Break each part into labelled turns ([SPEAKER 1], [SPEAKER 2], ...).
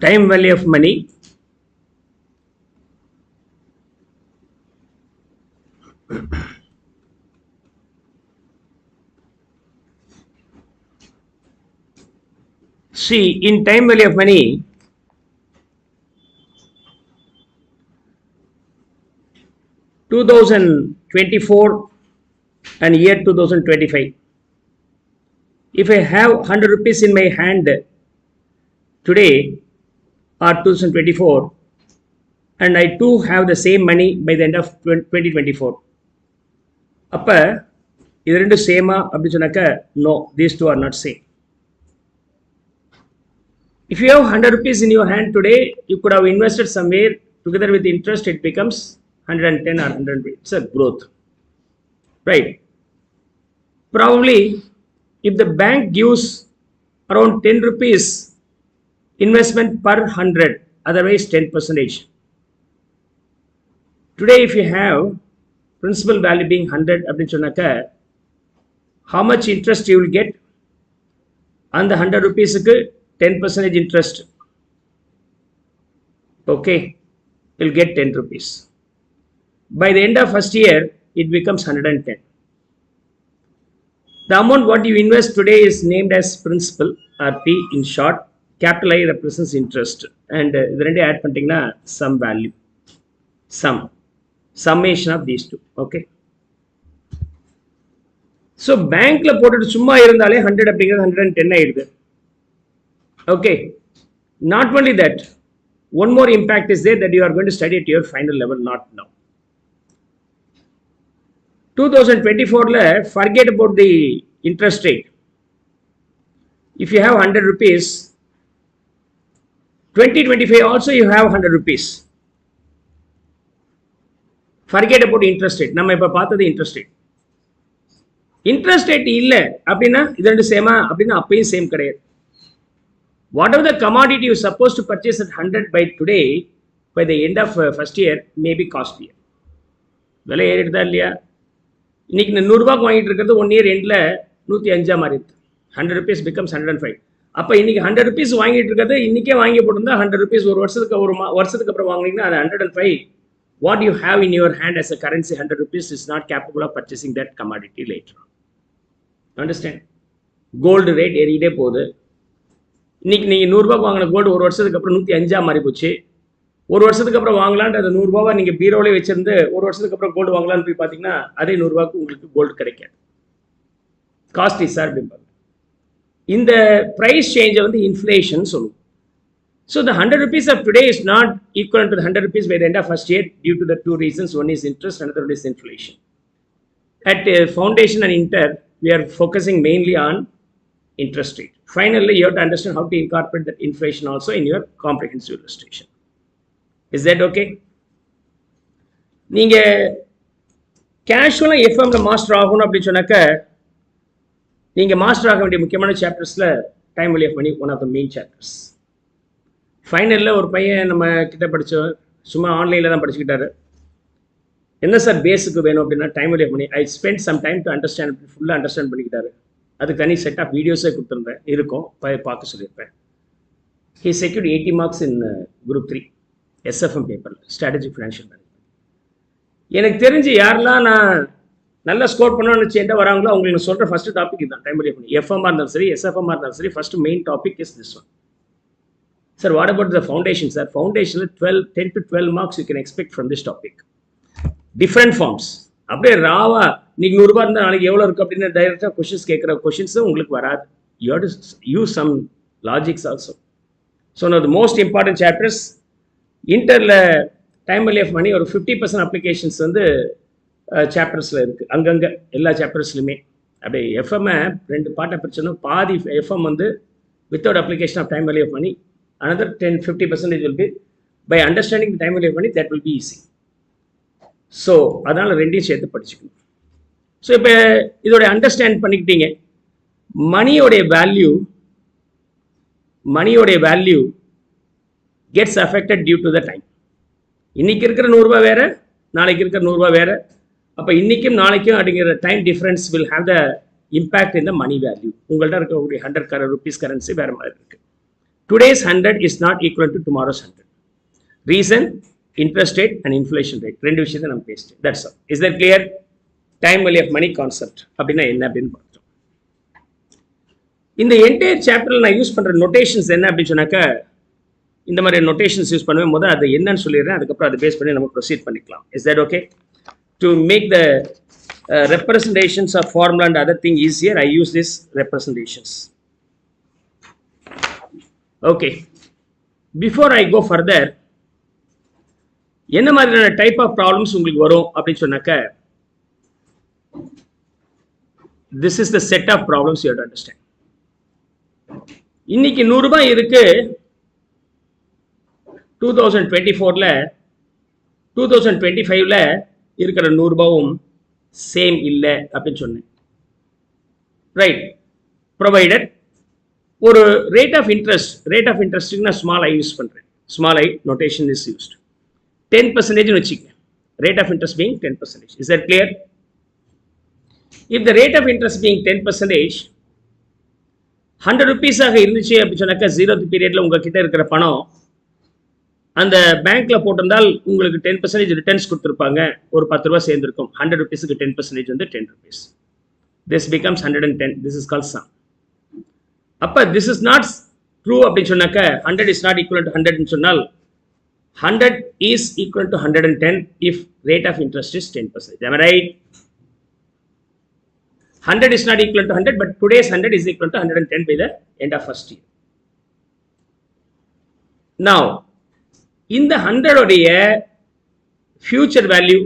[SPEAKER 1] Time value of money. See, in time value of money, (2024) and year 2025. If I have 100 rupees in my hand today or 2024, and I too have the same money by the end of 2024. அப்ப இது ரெண்டு சேமா அப்படி சொன்னாக்க no, these two are not same. If you have 100 rupees in your hand today, you could have invested somewhere, together with interest it becomes 110 or 120. It's a growth, right? Probably if the bank gives around 10 rupees investment per 100, otherwise 10%. Today if you have principal value being 100 அப்படின்னு சொன்னாக்க, how much interest you will get? அந்த 100 rupeesக்கு 10% interest. Okay, you'll get 10 rupees. By the end of first year, it becomes 110. The amount what you invest today is named as principal, or P in short. Capital I represents interest, and இது ரெண்டையும் add பண்ணிட்டீங்கன்னா some value, summation of these two. Okay. So bankல போட்டுட்டு சும்மா இருந்தாலே 100 அப்படிங்கிறது 110 ஆயிடுது. Okay. Not only that, one more impact is there that you are going to study at your final level, not now. 2024, forget about the interest rate. If you have 100 rupees, 2025 also you have 100 rupees. Forget about interest rate. நம்ம இப்ப பார்த்தது interest rate. Interest rate இல்ல அப்படின்னா இது ரெண்டு சேமா அப்படின்னா அப்பயும் சேம் கிடையாது. Whatever the commodity you supposed to purchase at 100 by today, by the end of first year, may be costlier. விலை ஏறிடுதா இல்லையா? இன்னைக்கு 100 ரூபாய்க்கு வாங்கிட்டு இருக்கிறது 1 year எண்ட்ல 105 மாறிடுது. 100 rupees becomes 105. அப்ப இன்னைக்கு 100 rupees வாங்கிட்டு இருக்கிறது இன்னைக்கே வாங்கி போட்டிருந்தா 100 rupees ஒரு வருஷத்துக்கு அப்புறம் வாங்குனீங்கன்னா அது 105. What you have in your hand as a currency 100 rupees is not capable of purchasing that commodity later on. Understand? Gold rate ஏறிட்டே போகுது. இன்னைக்கு நீங்க 100 ரூபாய்க்கு வாங்கின கோல்டு ஒரு வருஷத்துக்கு அப்புறம் 105 மாறி போச்சு. ஒரு வருஷத்துக்கு அப்புறம் வாங்கலாம்னு அந்த 100 ரூபாவை நீங்க பீரோலே வச்சிருந்து ஒரு வருஷத்துக்கு அப்புறம் கோல்டு வாங்கலாம்னு போய் பாத்தீங்கன்னா அதே 100 ரூபாய்க்கு உங்களுக்கு கோல்டு கிடைக்காது. காஸ்ட்லி சார் அப்படிம்பாங்க. இந்த பிரைஸ் சேஞ்சை வந்து இன்ஃப்ளேஷன் சொல்லுவோம். So the 100 rupees of today is not equivalent to the 100 rupees by the end of first year due to the two reasons. One is interest, another is inflation. At foundation and inter, we are focusing mainly on interest rate. Finally, you have to understand how to incorporate that inflation also in your comprehensive illustration. Is that okay? நீங்க கேஷுவலா எஃப்எம்ல master ஆகணும் அப்படின்னு சொன்னாக்க நீங்க master ஆக வேண்டிய முக்கியமான சாப்டர்ஸ்ல time value of money one of the main chapters. ஃபைனலில் ஒரு பையன் நம்ம கிட்ட படித்தோம், சும்மா ஆன்லைனில் தான் படிச்சுக்கிட்டாரு. என்ன சார் பேஸுக்கு வேணும் அப்படின்னா time value of money. I spend some time to understand, ஃபுல்லாக அண்டர்ஸ்டாண்ட் பண்ணிக்கிட்டாரு. அதுக்கு தனி செட் ஆஃப் வீடியோஸே கொடுத்துருந்தேன், இருக்கும் பார்க்க சொல்லியிருப்பேன். He secured 80 marks in Group 3 SFM பேப்பரில், ஸ்ட்ராட்டஜிக் ஃபினான்ஷியல் மேனேஜ்மெண்ட். எனக்கு தெரிஞ்சு யாரெல்லாம் நான் நல்லா ஸ்கோர் பண்ணணும்னு நினச்சிட்டு வராங்களோ அவங்களுக்கு நான் சொல்கிற ஃபஸ்ட்டு டாபிக் இதுதான், time value of money. FMR இருந்தாலும் சரி, எஸ்எஃப்எம்ஆர் இருந்தாலும் சரி, first main topic is this one. Sir, what about the foundation, sir? Foundation, 10 to 12 marks you can expect from this topic. Different forms. அப்படியே ராவா நீங்க 100 ரூபாய் இருந்தால் நாளைக்கு எவ்வளோ இருக்கு அப்படின்னு டைரக்டாக கொஷின்ஸ் கேட்குற கொஷின்ஸ் உங்களுக்கு வராது. You have to use some logics also. So now the most important chapters, இன்டர்ல டைம் வேல்யூ ஆஃப் மணி ஒரு 50% அப்ளிகேஷன்ஸ் வந்து சாப்டர்ஸில் இருக்குது. அங்கங்கே எல்லா சாப்டர்ஸ்லையுமே அப்படியே எஃப்எம்ஐ 2 பார்ட்டாக பிரிச்சோன்னா பாதி எஃப்எம் வந்து without application of time value of money. Another 50% will be by understanding the time value of money, that will be easy. So அதனால ரெண்டையும் சேர்த்து படிச்சுக்கணும். ஸோ இப்போ இதோட அண்டர்ஸ்டாண்ட் பண்ணிக்கிட்டீங்க. மணியோடைய value gets affected due to the time. இன்னைக்கு இருக்கிற 100 ரூபாய் வேற, நாளைக்கு இருக்கிற 100 ரூபாய் வேற. அப்போ இன்னைக்கும் நாளைக்கும் அப்படிங்கிற time difference will have the impact in the money value. உங்கள்கிட்ட இருக்கக்கூடிய 100 rupees கரன்சி வேற மாதிரி இருக்கு. today's 100 is not equal to tomorrow's 100. Reason, interest rate and inflation rate. ரெண்டு விஷயத்தை நம்ம பேசிட்டோம். That's all. Is that clear? Time value of money concept அப்படின்னா என்ன அப்படின்னு பார்த்தோம். இந்த என்டையர் சாப்டர்ல நான் யூஸ் பண்ற நோட்டேஷன்ஸ் என்ன அப்படின்னு சொன்னாக்க இந்த மாதிரி நோட்டேஷன்ஸ் யூஸ் பண்ணுவேன். முதல்ல அது என்னன்னு சொல்லிடுறேன், அதுக்கப்புறம் அதை பேஸ் பண்ணி நம்ம ப்ரொசீட் பண்ணிக்கலாம். Is that okay? To make the representations of formula and other thing easier, I use these representations. Okay. Before I go further, என்ன மாதிரியான டைப் ஆஃப் ப்ராப்ளம்ஸ் உங்களுக்கு வரும் அப்படின்னு சொன்னாக்க this is the set of problems you have to understand. இன்னைக்கு 100 ரூபாய் இருக்கு 2024ல 2025ல இருக்கிற 100 ரூபாயும் சேம் இல்லை அப்படின்னு சொன்னேன். ரைட். ப்ரொவைடட் ஒரு ரேட் ஆஃப் இன்ட்ரெஸ்ட்டுக்கு நான் ஸ்மால் ஐ யூஸ் பண்ணுறேன். Small I notation is used. 10% வச்சுக்கேன். Rate of interest being 10%. Is that clear? If the rate of interest being 10%, 100 rupees ஆக இருந்துச்சு அப்படின்னு சொன்னாக்கா 0th பீரியட்ல உங்ககிட்ட இருக்கிற பணம் அந்த பேங்க்ல போட்டிருந்தால் உங்களுக்கு 10% ரிட்டர்ன்ஸ் கொடுத்துருப்பாங்க. ஒரு 10 ரூபாய் சேர்ந்திருக்கும். 100 rupeesக்கு 10% வந்து 10 rupees. This becomes 110. This is called sum. அப்ப this is not true அப்படின்னு சொன்னாக்கா 100 is not equal to 100 ன்னு சொன்னால் 100 is equal to 110 if rate of interest is 10%. Am I right? 100 is not equal to 100, but today's 100 is equal to 110 by the end of first year. Now, in the 100 உடைய future value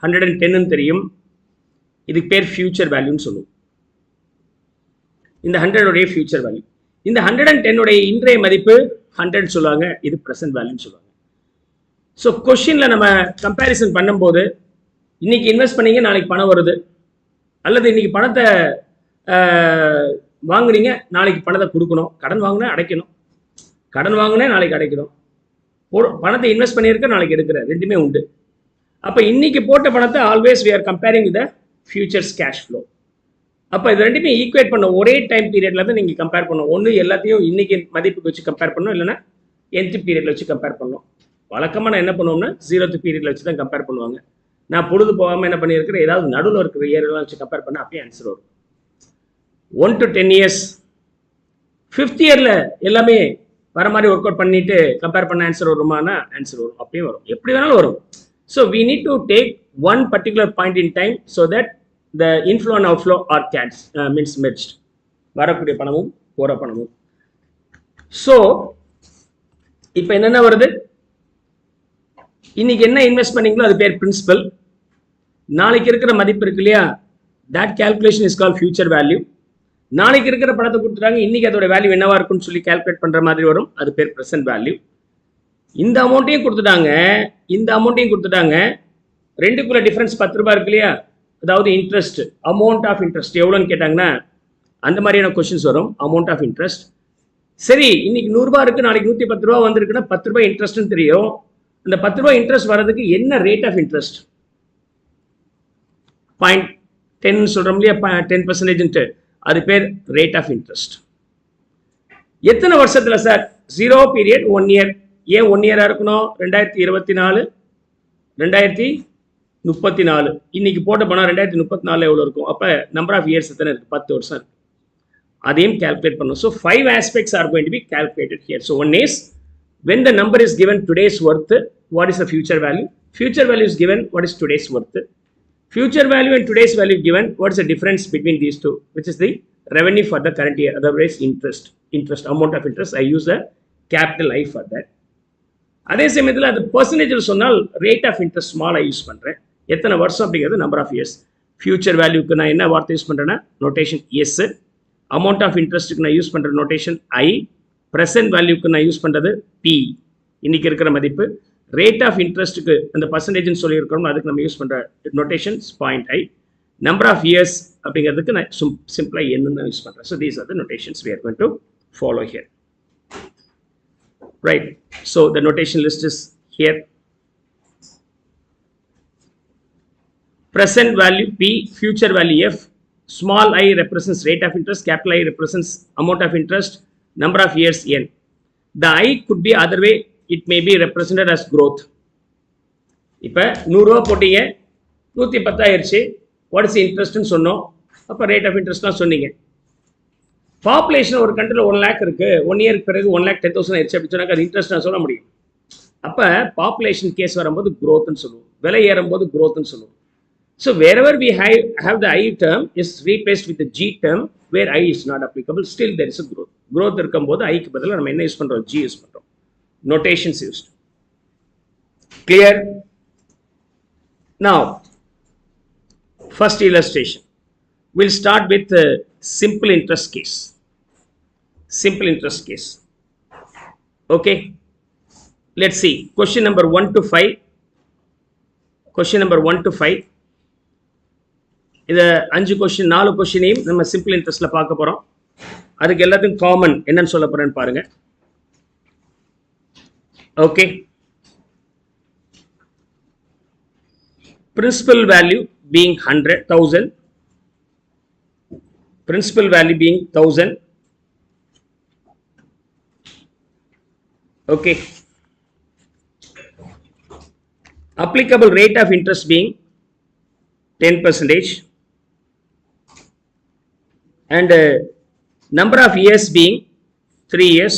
[SPEAKER 1] 110 ன்னு தெரியும். இதுக்கு பேர் future value ன்னு சொல்லுவோம். இந்த 100 உடைய future value. இந்த 110 உடைய இன்றைய மதிப்பு 100 சொல்லுவாங்க. இது present value ன்னு சொல்லுவாங்க. ஸோ கொஸ்டினில் நம்ம கம்பேரிசன் பண்ணும்போது இன்னைக்கு இன்வெஸ்ட் பண்ணீங்க, நாளைக்கு பணம் வருது, அல்லது இன்னைக்கு பணத்தை வாங்குறீங்க, நாளைக்கு பணத்தை கொடுக்கணும். கடன் வாங்கினா அடைக்கணும், கடன் வாங்கினா நாளைக்கு அடைக்கணும். பணத்தை இன்வெஸ்ட் பண்ணியிருக்க நாளைக்கு எடுக்கிற ரெண்டுமே உண்டு. அப்போ இன்னைக்கு போட்ட பணத்தை always we are comparing with futures cash flow. அப்போ இது ரெண்டுமே ஈக்குவேட் பண்ண ஒரே டைம் பீரியட்ல தான் நீங்கள் கம்பேர் பண்ணணும். ஒன்று எல்லாத்தையும் இன்னைக்கு மதிப்புக்கு வச்சு கம்பேர் பண்ணணும், இல்லைன்னா nth பீரியட்ல வச்சு கம்பேர் பண்ணணும். வழக்கமாக நான் என்ன பண்ணுவோம்னா 0th பீரியட்ல வச்சு தான் கம்பேர் பண்ணுவாங்க. நான் பொழுது போகாமல் என்ன பண்ணியிருக்கிறேன், ஏதாவது நடுவில் இருக்கிற இயர்லாம் வச்சு கம்பேர் பண்ண அப்பயே ஆன்சர் வரும். 1 to 10 years 5th இயரில் எல்லாமே வர மாதிரி ஒர்க் அவுட் பண்ணிட்டு கம்பேர் பண்ண ஆன்சர் வருமானா ஆன்சர் வரும், அப்பயும் வரும், எப்படி வேணாலும் வரும். So we need to take one particular point in time so that the inflow and outflow are gets means merged, வரக்கூடிய பணமும் போகிற பணமும். ஸோ இப்போ என்னென்ன வருது, இன்னைக்கு என்ன இன்வெஸ்ட் பண்ணீங்களோ அது பேர் பிரின்சிபல். நாளைக்கு இருக்கிற மதிப்பு இருக்கு இல்லையா, that calculation is call future value. நாளைக்கு இருக்கிற பணத்தை கொடுத்துட்டாங்க, இன்னைக்கு அதோட வேல்யூ என்னவா இருக்குன்னு சொல்லி கால்குலேட் பண்ற மாதிரி வரும், அது பேர் பிரசன்ட் வேல்யூ. இந்த அமௌண்ட்டையும் கொடுத்துட்டாங்க, இந்த அமௌண்ட்டையும் கொடுத்துட்டாங்க, ரெண்டுக்குள்ள டிஃபரன்ஸ் 10 ரூபாய் இருக்கு இல்லையா, அதாவது இன்ட்ரெஸ்ட், அமௌண்ட் ஆஃப் இன்ட்ரெஸ்ட் எவ்வளோன்னு கேட்டாங்கன்னா அந்த மாதிரியான கொஸ்டின்ஸ் வரும். Amount of interest. சரி, இன்னைக்கு 100 ரூபாய் இருக்கு, நாளைக்கு 110 ரூபா வந்திருக்குன்னா 10 ரூபாய் இன்ட்ரெஸ்ட்னு தெரியும். அந்த 10 ரூபாய் இன்ட்ரெஸ்ட் வர்றதுக்கு என்ன ரேட் ஆஃப் இன்ட்ரெஸ்ட், 0.10 சொல்றோம் இல்லையா, 10%, அது பேர் ரேட் ஆஃப் இன்ட்ரெஸ்ட். எத்தனை வருஷத்துல சார்? 0 period 1 year. ஏன் 1 இயரா இருக்கணும்? 2024 2034. இன்னைக்கு போட்ட பணம் 2034 எவ்வளவு இருக்கும்? அப்ப நம்பர் ஆஃப் இயர்ஸ் எத்தனை இருக்கு? 10 வருஷம் இருக்கு. அதையும் கால்குலேட் பண்ணணும். So 5 aspects are going to be calculated here. So one is when the number is given today's worth, what is the future value? Future value is given, what is today's worth? Future value and today's value given, what is the difference between these two, which is the revenue for the current year, otherwise interest, amount of interest. I use the capital I for that. அதே சமயத்தில் அது பர்சன்டேஜில் சொன்னால் rate of interest small I use பண்ணுறேன். எத்தனை வருஷம் அப்படிங்கிறது number of years. Future வேல்யூக்கு நான் என்ன வார்த்தை யூஸ் பண்ணுறேன்னா நோட்டேஷன் எஸ். அமௌண்ட் ஆஃப் இன்ட்ரெஸ்ட்டுக்கு நான் யூஸ் பண்ணுற நோட்டேஷன் ஐ. ப்ரெசன்ட் வேல்யூக்கு நான் யூஸ் பண்ணுறது பி, இன்னைக்கு இருக்கிற மதிப்பு. ரேட் ஆஃப் இன்ட்ரெஸ்ட்டுக்கு அந்த பர்சன்டேஜ்னு சொல்லியிருக்கிறோம், அதுக்கு நம்ம யூஸ் பண்ணுற notations point I. Number of years அப்படிங்கிறதுக்கு நான் சிம்பிளாக என்னன்னு யூஸ் பண்ணுறேன். So these are the notations we are going to follow here. Right. So the notation list is here. Present value P, future value F. Small I represents rate of interest, capital I represents amount of interest, number of years N. the I could be other way, it may be represented as growth. இப்போ 100 ரூபா போட்டீங்க 110 ஆயிருச்சு, what is இன்ட்ரெஸ்ட்னு சொன்னோம், அப்போ rate of இன்ட்ரெஸ்ட்லாம் சொன்னீங்க. Population ஒரு கண்ட்ரியில் 1 லேக் இருக்குது, 1 இயருக்கு பிறகு 1,10,000 ஆயிடுச்சு அப்படின்னு சொன்னாக்க அது இன்ட்ரெஸ்ட் நான் சொல்ல முடியும். அப்போ பாப்புலேஷன் கேஸ் வரும்போது க்ரோத்னு சொல்லுவோம், விலை ஏறும்போது க்ரோத்னு சொல்லுவோம். So wherever we have the I term is replaced with the G term where I is not applicable, still there is a growth. Growth இருக்கும்போது ஐக்கு பதிலாக நம்ம என்ன யூஸ் பண்ணுறோம், G யூஸ் பண்ணுறோம். Notations used. Clear? Now, first illustration. We'll start with simple interest case. Simple interest case. Okay. Let's see. Question number 1 to 5. Question number 1 to 5. இது 5 question 4 கொஸ்டினையும் நம்ம simple இன்ட்ரெஸ்ட்ல பார்க்க போறோம். அதுக்கு எல்லாத்துக்கும் காமன் என்னன்னு சொல்ல போறேன்னு பாருங்க. Okay. Principal value being 100,000. Principal value being 1,000. Okay. Applicable rate of interest being 10%. And number of years being 3 years.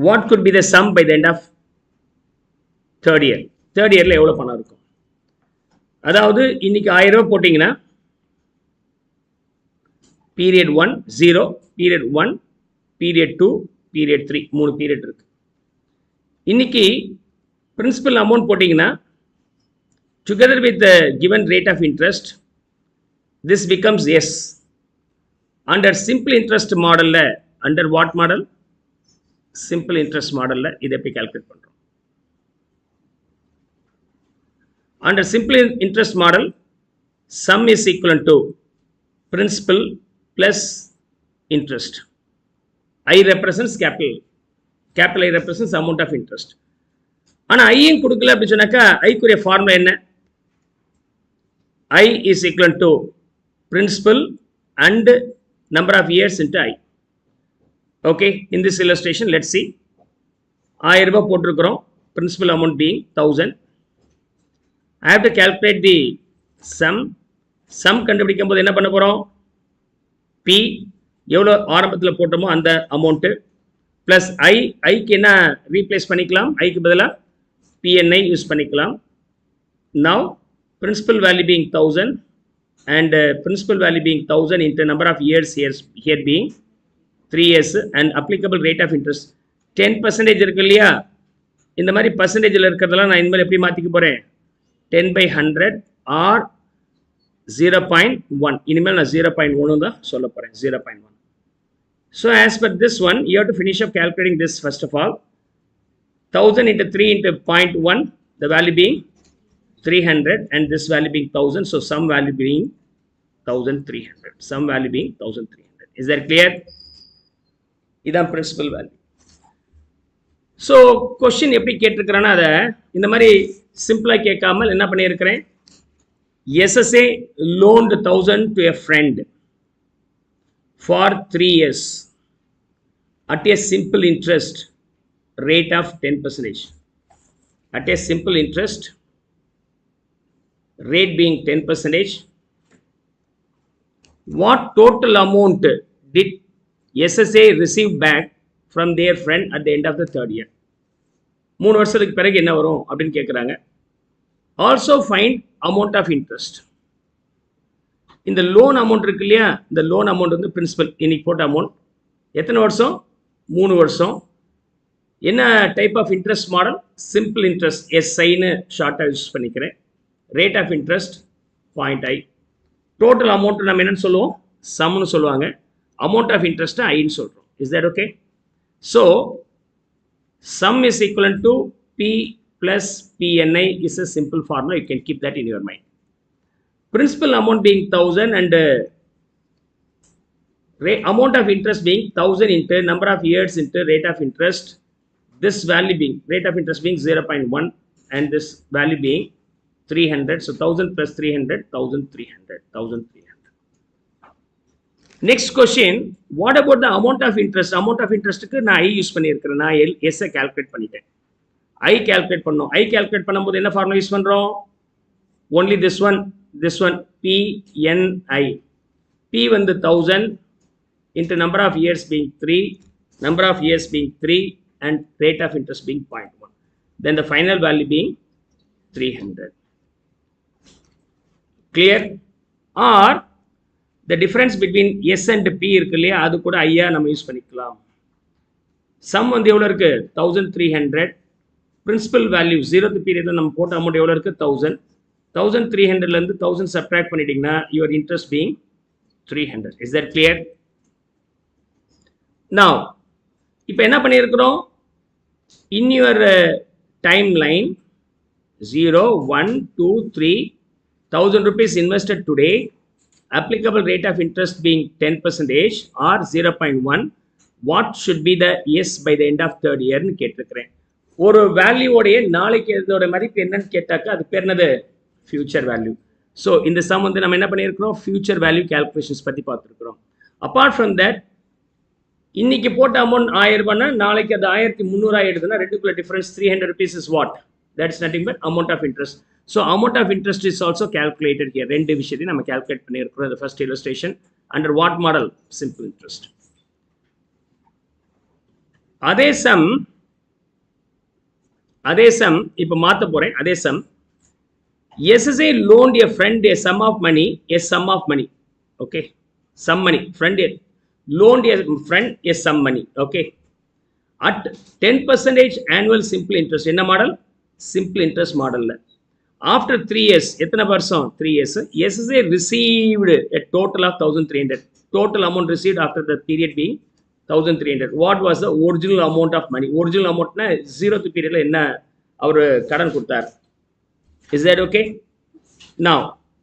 [SPEAKER 1] What could be the sum by the end of third year? Third year எவ்வளோ பணம் இருக்கும்? அதாவது இன்னைக்கு 1000 ரூபாய் போட்டிங்கன்னா period 1 0, period 1, period 2, period 3 3 period இருக்கு. இன்னைக்கு principal amount போட்டிங்கன்னா together with the given rate of interest, this becomes yes. Under simple interest model, under what model? Simple interest model, இதை எப்படி calculate பண்றோம்? Under simple interest model, sum is equivalent to principal plus interest. I represents capital. Capital I represents amount of interest. ஆனா ஐயும் கொடுக்கல அப்படி சொன்னாக்கா ஐக்குரிய formula என்ன? I is equal to principal and number of years into I. Okay, in this illustration, let's see. 1000 ரூபாய் போட்டிருக்கிறோம், principal amount being 1000. I have to calculate the sum. Sum கண்டுபிடிக்கும் போது என்ன பண்ண போறோம்? P எவ்வளோ ஆரம்பத்தில் போட்டோமோ அந்த அமௌண்ட் பிளஸ் ஐக்கு என்ன ரீப்ளேஸ் பண்ணிக்கலாம், ஐக்கு பதிலாக PNI யூஸ் பண்ணிக்கலாம். Now principal value being 1000 and principal value being 1000 into number of years here being 3 years and applicable rate of interest 10% இருக்கு இல்லையா? இந்த மாதிரி பர்சன்டேஜில் இருக்கிறதெல்லாம் நான் இனிமேல் எப்படி மாற்றிக்க போகிறேன்? 10/100 or 0.1. இனிமேல் நான் 0.1 தான் சொல்ல போகிறேன், 0.1. So as per this one, you have to finish up calculating this first of all. 1000 into 3 into 0.1, the value being 300 and this value being 1000. So some value being 1300. Some value being 1300. Is that clear? இதான் principal value. So question எப்படி கேட்டிருக்கிறேன்னா அதை இந்த மாதிரி சிம்பிளாக கேட்காமல் என்ன பண்ணியிருக்கிறேன்? SSA loaned 1000 to a friend for 3 years at a simple interest rate of 10%. At a simple interest rate being 10%. What total amount did SSA receive back from their friend at the end of the third year? 3 வருஷத்துக்கு பிறகு என்ன வரும் அப்படின்னு கேட்குறாங்க. Also find amount of interest. இந்த loan amount இருக்கு இல்லையா, இந்த லோன் அமௌண்ட் வந்து பிரின்சிபல் இன்னைக்கு போட்ட அமௌண்ட் எத்தனை வருஷம்? 3 வருஷம். என்ன type of interest model? Simple interest, SIன்னு ஷார்ட்டாக யூஸ் பண்ணிக்கிறேன். Rate of interest 0.I. Total amount நம்ம என்னன்னு சொல்லுவோம்? சம்னு சொல்லுவாங்க. அமௌண்ட் ஆஃப் இன்ட்ரெஸ்ட்டை ஐன்னு சொல்கிறோம். Is that okay? So sum is equivalent to P plus PNI is a simple formula. You can keep that in your mind. Principal amount being 1000 and amount of interest being 1000 into number of years into rate of interest. This value being rate of interest being 0.1 and this value being 300. So 1000 plus 300, 1300, 1300. Next question, what about the amount of interest? Amount of interest க்கு நான் I use பண்ணியிருக்கிறேன். நான் S calculate பண்ணிட்டேன். I calculate பண்ணோம். I calculate பண்ணும்போது என்ன formula use பண்றோம்? Only this one, PNI. P வந்து 1000 into number of years being 3, number of years being 3 and rate of interest being 0.1. Then the final value being 300. Clear? Or the difference between S and P இருக்கு இல்லையா, அது கூட ஐயா நம்ம use பண்ணிக்கலாம். Some வந்து எவ்வளோ இருக்கு? 1300. பிரின்சிபல் வேல்யூ 0th பீரியட்ல நம்ம போட்ட அமௌண்ட் எவ்வளோ இருக்கு? 1000. 1300ல இருந்து 1000 சப்ட்ராக்ட் பண்ணிட்டீங்கன்னா your interest being 300. Is that clear? Now, இப்போ என்ன பண்ணியிருக்கிறோம்? In your timeline 0, 1, 2, 3, 1000 rupees invested today, applicable rate of interest being 10% or 0.1, what should be the yes by the end of third year னு கேட்டிருக்கிறேன். ஒரு வேல்யூவோடைய நாளைக்கு இதோட மதிப்பு என்னன்னு கேட்டாக்க அது பேர் என்னது? Future value. ஸோ இந்த சம் வந்து நம்ம என்ன பண்ணியிருக்கிறோம்? ஃபியூச்சர் வேல்யூ கேல்குலேஷன்ஸ் பற்றி பார்த்துருக்கிறோம். அப்பார்ட் ஃப்ரம் தட், இன்னைக்கு போட்ட அமௌண்ட் 1000 ரூபாய்னா நாளைக்கு அது 1300 ஆயிடுதுன்னா ரெண்டுக்குள்ள difference 300 rupees is what? That is nothing but amount of interest. So amount of interest is also calculated here. ரெண்டு விஷயத்தையும் நம்ம calculate பண்ணியிருக்கிறோம். The first illustration under what model? Simple interest. அதே சம் இப்போ மாற்ற போறேன். அதே some SSA loaned a friend a sum of money, okay, some money. Friend loaned a friend a sum money, okay, at 10% annual simple interest. என்ன model? Simple interest மாடல்ல. After 3 years, எத்தனை வருஷம்? 3 years. SSA received a total of 1300. Total amount received after the period being 1300. What was the original amount of money? Original amountனா 0th periodல என்ன அவர் கடன் கொடுத்தார்? Is that okay? Now,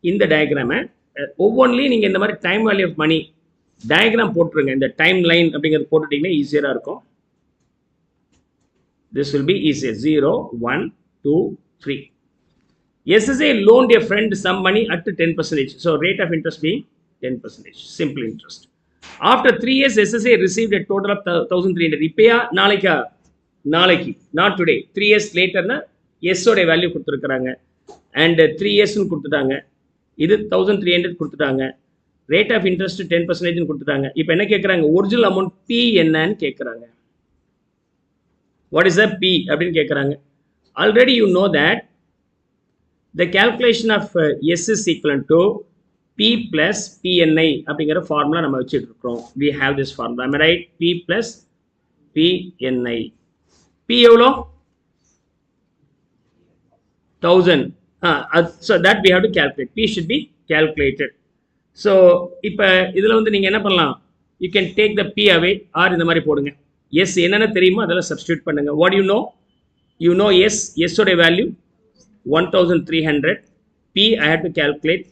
[SPEAKER 1] இந்த டயக்ராமை ஒவ்வொன்றிலையும் நீங்கள் இந்த மாதிரி time value of money diagram போட்டுருங்க. இந்த டைம் லைன் அப்படிங்கிறது போட்டுட்டிங்கன்னா ஈஸியராக இருக்கும். This will be easier. 0, 1, 2, 3. SSA loaned a friend some money at 10%. So, rate of interest being 10%. Simple interest. After 3 years, SSA received a total of 1300. இப்பயா நாளைக்கு, not today. 3 years later, S ஓட value கொடுத்துருக்குறாங்க. And 3 yearsன்னு கொடுத்துட்டாங்க. இது 1300 கொடுத்துட்டாங்க. Rate of interest 10% கொடுத்துட்டாங்க. இப்போ என்ன கேட்குறாங்க? ஒரிஜினல் அமௌண்ட் P என்னன்னு கேட்குறாங்க. வாட் இஸ் த P அப்படின்னு கேட்குறாங்க. Already you know that the calculation of S is equal to P plus PNI அப்படிங்கிற ஃபார்முலா நம்ம வச்சுட்டு இருக்கிறோம். we have this formula. am I right? P plus PNI. P எவ்வளோ? 1000. So that we have to calculate. P should be calculated. So இப்போ இதில் வந்து நீங்கள் என்ன பண்ணலாம்? You can take the P away or இந்த மாதிரி போடுங்க. S என்னென்ன தெரியுமோ அதெல்லாம் சப்ஸ்டியூட் பண்ணுங்க. What do you know? You know S ஓட value 1300. P I have to calculate.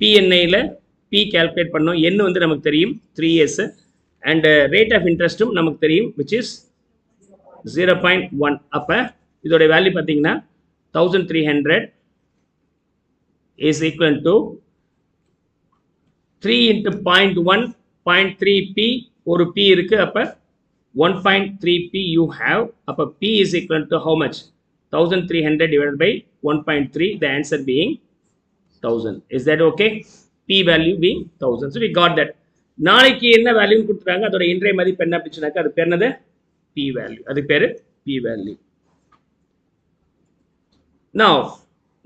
[SPEAKER 1] PNIல P calculate பண்ணோம். N வந்து நமக்கு தெரியும் 3 years and rate of interestும் நமக்கு தெரியும் which is 0.1. அப்போ இதோட வேல்யூ பார்த்தீங்கன்னா 1300 is equal to 3 into 0.1, 0.3P ஒரு P இருக்கு. அப்போ 1.3P you have. அப்போ P is equal to how much? 1300 divided by 1.3. The answer being 1000. Is that okay? P value being 1000. So we got that. நாளைக்கு என்ன வேல்யூன்னு கொடுத்துட்டாங்க, அதோட இன்றைய மதிப்பு என்ன அப்படின்னாக்கா அது பேர் என்னது? P value. அதுக்கு பேர் P value. Now,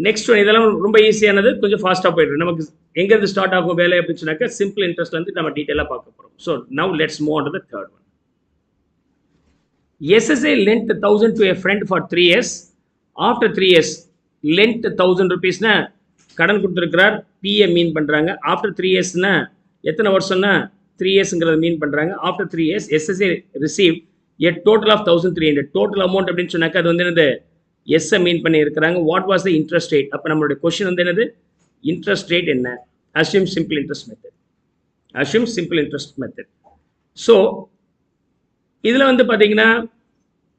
[SPEAKER 1] next one இதெல்லாம் ரொம்ப ஈஸியானது, கொஞ்சம் ஃபாஸ்ட்டாக போயிடுறோம். நமக்கு எங்கேருந்து ஸ்டார்ட் ஆகும் வேலை அப்படின்னாக்கா சிம்பிள் இன்ட்ரெஸ்ட்ல இருந்து நம்ம டீட்டெயிலாக பார்க்க போகிறோம். So now let's move on to the third one. SSA lent 1000 to a friend for 3 years. After 3 years, lent 1000 rupeesனா கடன் கொடுத்துருக்கிறார். பிஏ மீன் பண்ணுறாங்க. ஆஃப்டர் 3 yearsனா எத்தனை வருஷம்னா 3 yearsங்கிறத மீன் பண்ணுறாங்க. After 3 years SSA receive a total of 1300. Total amount அப்படின்னு சொன்னாக்கா அது வந்து என்னது? எஸ்ஸை மீன் பண்ணி இருக்கிறாங்க. What was the interest rate? அப்போ நம்மளுடைய கொஸ்டின் வந்து என்னது? இன்ட்ரெஸ்ட் ரேட் என்ன? Assume simple interest method. Assume simple interest method. So இதில் வந்து பார்த்தீங்கன்னா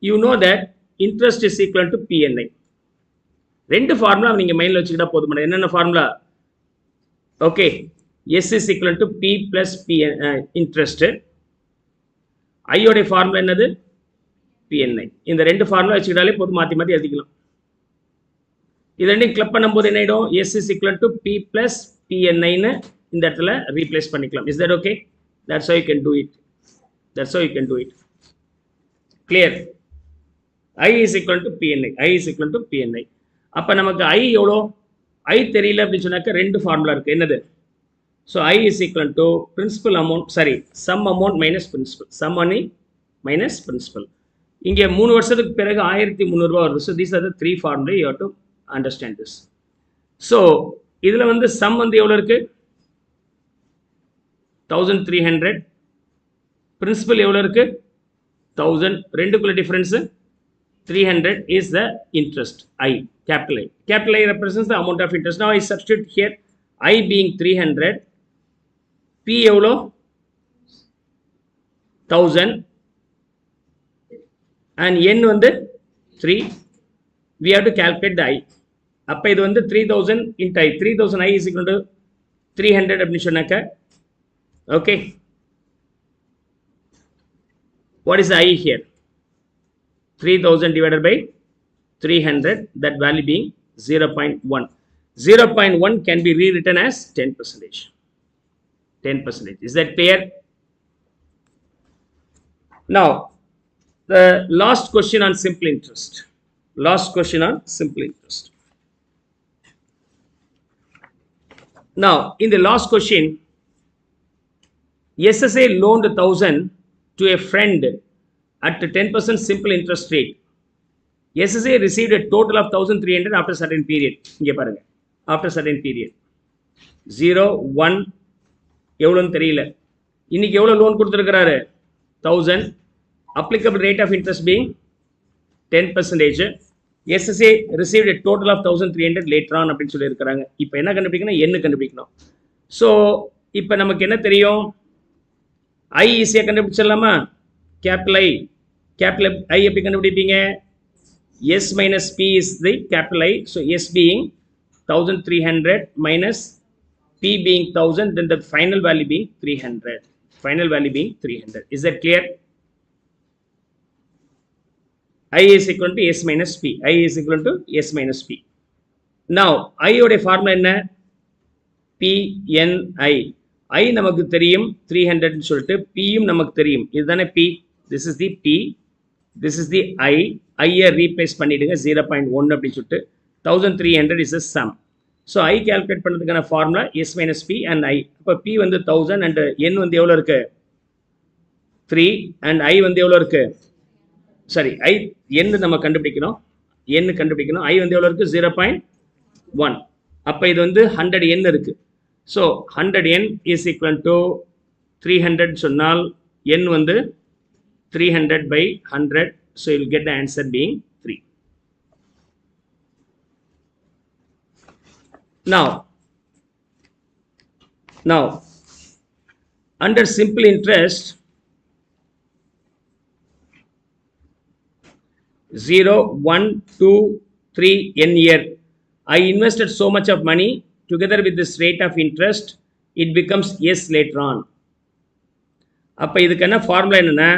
[SPEAKER 1] you know that interest is equal to PNI. ரெண்டு ஃபார்முலா நீங்கள் மைண்டில் வச்சுக்கிட்டா போதுமான. என்னென்ன formula? Okay, S is equal to P plus P interest. I ஓட ஃபார்முலா என்னது? PNI. இந்த ரெண்டு ஃபார்முலா வச்சுக்கிட்டாலே போதும், மாற்றி மாற்றி எழுதிக்கலாம். இது ரெண்டையும் கிளப் பண்ணும்போது என்ன ஆகிடும்? S is equal to P plus PNI ன்னு இந்த இடத்துல ரீப்ளேஸ் பண்ணிக்கலாம். Is that okay? That's how you can do it. That's how you can do it. Clear? I is equal to PNI. I is equal to PNI. அப்போ நமக்கு I எவ்வளோ? I தெரியல அப்படின்னு சொன்னாக்க ரெண்டு ஃபார்முலா இருக்குது. என்னது? So I is equal to principal amount, sorry, sum amount minus principal. Sum money minus principal. இங்கே 3 வருஷத்துக்கு பிறகு 1300 வருது. So these are the three formula you have to understand this. So இதில் வந்து sum வந்து எவ்வளோ இருக்குது? 1300. principal எவ்வளோ இருக்குது? 1000. ரெண்டுக்குள்ள difference 300 is the interest, I, capital I. Capital I represents the amount of interest. Now I substitute here I being 300, P எவ்வளோ? 1000 and N வந்து 3. We have to calculate the I. அப்போ இது வந்து 3000 into I. 3000 I is equal to 300 அப்படின்னு சொன்னாக்க, okay. What is the I here? 3000 divided by 300, that value being 0.1. 0.1 can be rewritten as 10%. 10%. Is that clear? Now, the last question on simple interest. Last question on simple interest. Now, in the last question, SSA loaned 1000 to a friend at 10% simple interest rate. SSA received a total of 1300 after certain period. இங்கே பாருங்க, after certain period. 0, 1 எவ்வளோன்னு தெரியல. இன்னைக்கு எவ்வளோ loan கொடுத்துருக்கிறாரு? 1000. applicable rate of interest being 10%. SSA received a total of 1300 later on அப்படின்னு சொல்லியிருக்கிறாங்க. இப்போ என்ன கண்டுபிடிக்கணும்? என்ன கண்டுபிடிக்கணும்? ஸோ இப்போ நமக்கு என்ன தெரியும்? I ஈஸியாக கண்டுபிடிச்சிடலாமா? capital I. Capital I எப்படி கண்டுபிடிப்பீங்க? S minus P is the capital I. So S being 1300 minus P being 1000, then the final value being 300. Final value being 300. Is that clear? I is equal to S minus P. I is equal to S minus P. Now, I ஓட formula என்ன? PNI. I நமக்கு தெரியும் 300 சொல்லிட்டு, Pயும் நமக்கு தெரியும். இதுதானே P. This is the P. This is the I. I replace பண்ணிடுங்க 0.1 அப்படின்னு சொல்லிட்டு, 1300 is a sum. So I calculate பண்ணுறதுக்கான formula S minus P and I. அப்போ P வந்து 1000 and N வந்து எவ்வளோ இருக்கு? 3 and I வந்து எவ்வளோ இருக்கு? சாரி, I N நம்ம கண்டுபிடிக்கணும். N கண்டுபிடிக்கணும். I வந்து எவ்வளோ இருக்கு? 0.1. அப்போ இது வந்து 100 N இருக்கு. So 100 N is equal to 300 சொன்னால் N வந்து 300 by 100. So you'll get the answer being 3. Now under simple interest, 0, 1, 2, 3 N year, I invested so much of money. Together with this rate of interest, it becomes S later on. அப்போ இதுக்கான formula என்னன்னா,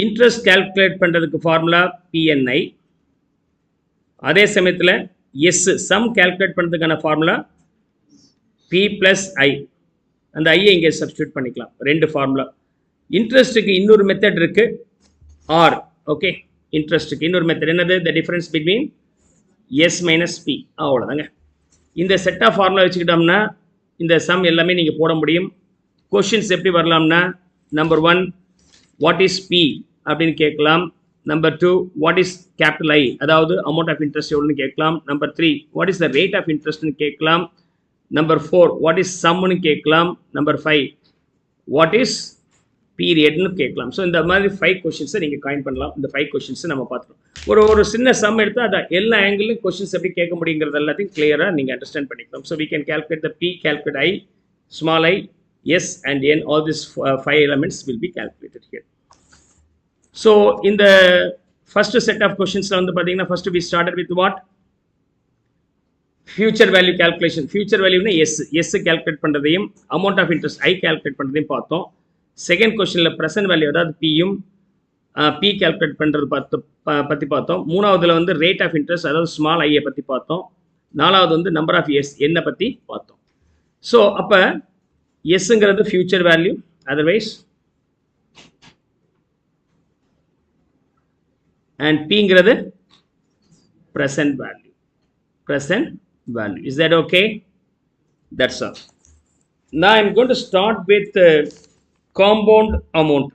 [SPEAKER 1] interest calculate பண்ணுறதுக்கு formula PNI. அதே சமயத்தில் yes some calculate பண்ணுறதுக்கான formula P plus I. அந்த ஐயை இங்கே substitute பண்ணிக்கலாம். ரெண்டு ஃபார்முலா. இன்ட்ரெஸ்ட்டுக்கு இன்னொரு மெத்தட் இருக்கு, ஆர். ஓகே, இன்ட்ரெஸ்ட்டுக்கு இன்னொரு மெத்தட் என்னது? The difference between S minus P. அவ்வளோதாங்க. இந்த செட் ஆஃப் ஃபார்முலா வச்சுக்கிட்டோம்னா இந்த சம் எல்லாமே நீங்கள் போட முடியும். கொஷின்ஸ் எப்படி வரலாம்னா, நம்பர் 1 வாட் இஸ் P அப்படின்னு கேட்கலாம். Number 2 what is capital I, அதாவது அமௌண்ட் ஆஃப் இன்ட்ரெஸ்ட் எவ்வளோன்னு கேட்கலாம். Number 3 what is the rate of இன்ட்ரெஸ்ட்னு கேட்கலாம். நம்பர் 4 வாட் இஸ் சம்னு கேட்கலாம். நம்பர் 5 வாட் இஸ் பீரியட்னு கேட்கலாம். ஸோ இந்த மாதிரி 5 கொஷின்ஸை நீங்கள் காயின் பண்ணலாம். இந்த 5 கொஷின்ஸை நம்ம பார்த்துக்கலாம். ஒரு சின்ன சம் எடுத்து அதை எல்லா ஆங்கிளும் கொஷின்ஸ் எப்படி கேட்க முடியுங்கிறது எல்லாத்தையும் கிளியராக நீங்கள் அண்டர்ஸ்டாண்ட் பண்ணிக்கலாம். So we can calculate the P, calculate I, small I, S and N. All these 5 elements will be calculated here. So in the first set of questions வந்து பார்த்தீங்கன்னா, first we started with what? Future value calculation. Future வேல்யூனா S calculate பண்ணுறதையும் amount of interest I calculate பண்ணுறதையும் பார்த்தோம். Second கொஸ்டினில் present value அதாவது பியும் B calculate பண்ணுறது பற்றி பார்த்தோம். மூணாவதுல வந்து ரேட் ஆஃப் இன்ட்ரெஸ்ட் அதாவது ஸ்மால் ஐயை பற்றி பார்த்தோம். நாலாவது வந்து நம்பர் ஆஃப் இயர்ஸ் என்னை பற்றி பார்த்தோம். ஸோ அப்போ எஸ்ங்கிறது ஃபியூச்சர் வேல்யூ, அதர்வைஸ் அண்ட் பிங்கிறது present value. Present value. Is that okay? That's all. Now I'm going to start with compound amount.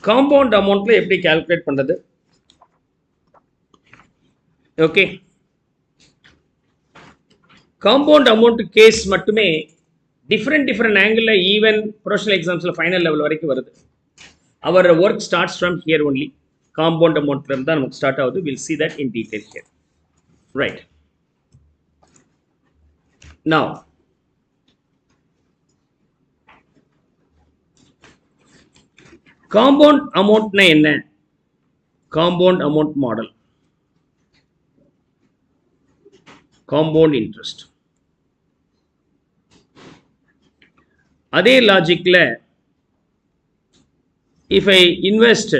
[SPEAKER 1] Compound amount la eppadi calculate பண்றது? Okay. Compound amount case மட்டுமே different angle la even professional exams la final level வரைக்கும் வருது. Our work starts from here only. Compound amount from தான் நமக்கு start ஆகுது. We'll see that in detail here. Right. Now, compound amount na என்ன? Compound amount model. Compound interest. அதே லாஜிக்ல if I invest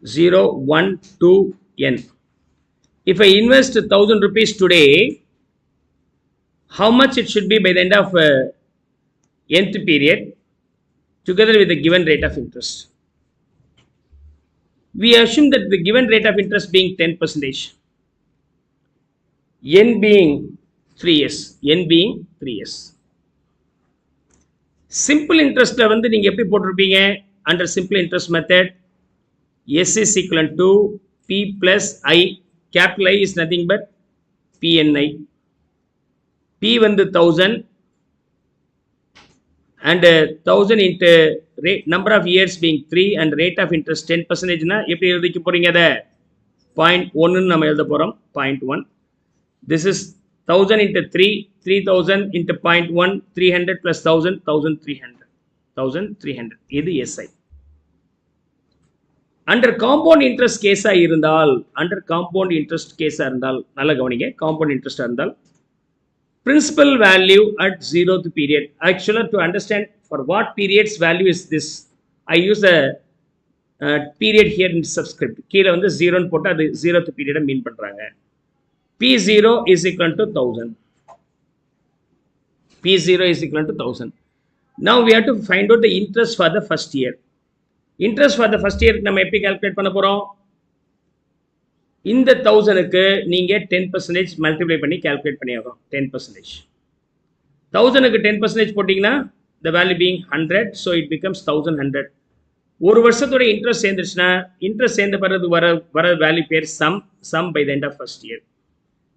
[SPEAKER 1] 0, 1, 2, n. If I invest 1,000 rupees today, how much it should be by the end of nth period together with the given rate of interest? We assume that the given rate of interest being 10%, n being 3 years, n being 3 years. Simple interest la வந்து நீங்க எப்படி போட்டிருப்பீங்க? Under simple interest method, S is equivalent to P plus I. Capital I is nothing but PNI. P வந்து 1000 and 1000 into rate, number of years being 3 and rate of interest 10% na எப்படி எழுதிக்க போறீங்க? அத 0.1 நம்ம எழுத போறோம். 0.1. This is 1000 into 3, 3000 into 0.1, 300 plus 1000, 1300. 1300. இது SI. Under compound interest case இருந்தால், under compound interest case இருந்தால், நல்ல கவனிங்க, compound interest இருந்தால், principal value at 0th period. Actually, to understand for what periods value is this, I use a period here in subscript. கீழே வந்து 0 போட்டு அது 0th period மீன் பண்றாங்க. P0 is equal to 1000. P0 is equal to 1000. Now we have to find out the interest for the first year. Interest for the first year நம்ம எப்படி calculate பண்ண போறோம்? இந்த 1000க்கு நீங்க 10% மல்டிப்ளை பண்ணி calculate பண்ணி ஆகும். 10%. 1000க்கு 10% போட்டீங்கன்னா the value being 100, so it becomes 1100. ஒரு வருஷத்தோட இன்ட்ரெஸ்ட் சேர்ந்துருச்சுன்னா இன்ட்ரெஸ்ட் சேர்ந்த பிறகு வர வேல்யூ பேர் sum by the end of first year.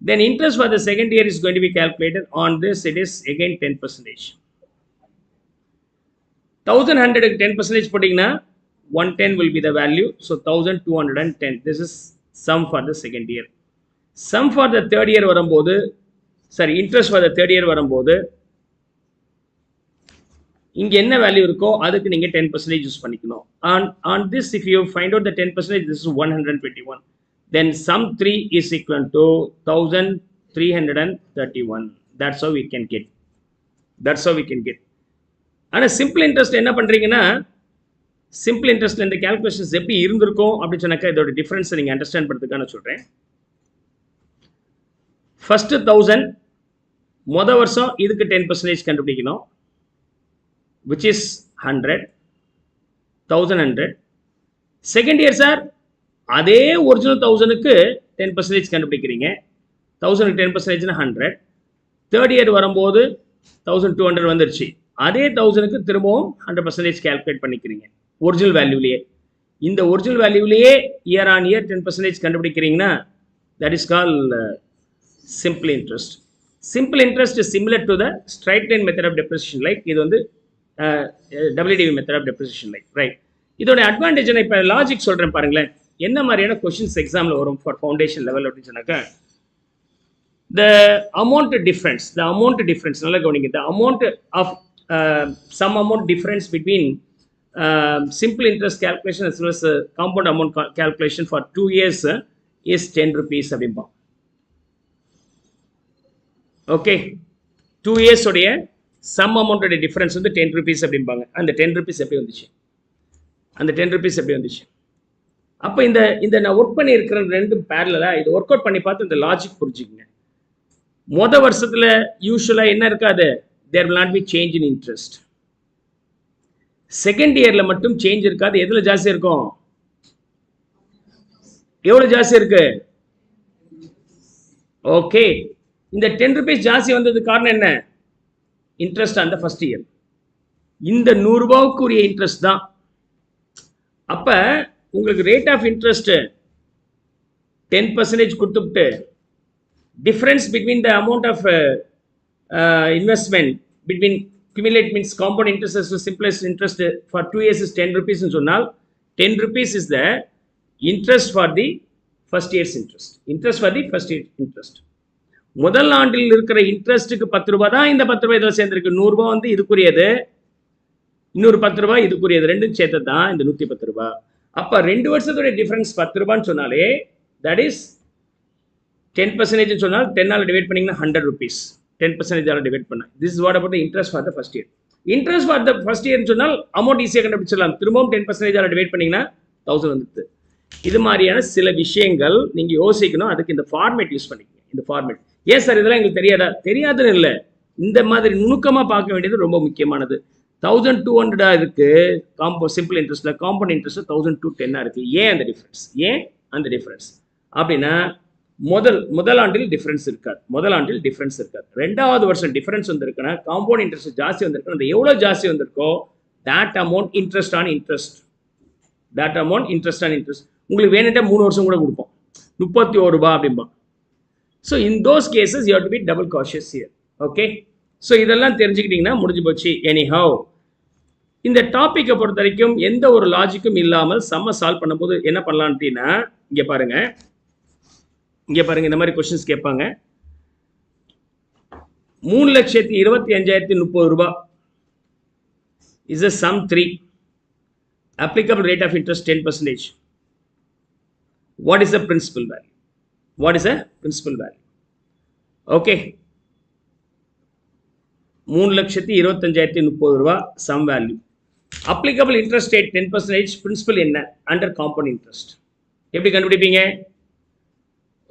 [SPEAKER 1] Then interest for the second year is going to be calculated. On this it is again 10%. 1100க்கு 10% போட்டீங்கன்னா 110 will be the value, so 1210. This is sum for the second year. Sum for the third year வரும்போது, sorry, interest for the third year வரும்போது இங்க என்ன value இருக்கோ அதுக்கு நீங்க 10% use பண்ணிக்கணும். On this, if you find out the 10%, this is 121. Then sum 3 is equal to 1331. That's how we can get. That's how we can get. ஆனா simple interest என்ன பண்றீங்கன்னா, simple interest இந்த calculations எப்படி இருந்திருக்கும் அப்படி சொன்னாக்க இதோட டிஃபரன்ஸ் நீங்க அண்டர்ஸ்டாண்ட் பண்றதுக்கான சொல்றேன். ஃபர்ஸ்ட் 1000 முத வருஷம் இதுக்கு 10% கண்டுபிடிக்கணும், which is 100. 1100. Second year sir அதே ஒரிஜினல் 1000க்கு 10% கண்டுபிடிக்கிறீங்க. 1000க்கு 10% 100. தேர்ட் இயர் வரும்போது 1200 வந்துருச்சு. அதே 1000க்கு திரும்பவும் 100% கால்குலேட் பண்ணிக்கிறீங்க ஒரிஜினல் வேல்யூலயே. இந்த ஒரிஜினல் வேல்யூலயே இயர் ஆன் இயர் 10% கண்டுபிடிக்கிறீங்கன்னா that is called simple interest. Simple interest is similar to the straight line method of depreciation, like இது வந்து WDV method of depreciation, like right. இதோட அட்வான்டேஜ் நான் இப்போ லாஜிக் சொல்றேன் பாருங்களேன். என்ன மாதிரியான கொஸ்டின்ஸ் எக்ஸாம்ல வரும் ஃபார் ஃபவுண்டேஷன் லெவல் அப்படின்னு சொன்னாக்க, the amount difference நல்லா கவனிங்க. the amount of some amount difference between simple interest calculation as well as compound amount calculation for 2 years is 10 rupees அப்படிம்பா. ஓகே, 2 years உடைய சம் அமௌண்ட் உடைய difference வந்து 10 rupees அப்படிம்பாங்க. அந்த 10 rupees எப்படி வந்துச்சு, அந்த 10 rupees எப்படி வந்துச்சு? அப்போ இந்த நான் ஒர்க் பண்ணி இருக்கிற ரெண்டும் பேரலா இது ஒர்க் அவுட் பண்ணி பார்த்து இந்த லாஜிக் புரிஞ்சுக்கங்க. வருஷத்துல யூஸ்வலா என்ன இருக்காது, there will not be change in interest. Second இயர்ல மட்டும் சேஞ்ச் இருக்காது. எதுல ஜாஸ்தி இருக்கும், எவ்வளவு ஜாஸ்தி இருக்கு? ஓகே, இந்த 10 rupees ஜாஸ்தி வந்தது காரணம் என்ன? இன்ட்ரெஸ்ட் அந்த ஃபர்ஸ்ட் இயர். இந்த 100 ரூபாய்க்கு உரிய இன்ட்ரெஸ்ட் தான். அப்ப உங்களுக்கு ரேட் ஆஃப் இன்ட்ரெஸ்ட் 10% கொடுத்துட்டு difference between the amount of investment between cumulative means compound interest as the simplest interest for 2 years is 10 rupees ன்னு சொன்னால் 10 rupees is the interest for the first year's interest for the first year interest. முதல் ஆண்டில் இருக்கிற இன்ட்ரெஸ்ட்டுக்கு 10 ரூபாய் தான். இந்த 10 ரூபாய் இதில் சேர்ந்துருக்கு. 100 ரூபாய் வந்து இதுக்குரியது, இன்னொரு 10 ரூபாய் இதுக்குரியது, ரெண்டும் சேர்த்து தான் இந்த 110 ரூபாய். அப்ப 2 வருஷத்துடைய டிஃபரன்ஸ் 10 ரூபான்னு சொன்னாலே தட் இஸ் 10% சொன்னால் 10 டிவைட் பண்ணீங்கன்னா 100 rupees. 10% டிவைட் பண்ண this is what about the interest for the first year. Interest for the first year சொன்னால் அமௌண்ட் ஈஸியாக கண்டுபிடிச்சிடலாம். திரும்பவும் 10% டிவைட் பண்ணீங்கன்னா 1000 வந்துடுது. இது மாதிரியான சில விஷயங்கள் நீங்க யோசிக்கணும். அதுக்கு இந்த ஃபார்மேட் யூஸ் பண்ணிக்கங்க. இந்த ஃபார்மேட் ஏன் சார் இதெல்லாம் எங்களுக்கு தெரியாதா? தெரியாதுன்னு இல்லை, இந்த மாதிரி நுணுக்கமா பார்க்க வேண்டியது ரொம்ப முக்கியமானது. 1200 இருக்கு சிம்பிள் இன்ட்ரெஸ்ட்ல, காம்பவுண்ட் இன்ட்ரெஸ்ட் 1210 இருக்கு. ஏன் அந்த டிஃபரன்ஸ்? ஏன் அந்த டிஃபரன்ஸ் அப்படின்னா முதல் ஆண்டில் டிஃபரன்ஸ் இருக்காது. முதல் ஆண்டில் டிஃபரன்ஸ் இருக்காது. ரெண்டாவது வருஷம் டிஃபரன்ஸ் வந்திருக்குன்னா காம்பவுண்ட் இன்ட்ரெஸ்ட் ஜாஸ்தி வந்திருக்கு. அந்த எவ்வளவு ஜாஸ்தி வந்திருக்கோ that amount interest on interest, that amount interest on interest. உங்களுக்கு வேணுட்டா 3 வருஷம் கூட கொடுப்போம், 31 ரூபாய் அப்படிம்பா. So in those cases you have to be double cautious here. Okay, so இதெல்லாம் தெரிஞ்சுக்கிட்டீங்கன்னா முடிஞ்சு போச்சு. எனிஹவ் இந்த டாப்பிக்கை பொறுத்த வரைக்கும் எந்த ஒரு லாஜிக்கும் இல்லாமல் சம்ம சால்வ் பண்ணும்போது என்ன பண்ணலாம் அப்படின்னா, இங்கே பாருங்க, இந்த மாதிரி கொஸ்டின்ஸ் கேட்பாங்க. 3,25,030 ரூபாய் is a sum 3. Applicable rate of interest 10%. What is the principal value? What is a principal value? Okay, 3,25,030 ரூபாய் sum value. Applicable interest rate 10%. Principal என்ன? Under compound interest. எப்படி கண்டுபிடிப்பீங்க?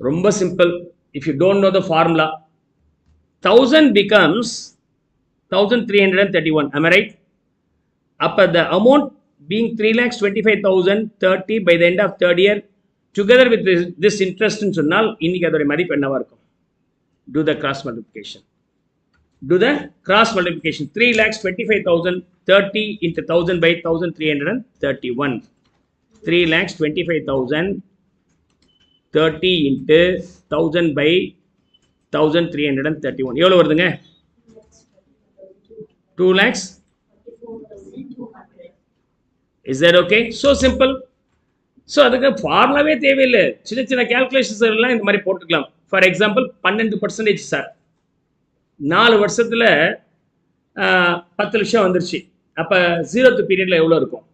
[SPEAKER 1] ரொம்ப simple. If you don't know the formula, 1000 becomes 1331. Am I right? அப்ப the amount being 3,25,030 by the end of third year together with this interest ன்னு சொன்னால் இன்னைக்கு அதோட மதிப்பு என்னவா இருக்கும்? Do the cross multiplication. Do the cross multiplication. 3,25,030 into 1000 by 1331. 3,25,030 into 1000 by 1331. எவ்வளவு வருதுங்க? 2 lakhs. Is that okay? So simple. So அதுக்கு ஃபார்முலாவே தேவையில்லை. சின்ன சின்ன கேல்குலேஷன்ஸ் எல்லாம் இந்த மாதிரி போட்டுக்கலாம். ஃபார் எக்ஸாம்பிள் 12% சார், 4 வருஷத்துல 10 லட்சம் வந்துருச்சு. அப்போ 0th பீரியட்ல எவ்வளோ இருக்கும்?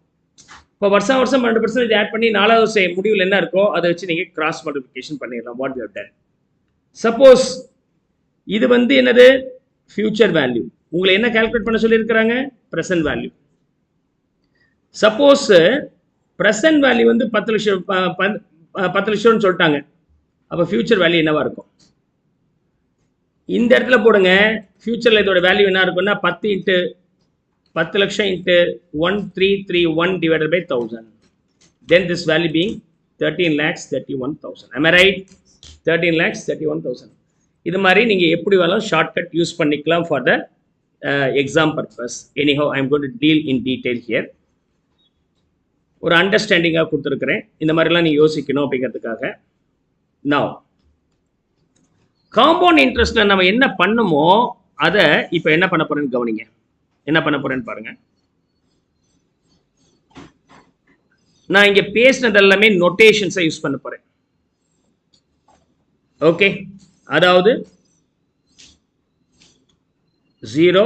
[SPEAKER 1] இப்போ வருஷம் 12% ஆட் பண்ணி 4வது வருஷம் முடிவில் என்ன இருக்கோ அதை வச்சு நீங்கள் கிராஸ் மல்டிப்ளிகேஷன் பண்ணிடலாம். What you have done. Suppose இது வந்து என்னது? Future value. உங்களை என்ன கால்குலேட் பண்ண சொல்லியிருக்கிறாங்க? Present value. Suppose present value வந்து 10 லட்சம்னு சொல்லிட்டாங்க. அப்போ ஃபியூச்சர் வேல்யூ என்னவா இருக்கும்? இந்த இடத்துல போடுங்க. ஃபியூச்சரில் இதோட வேல்யூ என்ன இருக்குன்னா 10 லட்சம் into 1331 divided by 1000. Then this value being 13,31,000. Am I right? 13,31,000. இது மாதிரி நீங்கள் எப்படி வேணாலும் ஷார்ட்கட் யூஸ் பண்ணிக்கலாம் for the exam purpose. Anyhow I am going to deal in detail here. ஒரு அண்டர்ஸ்டாண்டிங்காக கொடுத்துருக்குறேன். இந்த மாதிரிலாம் நீங்கள் யோசிக்கணும் அப்படிங்கிறதுக்காக. நவ் காம்பவுண்ட் இன்ட்ரெஸ்ட்ல நம்ம என்ன பண்ணுமோ அதை இப்போ என்ன பண்ண போறேன்னு கவனிங்க. என்ன பண்ண போறேன்னு பாருங்க. நான் இங்க பேசினது எல்லாமே நோட்டேஷன்ஸை யூஸ் பண்ண போறேன். ஓகே, அதாவது 0,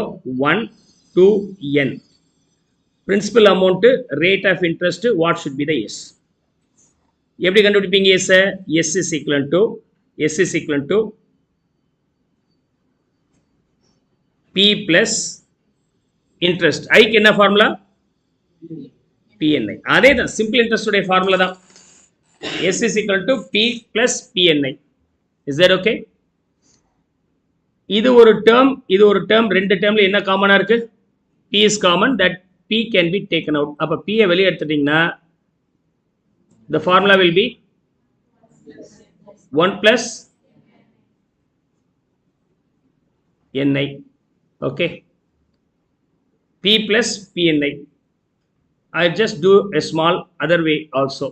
[SPEAKER 1] 1, 2, n principal amount, rate of interest, what should be the S? எப்படி கண்டுபிடிப்பீங்க S? S is equal to P plus interest. I க்கு என்ன ஃபார்முலா? PNI. அதே தான் simple interest உடைய ஃபார்முலா தான். S is equal to P plus PNI. Is that okay? இது ஒரு term, ரெண்டு termல என்ன காமனா இருக்கு? P is common, that P can be taken out. அப்ப P வெளியே எடுத்துட்டீங்கன்னா the formula will be 1 plus Ni. Okay. P plus PNI. I just do a small other way also.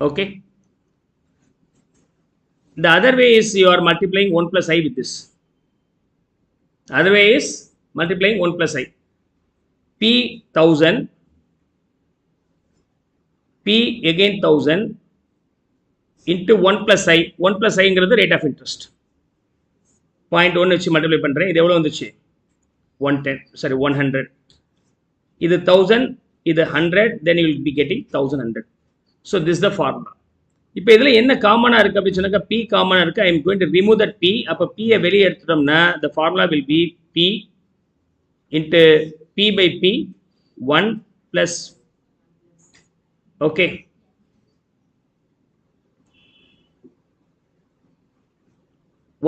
[SPEAKER 1] Okay. The other way is you are multiplying 1 plus I with this. Other way is multiplying 1 plus I. P 1000. P again 1000 into 1 plus I. 1 plus I is the rate of interest. 0.1 வச்சு multiply பண்றேன். இது எவ்வளவு வந்துச்சு? 100. இது 1000, இது 100, then you will be getting 1100. So this is the formula. இப்போ இதுல என்ன காமனா இருக்கு அப்படி சொன்னாக்க P காமனா இருக்கு. I am going to remove that P. அப்ப P ஐ வெளியே எடுத்துட்டோம்னா the formula will be P into P by P 1 plus, okay,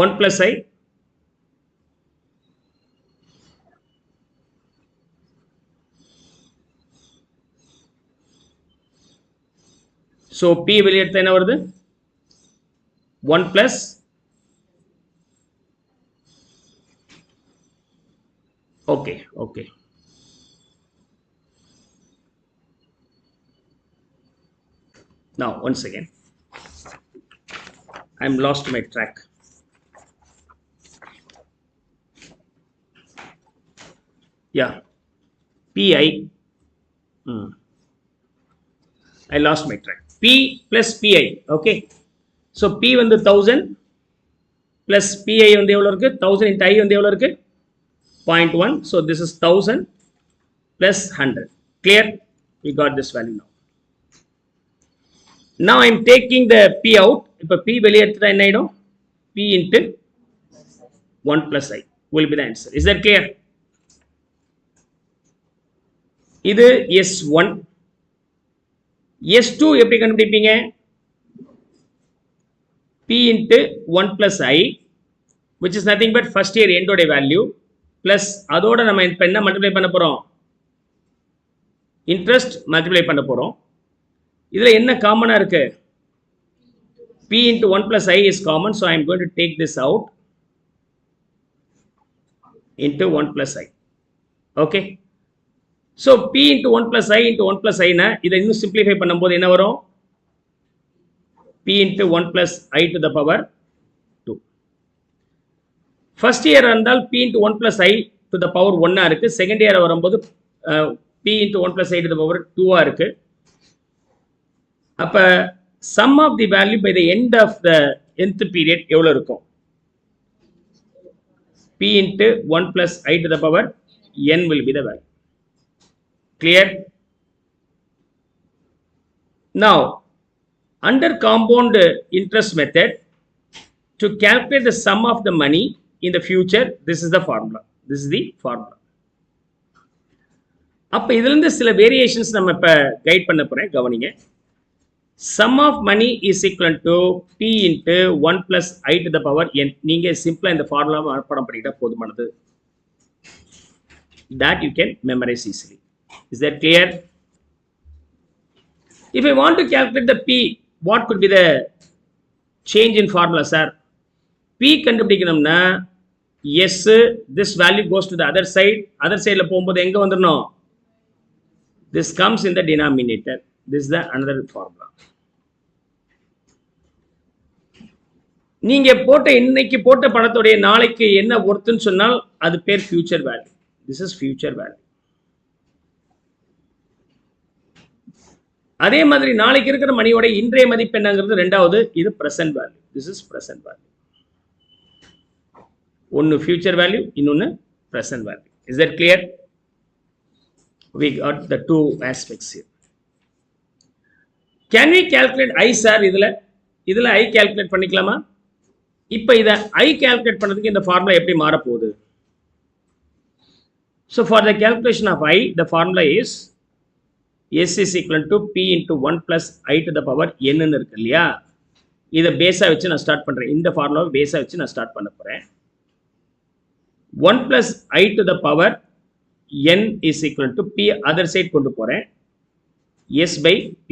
[SPEAKER 1] one plus I so P வெளியே எடுத்தா என்ன வருது? 1 plus okay. Now once again I'm lost my track. Yeah, PI. I lost my track. P plus PI. Okay. So P வந்து 1000 plus PI வந்து எவ்வளவு இருக்கு? 1000 into I வந்து எவ்வளவு இருக்கு? 0.1. So this is 1000 plus 100. Clear? We got this value now. Now I am taking the P out. இப்போ P வெளியே எடுத்துட்டா என்ன ஆயிடும்? P into 1 plus I will be the answer. Is that clear? இது S1. S2 எப்படி கண்டுபிடிப்பீங்க? P into 1 plus I, which is nothing but first year end ஓட value, plus அதோட நம்ம இப்போ என்ன மல்டிப்ளை பண்ண போறோம்? இன்ட்ரெஸ்ட் மல்டிப்ளை பண்ண போறோம். இதுல என்ன காமனா இருக்கு? P into 1 plus I is common, so I am going to take this out into 1 plus I. Okay. So P into 1 plus I into 1 plus I na இதை இன்னும் simplify பண்ணும்போது என்ன வரும்? P into 1 plus I to the power 2. First year இருந்தால் P into 1 plus I to the power 1 இருக்கு. Second year வரும்போது P into 1 plus I to the power 2 இருக்கு. அப்ப sum of the value by the end of the nth period எவ்வளவு இருக்கும்? P into 1 plus I to the power n will be the value. Clear? Now, under compound interest method, to calculate the sum of the money in the future, this is the formula. This is the formula. அப்ப இதுல இருந்து சில variations நம்ம இப்ப guide பண்ண போறேன், கவனிங்க. Sum of money is equal to P into 1 plus I to the power n. நீங்க சிம்பிளா இந்த ஃபார்முலா மனப்பாடம் பண்ணிட்டா போதுமானது. That you can memorize easily. Is that clear? If I want to calculate the P, what could be the change in formula, sir? P கண்டுபிடிக்கணும்னா yes, this value goes to the other sideல போகும்போது எங்க வந்துடணும்? This comes in the denominator. This is the another formula. நீங்க இன்னைக்கு போட்ட பணத்தோடைய நாளைக்கு என்ன ஒர்த்துன்னு சொன்னால் அது பேர் future value. This is future value. அதே மாதிரி நாளைக்கு இருக்கிற மணியோட இன்றைய மதிப்பு என்னங்கிறது ரெண்டாவது, இது present value. This is present value. ஒன்னு future value, இன்னொன்னு present value. Is that clear? we got the two aspects here. Can we calculate I sir? இதுல I calculate பண்ணிக்கலாமா? இப்போ இதை I calculate பண்ணதுக்கு இந்த ஃபார்முலா எப்படி மாற போகுது? So for the calculation of I, the formula is S is equal to P into 1 plus I to the power N ன்னு இருக்கு இல்லையா? இதை பேஸா வச்சு நான் ஸ்டார்ட் பண்றேன். இந்த ஃபார்முலாவை பேஸா வச்சு நான் ஸ்டார்ட் பண்ண போறேன். 1 plus I to the power N is equal to P other side கொண்டு போறேன். S by P.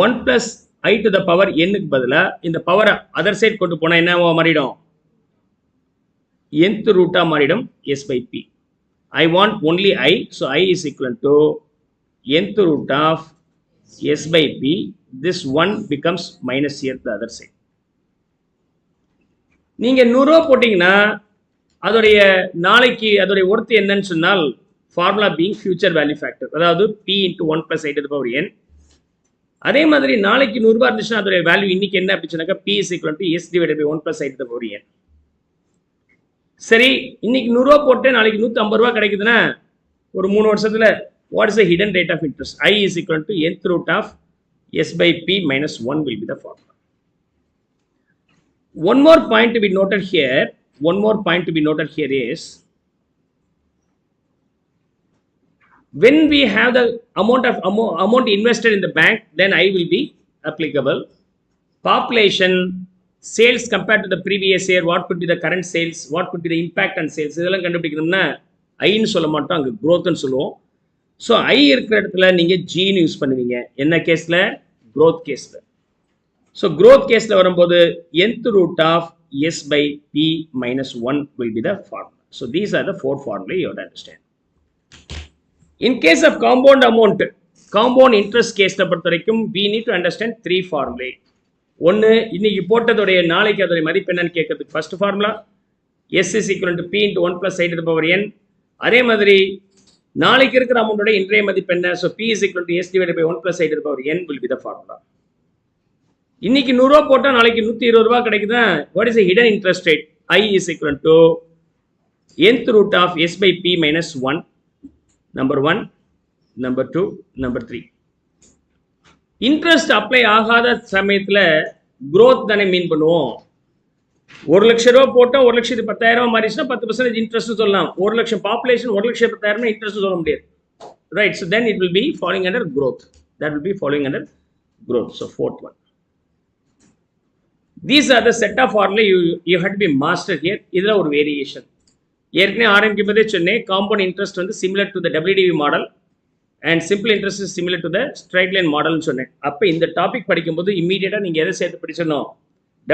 [SPEAKER 1] 1 plus I to the power N க்கு பதிலா இந்த பவர் other side கொண்டு போனா என்னவா மாறிடும்? nth root மாறிடும் S by P. I want only I, so I is equal to nth root of S by P. This one becomes minus here the other side. நீங்க 100 ரூபாய் போட்டீங்கன்னா அதோடைய நாளைக்கு அதோடைய ஒர்த் என்னன்னு சொன்னால் formula being future value factor, அதாவது P into 1 plus I to the power N. அதே மாதிரி நாளைக்கு 100 ரூபாய் இருந்துச்சுன்னா அதோடைய வேல்யூ இன்னைக்கு என்ன அப்படின்னு சொன்னாக்கா P is equal to S divided by 1 plus I to the power N. சரி, இன்னைக்கு 100 ரூபாய் போட்டு நாளைக்கு 150 ரூபாய் கிடைக்குதுன்னா ஒரு 3 வருஷத்துல what is the hidden rate of interest? I is equal to nth root of S by P minus 1 will be the formula. One more point to be noted here is when we have the amount invested in the bank, then I will be applicable. Population, sales compared to the previous year, what could be the current sales, what could be the impact on sales, இதெல்லாம் கண்டுபிடிக்கணும்னா ஐன்னு சொல்ல மாட்டோம், அங்கே growthன்னு சொல்லுவோம். So I இருக்கிற இடத்துல நீங்கள் ஜின்னு use பண்ணுவீங்க. என்ன கேஸில்? growth கேஸில். ஸோ growth கேஸில் வரும்போது nth root of S by P minus 1 will be the formula. So these are the 4 formulae you have to understand. In case of compound interest கேஸில் பொறுத்த வரைக்கும் we need to understand 3 formulae. ஒன்று, இன்னைக்கு போட்டதோடைய நாளைக்கு அதோடைய மதிப்பு என்னன்னு கேட்கறதுக்கு first formula S is equal to P into 1 plus I to the power N. அதே மாதிரி நாளைக்கு இருக்கிற அமௌண்டோட இன்றைய மதிப்பு என்ன? So P is equal to S divided by 1 plus I to the power N will be the formula. இன்னைக்கு 100 ரூபாய் போட்டால் நாளைக்கு 120 ரூபாய் கிடைக்குதா? What is hidden interest rate? I is equal to nth root of S by P minus 1. Number 1, number 2, number 3. Interest apply ஆகாத சமயத்தில் growth தானே மீன் பண்ணுவோம். 1 லட்சம் ரூபாய் போட்டால் 1,10,000 மாறிச்சுன்னா 10% இன்ட்ரெஸ்ட் சொல்லலாம். 1 லட்சம் பாப்புலேஷன் 1,10,000 இன்ட்ரெஸ்ட் சொல்ல முடியாது. Right, so then it will be following under growth. That will be following under growth. So fourth one. These are the set of formulae you have to be mastered here. இதில் ஒரு variation ஏற்கனவே ஆரம்பிக்கும் போதே சொன்னேன். Compound interest வந்து similar to the WDV model and simple interest is similar to the straight line மாடல்னு சொன்னேன். அப்போ இந்த டாபிக் படிக்கும்போது இமீடியட்டாக நீங்கள் எதை சேர்த்து படிச்சணும்?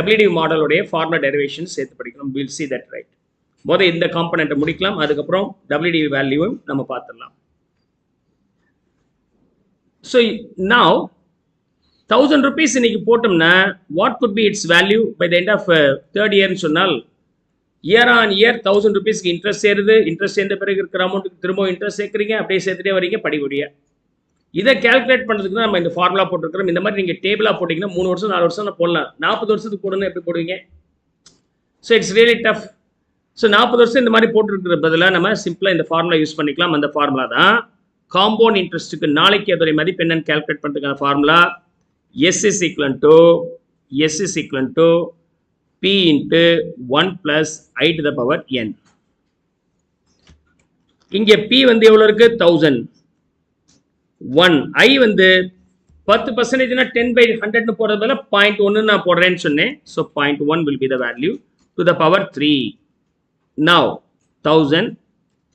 [SPEAKER 1] WDV மாடலுடைய ஃபார்முலா டெரிவேஷன் சேர்த்து படிக்கணும். Will see that right. முதல் இந்த காம்பனண்ட்டை முடிக்கலாம், அதுக்கப்புறம் WDV வேல்யூவும் நம்ம பார்த்துடலாம். ஸோ நவ் 1000 rupees இன்னைக்கு போட்டோம்னா what could be its value by the end of third இயர்னு சொன்னால் இயர் ஆன் இயர் 1000 rupeesக்கு இன்ட்ரெஸ்ட் சேருது. இன்ட்ரெஸ்ட் சேர்ந்த பிறகு இருக்கிற அமௌண்ட்டுக்கு திரும்ப இன்ட்ரெஸ்ட் சேர்க்குறீங்க, அப்படியே சேர்த்துட்டே வரீங்க படிப்படியாக. இதை கேல்குலேட் பண்ணுறதுக்கு தான் நம்ம இந்த ஃபார்முலா போட்டுருக்கிறோம். இந்த மாதிரி நீங்கள் டேபிளாக போட்டிங்கன்னா 3 வருஷம் 4 வருஷம் தான் போடலாம். 40 வருஷத்துக்கு போடணும் எப்படி போடுவீங்க? So it's really tough. So 40 வருஷம் இந்த மாதிரி போட்டுருக்கிற பதிலாக நம்ம சிம்பிளாக இந்த ஃபார்முலா யூஸ் பண்ணிக்கலாம். அந்த ஃபார்முலா தான் காம்பவுண்ட் இன்ட்ரெஸ்ட்டுக்கு நாளைக்கு அதோடைய மதிப்பு என்னன்னு கேல்குலேட் பண்ணுறதுக்கான formula. S is equal to P into 1 plus I to the power N. இங்கே P வந்து எவ்வளோ இருக்கு? 1000. 1 I வந்து 10% 10 by 100 போடுறது பதில் 0.1 நான் போடுறேன்னு சொன்னேன். So 0.1 will be the value to the power 3. Now 1000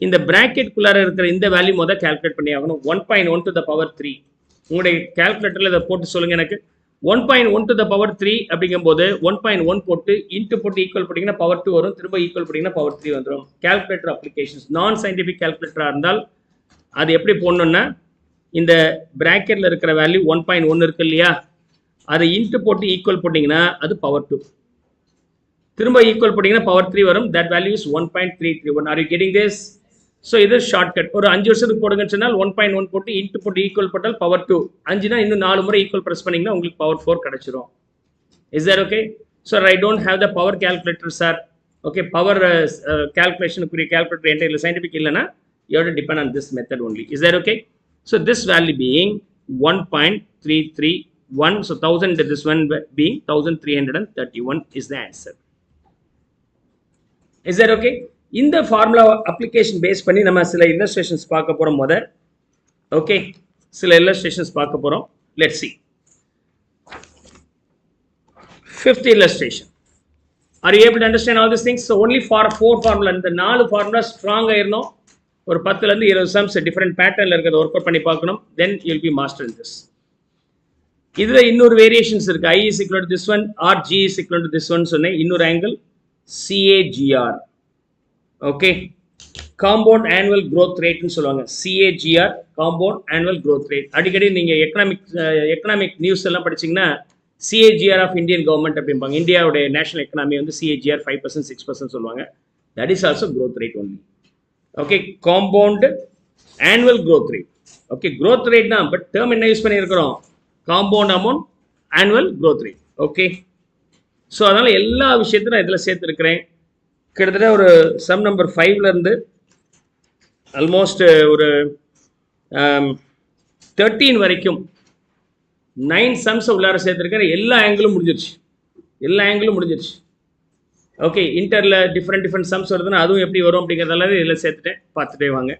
[SPEAKER 1] இந்த பிராக்கெட்குள்ளார இருக்கிற இந்த வேல்யூ முதல் கால்குலேட் பண்ணி ஆகணும். 1.1 to the power 3. உங்களுடைய கால்குலேட்டரில் இதை போட்டு சொல்லுங்கள் எனக்கு. 1.1 to the power 3 அப்படிங்கும்போது 1.1 போட்டு இன்ட்டு போட்டு ஈக்குவல் பண்ணிங்கன்னா power 2 வரும். திரும்ப ஈக்குவல் பண்ணிங்கன்னா power 3 வந்துடும். கால்குலேட்டர் அப்ளிகேஷன்ஸ் நான் சயின்டிஃபிக் கால்குலேட்டராக இருந்தால் அது எப்படி போடணும்னா இந்த பிராக்கெட்டில் இருக்கிற வேல்யூ 1.1 இருக்கு இல்லையா, அதை இன்ட்டு போட்டு ஈக்குவல் போட்டிங்கன்னா அது power 2. திரும்ப ஈக்குவல் பண்ணிங்கன்னா power 3 வரும். That value is 1.331. Are you getting this? So இது ஷார்ட்கட். ஒரு 5 வருஷத்துக்கு போடுங்கன்னு சொன்னால் 1.1 போட்டு இன்ட்டு போட்டு ஈக்குவல் போட்டால் பவர் 2. 5னா இன்னும் 4 முறை ஈக்குவல் ப்ரெஸ் பண்ணிங்கன்னா உங்களுக்கு பவர் 4 கிடச்சிரும். Is that okay? So I don't have the power calculator sir. Okay, power கேல்குலேஷனுக்குரிய கேல்குலேட்டர் என்கிட்ட இல்லை, சயின்டிஃபிக் இல்லைன்னா you have to depend on this method only. Is that okay? So this value being 1.331, so 1000 this one being 1331 is the answer. Is that okay? In the formula application base பண்ணி நம்ம சில illustrations பார்க்க போறோம் முத. Okay, சில illustrations பார்க்க போறோம். Let's see. Fifth illustration. Are you able to understand all these things? So only for 4 formula, இந்த 4 formula strong ஆயிருந்தோம். ஒரு 10 ல இருந்து 20 sums different patternல இருக்கிறத work out பண்ணி பார்க்கணும். Then you will be master in this. இதுல இன்னொரு variations இருக்கு. I is equal to this one or G is equal to this one சொன்னேன். இன்னொரு angle CAGR. Okay. Compound annual growth rate னு சொல்லுவாங்க. CAGR compound annual growth rate. அடிக்கடி நீங்க economic news எல்லாம் படிச்சீங்கன்னா CAGR of Indian government அப்படிம்பாங்க. இந்தியாவுடைய நேஷனல் எக்கனாமி வந்து CAGR 5% 6% சொல்லுவாங்க. That is also growth rate only. Okay, compound annual growth rate. Okay, growth rate தான், but term என்ன யூஸ் பண்ணியிருக்கிறோம்? Compound amount annual growth rate. Okay, so அதனால எல்லா விஷயத்தையும் நான் இதில் சேர்த்துருக்கிறேன். கிட்டத்தட்ட ஒரு சம் நம்பர் 5ல இருந்து ஆல்மோஸ்ட் ஒரு 13 வரைக்கும் 9 sums உள்ளார சேர்த்துருக்கிற எல்லா ஆங்கிளும் முடிஞ்சிருச்சு. ஓகே, இன்டர்ல டிஃப்ரெண்ட் சம்ஸ் வருதுன்னா அதுவும் எப்படி வரும் அப்படிங்கிறதெல்லாம் இதில் சேர்த்துட்டேன், பார்த்துட்டே வாங்க.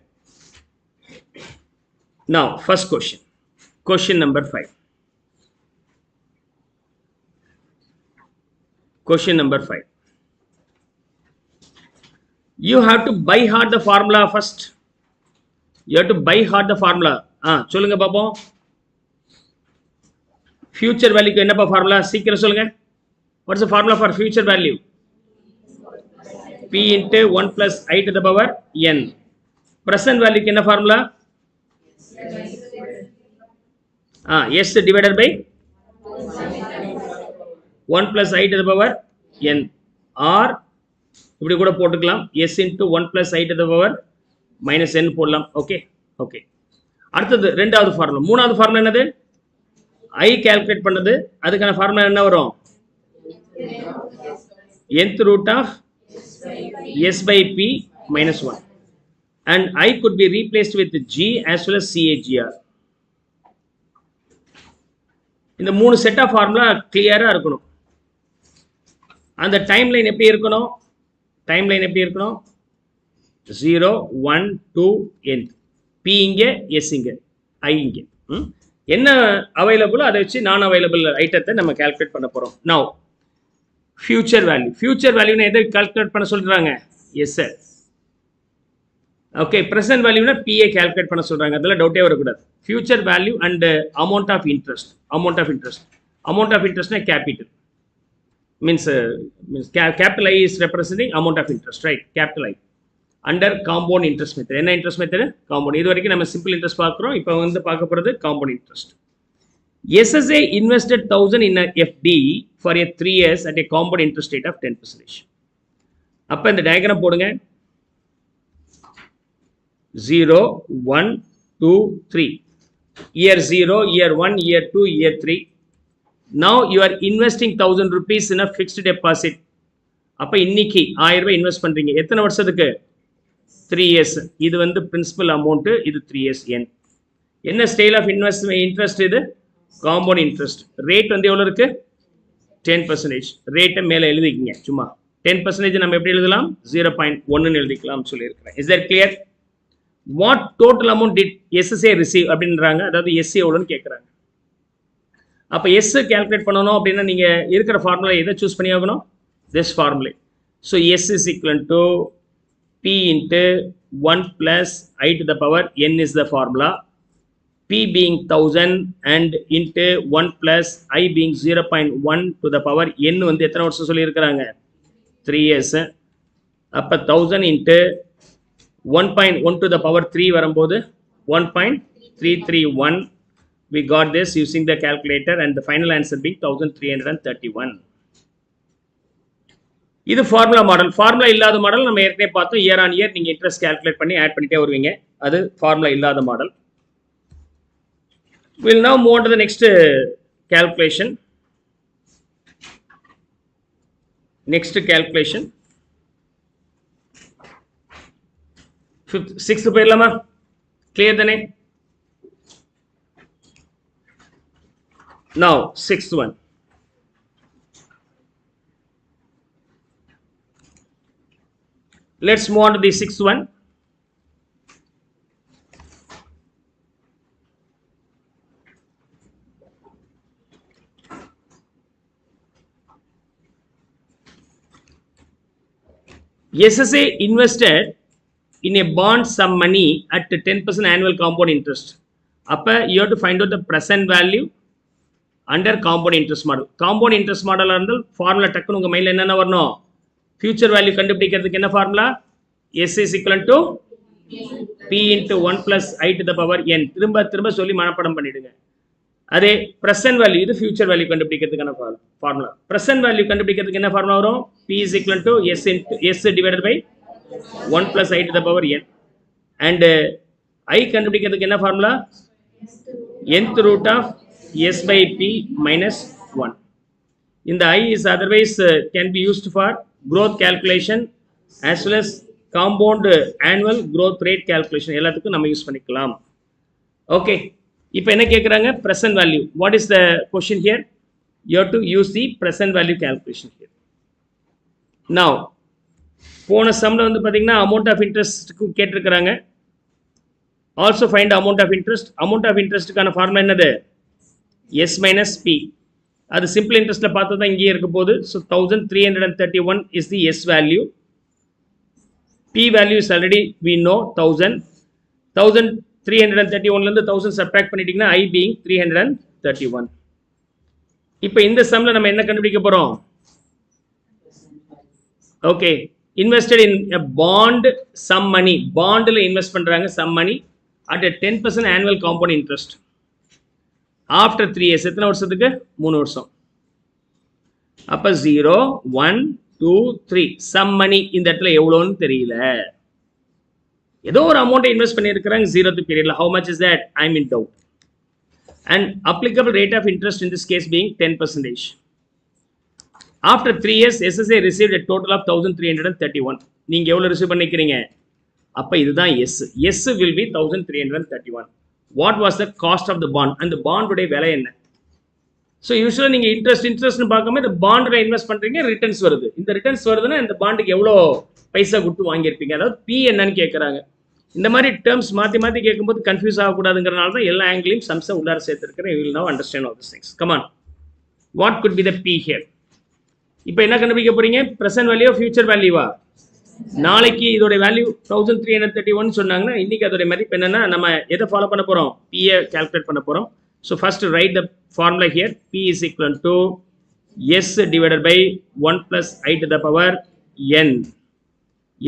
[SPEAKER 1] Now first question number 5. Question number 5. You have to by heart the formula first. You have to by heart the formula. சொல்லுங்க பாப்போம். Future value க்கு என்னப்பா formula? சீக்கிரம் சொல்லுங்க. What is the formula for future value? P into 1 plus I to the power n. Present value க்கு என்ன formula? S divided by 1 plus I to the power n. Or இப்படி கூட போட்டுக்கலாம். S into 1 plus I to the power minus n போடலாம். Okay. அடுத்தது ரெண்டாவது formula. மூணாவது formula என்னது? I calculate பண்ணது. அதுக்கான ஃபார்முலா என்ன வரும்? nth root of S by P minus 1. And I could be replaced with G as well as CAGR. இந்த மூணு செட் ஆஃப் ஃபார்முலா கிளியரா இருக்கணும். அந்த டைம்லைன் எப்படி இருக்கணும்? 0 1 2 n. P இங்க, S இங்க, I இங்க. என்ன அவைலபிளோ அதை வச்சு நான் அவைலபிள் ஐட்டத்தை நம்ம கால்குலேட் பண்ண போறோம். நவ் ஃபியூச்சர் வேல்யூனா எதை கால்குலேட் பண்ண சொல்றாங்க? Yes sir. ஓகே, பிரசன்ட் வேல்யூனா பிஏ கால்குலேட் பண்ண சொல்றாங்க. அதெல்லாம் டவுட்டே வரக்கூடாது. Future value and amount of இன்ட்ரெஸ்ட்னா capital means capital I is representing amount of interest, right? Capital I under compound interest method. என்ன interest method? Compound. இது வரைக்கும் நம்ம simple interest பார்க்கிறோம். இப்போ வந்து பார்க்க போறது compound interest. SSA invested 1000 in a FD for a 3 years at a compound interest rate of 10%. அப்ப இந்த டயகிராம் போடுங்க. 0 1 2 3. Year 0, year 1, year 2, year 3. Now you are investing 1000 rupees in a fixed deposit. அப்ப இன்னைக்கு 1000 ரூபாய் இன்வெஸ்ட் பண்றீங்க. எத்தனை வருஷத்துக்கு? 3 years. இது வந்து பிரின்சிபல் அமௌண்ட், இது 3 years n. என்ன ஸ்டைல் ஆஃப் இன்ட்ரெஸ்ட் இது? Compound interest. ரேட் வந்து எவ்வளவு இருக்கு? 10%. ரேட்டை மேல எழுதிக்கங்க. சும்மா 10% நம்ம எப்படி எழுதலாம்? 0.1 எழுதிக்கலாம் சொல்லியிருக்கிறேன். Is that clear? What total amount did SSA receive அப்படின்றாங்க. அதாவது எஸ்சி எவ்வளோன்னு கேட்குறாங்க. அப்போ எஸ் கால்குலேட் பண்ணணும் அப்படின்னா நீங்கள் இருக்கிற ஃபார்முலா எதை சூஸ் பண்ணி ஆகணும்? This formulae. So S is equal to P into 1 plus I to the power n is the formula. P being 1000 and into 1 plus I being 0.1 to the power n வந்து எத்தனை வருஷம் சொல்லியிருக்கிறாங்க? 3 years. அப்போ 1000 into 1.1 to the power 3 வரும்போது 1.331. We got this using the calculator and the final answer being 1331. இது formula model. Formula இல்லாத model நம்ம ஏற்கனவே பார்த்தோம். இயர் ஆன் இயர் நீங்கள் இன்ட்ரெஸ்ட் கால்குலேட் பண்ணி ஆட் பண்ணிட்டே வருவீங்க. அது ஃபார்முலா இல்லாத model. We'll now move on to the next calculation. Fifth sixth போயிடலாமா? கிளியர் தானே? Now sixth one. Let's move on to the sixth one. SSA invested in a bond some money at 10% annual compound interest. அப்ப you have to find out the present value under compound interest model. Compound interest model இருந்தால் formula டக்குன்னு உங்க மைண்ட்ல என்னென்ன வரணும்? Future value கண்டுபிடிக்கிறதுக்கு என்ன formula? S is equal to P into 1 plus I to the power n. திரும்ப சொல்லி மனப்பாடம் பண்ணிடுங்க. அதே present value இது future value கண்டுபிடிக்கிறதுக்கான ஃபார்முலா. present value கண்டுபிடிக்கிறதுக்கு என்ன ஃபார்முலா வரும்? P is equal to S divided by 1 plus I to the power n. And I கண்டுபிடிக்கிறதுக்கு என்ன formula? nth root of S by P minus 1. இந்த I is otherwise can be used for growth calculation as well as compound annual growth rate calculation எல்லாத்துக்கும் நம்ம use பண்ணிக்கலாம். Okay, இப்போ என்ன கேட்குறாங்க? present value. What is the question here? You have to use the present value calculation here. Now, போன சம்மில் வந்து பார்த்தீங்கன்னா amount of interestக்கு கேட்டிருக்கிறாங்க. Also find amount of interest. Amount of interestக்கான ஃபார்முலா என்னது? S minus P. அது simple interestல பார்த்தா தான் இங்கேயே இருக்க போகுது. So 1331 is the S value. P value is already we know 1000. 1331 ல இருந்து 1000 subtract பண்ணிட்டீங்கன்னா I being 331. இப்போ இந்த சம்ல நம்ம என்ன கண்டுபிடிக்க போறோம்? Okay, invested in a bond some money. bondல இன்வெஸ்ட் பண்றாங்க some money at a 10% annual compound interest. After 3 years எத்தனை வருஷத்துக்கு? 3 வருஷம். அப்ப 0 1 2 3 some money இந்த இடத்துல எவ்வளோன்னு தெரியல. ஏதோ ஒரு அமௌண்ட் இன்வெஸ்ட் பண்ணியிருக்கிறாங்க 0th பீரியட்ல. how much is that? I'm in doubt. And applicable rate of interest in this case being 10%. After 3 years SSA received a total of 1331. நீங்க எவ்வளவு ரிசீவ் பண்ணிக்கிறீங்க? அப்ப இதுதான் S. S will be 1331. What was the cost of the bond? And the bond உடைய விலை என்ன? So யூஸ்வலாக நீங்கள் இன்ட்ரெஸ்ட்னு பார்க்காம இந்த பாண்டில் இன்வெஸ்ட் பண்ணுறீங்க, ரிட்டர்ன்ஸ் வருது. இந்த ரிட்டர்ன்ஸ் வருதுன்னா இந்த பாண்டுக்கு எவ்வளோ பைசா கொடுத்து வாங்கியிருப்பீங்க, அதாவது பி என்னன்னு கேட்குறாங்க. இந்த மாதிரி டேர்ம்ஸ் மாற்றி கேட்கும்போது கன்ஃபியூஸ் ஆகக்கூடாதுங்கிறனால தான் எல்லா ஆங்கிலையும் சம்ஸை உள்ளார சேர்த்துருக்கிறேன். You will now understand all this things. Come on, what could be the P here? இப்போ என்ன கண்டுபிடிக்க போறீங்க? ப்ரெசென்ட் வேல்யூ, ஃபியூச்சர் வேல்யூவா? நாளைக்கு இதோட வேல்யூ 1331 சொன்னாங்கன்னா இன்னைக்கு அதோட மதிப்பு என்னன்னா நம்ம எதை ஃபாலோ பண்ண போறோம்? பிஏ கால்குலேட் பண்ண போறோம். So first write the formula here. P is equal to S divided by 1 plus I to the power N.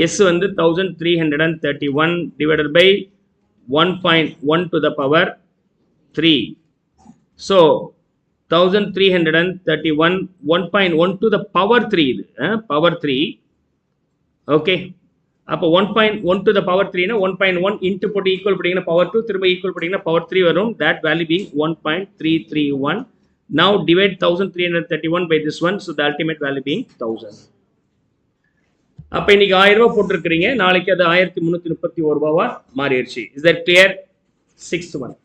[SPEAKER 1] S வந்து 1331 divided by 1.1 to the power 3. So 1331 1.1 to the power 3. இது power 3. Okay, அப்போ 1.1 to the power 3னா 1.1 into போட்டு equal பண்ணிங்கன்னா power 2, திரும்ப equal பண்ணிங்கன்னா power 3 வரும். That value being 1.331. Now divide 1331 by this one. So the ultimate value being 1000. அப்போ இன்னைக்கு 1000 ரூபா போட்டிருக்கிறீங்க, நாளைக்கு அது 1331 ரூபாவா மாறிடுச்சு. Is that clear? Sixth one.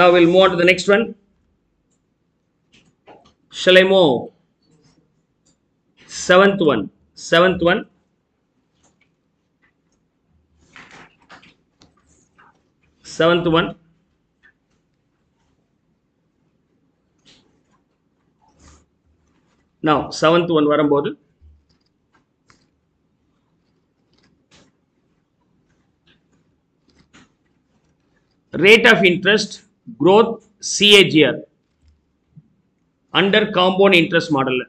[SPEAKER 1] Now will move on to the next one. Shall I move? Seventh one. Now seventh one வரும்போது rate of interest growth CAGR under compound interest model.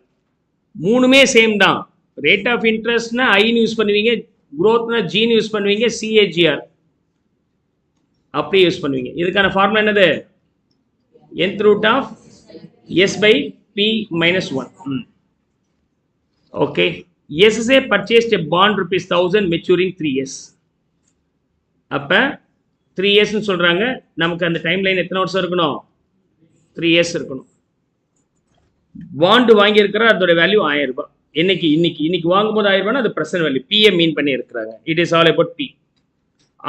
[SPEAKER 1] மூணுமே same தான். Rate of இன்ட்ரெஸ்ட்னா ஐன்னு use பண்ணுவீங்க, growthனா ஜின்னு use பண்ணுவீங்க, CAGR அப்படியே use பண்ணுவீங்க. இதுக்கான formula என்னது? nth root of S by P minus 1. Okay, SSA purchased a bond rupees 1000 maturing 3 years. அப்ப 3 இயர்ஸ்னு சொல்றாங்க. நமக்கு அந்த டைம் லைன் எத்தனை வருஷம் இருக்கணும்? 3 இயர்ஸ் இருக்கணும். பாண்டு வாங்கியிருக்கிற அதோட வேல்யூ 1000 ரூபாய். இன்னைக்கு வாங்கும்போது 1000 ரூபாய் அது பிரசன்ட் வேல்யூ பிஏ மீன் பண்ணி இருக்கிறாங்க. It is all about P.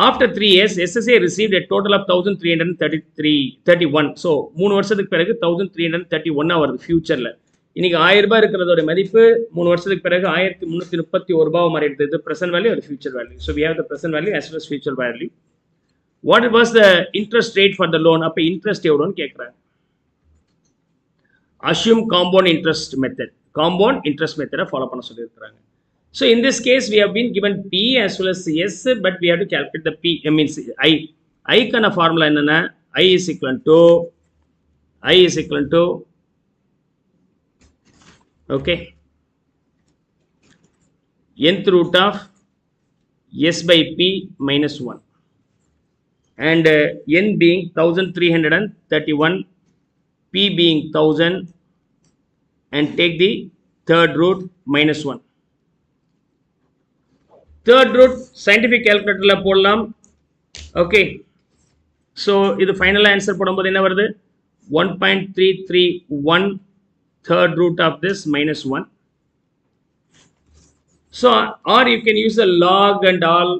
[SPEAKER 1] After 3 years, SSA received a total of 1331. So 3 வருஷத்துக்கு பிறகு 1331 வருது ஃபியூச்சர்ல. இன்னைக்கு 1000 ரூபாய் இருக்கிறதோட மதிப்பு 3 வருஷத்துக்கு பிறகு 1331 ரூபாய் மாறி எடுத்தது. பிரசன்ட் வேல்யூ அது future value. So we have the present value as well as future value. What was the interest rate for the loan? அப்ப இன்ட்ரெஸ்ட் எவ்வளவுன்னு கேக்குறாங்க. Assume compound interest method. Compound interest method follow பண்ண சொல்லி இருக்காங்க. So in this case, we have been given P as well as S, but we have to calculate the P, means I. I kind of formula enna, I is equal to, okay, nth root of S by P minus 1. And N being 1331, P being 1000, and take the third root minus 1. Third root scientific calculator la போடலாம். Okay, so இது final answer போடும்போது என்ன வருது? 1.331 third root of this minus 1. So or you can use the log and all.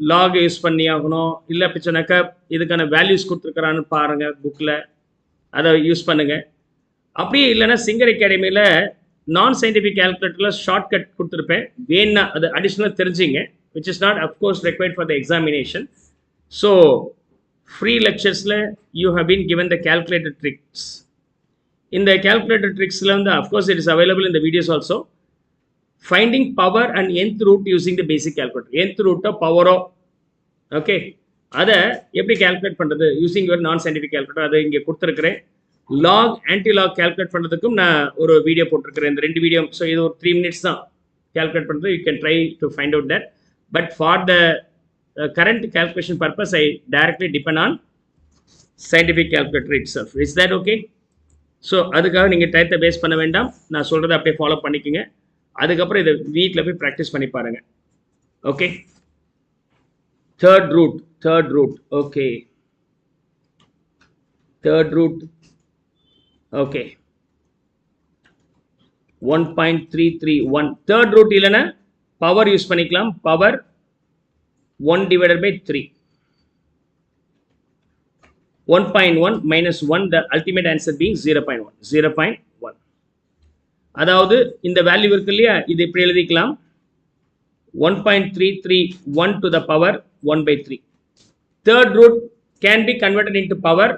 [SPEAKER 1] log use பண்ணி ஆகணும். இல்லை அப்படி சொன்னாக்கா இதுக்கான வேல்யூஸ் கொடுத்துருக்குறான்னு பாருங்க புக்கில், அதை யூஸ் பண்ணுங்க. அப்படியே இல்லைன்னா சிங்கர் அகாடமியில் நான் சயின்டிஃபிக் கேல்குலேட்டரில் ஷார்ட்கட் கொடுத்துருப்பேன், வேணா அது அடிஷ்னலாக தெரிஞ்சிங்க, which is not of course required for the examination. So free lecturesல you have been given the calculator tricks. In the calculator tricksல வந்து of course it is available in the videos also. Finding power and nth root using the basic calculator. nth root power, okay, அதை எப்படி calculate பண்ணுறது using your non scientific calculator, அதை இங்கே கொடுத்துருக்கிறேன். log anti log calculate பண்ணுறதுக்கும் நான் ஒரு video போட்டிருக்கிறேன், இந்த 2 வீடியோ. ஸோ இது ஒரு 3 minutes தான் calculate பண்ணுறது. You can try to find out that. But for the current calculation purpose, I directly depend on scientific calculator itself. Is that okay? So அதுக்காக நீங்கள் டயத்தை வேஸ்ட் பண்ண வேண்டாம், நான் சொல்கிறத அப்படியே ஃபாலோ பண்ணிக்கோங்க. அதுக்கப்புறம் இதை வீட்டில் போய் ப்ராக்டிஸ் பண்ணி பாருங்கள். Okay, third root, okay, third root, okay, 1.331. Third root இல்லைன்னா பவர் யூஸ் பண்ணிக்கலாம். Power 1 divided by 3. 1.1 minus 1, the ultimate answer being 0.1. 0.1. அதாவது இந்த வேல்யூ இருக்கு இல்லையா, இது இப்படி எழுதிக்கலாம். 1.331 to the power 1 by 3. Third root can be converted into power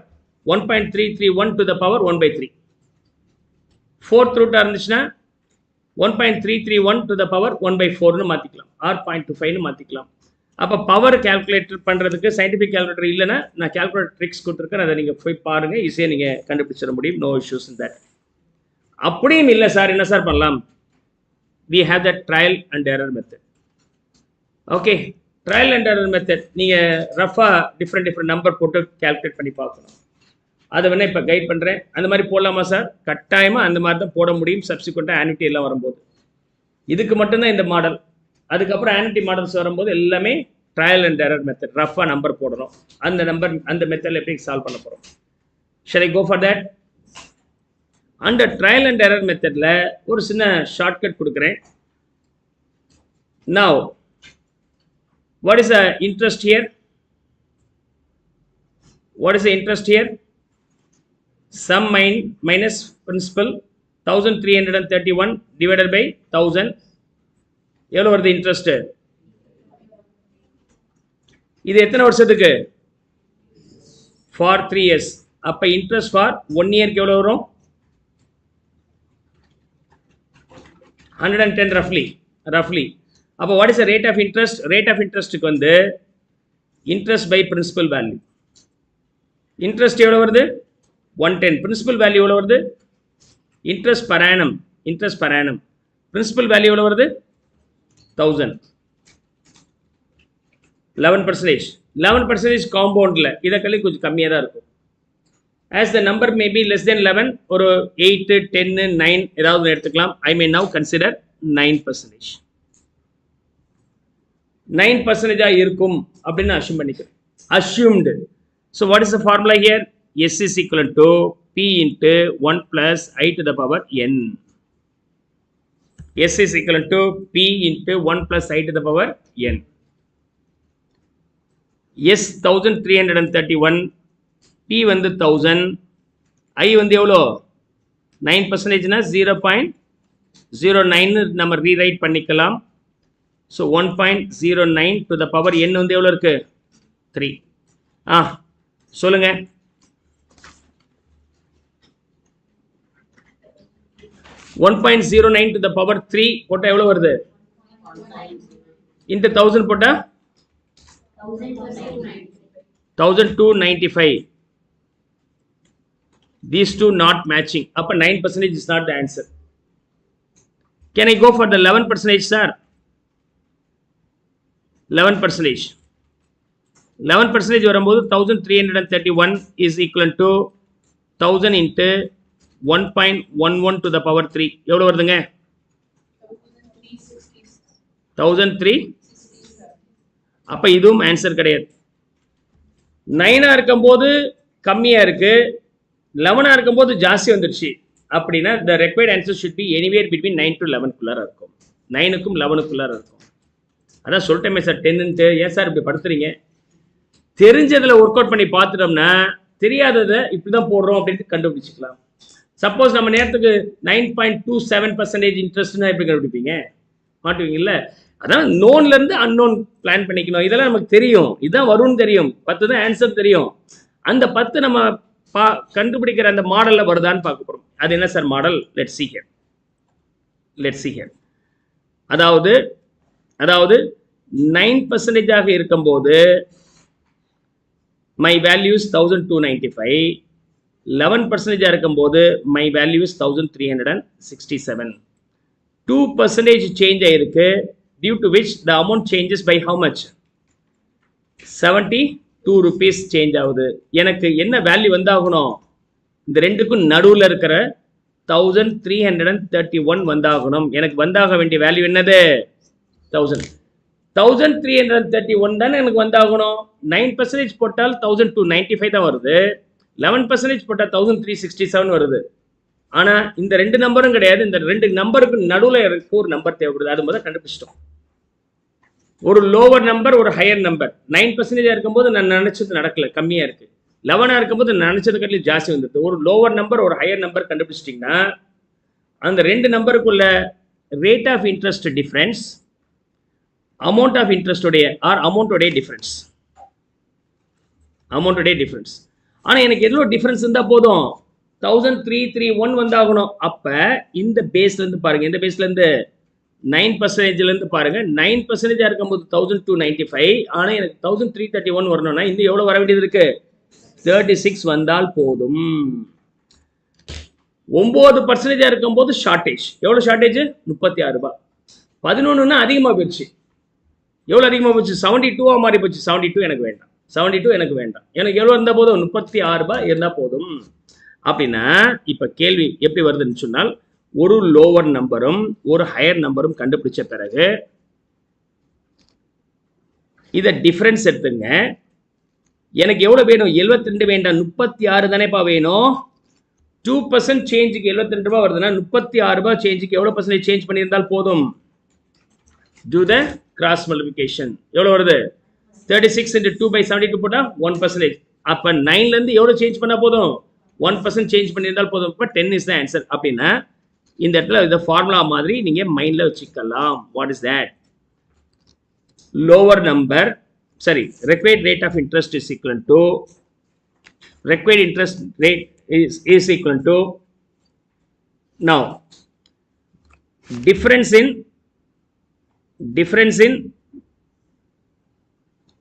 [SPEAKER 1] 1.331 to the power 1 by 3. Fourth root இருந்துச்சுன்னா 1.331 to the power 1 by 4 மாத்திக்கலாம், or 0.25 மாத்திக்கலாம். அப்போ பவர் கால்குலேட்டர் பண்ணுறதுக்கு சயின்டிஃபிக் கால்குலேட்டர் இல்லைன்னா நான் கால்குலேட்டர் ட்ரிக்ஸ் கொடுத்துருக்கேன், அதை நீங்கள் போய் பாருங்கள், ஈஸியாக நீங்கள் கண்டுபிடிச்சிட முடியும். No issues in that. அப்படியும் இல்லை சார், என்ன சார் பண்ணலாம்? we have the trial and error method. Okay, trial and error method நீங்கள் ரஃபாக டிஃப்ரெண்ட் நம்பர் போட்டு கால்குலேட் பண்ணி பார்க்கணும். அதை வேணால் இப்போ கைட் பண்ணுறேன். அந்த மாதிரி போடலாமா சார்? கட்டாயமாக அந்த மாதிரி தான் போட முடியும், சப்சிக்வெண்ட்டாக ஆனிட்டி எல்லாம் வரும்போது. இதுக்கு மட்டும்தான் இந்த மாடல். அதுக்கப்புறம் ஆனிட்டி மாடல்ஸ் வரும்போது எல்லாமே ட்ரையல் அண்ட் எரர் மெத்தட், ரஃபாக நம்பர் போடணும். அந்த மெத்தடில் எப்படி சால்வ் பண்ண போகிறோம். Shall I go for that? அந்த ட்ரையல் அண்ட் எரர் மெத்தடில் ஒரு சின்ன ஷார்ட்கட் கொடுக்குறேன். Now, what is the interest here? What is the interest here? Sum minus principal 1331 divided by 1000. எவ்வளோ வருது இன்ட்ரெஸ்ட்? இது எத்தனை வருஷத்துக்கு? For 3 years. அப்போ இன்ட்ரெஸ்ட் ஃபார் 1 yearக்கு எவ்வளோ வரும்? 110 roughly. அப்போ what is the rate of interest? Rate of இன்ட்ரெஸ்ட்டுக்கு வந்து interest by principal value. Interest எவ்வளோ வருது? 110. பிரின்சிபல் வேல்யூ எவ்வளோ வருது? Interest per annum. Principal value எவ்வளோ வருது? 1000. 11%. 11% காம்பவுண்டில் இதை கல்வி கொஞ்சம் கம்மியாக தான் இருக்கும். As the number may be less than 11, ஒரு 8, 10, 9 ஏதாவது எடுத்துக்கலாம். ஐ மே நவ் கன்சிடர் 9%. 9% இருக்கும் அப்படின்னு அஷ்யூம் பண்ணிக்கிறேன். Assumed. So what is the formula here? S is equal to P into 1 plus I to the power N. S is equal to P into 1 plus I to the power N. S 1331, P வந்து 1000, I வந்து எவ்வளோ 9% 0.09 நம்ம rewrite பண்ணிக்கலாம். So 1.09 to the power N வந்து எவ்வளோ இருக்கு 3. சொல்லுங்க. One 1.09 to the power 3 போட்டா எவ்வளோ வருது? into 1000 போட்டா 1295. These two not matching. அப்ப 9% is not the answer. Can I go for the 11%, sir? 11%. 11% வரும்போது 1331 is equal to 1000 into 1.11 to the power 3. எவ்வளவு வருதுங்க? 1360. அப்ப இதுவும் ஆன்சர் கிடையாது. 9 இருக்கும்போது கம்மியா இருக்கு, 11 இருக்கும்போது ஜாஸ்தி வந்துருச்சு. அப்படின்னா the required answer should be anywhere between 9 to 11 குள்ளார இருக்கும். 9க்கும் 11க்குள்ளார இருக்கும். அதான் சொல்லிட்டேமே சார் 10ன்ட்டு. ஏன் சார் இப்படி படுத்துறீங்க? தெரிஞ்சதுல ஒர்க் அவுட் பண்ணி பார்த்துட்டோம்னா தெரியாததை இப்படிதான் போடுறோம் அப்படின்ட்டு கண்டுபிடிச்சிக்கலாம். சப்போஸ் நம்ம நேரத்துக்கு 9.27% இன்ட்ரெஸ்ட்னா எப்படி கண்டுபிடிப்பீங்க? மாட்டுவீங்கல்ல. அதான் நோன்ல இருந்து அன்னோன் பிளான் பண்ணிக்கணும். இதெல்லாம் நமக்கு தெரியும், இதான் வரும்னு தெரியும், 10 தான் ஆன்சர் தெரியும். அந்த 10 நம்ம கண்டுபிடிக்கிற அந்த மாடல்ல வருதான்னு பார்க்க போறோம். அது என்ன sir model? Let's see here. அதாவது 9% ஆக இருக்கும்போது my value is 1295. 11% இருக்கும்போது my value is 1367. 2% change ஆயிருக்கு, due to which the amount changes by how much? 72 rupees change ஆகுது. எனக்கு என்ன வேல்யூ வந்தாகணும்? இந்த ரெண்டுக்கும் நடுவில் இருக்கிற 1331 வந்தாகணும். எனக்கு வந்தாக வேண்டிய வேல்யூ என்னது? 1000. 1331 தானே எனக்கு வந்தாகணும். 9% போட்டால் 1295 தான் வருது. 11% போட்டால் 1367 வருது. ஆனா இந்த ரெண்டு நம்பரும் கிடையாது. இந்த ரெண்டு நம்பருக்கு நடுவில் இருக்க ஒரு நம்பர் தேவைப்படுது. அது முதல்ல கண்டுபிடிச்சிட்டோம். ஒரு லோவர் நம்பர், ஒரு ஹையர் நம்பர். 9% இருக்கும்போது நான் நினைச்சது நடக்கல, கம்மியா இருக்கு. 11 இருக்கும்போது நினைச்சது கட்டில ஜாஸ்தி வந்துடுது. ஒரு லோவர் நம்பர், ஒரு ஹையர் நம்பர் கண்டுபிடிச்சிட்டிங்கன்னா அந்த ரெண்டு நம்பருக்குள்ள rate of interest difference, amount of interest உடைய ஆர் அமௌண்ட் உடைய டிஃபரன்ஸ். ஆனா எனக்கு எவ்வளோ டிஃபரன்ஸ் இருந்தா போதும்? 1331 வந்தாகணும். அப்ப இந்த பேஸ்ல இருந்து பாருங்க, இந்த பேஸ்ல இருந்து 9% இருந்து பாருங்க. 9% இருக்கும்போது 1295. ஆனா எனக்கு 1331 வரணும்னா இந்த எவ்வளவு வர வேண்டியது இருக்கு? 36 வந்தால் போதும். 9% இருக்கும்போது ஷார்டேஜ். எவ்வளவு ஷார்டேஜ்? 36 ரூபாய். 11ன்னா அதிகமா போயிடுச்சு. எவ்வளவு அதிகமா போச்சு? 72 மாறி போச்சு. 72 எனக்கு வேண்டாம். 72 எனக்கு வேண்டாம். எனக்கு எவ்வளவு இருந்தா போதும்? 36 ரூபாய் இருந்தா போதும். அப்படின்னா இப்ப கேள்வி எப்படி வருதுன்னு சொன்னால், ஒரு லோவர் நம்பரும் ஒரு ஹையர் நம்பரும் கண்டுபிடிச்ச பிறகு இத டிஃபரன்ஸ் எடுத்துங்க. எனக்கு எவ்வளவு வேணும்? 72 வேண்டாம், 36 தானேப்பா வேணும். 2% சேஞ்சுக்கு 72 ரூபாய் வருதுன்னா 36 ரூபாய் சேஞ்சுக்கு எவ்வளவு பர்சன்டேஜ் சேஞ்ச் பண்ணியிருந்தால் போதும்? Do the cross multiplication. எவ்வளவு வருது? 36 into 2 by 72 போட்டா 1%. அப்ப 9ல இருந்து எவ்வளவு சேஞ்ச் பண்ணா போதும்? 1% சேஞ்ச் பண்ணியிருந்தால் போதும். இப்ப 10 is the answer. அப்படின்னா இந்த இடத்துல இந்த ஃபார்முலா மாதிரி நீங்க மைண்ட்ல வச்சுக்கலாம். What is that? Lower number, sorry, required rate of interest is equal to required interest rate is equal to now difference in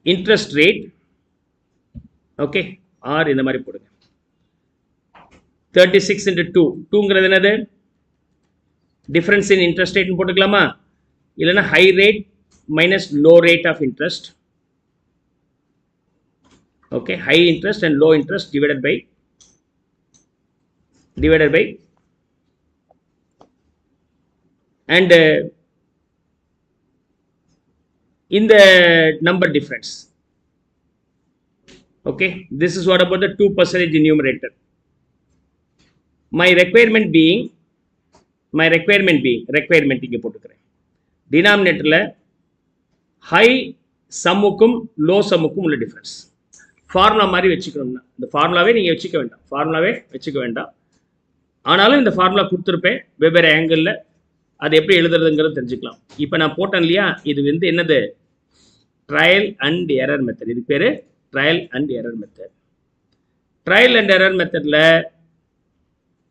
[SPEAKER 1] interest rate. okay, or இந்த மாதிரி போடுங்க. 36 into 2, 2ங்கிறது என்னது? difference in interest rate போட்டுக்கலாமா? இல்லைன்னா high rate minus low rate of interest. okay, high interest and low interest divided by and in the number difference. okay, this is what about the 2% numerator. My requirement being my requirement இங்கே போட்டுக்கிறேன். டினாமினேட்டரில் high சம்முக்கும் low சம்முக்கும் உள்ள difference formula மாதிரி வச்சுக்கணும்னா இந்த ஃபார்முலாவே நீங்கள் வச்சுக்க வேண்டாம். ஆனாலும் இந்த ஃபார்முலா கொடுத்துருப்பேன் வெவ்வேறு ஆங்கிளில், அது எப்படி எழுதுறதுங்கிறது தெரிஞ்சுக்கலாம். இப்போ நான் போட்டேன் இல்லையா, இது வந்து என்னது, ட்ரையல் அண்ட் எரர் மெத்தட். இது பேர் trial and error method. Trial and error மெத்தடில்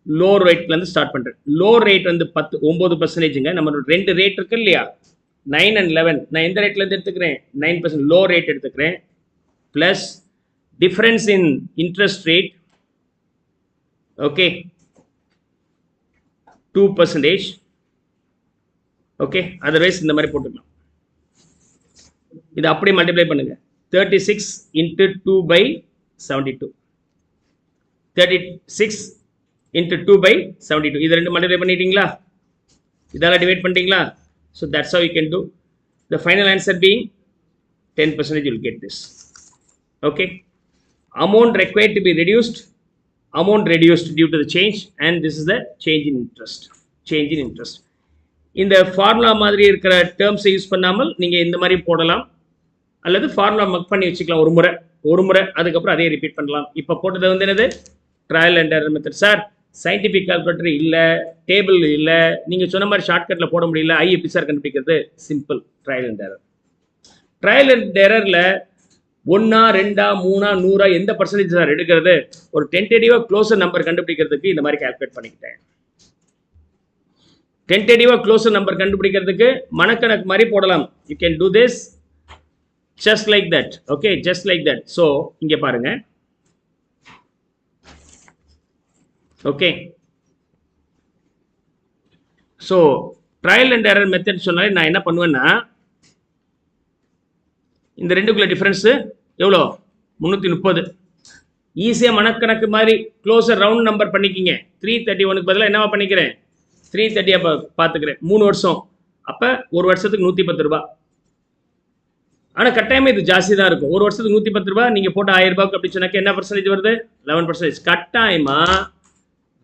[SPEAKER 1] லோ ரேட்லேருந்து ஸ்டார்ட் பண்ணுறேன். லோ ரேட் வந்து 9%. நம்ம 2 ரேட் இருக்கு இல்லையா, 9 and 11. நான் எந்த ரேட்லேருந்து எடுத்துக்கிறேன், 9% லோ ரேட் எடுத்துக்கிறேன். Plus difference in interest rate, okay, 2%. Okay, otherwise இந்த மாதிரி போட்டுக்கலாம். இது அப்படியே மல்டிப்ளை பண்ணுங்க. 36 into 2/72. 36 into 2/72. இது ரெண்டு மல்டிப்ளை பண்ணிட்டீங்களா, இதெல்லாம் டிவைட் பண்ணிட்டீங்களா? So that's how you can do. The final answer being 10%, you will get this. Okay. Amount required to be reduced. Amount reduced due to the change, and this is the change in interest. இந்த formula மாதிரி இருக்கிற டேர்ம்ஸை use பண்ணாமல் நீங்கள் இந்த மாதிரி போடலாம், அல்லது formula மக் பண்ணி வச்சுக்கலாம் ஒரு முறை, அதுக்கப்புறம் அதே ரிப்பீட் பண்ணலாம். இப்போ போட்டது வந்து என்னது, trial and error method. Sir scientific calculator இல்லை, டேபிள் இல்லை, நீங்கள் சொன்ன மாதிரி ஷார்ட்கட்டில் போட முடியல, எப்படி சார் கண்டுபிடிக்கிறது? Simple, trial and error. Trial and எரரில் 1, 2, 3, 100 எந்த பர்சன்டேஜ் சார் எடுக்கிறது? ஒரு டென்டேட்டிவாக க்ளோசர் நம்பர் கண்டுபிடிக்கிறதுக்கு இந்த மாதிரி கால்குலேட் பண்ணிக்கிட்டேன். டென்டேட்டிவாக க்ளோசர் நம்பர் கண்டுபிடிக்கிறதுக்கு மனக்கணக்கு மாதிரி போடலாம். You can do this just like that. Okay, just like that. So இங்கே பாருங்க. Okay, so trial and error method சொன்னாலே நான் என்ன பண்ணுவேன்னா, இந்த ரெண்டுக்குள்ள டிஃபரன்ஸு எவ்வளோ, 330. ஈஸியாக மனக்கணக்கு மாதிரி க்ளோசர் ரவுண்ட் நம்பர் பண்ணிக்கிங்க. 331க்கு பதிலாக என்னவா பண்ணிக்கிறேன், 330 பார்த்துக்கிறேன். 3 வருஷம், அப்போ ஒரு வருஷத்துக்கு 110 ரூபா. ஆனால் கட்டாயமாக இது ஜாஸ்தி தான் இருக்கும். ஒரு வருஷத்துக்கு 110 ரூபா, நீங்கள் போட்ட 1000 ரூபாய்க்கு அப்படி சொன்னாக்க என்ன பர்சன்டேஜ் வருது, 11%. கட்டாயமாக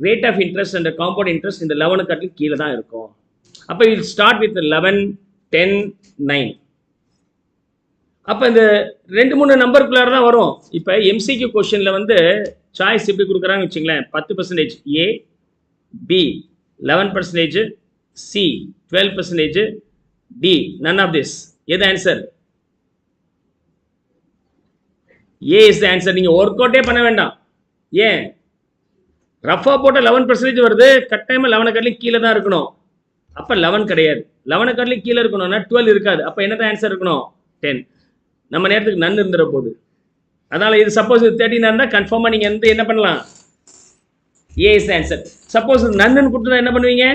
[SPEAKER 1] rate of interest and compound interest இந்த 11 காட்டிலும் கீழே தான் இருக்கும். அப்போ வில் ஸ்டார்ட் வித் 11, 10, 9. அப்போ இந்த 2-3 நம்பருக்குள்ளார தான் வரும். இப்போ எம்சிக்யூ கொஸ்டினில் வந்து சாய்ஸ் எப்படி கொடுக்குறாங்கன்னு வச்சுங்களேன், 10% A, B 11%, C 12%, D none of this. எது answer? A is the answer. நீங்கள் ஒர்க் அவுட்டே பண்ண வேண்டாம். ஏன், ரஃபாக போட்ட 11% வருது, கட்டாயமாக 11 காட்டிலும் கீழே தான் இருக்கணும். அப்போ 11 கிடையாது, 11 காட்டிலும் கீழே இருக்கணும்னா 12 இருக்காது. அப்போ என்ன தான் ஆன்சர் இருக்கணும், 10. நம்ம நேரத்துக்கு நன் இருந்துற போகுது. அதனால் இது சப்போஸ் 13 இருந்தால் கன்ஃபார்மாக நீங்கள் வந்து என்ன பண்ணலாம், ஏ இஸ் ஆன்சர். சப்போஸ் நன்னு கொடுத்துனா என்ன பண்ணுவீங்க,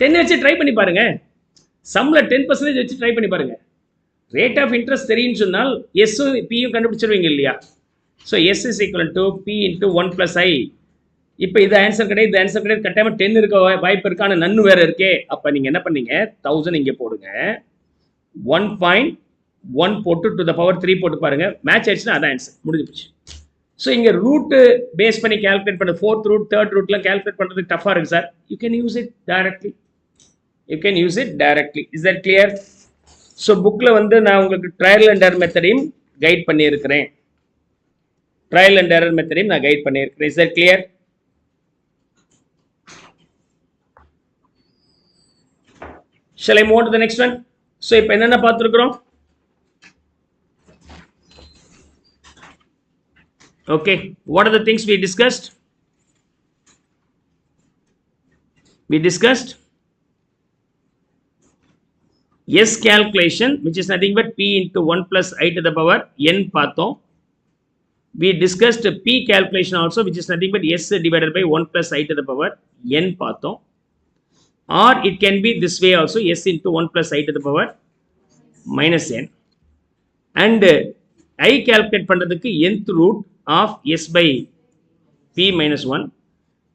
[SPEAKER 1] 10 வச்சு ட்ரை பண்ணி பாருங்க. சம்மில் 10% வச்சு ட்ரை பண்ணி பாருங்க. ரேட் ஆஃப் இன்ட்ரெஸ்ட் தெரியும்னு சொன்னால் எஸ்ஸும் பியும் கண்டுபிடிச்சிருவீங்க இல்லையா. So S is equal to P into 1 + I. இப்போ இது ஆன்சர் கிடையாது, இது ஆன்சர் கிடையாது, கட்டாயமாக 10 இருக்க வாய்ப்பு இருக்கு. ஆனால் நன்னு வேறு இருக்கே. அப்போ நீங்கள் என்ன பண்ணீங்க, 1000 இங்கே போடுங்க, 1.1 போட்டு டு த பவர் 3 போட்டு பாருங்க. மேட்ச் ஆயிடுச்சுன்னா அதான் ஆன்சர், முடிஞ்சு போச்சு. ஸோ இங்கே ரூட்டு பேஸ் பண்ணி கேல்குலேட் பண்ண 4th ரூட் 3rd ரூட்லாம் கேல்குலேட் பண்ணுறதுக்கு டஃபாக இருக்குது sir. You can use it directly. Is that clear? So புக்கில் வந்து நான் உங்களுக்கு ட்ரையல் அண்ட் எரர் மெத்தடையும் கைட் பண்ணியிருக்கிறேன். Is that clear? Shall I move on to the next one? So இப்போ என்னென்ன பார்த்துருக்குறோம்? Okay, what are the things we discussed? We discussed S calculation, which is nothing but P into 1 plus I to the power N பார்த்தோம். We discussed P calculation also, which is nothing but S divided by 1 plus I to the power N பார்த்தோம். Or it can be this way also, S into 1 plus I to the power minus N. And I calculate பண்ணுறதுக்கு nth root of S by P minus 1.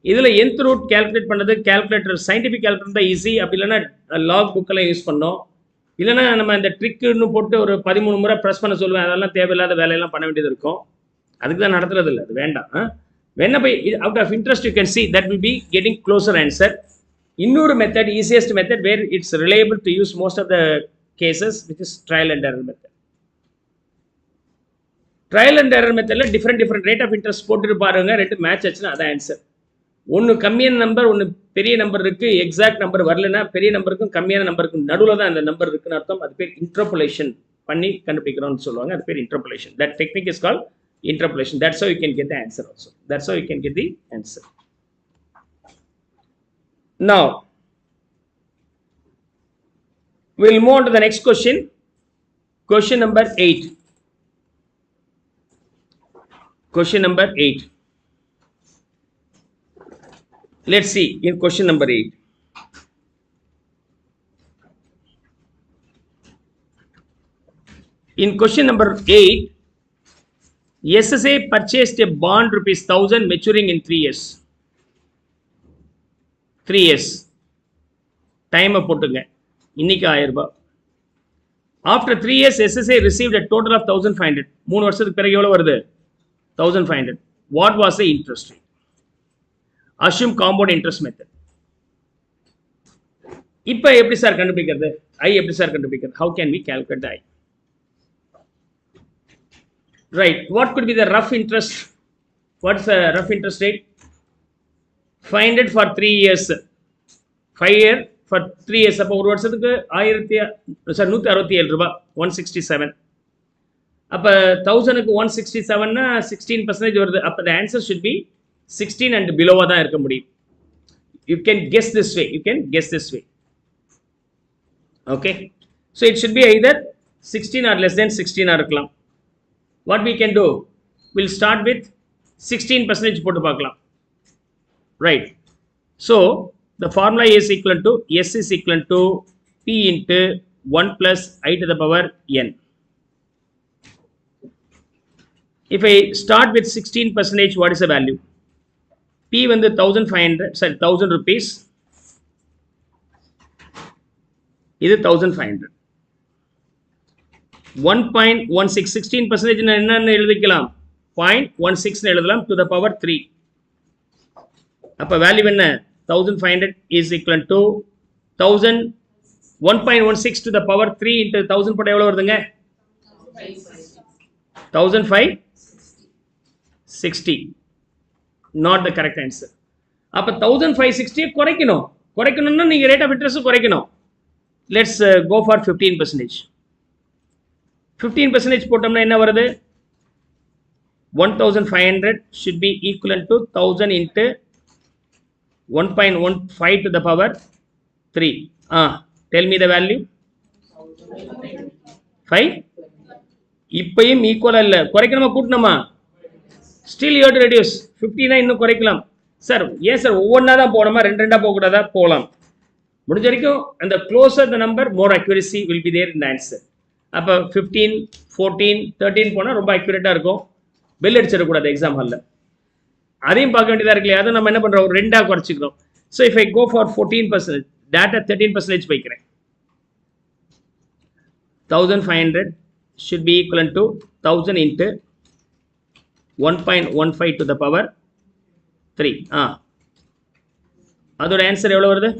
[SPEAKER 1] இதில் nth root calculate பண்ணுறது calculator, scientific calculator தான் easy. அப்படி இல்லைன்னா lock புக்கெல்லாம் use பண்ணோம். இல்லைன்னா நம்ம இந்த ட்ரிக்குன்னு போட்டு ஒரு 13 முறை ப்ரெஸ் பண்ண சொல்லுவேன். அதெல்லாம் தேவையில்லாத வேலையெல்லாம் பண்ண வேண்டியது இருக்கும். அதுக்கு தான் நடத்துறது இல்லை, அது வேண்டாம். வேணா போய் out of interest you can see that will be getting closer answer. இன்னொரு method, easiest method where it's reliable to use most of the cases, which is trial and error method. Trial and error மெத்தடில் different rate of interest போட்டுட்டு பாருங்க, ரெண்டு match ஆச்சுன்னா அதான் answer. ஒன்று கம்மியான number, ஒன்று பெரிய நம்பர் இருக்கு, எக்ஸாக்ட் நம்பர் வரலன்னா பெரிய நம்பருக்கும் கம்மியான நம்பருக்கும் நடுவில் தான் அந்த நம்பர் இருக்குன்னு அர்த்தம். அது பேர் இன்டர்போலேஷன் பண்ணி கண்டுபிடிக்கிறோம்னு சொல்லுவாங்க. அது பேர் interpolation. That technique is called interpolation. That's how you can get the answer also. That's how you can get the answer. Now we'll move on to the next question. Question number 8. Question number 8. Let's see in question number 8. In question number 8, SSA purchased a bond rupees 1000 maturing in 3 years. 3 years. Time போட்டுங்க. இன்னைக்கு 1000 ரூபாய். After 3 years, SSA received a total of 1500. 3 வருஷத்துக்கு பிறகு எவ்வளவு வருது? 1500. What was the interest rate? Assume compound interest method. இப்போ எப்படி sir கண்டுபிடிக்கிறது? I எப்படி சார் கண்டுபிடிக்கிறது? How can we calculate the I? Right, what could be the rough interest? What's the rough interest rate? 500 for 3 years. 5 year for 3 years. அப்போ ஒரு வருஷத்துக்கு 167 ரூபாய், 167. அப்போ 1000க்கு 167னா 16% வருது. அப்போ the answer should be 16 and below தான் இருக்க முடியும். You can guess this way. You can guess this way. Okay. So it should be either 16 or less than 16 இருக்கலாம். What we can do? We'll start with 16% போட்டு பார்க்கலாம். Right. So the formula is equal to S is equal to P into 1 plus I to the power N. If I start with 16%, what is the value? P வந்து 1500, sorry 1000 rupees. இது 1500. 1.16, 16% என்னன்னு எழுதிக்கலாம்? 0.16 எழுதலாம் to the power 3. அப்ப value என்ன? 1500 is equal to 1000. 1.16 to the power 3 into 1000 போட்டா எவ்வளவு வருதுங்க? 1560. Not the correct answer. அப்ப 1560 குறைக்கணும்னா நீங்க ரேட் ஆஃப் இன்ட்ரெஸ்ட் குறைக்கணும். Let's go for 15%. 15% போட்டோம்னா என்ன வருது? 1500 should be equivalent to 1000 into 1.15 to the power 3. Tell me the value. 5. இப்பயும் ஈக்குவலா இல்ல, குறைக்கணுமா கூட்டணுமா? Still you have to reduce. 59 இன்னும் குறைக்கலாம். சார் ஏன் சார் ஒவ்வொன்றா தான் போகணுமா, ரெண்டா போகக்கூடாதா? போகலாம். முடிஞ்ச வரைக்கும் அந்த closer the number, more accuracy will be there in the answer. அப்போ 15, 14, 13 போனால் ரொம்ப அக்யூரேட்டாக இருக்கும். பெல் அடிச்சிடக்கூடாது எக்ஸாம் ஹாலில். அதையும் பார்க்க வேண்டியதாக இருக்கு இல்லையா? அதை நம்ம என்ன பண்ணுறோம்? ரெண்டாக குறைச்சிக்கிறோம். So if I go for 14%, data 13% வைக்கிறேன். 1500 should be equivalent to 1000 into 1.15 to the power 3. அதோட ஆன்சர் எவ்வளோ வருது?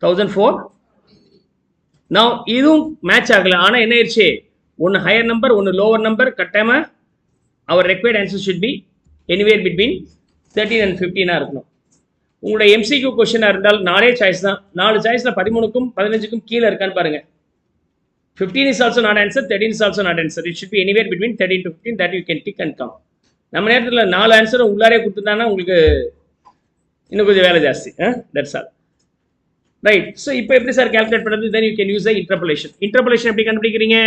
[SPEAKER 1] 1004. Now இதுவும் மேட்ச் ஆகல. ஆனா என்ன ஆயிடுச்சு? ஒன்னு ஹையர் நம்பர், ஒன்னு லோவர் நம்பர். கட்டாயமா our required answer should be anywhere between 13 and 15 இருக்கணும். உங்களோட MCQ क्वेश्चन இருந்தால் 4 சாய்ஸ் தான். 4 சாய்ஸ்ல 13க்கும் 15க்கும் கீழ இருக்கான்னு பாருங்க. 15 is also not answer, 13 is also not answer. It should be anywhere between 13 to 15 that you can tick and count. நம்ம நேரத்துல 4 answer உள்ளாரே கொடுத்துட்டானா உங்களுக்கு இன்னும் கொஞ்சம் வேலை ஜாஸ்தி. That's all. Right. So இப்போ எப்படி சார் கால்குலேட் பண்றது? then you can use the interpolation. Interpolation எப்படி கண்டுபிடிக்கிறீங்க?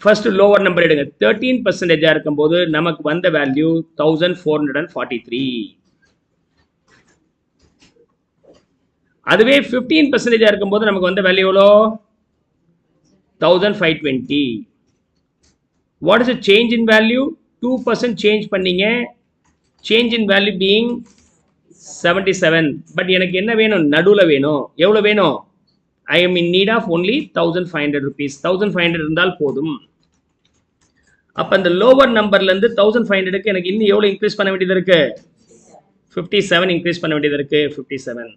[SPEAKER 1] ஃபர்ஸ்ட் லோவர் நம்பர் எடுங்க. 13% இருக்கும்போது நமக்கு வந்த வேல்யூ 1443. அதுவே 15% இருக்கும்போது நமக்கு வந்த வேல்யூ எவ்வளோ? 1520. What is a change in value? 2% change பண்ணீங்க. Change in value being 77. But எனக்கு என்ன வேணும்? நடுவில் வேணும். எவ்வளோ வேணும்? I am in need of only 1500 rupees. 1500 இருந்தால் போதும். அப்போ அந்த லோவர் நம்பர்லேருந்து 1500க்கு எனக்கு இன்னும் எவ்வளோ இன்க்ரீஸ் பண்ண வேண்டியது இருக்கு? 57 இன்க்ரீஸ் பண்ண வேண்டியது இருக்குது 57.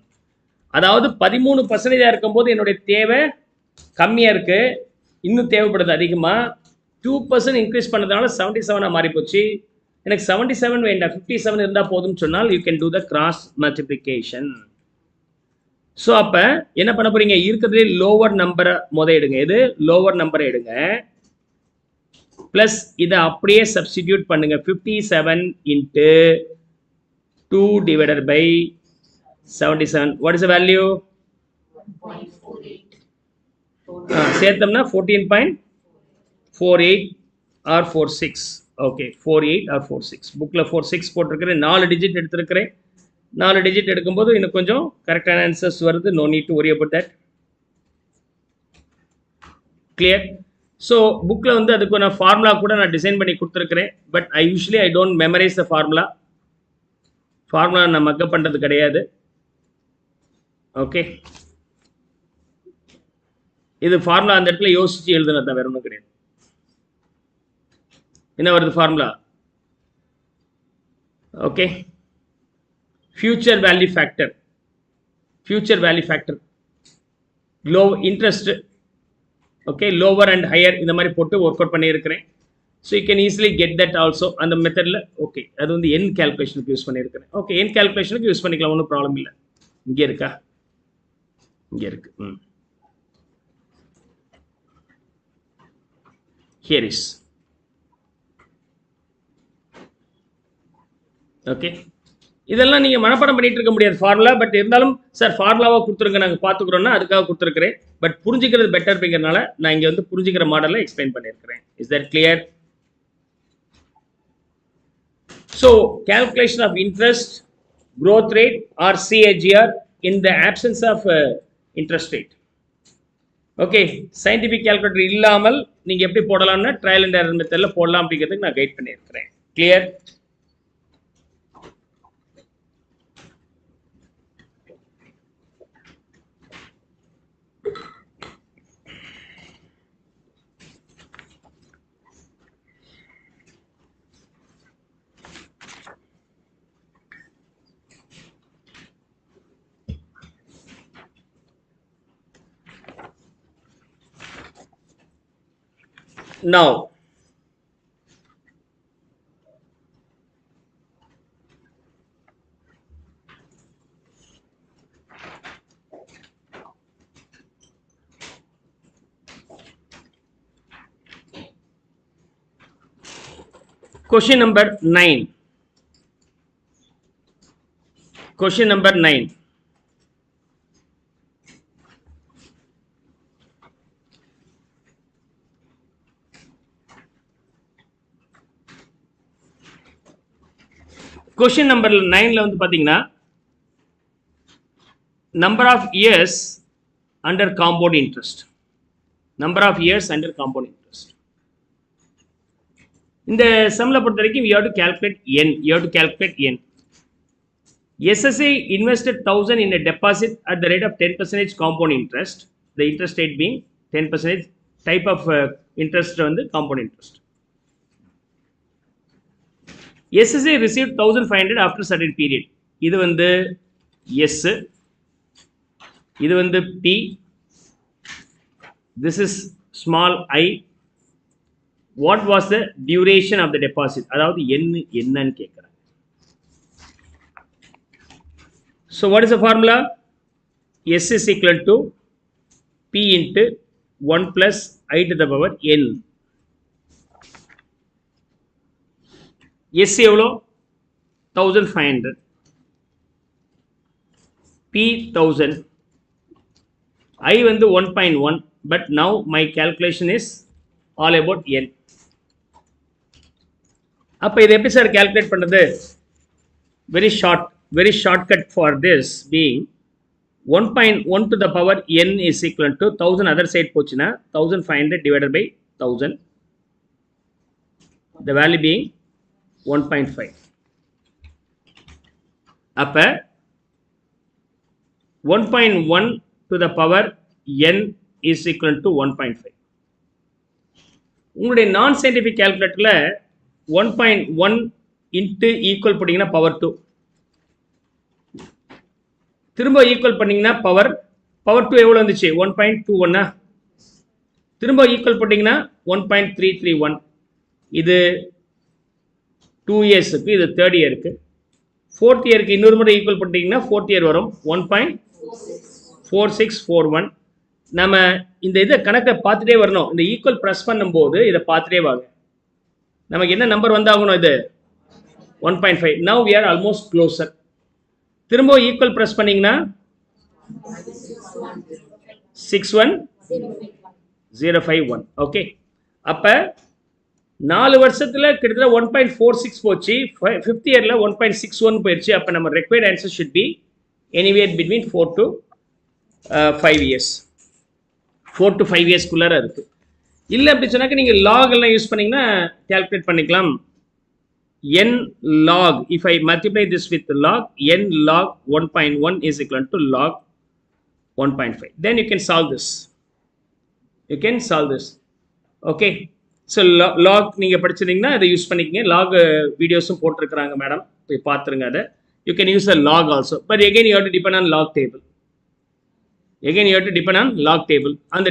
[SPEAKER 1] அதாவது 13% இருக்கும்போது என்னுடைய தேவை கம்மியாக இருக்குது, இன்னும் தேவைப்படுது அதிகமாக. 2% இன்க்ரீஸ் பண்ணதுனால 77 மாறி போச்சு. எனக்கு 77 வேண்டாம், 57 இருந்தால் போதும்னு சொன்னால் you can do the cross multiplication. So அப்போ என்ன பண்ண போறீங்க, இருக்கிறதுலே லோவர் நம்பரை எடுங்க. இது லோவர் நம்பரை எடுங்க, ப்ளஸ் இதை அப்படியே சப்ஸ்டிடியூட் பண்ணுங்க. 57 into 2 divided by 77. What is the value?
[SPEAKER 2] 1.48.
[SPEAKER 1] சேர்த்தோம்னா 14.48 or 46. Okay, 48 or 46. புக்கில் 46 போட்டிருக்கிறேன், 4 டிஜிட் எடுத்திருக்கிறேன். 4 டிஜிட் எடுக்கும்போது இன்னும் கொஞ்சம் கரெக்டான ஆன்சர்ஸ் வருது. No need to worry about that. Clear? So புக்கில் வந்து அதுக்கு நான் ஃபார்முலா கூட நான் டிசைன் பண்ணி கொடுத்துருக்கிறேன். But I don't memorize the formula. Formula நான் மக்கப் பண்ணுறது கிடையாது. ஓகே, இது ஃபார்முலா அந்த இடத்துல யோசிச்சு எழுதுனது தான், வேற ஒன்றும் கிடையாது. என்ன வருது formula? Okay, future value factor. Future value factor, low interest, okay, lower and higher இந்த மாதிரி போட்டு ஒர்க் அவுட் பண்ணியிருக்கிறேன். So you can easily get that also அந்த மெத்தடில். ஓகே, அது வந்து என் கேல்குலேஷனுக்கு யூஸ் பண்ணியிருக்கிறேன். ஓகே, என் கேல்குலேஷனுக்கு யூஸ் பண்ணிக்கலாம், ஒன்றும் ப்ராப்ளம் இல்லை. இங்கே இருக்கா? இங்கே இருக்கு. Here is. ஓகே, இதெல்லாம் நீங்கள் மனப்பாடம் பண்ணிட்டு இருக்க முடியாது ஃபார்முலா. பட் இருந்தாலும் சார் ஃபார்முலாவாக கொடுத்துருங்க, நாங்கள் பார்த்துக்குறோன்னா அதுக்காக கொடுத்துருக்கிறேன். பட் புரிஞ்சிக்கிறது பெட்டர் அப்படிங்கிறனால நான் இங்கே வந்து புரிஞ்சிக்கிற மாடலில் எக்ஸ்பிளைன் பண்ணியிருக்கிறேன். Is that clear? So calculation of interest, growth rate or CAGR in the absence of interest rate. Okay, scientific calculator இல்லாமல் நீங்கள் எப்படி போடலாம்னா ட்ரையல் அண்ட் எரர் மெத்தடில் போடலாம் அப்படிங்கிறதுக்கு நான் கைட் பண்ணியிருக்கிறேன். Clear? Now, question number 9. Question number 9. Question number 9ல வந்து பாத்தீங்கன்னா number of years under compound interest. Number of years under compound interest. இந்த சம்ல பொறுத்த வரைக்கும் you have to calculate n. You have to calculate n. SSA invested 1000 in a deposit at the rate of 10% compound interest. The interest rate being 10% type of interest வந்து compound interest. SSA received 1500 after certain period. இது வந்து S, இது வந்து P, this is small I. What was the duration of the deposit? அதாவது என்னன்னு கேட்குறாங்க. So what is the formula? S is equal to P into 1 plus I to the power N. S எவ்வளோ? 1500. P 1000. I வந்து 1.1. But now my calculation is all about N. அப்போ இது எப்படி sir calculate பண்ணுறது? Very shortcut for this being 1.1 to the power N is equal to 1000 other side போச்சுன்னா 1500 divided by 1000. The value being 1.5. அப்ப 1.1 to the power n is equal to 1.5. உங்களுடைய நான் scientific கால்குலேட்டர்ல 1.1 into equal போட்டீங்கன்னா power 2. திரும்ப equal பண்ணிங்கன்னா power 2 எவ்வளோ வந்துச்சு 1.21. திரும்ப ஈக்குவல் பண்ணிங்கன்னா 1.331. இது 2 இயர்ஸுக்கு, இது 3rd இயருக்கு. 4th இயருக்கு இன்னொரு முறை ஈக்குவல் பண்ணிட்டீங்கன்னா 4th இயர் வரும் 1.4641. நம்ம இந்த இதை கணக்கை பார்த்துட்டே வரணும். இந்த ஈக்குவல் ப்ரெஸ் பண்ணும்போது இதை பார்த்துட்டே வாங்க. நமக்கு என்ன நம்பர் வந்தாகணும்? இது 1.5. Now we are almost closer. திரும்ப ஈக்குவல் ப்ரெஸ் பண்ணீங்கன்னா 61051. ஓகே, அப்போ 4 வருஷத்துல கிட்டத்தட்ட 1.46 போச்சு. 5th இயர்ல 1.61 போயிடுச்சு. அப்போ நம்ம required answer should be anywhere between 4 to 5 years. 4 to 5 இயர்ஸ்க்குள்ளார இருக்கு. இல்லை அப்படி சொன்னாக்க நீங்கள் லாக் எல்லாம் யூஸ் பண்ணீங்கன்னா கால்குலேட் பண்ணிக்கலாம். n log, if I multiply this with log, n log 1.1 is equal to log 1.5. Then you can solve this. You can solve this. Okay. So log நீங்கள் படிச்சிருந்தீங்கன்னா அதை யூஸ் பண்ணிக்கங்க. log வீடியோஸும் போட்டிருக்கிறாங்க madam, போய் பார்த்துருங்க அதை. You can use the log also. But again you have to depend on log table. Again you have to depend on log table. அந்த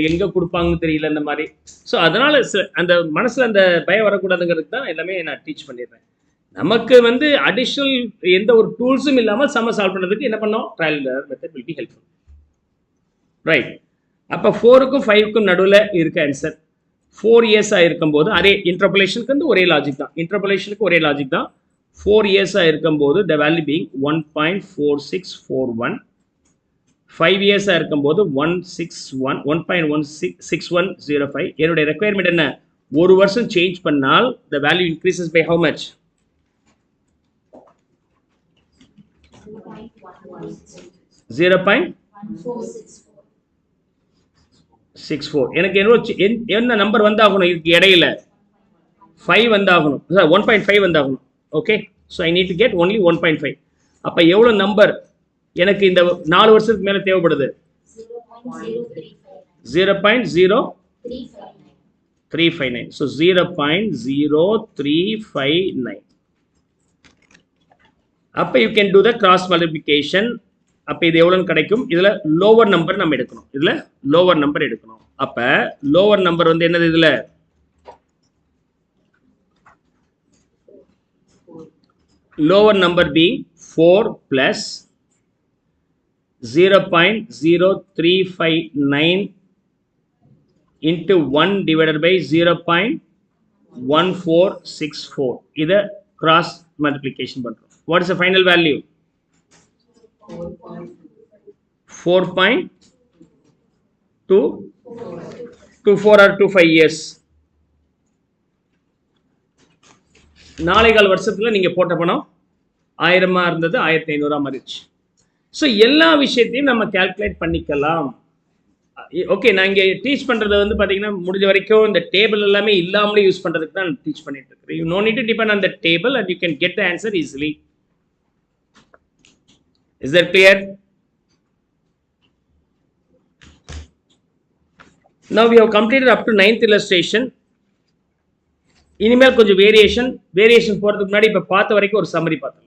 [SPEAKER 1] எங்கே கொடுப்பாங்கன்னு தெரியல இந்த மாதிரி. ஸோ அதனால் அந்த மனசில் அந்த பயம் வரக்கூடாதுங்கிறது தான் எல்லாமே நான் டீச் பண்ணிடுறேன். நமக்கு வந்து அடிஷ்னல் எந்த ஒரு டூல்ஸும் இல்லாமல் சம்ம சால்வ் பண்ணுறதுக்கு என்ன பண்ணோம்? Trial method will be helpful. Right. அப்போ 4க்கும் 5க்கும் நடுவில் இருக்க ஆன்சர் 4 இயர்ஸாக இருக்கும்போது அதே இன்டர்போலேஷனுக்கு வந்து ஒரே லாஜிக் தான். இன்டர்போலேஷனுக்கு ஒரே லாஜிக் தான். 4 இயர்ஸாக இருக்கும்போது த வேல்யூ பீங் 1.4641. 5 இயர்ஸாக இருக்கும்போது 1.6105. என்னுடைய ரெக்குயர்மெண்ட் என்ன? ஒரு வருஷம் சேஞ்ச் பண்ணால் the value increases by how much? 0.64. எனக்கு என்ன நம்பர் வந்தாகணும்? இதுக்கு இடையில 5 வந்தாகணும், 1.5 வந்தாகணும். Okay, so I need to get only 1.5. அப்போ எவ்வளோ நம்பர் எனக்கு இந்த 4 வருஷத்துக்கு மேலே தேவைப்படுது? 0.0359. ஸோ 0.0359. அப்போ you can do the cross multiplication. அப்போ இது எவ்வளோன்னு கிடைக்கும்? இதில் லோவர் நம்பர் நம்ம எடுக்கணும். இதில் லோவர் நம்பர் எடுக்கணும். அப்போ லோவர் நம்பர் வந்து என்னது? இதில் lower number being 4 plus 0.0359 into 1 divided by 0.1464. இதை cross multiplication பண்ணுறோம். What is the final value? 4.24 or 25 years. 4.25 வருஷத்துல நீங்க போட்ட பணம் 1000 இருந்தது 1500 மாறிடுச்சு. ஸோ எல்லா விஷயத்தையும் நம்ம கால்குலேட் பண்ணிக்கலாம். ஓகே, நான் இங்கே டீச் பண்ணுறது வந்து பார்த்தீங்கன்னா முடிஞ்ச வரைக்கும் இந்த டேபிள் எல்லாமே இல்லாமலே யூஸ் பண்ணுறதுக்கு தான் டீச் பண்ணிட்டு இருக்கிறேன். You no need to depend on the table and you can get the answer easily. Is that clear? Now we have completed up to 9th illustration. இனிமேல் கொஞ்சம் வேரியேஷன் போகிறதுக்கு முன்னாடி இப்போ பார்த்த வரைக்கும் ஒரு சம்மரி பார்த்துக்கலாம்.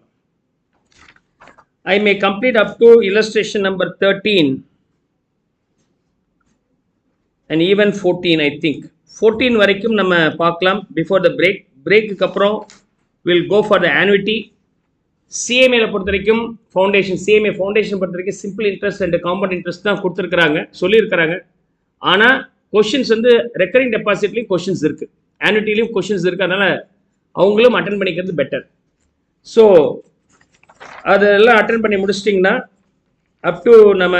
[SPEAKER 1] I may complete up to illustration number 13 and even 14. I think 14 வரைக்கும் நம்ம பார்க்கலாம் before the break. பிரேக்குக்கு அப்புறம் we'll go for the annuity. CMA பொறுத்த வரைக்கும் ஃபவுண்டேஷன், CMA ஃபவுண்டேஷன் பொறுத்த வரைக்கும் simple interest and compound interest தான் கொடுத்துருக்குறாங்க, சொல்லியிருக்கிறாங்க. ஆனால் கொஷின்ஸ் வந்து ரெக்கரிங் டெபாசிட்லேயும் கொஷின்ஸ் இருக்குது, ஆனுவிட்டிலையும் கொஷின்ஸ் இருக்குது. அதனால் அவங்களும் அட்டன் பண்ணிக்கிறது பெட்டர். ஸோ அதெல்லாம் அட்டன் பண்ணி முடிச்சிட்டிங்கன்னா அப் டு நம்ம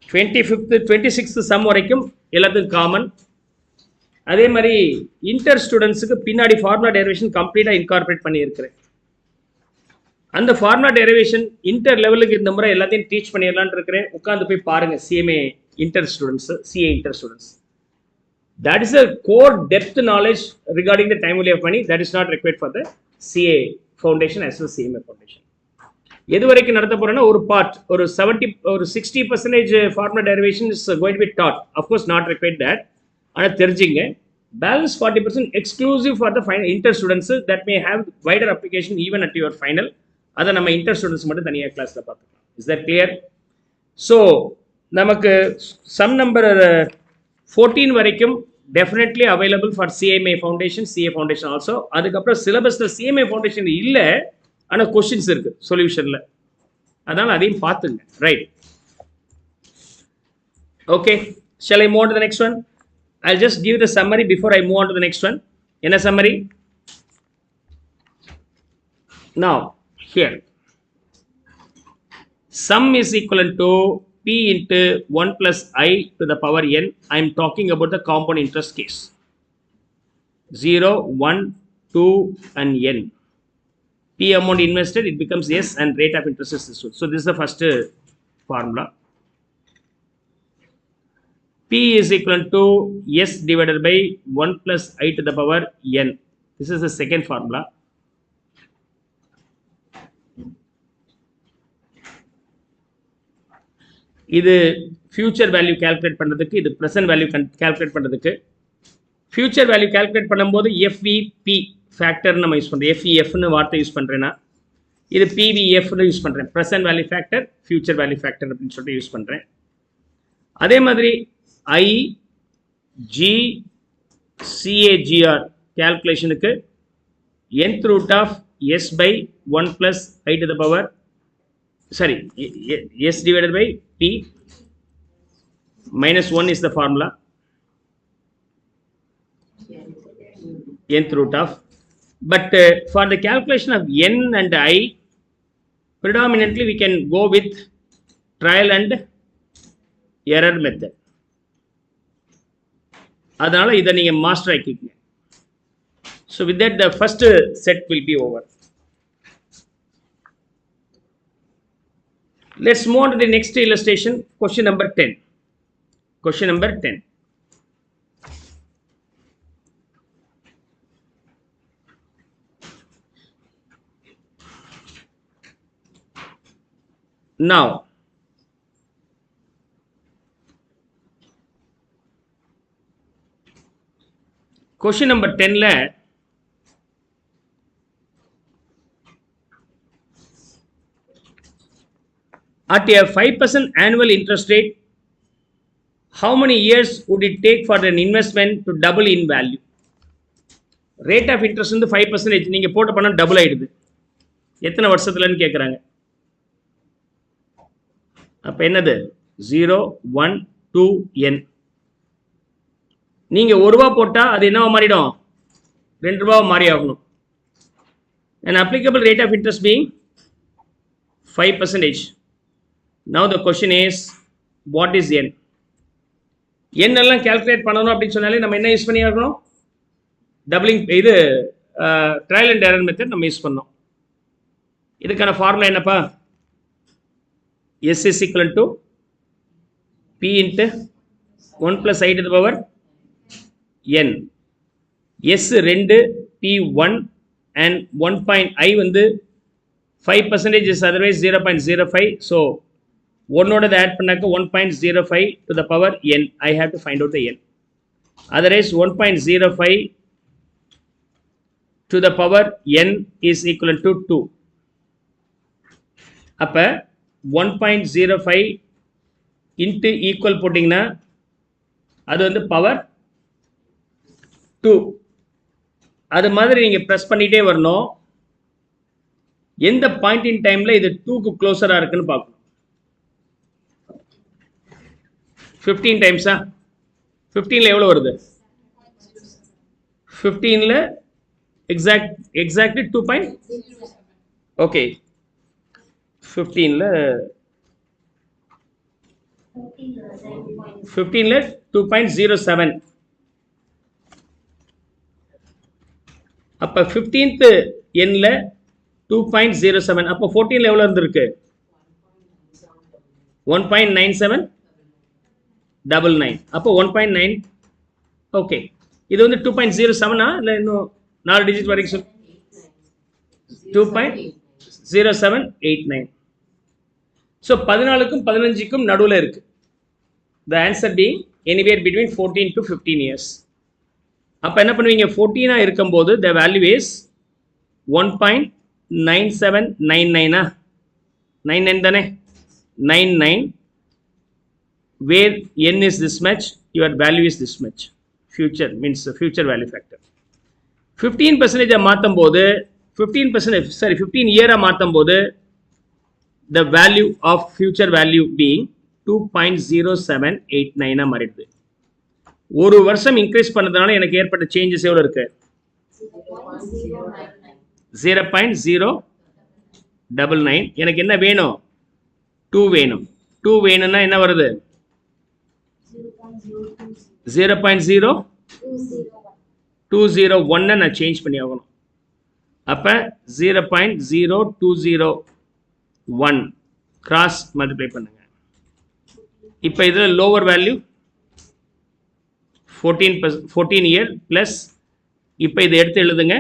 [SPEAKER 1] 25th 26th சம் வரைக்கும் எல்லாத்துக்கும் காமன். அதே மாதிரி இன்டர் ஸ்டூடெண்ட்ஸுக்கு பின்னாடி ஃபார்முலா டெரிவேஷன் கம்ப்ளீட்டாக இன்கார்பரேட் பண்ணியிருக்கிறேன். அந்த ஃபார்முலா டெரிவேஷன் இன்டர் லெவலுக்கு இந்த முறை எல்லாத்தையும் டீச் பண்ணிடலான்னு இருக்கிறேன். உட்காந்து போய் பாருங்கள் CMA inter students, CA inter students. That is a core depth knowledge regarding the time value of money that is not required for the CA foundation as well as CMA foundation. எது வரைக்கும் நடத்த போறேன்னா ஒரு part ஒரு 60% formula derivation is going to be taught. Of course not required that, ஆனால் தெரிஞ்சுங்க. Balance 40% exclusive for the final inter students that may have wider application even at your final. அதை நம்ம இன்டர் ஸ்டூடெண்ட்ஸ் மட்டும் தனியாக கிளாஸில் பார்த்துக்கலாம். Is that clear? ஸோ நமக்கு some number 14 வரைக்கும் definitely available for CMA foundation, CA foundation also. அதுக்கப்புறம் சிலபஸில் சிஎம்ஏ ஃபவுண்டேஷன் இல்லை, ஆனால் கொஸ்டின்ஸ் இருக்குது சொல்யூஷனில், அதனால் அதையும் பார்த்துங்க. Right, okay. Shall I move on to the next one? I'll just give the summary before I move on to the next one. In a summary, now here sum is equivalent to p into 1 plus I to the power n. I am talking about the compound interest case. 0, 1, 2 and n. P amount invested, it becomes S, and rate of interest is this one. So this is the first formula. P is equal to S divided by 1 plus I to the power n. This is the second formula. இது future value calculate பண்றதுக்கு, இது present value calculate பண்றதுக்கு. Future value calculate பண்ணும்போது FVP factor நம்ம use பண்றோம். FEF னு வார்த்தை use பண்றேனா, இது PVF னு யூஸ் பண்றேன். present value factor, future value factor அப்படினு சொல்லிட்டு யூஸ் பண்றேன். அதே மாதிரி I G CAGR calculationக்கு nth root of S by 1 plus I to the power, sorry, S divided by P minus 1 is the formula, nth root of. But for the calculation of n and I, predominantly we can go with trial and error method. அதனால இதை நீங்க master ஆக்கிக்கங்க. So with that the first set will be over. Let's move on to the next illustration, question number 10. Question number 10. Now question number 10 ல at a 5% annual interest rate, how many years would it take for an investment to double in value? Rate of interest வந்து 5% நீங்க போட்ட பணம் double ஆயிடுது, எத்தனை வருஷத்துலன்னு கேட்குறாங்க. அப்போ என்னது 0, 1, 2, n. நீங்க ₹1 போட்டா அது என்னவா மாறிடும், ₹2 மாறி ஆகணும். An applicable rate of interest being 5%. Now the question is, what is n? n எல்லாம் calculate பண்ணணும் அப்படின்னு சொன்னாலே நம்ம என்ன யூஸ் பண்ணி ஆகணும், டபுளிங், இது ட்ரையல் அண்ட் எரர் மெத்தட் நம்ம யூஸ் பண்ணோம். இதுக்கான ஃபார்முலா என்னப்பா, S is equal to P into 1 plus I to the power n. S 2, P 1 and 1.I வந்து 5% is otherwise 0.05. So 1 ஓட ஆட் பண்ணாக்க 1.05 to the power n. I have to find out the n. Otherwise 1.05 to the power n is equal to 2. அப்ப 1.05 into equal போட்டிங்கன்னா அது வந்து power 2. அது மாதிரி நீங்க பிரஸ் பண்ணிட்டே வரணும், எந்த பாயிண்ட் இன் டைம்ல இது 2க்கு க்ளோசரா இருக்குன்னு பார்க்கணும். 15 டைம்ஸா, 15ல எவ்வளவு வருது, 15ல எக்ஸாக்ட்லி 2. ஓகே, 15ல 2.07. அப்ப 15th எண்ல 2.07. அப்ப 14ல எவ்வளவு இருந்திருக்கு, 1.9799. அப்ப 1.9. ஓகே, இது வந்து 2.07 இல்ல இன்னும் 4 டிஜிட் வரைக்கும் சொல்லு, 2.0789. ஸோ 14க்கும் 15க்கும் நடுவில் இருக்கு. The answer being anywhere between 14 to 15 years. அப்போ என்ன பண்ணுவீங்க, 14 இருக்கும்போது the value is 1.9 9799 99 தானே 99 where n is this much, your value is this much. Future means future value factor. 15% மாற்றும் போது 15 year மாற்றும் போது the value of future value being 2.0789 மாறிடுது. ஒரு வருஷம் இன்க்ரீஸ் பண்ணதுனால எனக்கு ஏற்பட்ட சேஞ்சஸ் எவ்வளவு இருக்கு? 0.099. எனக்கு என்ன வேணும்? 2 வேணும். 2 வேணும்னா என்ன வருது? 0.0201 நான் சேஞ்ச் பண்ணி ஆகணும். அப்ப 0.0201 கிராஸ் மல்டிப்ளை பண்ணுங்க. இப்போ இதுல லோவர் வேல்யூ 14 இயர் பிளஸ் இப்போ இதை எடுத்து எழுதுங்க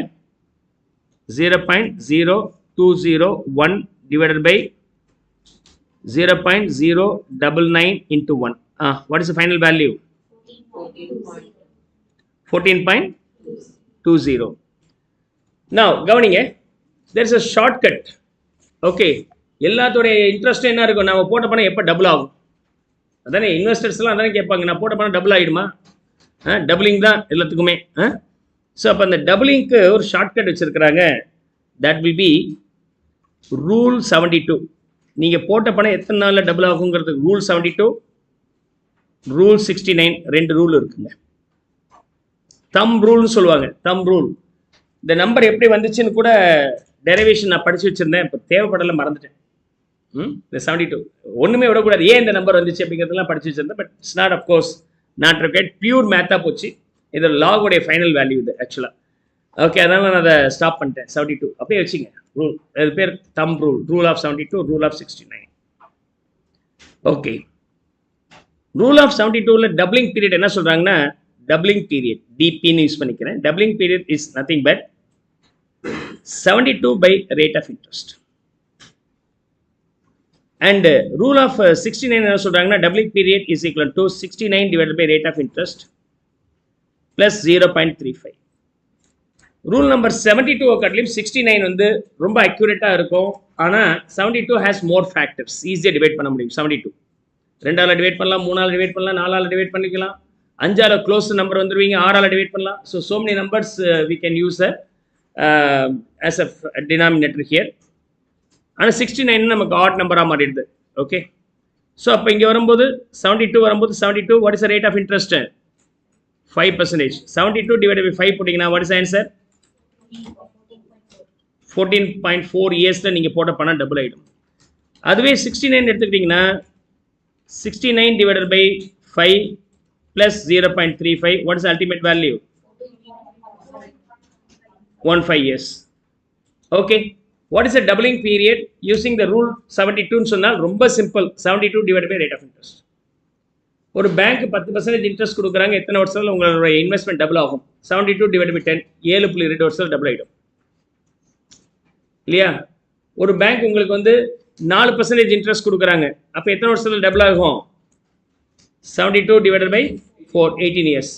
[SPEAKER 1] 0.0201 divided by 0.099 into 1. What is the final value? 14.20. Now கவனிங்க, there is a shortcut. Okay, எல்லாத்தோடைய இன்ட்ரெஸ்ட் என்ன இருக்கும்? நம்ம போட்ட பணம் எப்போ டபுள் ஆகும்? அதானே இன்வெஸ்டர்ஸ்லாம் அதானே கேட்பாங்க, நான் போட்ட பணம் டபுள் ஆகிடுமா? டபுளிங் தான் எல்லாத்துக்குமே. ஸோ அப்போ அந்த டபுளிங்க்கு ஒரு ஷார்ட்கட் வச்சுருக்கிறாங்க. That will B rule 72. நீங்கள் போட்ட பணம் எத்தனை நாளில் டபுள் ஆகுங்கிறதுக்கு ரூல் 72, ரூல் 69 ரெண்டு ரூல் இருக்குங்க. தம் ரூல்னு சொல்லுவாங்க. தம் ரூல். இந்த நம்பர் எப்படி வந்துச்சுன்னு கூட டெரிவேஷன் நான் படித்து வச்சுருந்தேன், இப்போ தேவைப்படலை, மறந்துட்டேன். இந்த 72 ஒன்றுமே விடக்கூடாது. ஏன் இந்த நம்பர் வந்துச்சு அப்படிங்கிறதெல்லாம் படித்து வச்சுருந்தேன். But it's not of course not required. Pure மேத்தாக போச்சு. இது லாகுடைய ஃபைனல் வேல்யூ இது ஆக்சுவலாக. ஓகே, அதனால நான் அதை ஸ்டாப் பண்ணிட்டேன். 72 அப்படியே வச்சுங்க ரூல். அது பேர் thumb rule. Rule of 72, rule of 69. Okay, rule of 72ல டபுளிங் பீரியட் என்ன சொல்கிறாங்கன்னா, டபுளிங் பீரியட் டிபின்னு யூஸ் பண்ணிக்கிறேன். Doubling period is nothing but 72 by rate of interest. And rule of 69 என்ன சொல்றாங்கன்னா, doubling period is equal to 69 divided by rate of interest plus 0.35. Rule number 72 காட்டிலும் 69 வந்து ரொம்ப அக்யூரேட்டாக இருக்கும். ஆனால் 72 has more factors. ஈஸியாக டிவைட் பண்ண முடியும். 72 2ஆல் டிவைட் பண்ணலாம், 3ஆல் டிவைட் பண்ணலாம், 4ஆல் டிவைட் பண்ணிக்கலாம், 5ஆல் க்ளோஸ் நம்பர் வந்துடுவீங்க, 6ஆல் டிவைட் பண்ணலாம். So many numbers we can use as a denominator here. ஆனால் 69 நமக்கு ஆட் நம்பராக மாறிடுது. ஓகே, ஸோ அப்போ இங்கே வரும்போது 72 வரும்போது 72 what is the rate of interest? 5%. 72 divide by 5 போட்டிங்கன்னா வாட் இஸ் ஆன்சர்? 14.4 இயர்ஸில் நீங்கள் போட்ட பணம் டபுள் ஆகிடும். அதுவே 69 எடுத்துக்கிட்டிங்கன்னா 69 divided by 5 plus 0.35 what is the ultimate value? 15 years. Okay, what is the doubling period using the rule 72 ன்னு சொன்னால் ரொம்ப simple. 72 divided by rate of interest. ஒரு பேங்க் 10% இன்ட்ரெஸ்ட் கொடுக்குறாங்க. எத்தனை வருஷத்தில் உங்களோட இன்வெஸ்ட்மெண்ட் டபுள் ஆகும்? 72 divided by 10 7.2 வருஷத்தில் டபுள் ஆகிடும் இல்லையா? ஒரு பேங்க் உங்களுக்கு வந்து 4% இன்ட்ரெஸ்ட் கொடுக்குறாங்க. அப்போ எத்தனை வருஷத்தில் டபுள் ஆகும்? 72 divided by 4 18 years.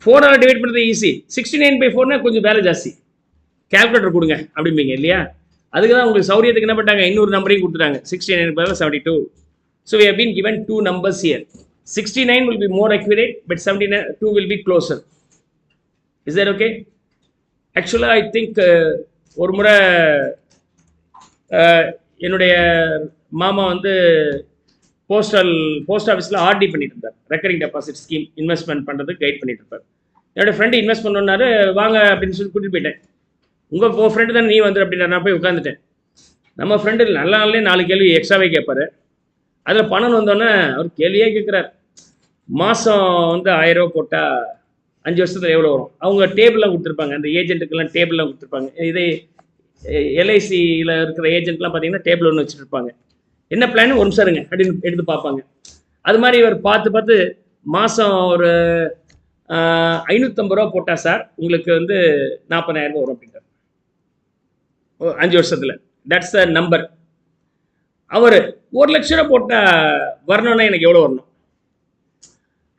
[SPEAKER 1] 4ஆல் டிவைட் பண்ணுறது ஈஸி. 69 by 4னா கொஞ்சம் வேலை ஜாஸ்தி. கால்குலேட்டர் கொடுங்க அப்படிம்பீங்க இல்லையா? அதுக்கு தான் உங்களுக்கு சௌரியத்துக்கு என்ன பண்ணிட்டாங்க, இன்னொரு நம்பரையும் கொடுத்துட்டாங்க. 69 பதிலாக 72. So we have been given two numbers here. 69 will be more accurate, but 72 will be closer. Is that okay? Actually, I think ஒரு முறை என்னுடைய மாமா வந்து போஸ்ட் ஆஃபீஸில் ஆர்டி பண்ணிட்டு இருந்தார். ரெக்கரிங் டெபாசிட் ஸ்கீம் இன்வெஸ்ட்மெண்ட் பண்ணுறதுக்கு கைட் பண்ணிட்டு இருப்பார். என்னோடய ஃப்ரெண்டு இன்வெஸ்ட் பண்ணோன்னாரு, வாங்க அப்படின்னு சொல்லி கூட்டிகிட்டு போயிட்டேன். உங்கள் ஃப்ரெண்டு தானே நீ வந்துடு அப்படின்னா நான் போய் உட்காந்துட்டேன். நம்ம ஃப்ரெண்டு நல்ல நாள்லேயே 4 கேள்வி எக்ஸ்ட்ராவே கேட்பார். அதில் பணம் வந்தோன்னே அவர் கேள்வியே கேட்குறார். மாதம் வந்து 1000 ரூபா போட்டால் 5 வருஷத்தில் எவ்வளோ வரும்? அவங்க டேபிள்லாம் கொடுத்துருப்பாங்க. அந்த ஏஜென்ட்டுக்கெல்லாம் டேபிள்லாம் கொடுத்துருப்பாங்க. இதே எல்ஐசியில் இருக்கிற ஏஜென்ட்லாம் பார்த்தீங்கன்னா டேபிள் ஒன்று வச்சுருப்பாங்க. என்ன பிளான் ஒரு நிமிஷம் இருங்க அப்படின்னு எடுத்து பார்ப்பாங்க. அது மாதிரி இவர் பார்த்து மாதம் ஒரு 550 ரூபா போட்டால் சார் உங்களுக்கு வந்து 40,000 ரூபா வரும் அப்படின்றார் 5 வருஷத்தில். That's the number. அவர் 1 லட்ச ரூபா போட்டால் வரணும்னா எனக்கு எவ்வளோ வரணும்?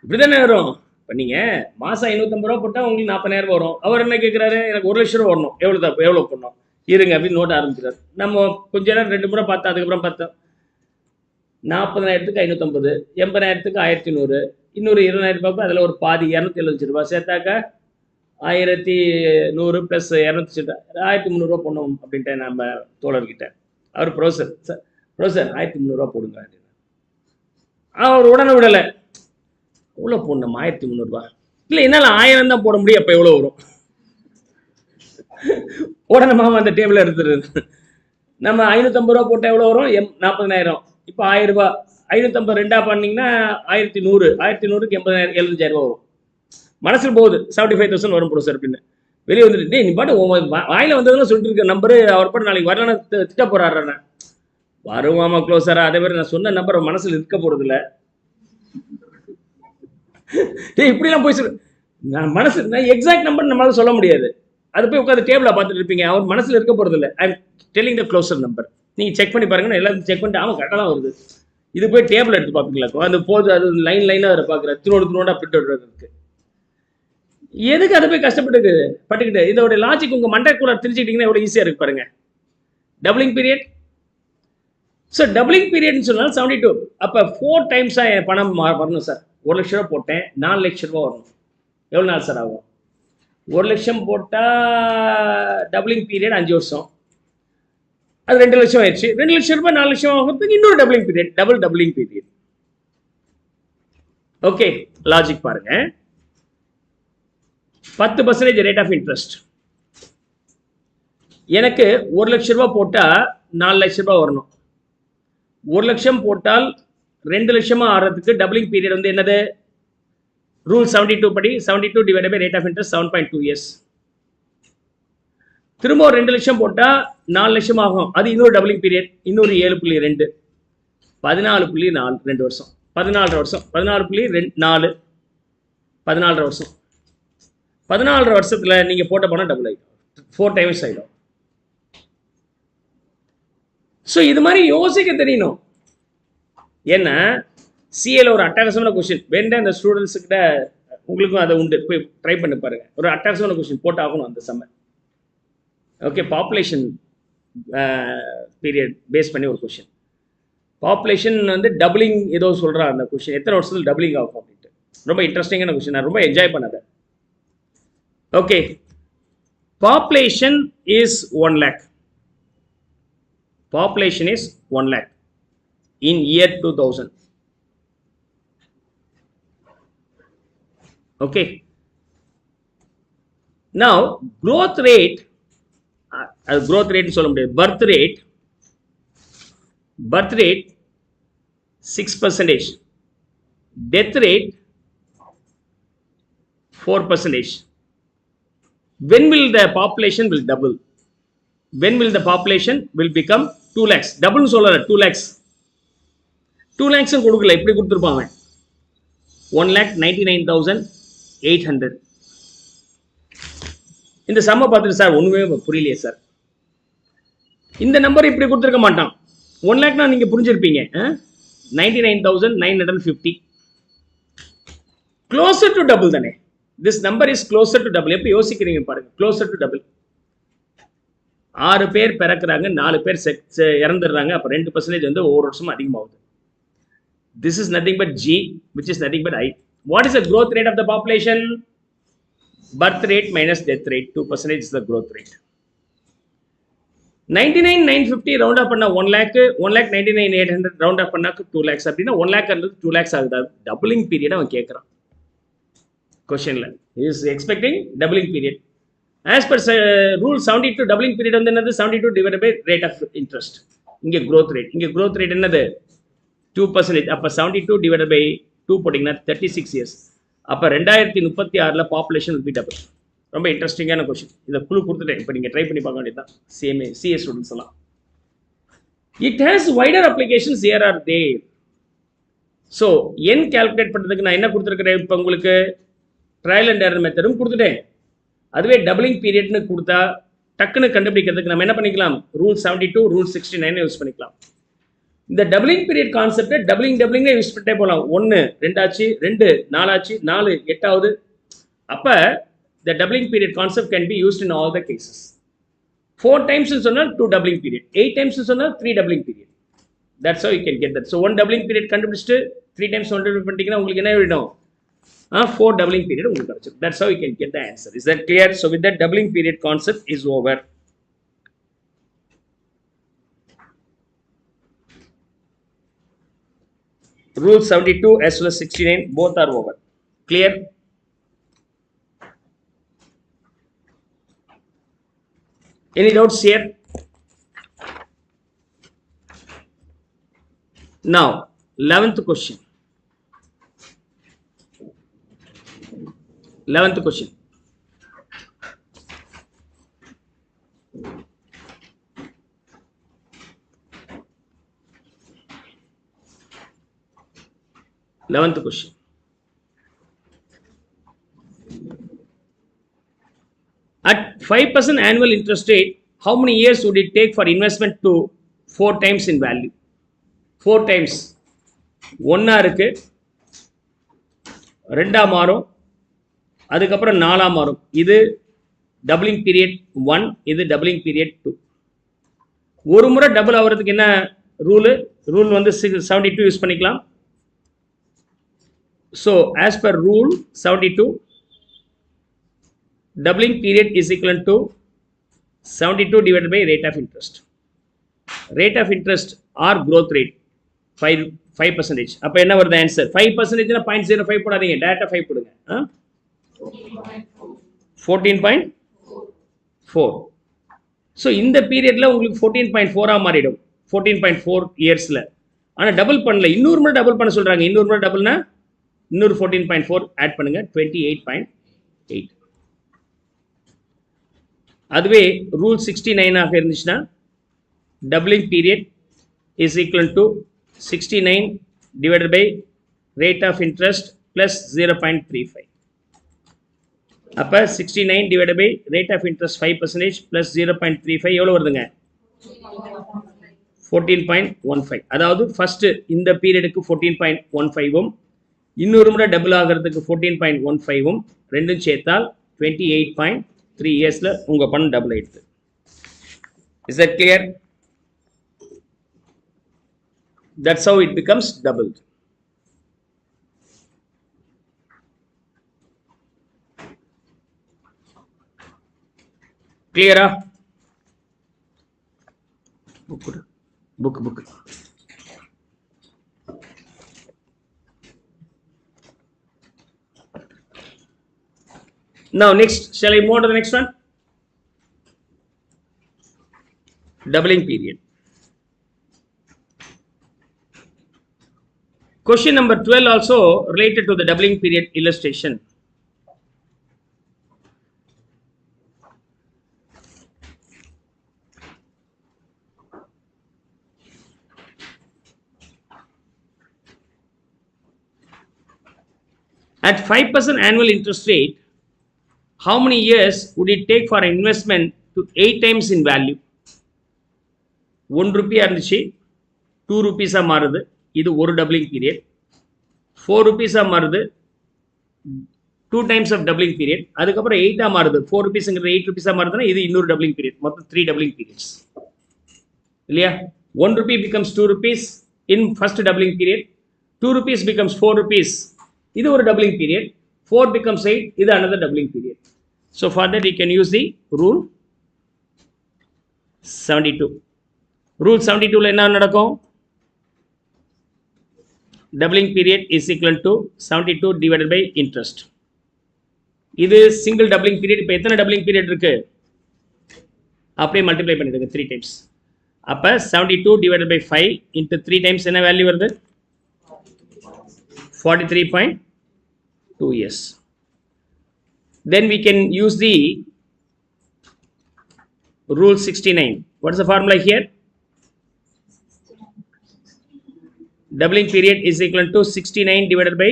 [SPEAKER 1] இப்படி தானே வரும். இப்போ நீங்கள் மாதம் 550 ரூபா போட்டால் உங்களுக்கு 40,000 ரூபா வரும். அவர் என்ன கேட்குறாரு, எனக்கு 1 லட்ச ரூபா வரணும், எவ்வளோ போடணும்? இருங்க அப்படின்னு நோட் ஆரம்பிக்கிறார். நம்ம கொஞ்ச நேரம் 2 முறை பார்த்தோம். அதுக்கப்புறம் பார்த்தோம் 40,000க்கு 550, 80,000க்கு 1100, இன்னொரு 20,000 ரூபாய்க்கு அதில் ஒரு பாதி 275 ரூபாய் சேர்த்தாக்கா 1100 ப்ளஸ் 200 1300 போடணும் அப்படின்ட்டு நம்ம தோழர்கிட்ட. அவர் ப்ரொஃபஸர், சார் ப்ரொஃபஸர் 1300 போடுங்க அப்படின்னு. அவர் உடனே விடலை. எவ்வளோ போடணும் 1300 இல்லை, என்னால் 1000 தான் போட முடியும். அப்போ எவ்வளோ வரும்? உடனே மாமா அந்த டேபிள் எடுத்துருது. நம்ம 550 போட்டால் எவ்வளோ வரும்? 40,000. இப்போ 1000 ரூபாய் 550 ரெண்டா பண்ணீங்கன்னா 1100, 1100க்கு 80,000, 75,000 ரூபா வரும். மனசில் போகுது 75,000 வரும் ப்ரொஃபஸர் அப்படின்னு. வெளியே வந்துட்டு டே நீ பாட்டு வாயில வந்ததுன்னு சொல்லிட்டு இருக்க நம்பரு. அவர் பாட்டு நாளைக்கு வரலன்னு திட்ட போறாரு. வருவாமா க்ளோஸரா? அதே மாதிரி நான் சொன்ன நம்பர் மனசில் இருக்க போறது இல்லை. இப்படிலாம் போய் சொல்லு. நான் மனசு எக்ஸாக்ட் நம்பர் நம்மளால சொல்ல முடியாது. அது போய் உட்காந்து டேபிளா பார்த்துட்டு இருப்பீங்க. அவர் மனசுல இருக்க போறது இல்லை. I am telling the closer number. நீங்க செக் பண்ணி பாருங்க. எல்லாரும் செக் பண்ணிட்டு ஆமா கரெக்டாக தான் வருது. இது போய் டேபிள் எடுத்து பார்ப்பீங்களா? அந்த போது அது லைன் லைனாக அதை பார்க்குற திருநோடா பிரிண்ட் அவுட் இருக்கு. எதுக்கு அதை போய் பட்டுக்கிட்டு இதோட லாஜிக் உங்க மண்டைக்குள்ள தெரிஞ்சுக்கிட்டீங்கன்னா எவ்வளவு ஈஸியா இருக்கு பாருங்க. Doubling period. ஸோ டபுளிங் பீரியட்னு சொன்னால் 72. அப்போ 4 டைம்ஸா என் பணம் வரணும் சார். 1 லட்ச ரூபா போட்டேன், 4 லட்ச ரூபா வரணும். எவ்வளோ நாள் சார் ஆகும்? 1 லட்சம் போட்டால் டபுளிங் பீரியட் 5 வருஷம். அது 2 லட்சம் ஆயிடுச்சு. 2 லட்சம் ரூபாய் 4 லட்சம் ஆகிறதுக்கு இன்னொரு doubling period, doubling period. Okay, logic பாருங்க. 10% ரேட் ஆஃப் இன்ட்ரெஸ்ட். எனக்கு 1 லட்ச ரூபாய் போட்டால் 4 லட்ச ரூபாய் வரணும். 1 லட்சம் போட்டால் 2 லட்சமா ஆகிறதுக்கு டபுளிங் பீரியட் வந்து என்னது? ரூல் 72 படி 72 divided by rate of interest 7.2 years. திரும்ப 2 லட்சம் போட்டால் 4 லட்சம் ஆகும். அது இன்னொரு டபுளிங் பீரியட், இன்னொரு 7.2, 14.4, 2 வருஷம், 14 வருஷம், 14.4, 14 வருஷம். 14 வருஷத்துல நீங்க போட்ட பணம் டபுள் ஆகிடும், 4 டைம்ஸ் ஆகிடும். ஸோ இது மாதிரி யோசிக்க தெரியணும். ஏன்னா சிஏல ஒரு அட்டகாசமான கொஸ்டின் வேண்டாம். இந்த ஸ்டூடெண்ட்ஸ் கிட்ட உங்களுக்கும் அதை உண்டு, போய் ட்ரை பண்ணி பாருங்க. ஒரு அட்டகாசமான கொஸ்டின் போட்டு ஆகணும் அந்த சம்ம. ஓகே, பாப்புலேஷன் பீரியட் பேஸ் பண்ணி ஒரு கொஸ்டின். பாப்புலேஷன் வந்து டபுளிங் ஏதோ சொல்றா அந்த கொஸ்டின், எத்தனை வருஷத்துல டபுளிங் ஆகும் அப்படின்ட்டு. ரொம்ப இன்ட்ரெஸ்டிங்கான கொஸ்டின், நான் ரொம்ப என்ஜாய் பண்ணதை. Okay, population is 1 lakh. Population is 1 lakh in year 2000. Okay. Now growth rate, growth rate சொல்ல முடியாது. birth rate 6%, death rate 4%. When will the population will double? When will the population will become 2 lakhs? Double சொல்லல, 2 lakhs. 2 lakhs கொடுக்கல, இப்படி கொடுத்துருப்பாங்க. 1,99,800. இந்த சம்ம பார்த்துட்டு sir ஒண்ணுமே புரியலையே சார், இந்த நம்பர் இப்படி கொடுத்துருக்க மாட்டான். 1 lakhனா நீங்க புரிஞ்சிருப்பீங்க. 99,950. closer to double தானே. this number is closer to double. எப்படி யோசிக்கிறீங்க பாருங்க. closer to double. 6 பேர் பிறக்கிறாங்க, 4 பேர் இறந்துடுறாங்க. அப்போ 2% வந்து ஒவ்வொரு வருஷமும் அதிகமாகுது. This is nothing but G, which is nothing but I. What is the growth rate of the population? Birth rate minus death rate, 2% is the growth rate. 99,950 round up பண்ணா 1 lakh, 1,99,800 round up பண்ணா 2 lakhs. அப்படின்னா 1 lakh அல்லது 2 lakhs ஆகுது. Doubling period அவன் கேட்குறான் கொஸ்டின்ல. He is expecting doubling period. As per rule 72 doubling period வந்து என்னது? 72 divided by rate of interest. இங்க growth rate, இங்க growth rate என்னது? 2%. அப்ப 72 divided by 2 போட்டீங்கன்னா 36 years. அப்ப 2036ல பாப்புலேஷன் will be double. ரொம்ப இன்ட்ரெஸ்டிங்கான கொஸ்டின். இதை குழு கொடுத்துட்டேன். இப்போ நீங்க ட்ரை பண்ணி பார்க்க வேண்டியதுதான். சிஏ ஸ்டூடெண்ட்ஸ் எல்லாம். It has wider applications here are there. So N calculate பண்றதுக்கு நான் என்ன கொடுத்துருக்கிறேன்? இப்போ உங்களுக்கு ட்ரையல் அண்ட் எரர் மெத்தடும் கொடுத்துட்டேன். அதுவே டபுளிங் பீரியட்னு கொடுத்தா டக்குன்னு கண்டுபிடிக்கிறதுக்கு நம்ம என்ன பண்ணிக்கலாம்? ரூல் 72, ரூல் 69 யூஸ் பண்ணிக்கலாம். இந்த doubling period concept doubling use பண்ணிட்டே போகலாம். 1 2 ஆச்சு, 2 4 ஆச்சு, 4 8 ஆகுது. அப்ப the doubling period concept can be used in all the cases. 4 times is on 2 doubling period. 8 times is on 3 doubling period. That's how you can get that. So 1 doubling period கண்டுபிடிச்சிட்டு 3 times 1 double பண்ணிட்டீங்கன்னா உங்களுக்கு என்ன வேணும்? 4 doubling period உங்களுக்கு கிடைச்சிடும். That's how you can get the answer. Is that clear? So with that, doubling period concept is over. Rule 72 as well as 69 both are over. Clear? Any doubts here? Now 11th question. 11th question. At 5% annual interest rate, how many years would it take for investment to 4 times in value? 4 times. 1 இருக்கு, 2 மாறும், அதுக்கப்புறம் 4 மாறும். இது doubling period 1, இது doubling period 2. ஒரு முறை double ஆகிறதுக்கு என்ன ரூல் வந்து 72 யூஸ் பண்ணிக்கலாம். So as per rule 72, doubling period is equal to 72 divided by rate of interest. Rate of interest or growth rate 5%. அப்ப என்ன வருது ஆன்சர்? 5% னா 0.05 போடாதீங்க, டைரக்டா 5 போடுங்க. 14.4. ஸோ இந்த பீரியட்ல உங்களுக்கு 14.4 மாறிடும், 14.4 இயர்ஸ்ல. ஆனா டபுள் பண்ணல, இன்னொரு முறை டபுள் பண்ண சொல்றாங்க. இன்னொரு முறை டபுள்னா இன்னொரு 14.4 ஆட் பண்ணுங்க, 28.8. அதுவே ரூல் 69 ஆக இருந்துச்சுன்னா doubling period is equal to 69 divided by rate of interest plus 0.35. அப்ப 69 divided by rate of interest 5% plus 0.35 எவ்வளவு வருதுங்க? 14.15. அதாவது ஃபர்ஸ்ட் இந்த பீரியடுக்கு 14.15 இன்னொரு முறை டபுள் ஆகிறதுக்கு 14.15 ரெண்டும் சேர்த்தால் 28.3 இயர்ஸ்ல உங்க பணம் டபுள் ஆயிடுது. Is that clear? That's how it becomes doubled. Clear? Book. Now next, shall I move on to the next one? Doubling period. Question number 12 also related to the doubling period illustration. At 5% annual interest rate, how many years would it take for an investment to 8 times in value? 1 rupee இருந்துச்சு 2 rupees மாறுது, இது ஒரு doubling period. 4 rupees மாறுது, 2 times of doubling period. அதுக்கப்புறம் 8 மாறுது, 4 rupeesங்கிறது 8 rupees மாறுதுன்னா இது இன்னொரு doubling period. மொத்தம் 3 doubling periods. இல்லையா? 1 rupee becomes 2 rupees in first doubling period. 2 rupees becomes 4 rupees. இது ஒரு doubling period. 4 becomes 8. இது another doubling period. So for that we can use the rule 72. Rule 72 ல என்ன நடக்கும்? Doubling period is equal to 72 divided by interest. இது single doubling period. இப்போ எத்தனை doubling period இருக்கு? அப்படியே மல்டிப்ளை பண்ணிடுங்க 3 times. அப்ப 72 divided by 5 into 3 times என்ன வேல்யூ வருது? 43.2 years. Then we can use the rule 69. What is the formula here? Doubling period is equal to 69 divided by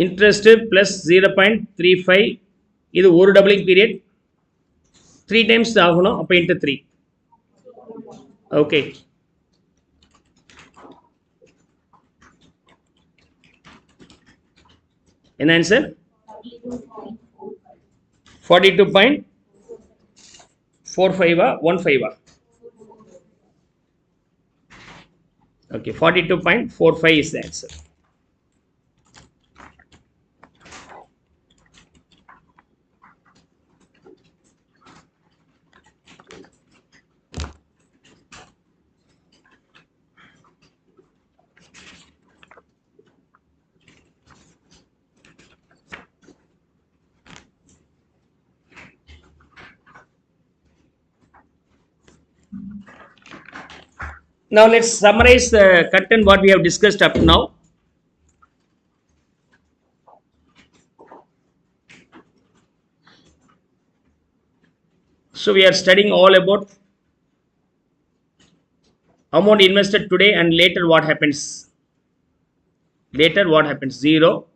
[SPEAKER 1] interest plus 0.35. இது ஒரு doubling period. 3 times ஆகணும், அப்ப into 3. Okay. என்ன answer? 42.4. 4.5 1.5 okay, 42.45 is the answer. Now let's summarize the content what we have discussed up to now. So we are studying all about amount invested today and later what happens. Later what happens? 0,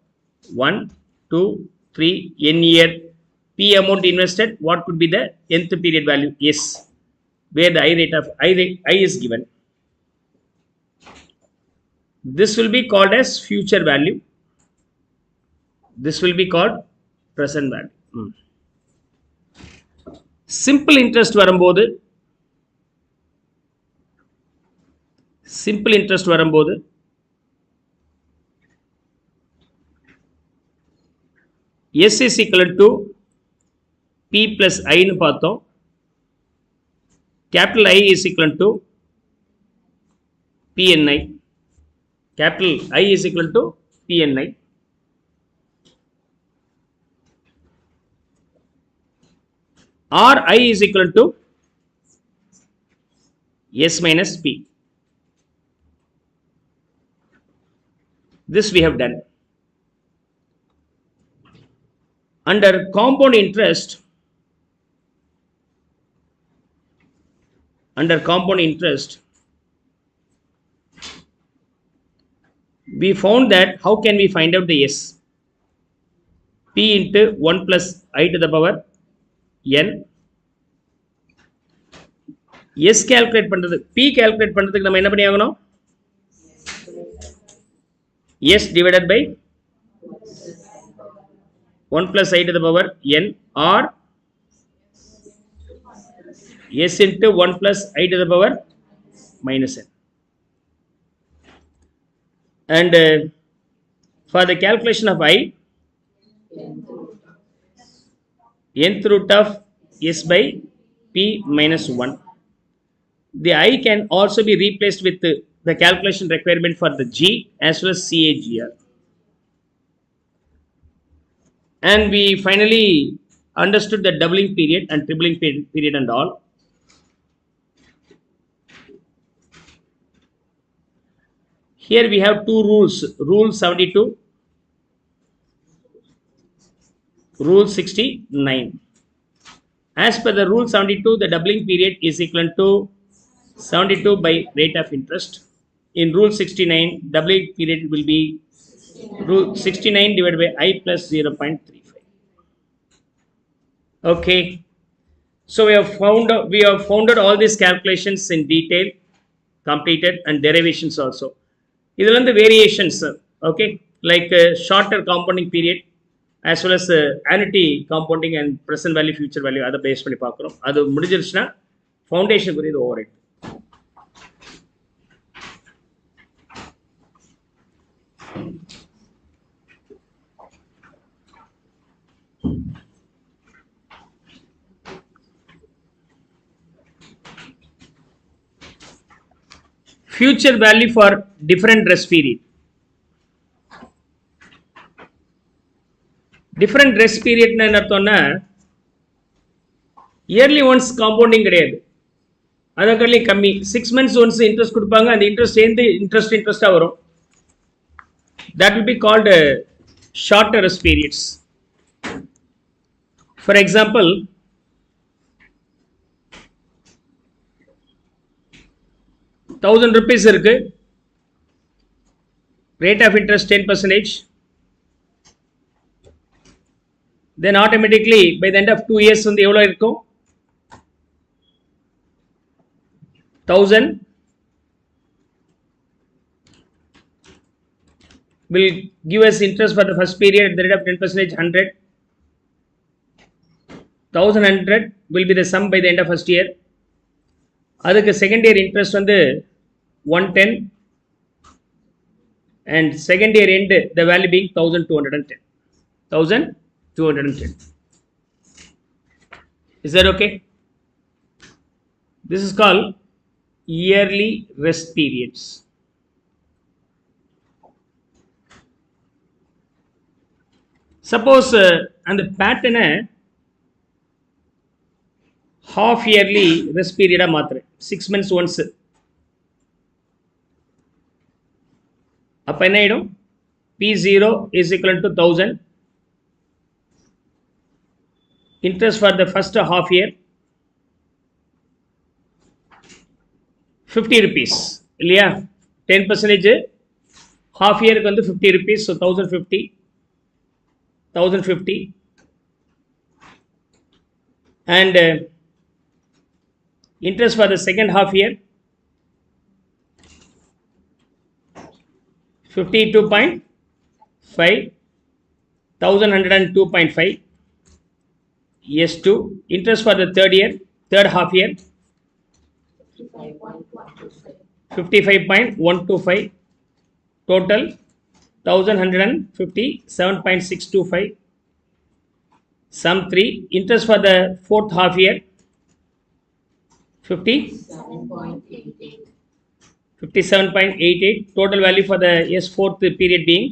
[SPEAKER 1] 1, 2, 3, n year. P amount invested, what could be the nth period value? S, where the I is given. This will be called as future value. This will be called present value. Simple interest வரும்போது S is equal to P plus I னு பார்த்தோம். Capital I is equal to PNI. Capital I is equal to PNI. Or I is equal to S minus P. This we have done. Under compound interest, we found that how can we find out the S? P into 1 plus I to the power n. S calculate பண்றது, P calculate பண்றதுக்கு நம்ம என்ன பண்ணி ஆகணும்? S divided by 1 plus I to the power n or S into 1 plus I to the power minus n. And for the calculation of I, nth root of S by P minus 1. The I can also be replaced with the calculation requirement for the G as well as CAGR. And we finally understood the doubling period and tripling period and all. Here we have two rules, rule 72, rule 69. As per the rule 72, the doubling period is equal to 72 by rate of interest. In rule 69, doubling period will be rule 69 divided by I plus 0.35. Okay. So we have founded all these calculations in detail, completed, and derivations also. These are the variations, okay, like shorter compounding period as well as annuity compounding and present value, future value. Other base பண்ணி பார்க்கிறோம். அது முடிஞ்சிருச்சுனா foundation குறித்து over. Future value for different rest period. Different rest period என்ன அர்த்தம்னா yearly once compounding கிடையாது, அதற்கள்ளி கம்மி. 6 months once interest கொடுப்பாங்க, அந்த இன்ட்ரெஸ்ட் சேர்ந்து இன்ட்ரெஸ்டா வரும். That will be called shorter rest periods. For example, ₹1000 இருக்கு, rate of interest 10%, then automatically by the end of 2 years வந்து எவ்வளவு இருக்கும்? 1000 will give us interest for the first period at the rate of 10%, 100. 1100 will be the sum by the end of first year. அதுக்கு second year interest வந்து 110 and second year end the value being 1210. 1210. Is that okay? This is called yearly rest periods. Suppose and the pattern half yearly rest period மாத்திரேன் 6 months once. அப்ப என்ன ஆயிடும்? P0 is equal to 1000. Interest for the first half year 50 rupees இல்லையா? 10% half year க்கு வந்து 50 rupees, so 1050 and interest for the second half year 52.5 1102.5 S2. Interest for the third half year 55.125 total 1157.625. Sum 3. Interest for the fourth half year 57.88. Total value for the fourth period being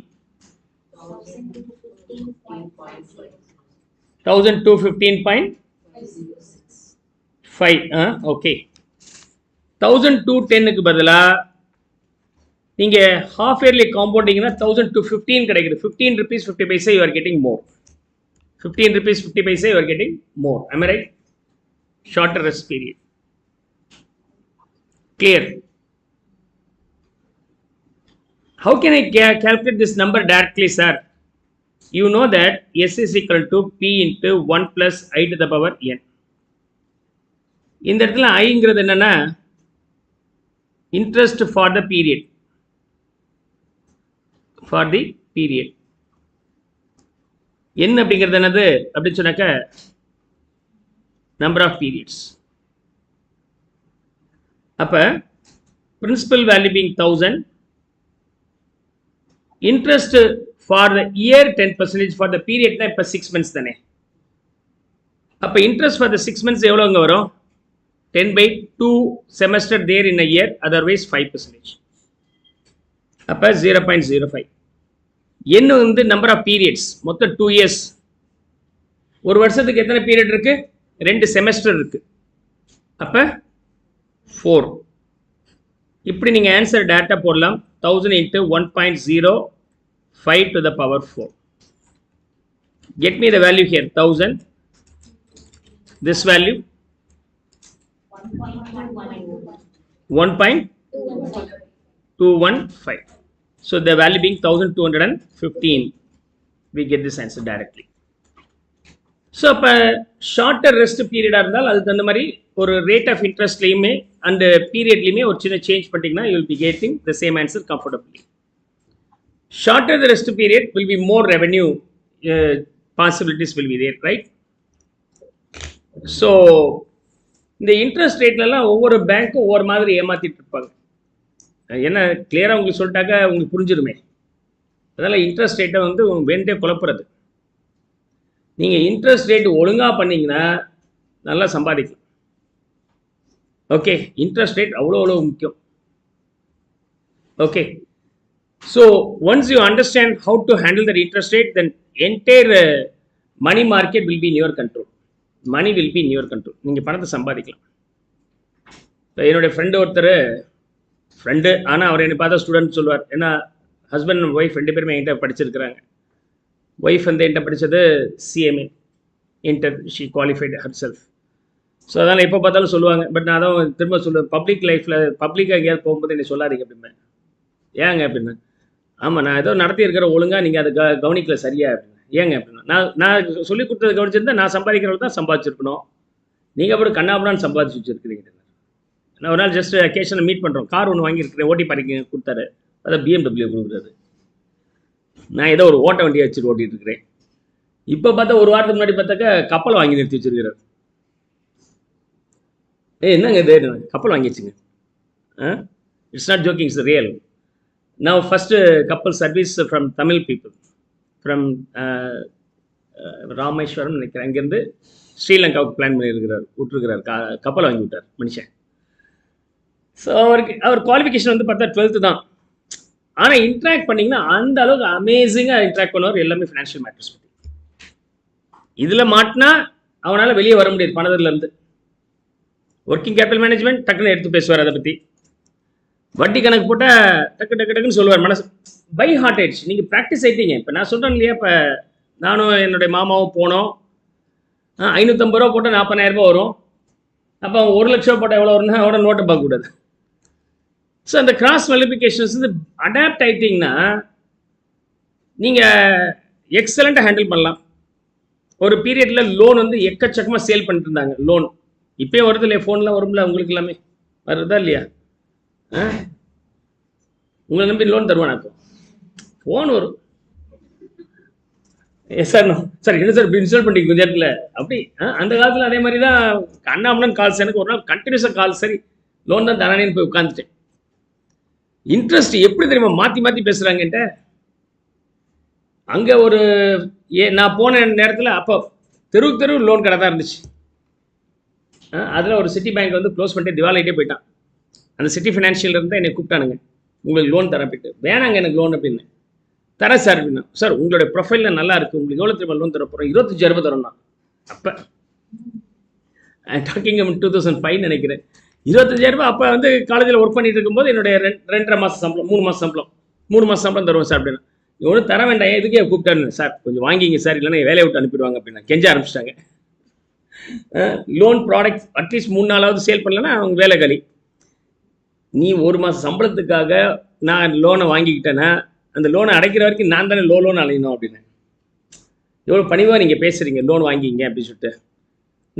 [SPEAKER 1] 1215.5. Okay. 1210 க்கு பதிலா நீங்க half yearly compoundingனா 1215 கிடைக்குது. 15 rupees 50 paise you are getting more. 15 rupees 50 paise you are getting more. Am I right? Shorter rest period. Clear? How can I calculate this number directly, sir? You know that S is equal to P into 1 plus I to the power n. இந்த இடத்துல ஐங்கிறது என்னன்னா interest for the period. For the period. n அப்படிங்கிறது என்னது அப்படின்னு சொன்னாக்க number of periods. அப்ப principal value being 1000, interest for the year 10%, for the period na இப்ப 6 months தானே. அப்ப interest for the 6 months எவ்வளவுங்க வரும்? 10/2 semester there in a year, otherwise 5%. அப்ப 0.05. n வந்து number of periods, மொத்தம் 2 years. ஒரு வருஷத்துக்கு எத்தனை பீரியட் இருக்கு? 2 செமஸ்டர் இருக்கு. அப்ப 4. இப்படி நீங்க ஆன்சர் டேட்டா போடலாம். 1000 into 1.05 to the power 4. Get me the value here. 1000. This value 1.215. So the value being 1215. We get this answer directly. So அப்ப ஷார்ட்டர் ரெஸ்ட் பீரியடா இருந்தால் அதுக்கு தகுந்த மாதிரி ஒரு ரேட் ஆஃப் இன்ட்ரெஸ்ட்லையுமே அந்த பீரியட்லையுமே ஒரு சின்ன சேஞ்ச் பண்ணிட்டீங்கன்னா you will be getting the same answer comfortably. Shorter the rest period will be more revenue possibilities will be there, right? So இந்த இன்ட்ரெஸ்ட் ரேட்லலாம் ஒவ்வொரு பேங்க்கும் ஒவ்வொரு மாதிரி ஏமாத்திட்டு இருப்பாங்க. ஏன்னா கிளியராக உங்களுக்கு சொல்லிட்டாக்க உங்களுக்கு புரிஞ்சிருமே. அதனால் இன்ட்ரெஸ்ட் ரேட்டை வந்து வேண்டே குழப்புறது. நீங்கள் இன்ட்ரெஸ்ட் ரேட் ஒழுங்காக பண்ணிங்கன்னா நல்லா சம்பாதிக்கலாம். ஓகே, இன்ட்ரெஸ்ட் ரேட் அவ்வளோ முக்கியம். Okay, so once you understand how to handle that interest rate, then entire money market will be in your control. Money will be in your control. நீங்கள் பணத்தை சம்பாதிக்கலாம். என்னுடைய ஃப்ரெண்டு ஆனால் அவர் என்னை பார்த்தா ஸ்டூடெண்ட் சொல்லுவார். ஏன்னா ஹஸ்பண்ட் அண்ட் ஒய்ஃப் 2 பேருமே என்கிட்ட படிச்சிருக்கிறாங்க. ஒய்ஃப் வந்து என்கிட்ட படித்தது CMA inter, she qualified her self. So அதனால் எப்போ பார்த்தாலும் சொல்லுவாங்க. பட் நான் அதான் திரும்ப சொல்லுவேன், பப்ளிக் லைஃப்பில் பப்ளிக்காக எங்கேயாவது போகும்போது என்னை சொல்லாதீங்க அப்படின்னா. ஏங்க அப்படின்னா, ஆமாம் நான் ஏதோ நடத்தியிருக்கிற ஒழுங்காக நீங்கள் அதை கவனிக்கல சரியா அப்படின்னா. ஏங்க அப்படின்னா, நான் சொல்லிக் கொடுத்தது கவனிச்சிருந்தா நான் சம்பாதிக்கிறவங்க தான் சம்பாதிச்சிருக்கணும். நீங்கள் அப்புறம் கண்ணாபுரான்னு சம்பாதிச்சு வச்சுருக்கிறீங்க. நான் ஒரு நாள் ஜஸ்ட் அக்கேஷனில் மீட் பண்ணுறோம். கார் ஒன்று வாங்கியிருக்கிறேன், ஓட்டி பார்க்கிங் கொடுத்தாரு. அதை BMW கொடுக்குறது. நான் ஏதோ ஒரு ஓட்ட வண்டியை வச்சுட்டு ஓட்டிகிட்டு இருக்கிறேன். இப்போ பார்த்தா ஒரு வாரத்துக்கு முன்னாடி பார்த்தாக்கா கப்பல் வாங்கி நிறுத்தி வச்சிருக்கிறார். என்னங்க இது, கப்பல் வாங்கிடுச்சுங்க. It's not joking, it's real. Now first கப்பல் service from Tamil people from Rameswaram நினைக்கிறேன், அங்கேருந்து ஸ்ரீலங்காவுக்கு பிளான் பண்ணியிருக்கிறார், விட்டுருக்கிறார், கப்பல் வாங்கி விட்டார் மனுஷன். ஸோ அவர் குவாலிஃபிகேஷன் வந்து பார்த்தா 12th தான். ஆனால் இன்ட்ராக்ட் பண்ணிங்கன்னா அந்த அளவுக்கு அமேசிங்காக இன்ட்ராக்ட் பண்ணுவார், எல்லாமே ஃபினான்ஷியல் மேட்டர்ஸ் பற்றி. இதில் மாட்டினா அவனால் வெளியே வர முடியாது பணத்திலேருந்து. ஒர்க்கிங் கேபிட்டல் மேனேஜ்மெண்ட் டக்குன்னு எடுத்து பேசுவார், அதை பற்றி. வட்டி கணக்கு போட்டால் டக்கு டக்கு டக்குன்னு சொல்லுவார். மனசு பை ஹார்ட் ஆயிடுச்சு. நீங்கள் ப்ராக்டிஸ் ஆகிட்டீங்க. இப்போ நான் சொல்கிறேன் இல்லையா, இப்போ நானும் என்னுடைய மாமாவும் போனோம். 550 ரூபா போட்டால் 40,000 ரூபா வரும். அப்போ அவங்க 1 லட்ச ரூபா போட்டால் எவ்வளோ வரும்னா அவட நோட்டை பார்க்கக்கூடாது. ஸோ அந்த கிராஸ் மல்டிப்ளிகேஷன்ஸ் வந்து அடாப்ட் ஆகிட்டிங்கன்னா நீங்கள் எக்ஸலண்ட்டாக ஹேண்டில் பண்ணலாம். ஒரு பீரியடில் லோன் வந்து எக்கச்சக்கமாக சேல் பண்ணிட்டு இருந்தாங்க. லோன் இப்போயும் வருது இல்லையா, ஃபோன்லாம் வரும்ல உங்களுக்கு, எல்லாமே வருதா இல்லையா? உங்களை நம்பி லோன் தருவானாக்கும் ஃபோன் வரும். எஸ் சார், சார் என்ன சார் இப்படி இன்ஸ்டால் பண்ணிக்க கொஞ்சம் இடத்துல அப்படி. அந்த காலத்தில் அதே மாதிரி தான் அண்ணாமலன் கால்ஸ். எனக்கு ஒரு நாள் கண்டினியூஸாக கால், சரி லோன் தான் தரானேன்னு போய் உட்காந்துட்டேன். இன்ட்ரெஸ்ட் எப்படி தெரியுமா மாற்றி மாற்றி பேசுகிறாங்கன்ட்ட. அங்கே ஒரு நான் போன நேரத்தில் அப்போ தெருவுக்கு தெருவு லோன் கடை தான் இருந்துச்சு. அதில் ஒரு சிட்டி பேங்க் வந்து க்ளோஸ் பண்ணிட்டு திவாலிகிட்டே போயிட்டான். அந்த சிட்டி ஃபினான்ஷியல் இருந்தால் என்னை கூப்பிட்டானுங்க, உங்களுக்கு லோன் தரேன் போயிட்டு. வேணாங்க எனக்கு லோன் அப்படின்னு. தரேன் சார் அப்படின்னா. சார் உங்களுடைய ப்ரொஃபைலில் நல்லா இருக்குது, உங்களுக்கு எவ்வளோ திரும்ப லோன் தர போகிறோம்? 25,000 ரூபாய் தரோம்னா. அப்போ டாக்கிங் 2005 நினைக்கிறேன். 25,000 ரூபாய். அப்போ வந்து காலேஜில் ஒர்க் பண்ணிட்டு இருக்கும்போது என்னுடைய 2.5 மாதம் சம்பளம், 3 மாதம் சம்பளம், 3 மாதம் சம்பளம் தருவோம் சார் அப்படின்னா. இவனும் தர வேண்டாம், எதுக்கே கூப்பிட்டாருன்னு. சார் கொஞ்சம் வாங்கிங்க சார், இல்லைன்னா வேலையை விட்டு அனுப்பிடுவாங்க அப்படின்னா. கெஞ்ச ஆரம்பிச்சிட்டாங்க. லோன் ப்ராடக்ட் அட்லீஸ்ட் 3 நாளாவது சேல் பண்ணலன்னா அவங்க வேலை காலி. நீ 1 மாதம் சம்பளத்துக்காக நான் லோனை வாங்கிக்கிட்டேன்னா அந்த லோனை அடைக்கிற வரைக்கும் நான் தானே லோன் அலையணும் அப்படின்னு. எவ்வளோ பணிவாக நீங்கள் பேசுகிறீங்க, லோன் வாங்கிங்க அப்படின்னு சொல்லிட்டு.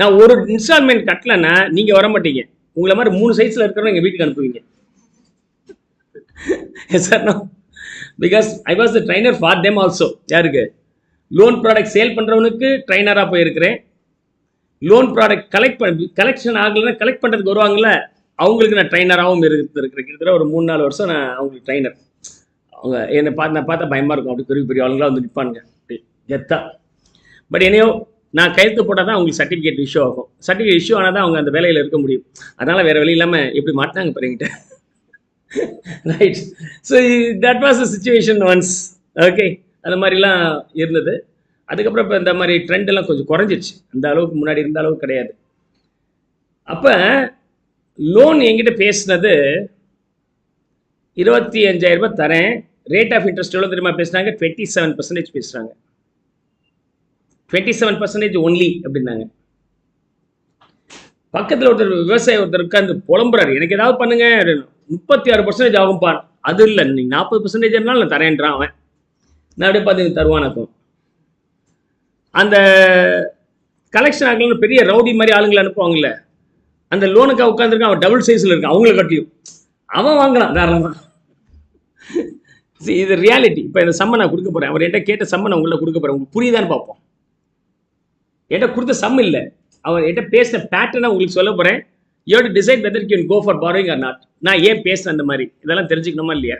[SPEAKER 1] நான் ஒரு இன்ஸ்டால்மெண்ட் கட்டலைன்னா நீங்கள் வர மாட்டீங்க. உங்களை மாதிரி 3 சைஸில் இருக்கிறவங்க எங்கள் வீட்டுக்கு அனுப்புவீங்க. Sir no, because I was the trainer for them also. யாருக்கு? லோன் ப்ராடக்ட் சேல் பண்ணுறவனுக்கு ட்ரைனராக போயிருக்கிறேன். லோன் ப்ராடக்ட் கலெக்ஷன் ஆகலைன்னா கலெக்ட் பண்ணுறதுக்கு வருவாங்கள்ல, அவங்களுக்கு நான் ட்ரைனராகவும் இருக்கிறேன். கிட்டத்தட்ட ஒரு 3-4 வருஷம் நான் அவங்களுக்கு ட்ரைனர். அவங்க என்னை நான் பார்த்தா பயமாக இருக்கும். அப்படி பெரிய பெரிய ஆளுங்களாம் வந்து நிற்பானுங்க அப்படி கெத்தா. பட் என்னையோ நான் கையெழுத்து போட்டால் தான் அவங்களுக்கு சர்டிஃபிகேட் இஷ்யூ ஆகும். சர்டிஃபிகேட் இஷ்யூ ஆனால் தான் அவங்க அந்த வேலையில் இருக்க முடியும். அதனால் வேறு வழி இல்லாமல் எப்படி மாட்டினாங்க பாருங்கிட்ட. Right. So that was the situation once. Okay, அந்த மாதிரிலாம் இருந்தது. அதுக்கப்புறம் இப்போ இந்த மாதிரி ட்ரெண்டெல்லாம் கொஞ்சம் குறைஞ்சிருச்சு. அந்த அளவுக்கு முன்னாடி இருந்த அளவுக்கு கிடையாது. அப்போ லோன் என்கிட்ட பேசினது 25,000 ரூபாய் தரேன், ரேட் ஆஃப் இன்ட்ரெஸ்ட் எவ்வளோ தெரியுமா பேசுனாங்க? 27% பேசுகிறாங்க. 27% ஒன்லி அப்படின்னாங்க. பக்கத்தில் ஒருத்தர் விவசாயி ஒருத்தர் உட்காந்து புலம்புறாரு, எனக்கு ஏதாவது பண்ணுங்க. 36% ஆகும்பா. அது இல்லை, நீங்கள் 40% இருந்தாலும் நான் தரேன்றான் அவன். நான் அப்படியே பார்த்து தருவானாக்கும். அந்த கலெக்ஷன் ஆகலன்னு பெரிய ரவுடி மாதிரி ஆளுங்களை அனுப்புவாங்கல்ல, அந்த லோனுக்காக உட்காந்துருக்கான். அவன் டபுள் சைஸில் இருக்கான், அவங்கள கட்டியும் அவன் வாங்கலாம் தாராளமாக. இது ரியாலிட்டி. இப்போ இந்த சம்ம நான் கொடுக்க போகிறேன். அவர் என்கிட்ட கேட்ட சம்ம நான் உங்களை கொடுக்க போகிறேன். உங்களுக்கு புரியுதான்னு பார்ப்போம். என்கிட்ட கொடுத்த சம் இல்லை, அவர் என்கிட்ட பேசின பேட்டர்னை உங்களுக்கு சொல்ல போகிறேன். You have to decide whether you can go for borrowing or not. நான் ஏன் பேசுகிறேன் அந்த மாதிரி, இதெல்லாம் தெரிஞ்சுக்கணுமா இல்லையா?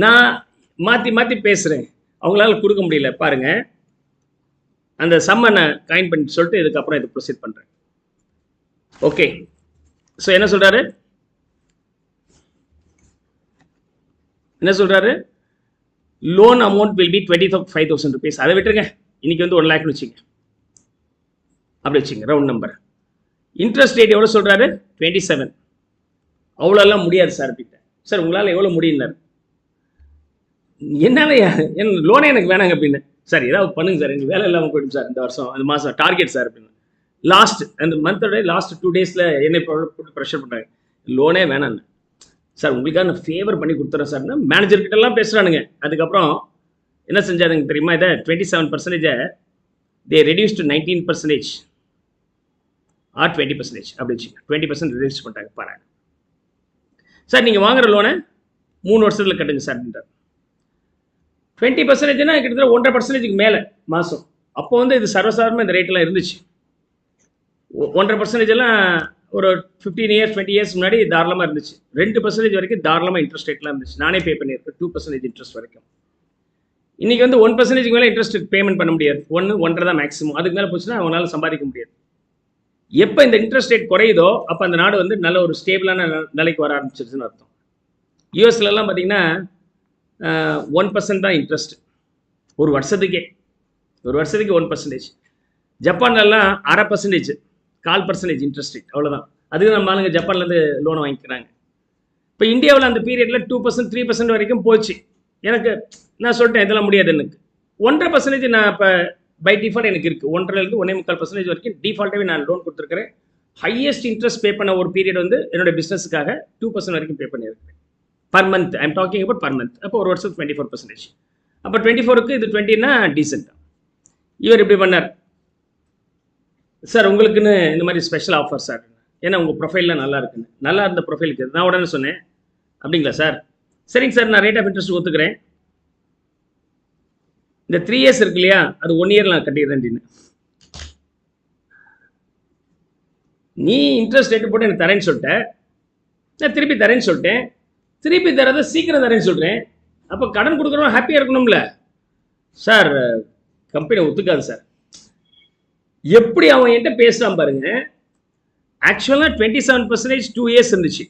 [SPEAKER 1] நான் மாற்றி மாற்றி பேசுகிறேன், அவங்களால கொடுக்க முடியல. பாருங்கள், அந்த சம்மை நான் காயின் பண்ணி சொல்லிட்டு இதுக்கப்புறம் இதை ப்ரொசீட் பண்ணுறேன். ஓகே, ஸோ என்ன சொல்கிறாரு? என்ன சொல்கிறாரு? Loan amount will be 25,000 rupees. அதை விட்டுருங்க, இன்னைக்கு வந்து 1 lakh வச்சுங்க, அப்படி வச்சுங்க ரவுண்ட் நம்பர். இன்ட்ரெஸ்ட் ரேட் எவ்வளோ சொல்கிறாரு? 27. அவ்வளோலாம் முடியாது சார் அப்படின்ட்டு. சார் உங்களால் எவ்வளோ முடியும்னாரு. என்னால் என் லோனே எனக்கு வேணாங்க அப்படின்னு. சார் ஏதாவது பண்ணுங்க சார், எனக்கு வேலை இல்லாமல் போய்டும் சார் இந்த வருஷம், அந்த மாதம் டார்கெட் சார் அப்படின்னு. லாஸ்ட் அந்த மந்தோட லாஸ்ட் 2 days என்னை போட்டு ப்ரெஷர் பண்ணுறாங்க, லோனே வேணான்னு. சார் உங்களுக்காக நான் ஃபேவர் பண்ணி கொடுத்துறேன் சார்னா மேனேஜர்கிட்டலாம் பேசுகிறானுங்க. அதுக்கப்புறம் என்ன செஞ்சாருங்க தெரியுமா? இதை 27% தே ரெடியூஸ் டு 19% ஆர் 20% அப்படி வச்சுங்க. 20% ரெடியூஸ் பண்ணிட்டாங்க. பாருங்க சார், நீங்கள் வாங்குற லோனை 3 வருஷத்தில் கட்டுங்க சார் அப்படின்றார். 20%னா கிட்டத்தட்ட 1.5% மேலே மாதம். அப்போ வந்து இது சர்வசாதாரணமாக இந்த ரேட்டெல்லாம் இருந்துச்சு. 1.5% எல்லாம் ஒரு 15 இயர்ஸ் 20 இயர்ஸ் முன்னாடி தாராளமாக இருந்துச்சு. 2% வரைக்கும் தாராளமாக இன்ட்ரெஸ்ட் ரேட்லாம் இருந்துச்சு. நானே பே பண்ணியிருக்கேன் 2% இன்ட்ரெஸ்ட் வரைக்கும். இன்றைக்கி வந்து 1% மேலே இன்ட்ரெஸ்ட் பேமெண்ட் பண்ண முடியாது. 1.5 தான் மேக்ஸிமம். அதுக்கு மேலே போச்சுன்னா அவங்களால சம்பாதிக்க முடியாது. எப்போ இந்த இன்ட்ரெஸ்ட் ரேட் குறையுதோ அப்போ அந்த நாடு வந்து நல்ல ஒரு ஸ்டேபிளான நிலைக்கு வர ஆரம்பிச்சிருச்சுன்னு அர்த்தம். யூஎஸ்லலாம் பார்த்தீங்கன்னா 1% தான் இன்ட்ரெஸ்ட் ஒரு வருஷத்துக்கே. ஒரு வருஷத்துக்கு 1%. ஜப்பான்லலாம் 0.5%, 0.25% இன்ட்ரெஸ்ட் ரேட், அவ்வளோதான். அதுக்கு நம்ம ஆளுங்க ஜப்பான்லேருந்து லோனை வாங்கிக்கிறாங்க. இப்போ இந்தியாவில் அந்த பீரியடில் 2%, 3% வரைக்கும் போச்சு. எனக்கு நான் சொல்லிட்டேன் இதெல்லாம் முடியாது. எனக்கு 1.5% நான் இப்போ பை டிஃபால்ட் எனக்கு இருக்குது. 1.5% 1.25% வரைக்கும் டிஃபால்ட்டாகவே நான் லோன் கொடுத்துருக்கிறேன். ஹையஸ்ட் இன்ட்ரெஸ்ட் பே பண்ண ஒரு பீரியட் வந்து என்னோடய பிஸ்னஸுக்காக 2% வரைக்கும் பே பண்ணியிருக்கேன் per month. I'm talking about per month. அப்போ ஒரு வருஷத்துக்கு 24%. அப்போ 24க்கு இது 20னா டீசென்ட் தான். இவர் இப்படி பண்ணார். சார் உங்களுக்குன்னு இந்த மாதிரி ஸ்பெஷல் ஆஃபர் சார், ஏன்னா உங்கள் ப்ரொஃபைலில் நல்லா இருக்குன்னு. நல்லா இருந்த ப்ரொஃபைலுக்கு நான் உடனே சொன்னேன், அப்படிங்களா சார், சரிங்க சார் நான் ரேட் ஆஃப் இன்ட்ரெஸ்ட் ஒத்துக்கிறேன். இந்த 3 இயர்ஸ் இருக்கு இல்லையா, அது 1 இயர் நான் கட்டிடுறேன் அப்படின்னு. நீ இன்ட்ரெஸ்ட் ரேட்டு போட்டு எனக்கு தரேன்னு சொல்லிட்டேன், நான் திருப்பி தரேன்னு சொல்லிட்டேன். திருப்பி தரதை சீக்கிரம் தரேன்னு சொல்கிறேன். அப்போ கடன் கொடுக்குறவங்க ஹாப்பியாக இருக்கணும்ல சார். கம்பெனி ஒத்துக்காது சார். எப்படி அவன் என்கிட்ட பேசுகிறான் பாருங்க. ஆக்சுவலாக 27% 2 இயர்ஸ் இருந்துச்சு.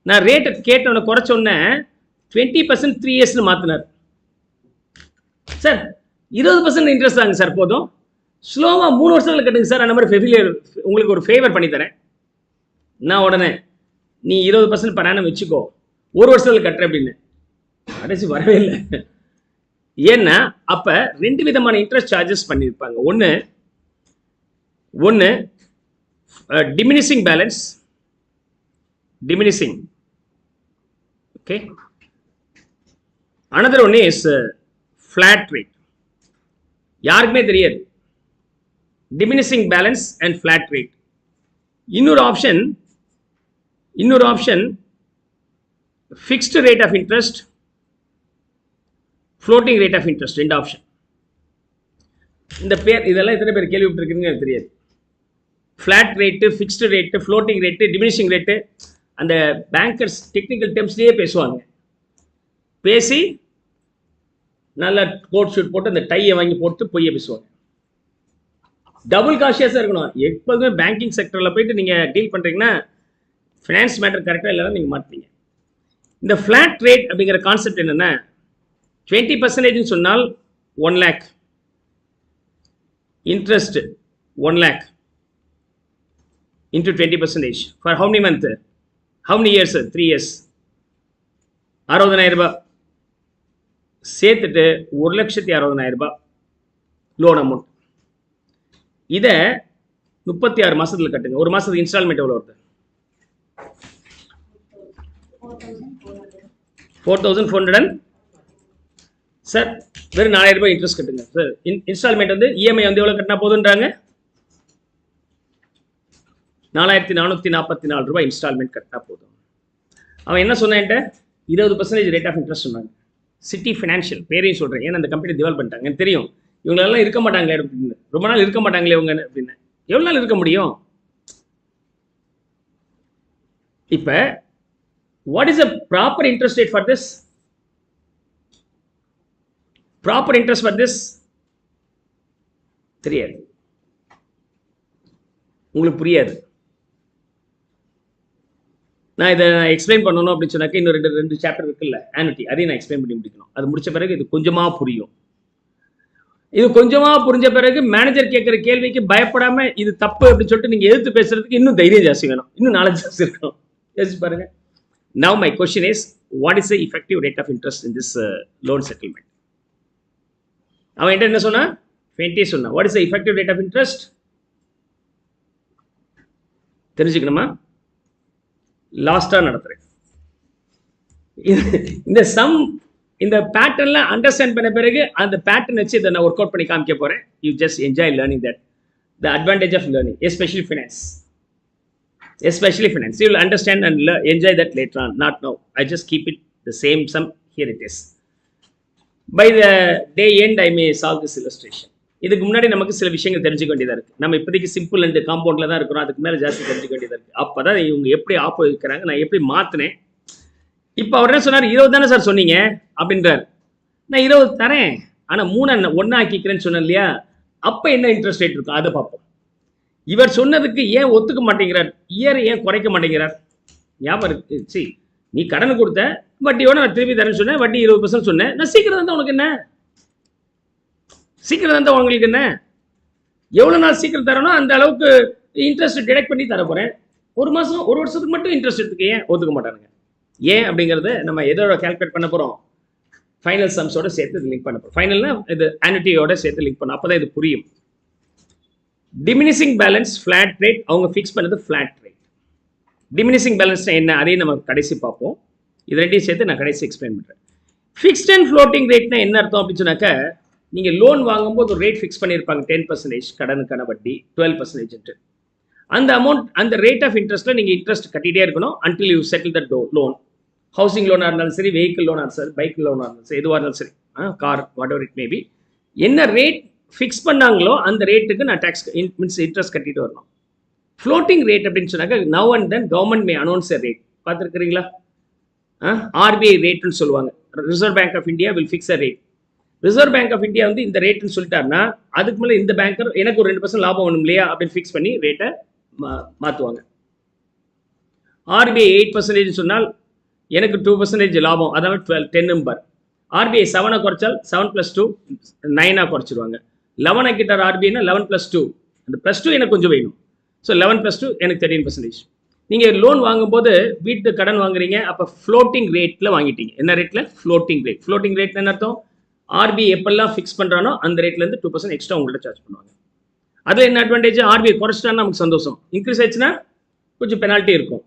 [SPEAKER 1] நான் ரேட்டை கேட்டவனை குறைச்சோன்னே 20% 3 இயர்ஸ்னு மாற்றினார். சார் 20% இன்ட்ரெஸ்ட் தாங்க சார், போதும் ஸ்லோவாக 3 வருஷத்தில் கட்டுங்க சார், அந்த மாதிரி ஃபெவிலியர் உங்களுக்கு ஒரு ஃபேவர் பண்ணித்தரேன். நான் உடனே நீ 20% per annum வச்சுக்கோ, 1 வருஷத்தில் கட்டுறேன் அப்படின்னு. கடைசி வரவே இல்லை. ஏன்னா அப்போ 2 விதமான இன்ட்ரெஸ்ட் சார்ஜஸ் பண்ணியிருப்பாங்க. ஒன்று diminishing balance, diminishing, okay. Another ஒன்று இஸ் ஃப்ளாட் ரேட். யாருக்குமே தெரியாது diminishing balance and flat rate. இன்னொரு option fixed rate of interest, floating rate of interest, 2 option. இந்த பேர் இதெல்லாம் எத்தனை பேர் கேள்விப்பட்டிருக்குன்னு எனக்கு தெரியாது. Flat rate, fixed rate, floating rate, diminishing rate, அந்த பேங்கர்ஸ் டெக்னிக்கல் டெர்ம்ஸ்லேயே பேசுவாங்க. பேசி நல்லா கோட் ஷூட் போட்டு அந்த டையை வாங்கி போட்டு பொய்யை பேசுவாங்க. டபுள் காஷியஸாக இருக்கணும். எப்போதுமே பேங்கிங் செக்டரில் போயிட்டு நீங்கள் டீல் பண்ணுறீங்கன்னா ஃபினான்ஸ் மேட்டர் கரெக்டாக இல்லைன்னா நீங்கள் மாட்டீங்க. இந்த ஃப்ளாட் ரேட் அப்படிங்கிற கான்செப்ட் என்னென்னா, 20% சொன்னால் 1 lakh, interest 1 lakh into 20%. For how many months? How many years? 3 years. 60,000 ரூபாய் சேர்த்துட்டு 1,60,000 ரூபாய் லோன் அமௌண்ட். இதை 36 மாதத்தில் கட்டுங்க. ஒரு மாதத்துக்கு இன்ஸ்டால்மெண்ட் எவ்வளோ வருது? 4,400. சார் வெறும் 4,000 ரூபாய் இன்ட்ரெஸ்ட் கட்டுங்க சார். இன்ஸ்டால்மெண்ட் வந்து இஎம்ஐ வந்து எவ்வளோ கட்டினா போதுன்றாங்க? 4,444 ரூபாய் இன்ஸ்டால்மெண்ட் கட்டினா போதும். அவன் என்ன சொன்னான்ட்ட 20% ரேட் ஆஃப் இன்ட்ரெஸ்ட் சொன்னாங்க. சிட்டி ஃபினான்ஷியல் பேரையும் சொல்கிறேன், ஏன்னா அந்த கம்பெனி திவால் பண்ணிட்டாங்க. எனக்கு தெரியும் இவங்களெல்லாம் இருக்க மாட்டாங்களே அப்படின்னு, ரொம்ப நாள் இருக்க மாட்டாங்களே இவங்க அப்படின்னு. எவ்வளோ நாள் இருக்க முடியும்? இப்போ what is a proper interest rate for this? Proper interest for this தெரியாது, உங்களுக்கு புரியாது. நான் இதை எக்ஸ்பிளைன் பண்ணணும் அப்படின்னு சொன்னாக்க இன்னும் 2 சாப்டர் இருக்குல்ல, ஆனுட்டி, அதையும் நான் எக்ஸ்பிளைன் பண்ணி முடிக்கணும். அது முடிச்ச பிறகு இது கொஞ்சமாக புரியும். இது கொஞ்சமாக புரிஞ்ச பிறகு மேனேஜர் கேட்குற கேள்விக்கு பயப்படாமல் இது தப்பு அப்படின்னு சொல்லிட்டு நீங்கள் எதிர்த்து பேசுறதுக்கு இன்னும் தைரியம் ஜாஸ்தி வேணும், இன்னும் நாலேஜ் ஜாஸ்தி இருக்கணும். யோசிச்சு பாருங்க. Now my question is, what is the effective rate of interest in this loan settlement? அவன் என்கிட்ட என்ன சொன்னா? 20 சொன்னா. What is the effective rate of interest? தெரிஞ்சுக்கணுமா? லாஸ்டா நடத்துறேன். இந்த சம் இந்த பேட்டர்ன்ல அண்டர்ஸ்டாண்ட் பண்ண பிறகு அந்த பேட்டர்ன் வச்சு இதை நான் ஒர்க் அவுட் பண்ணி காமிக்க போறேன். You just enjoy learning that, the advantage of learning, especially finance. You will understand and enjoy that later on, not now. I just keep it the same sum. Here it is. By the day end, I may solve this illustration. இதுக்கு முன்னாடி நமக்கு சில விஷயங்கள் தெரிஞ்சுக்க வேண்டியதாக இருக்குது. நம்ம இப்போதைக்கு சிம்பிள் அண்ட் காம்பவுண்டில் தான் இருக்கிறோம். அதுக்கு மேலே ஜாஸ்தி தெரிஞ்சுக்க வேண்டியதாக இருக்குது. அப்போ தான் இவங்க எப்படி ஆப்போ இருக்கிறாங்க, நான் எப்படி மாற்றினேன். இப்போ அவர் என்ன சொன்னார், 20 தானே சார் சொன்னீங்க அப்படின்றார். நான் 20 தரேன், ஆனால் 3 ஒன்றா ஆக்கிக்கிறேன்னு சொன்னேன் இல்லையா? அப்போ என்ன இன்ட்ரெஸ்ட் ரேட் இருக்கும் அதை பார்ப்போம். இவர் சொன்னதுக்கு ஏன் ஒத்துக்க மாட்டேங்கிறார், இயர் ஏன் குறைக்க மாட்டேங்கிறார்? ஞாபகம் இருக்கு. சரி, நீ கடன் கொடுத்த வட்டியோட நான் திருப்பி தரேன்னு சொன்னேன், வட்டி 20% சொன்னேன். நான் சீக்கிரம் தான் உனக்கு என்ன, சீக்கிரம் தான் உங்களுக்கு என்ன, எவ்வளோ நாள் சீக்கிரம் தரணும் அந்த அளவுக்கு இன்ட்ரெஸ்ட் டிடெக்ட் பண்ணி தர போகிறேன். ஒரு மாதம் ஒரு வருஷத்துக்கு மட்டும் இன்ட்ரெஸ்ட் எடுத்துக்க ஏன் ஒத்துக்க மாட்டானுங்க? ஏன் அப்படிங்கிறத நம்ம எதோட கால்குலேட் பண்ண போகிறோம்? ஃபைனல் சம்ஸோட சேர்த்து லிங்க் பண்ண போகிறோம். ஃபைனல்னா இது ஆனுட்டியோட சேர்த்து லிங்க் பண்ணோம். அப்போ தான் இது புரியும். டிமினிஷிங் பேலன்ஸ், ஃப்ளாட் ரேட், அவங்க ஃபிக்ஸ் பண்ணது ஃப்ளாட் ரேட். டிமினிஷிங் பேலன்ஸ்னா என்ன, அதையும் நம்ம கடைசி பார்ப்போம். இது ரெண்டையும் சேர்த்து நான் கடைசி எக்ஸ்பிளைன் பண்ணுறேன். ஃபிக்ஸ்ட் அண்ட் ஃப்ளோட்டிங் ரேட்னா என்ன அர்த்தம் அப்படின்னு சொன்னாக்க, நீங்கள் லோன் வாங்கும்போது ஒரு ரேட் ஃபிக்ஸ் பண்ணியிருப்பாங்க, 10% கடனுக்கான வட்டி, 12%. அந்த அமௌண்ட், அந்த ரேட் ஆஃப் இன்ட்ரெஸ்ட்டில் நீங்கள் இன்ட்ரெஸ்ட் கட்டிகிட்டே இருக்கணும் until you settle the loan. Housing லோனாக இருந்தாலும் சரி, வெஹிக்கிள் லோனாக இருந்தாலும் சரி, பைக் லோனாக இருந்தாலும் சரி, எதுவாக இருந்தாலும் சரி, car, what ever it maybe, என்ன ரேட் ஃபிக்ஸ் பண்ணாங்களோ அந்த ரேட்டுக்கு நான் டேக்ஸ் மீன்ஸ் இன்ட்ரெஸ்ட் கட்டிட்டு வரணும். ஃப்ளோட்டிங் ரேட் அப்படின்னு சொன்னாக்க, now and then government may announce a rate. பார்த்துருக்கிறீங்களா? ஆர்பிஐ ரேட்னு சொல்லுவாங்க. Reserve Bank of India will fix a rate. Reserve Bank of India வந்து இந்த ரேட்னு சொல்லிட்டாருன்னா, அதுக்கு மேலே இந்த பேங்கர் எனக்கு ஒரு 2% லாபம் வேணும் இல்லையா அப்படின்னு ஃபிக்ஸ் பண்ணி ரேட்டை மாற்றுவாங்க. ஆர்பிஐ 8% சொன்னால் எனக்கு 2% லாபம், அதனால 10 நம்பர். ஆர்பிஐ 7 குறைச்சால் 7 + 2 9 குறைச்சிருவாங்க. 11 கிட்டார் ஆர்பிஐனா 11 + 2, அந்த +2 எனக்கு கொஞ்சம் வேணும். ஸோ 11 + 2 எனக்கு 13%. நீங்கள் லோன் வாங்கும்போது வீட்டு கடன் வாங்குறீங்க, அப்போ ஃப்ளோட்டிங் ரேட்டில் வாங்கிட்டீங்க. என்ன ரேட்டில்? Floating rate. ஃப்ளோட்டிங் ரேட் என்ன அர்த்தம்? ஆர்பிஐ எப்பெல்லாம் ஃபிக்ஸ் பண்ணுறானோ அந்த ரேட்லேருந்து 2% எக்ஸ்ட்ரா உங்கள்கிட்ட சார்ஜ் பண்ணுவாங்க. அதில் என்ன அட்வான்டேஜ்? ஆர்பிஐ குறைச்சிட்டான்னு நமக்கு சந்தோஷம். இன்க்ரீஸ் ஆயிடுச்சுன்னா கொஞ்சம் பெனால்ட்டி இருக்கும்.